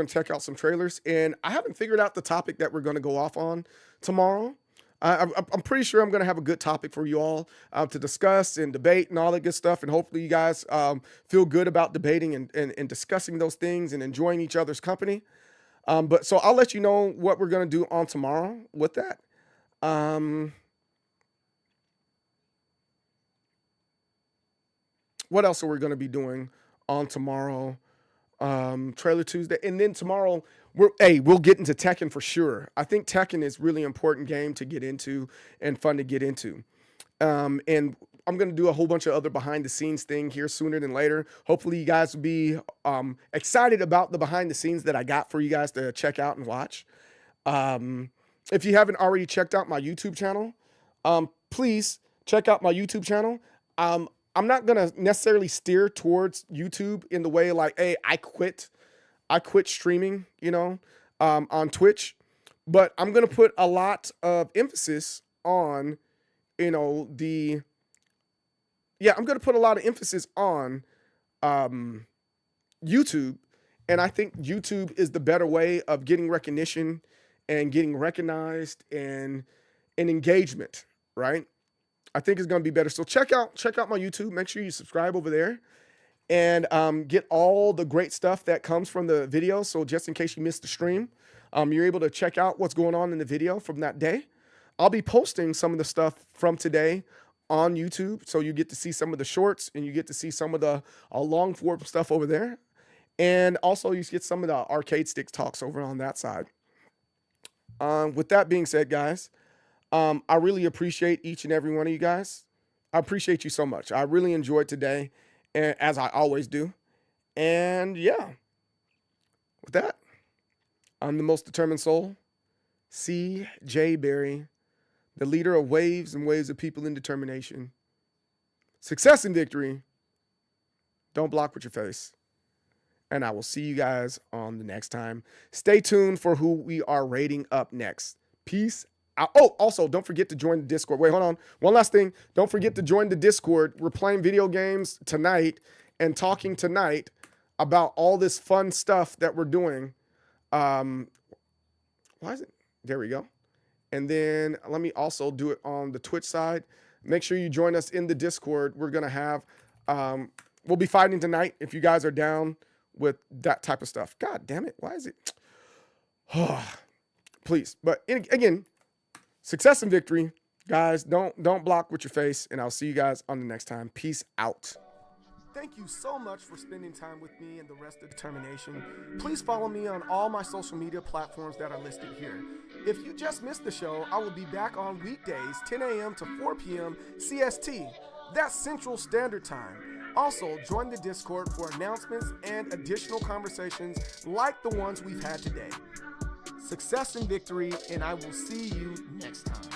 check out some trailers, and I haven't figured out the topic that we're going to go off on tomorrow. I'm pretty sure I'm going to have a good topic for you all to discuss and debate and all that good stuff, and hopefully you guys feel good about debating and discussing those things and enjoying each other's company. But so I'll let you know what we're going to do on tomorrow with that. What else are we going to be doing on tomorrow? Trailer Tuesday. And then tomorrow, we'll get into Tekken for sure. I think Tekken is really important game to get into and fun to get into. And I'm going to do a whole bunch of other behind the scenes thing here sooner than later. Hopefully you guys will be excited about the behind the scenes that I got for you guys to check out and watch. If you haven't already checked out my YouTube channel, please check out my YouTube channel. I'm not going to necessarily steer towards YouTube in the way like, hey, I quit streaming, you know, on Twitch, but I'm going to put a lot of emphasis on, you know, I'm going to put a lot of emphasis on YouTube. And I think YouTube is the better way of getting recognition and getting recognized and engagement, right? I think it's going to be better. So check out my YouTube. Make sure you subscribe over there and get all the great stuff that comes from the video. So just in case you missed the stream, you're able to check out what's going on in the video from that day. I'll be posting some of the stuff from today on YouTube. So you get to see some of the shorts and you get to see some of the long form stuff over there. And also you get some of the arcade sticks talks over on that side. With that being said, guys, I really appreciate each and every one of you guys. I appreciate you so much. I really enjoyed today, and as I always do. And yeah, with that, I'm the most determined soul, C.J. Berry, the leader of waves and waves of people in determination. Success and victory. Don't block with your face. And I will see you guys on the next time. Stay tuned for who we are rating up next. Peace out. Oh, also, don't forget to join the Discord. Wait, hold on. One last thing. Don't forget to join the Discord. We're playing video games tonight and talking tonight about all this fun stuff that we're doing. Why is it? There we go. And then let me also do it on the Twitch side. Make sure you join us in the Discord. We're going to have, we'll be fighting tonight if you guys are down with that type of stuff. God damn it. Why is it? Please. But again, success and victory. Guys, don't block with your face. And I'll see you guys on the next time. Peace out. Thank you so much for spending time with me and the rest of Determination. Please follow me on all my social media platforms that are listed here. If you just missed the show, I will be back on weekdays, 10 a.m. to 4 p.m. CST. That's Central Standard Time. Also, join the Discord for announcements and additional conversations like the ones we've had today. Success and victory, and I will see you next time.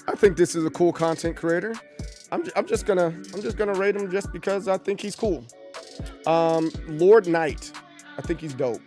I think this is a cool content creator. I'm just gonna rate him just because I think he's cool. Lord Knight, I think he's dope.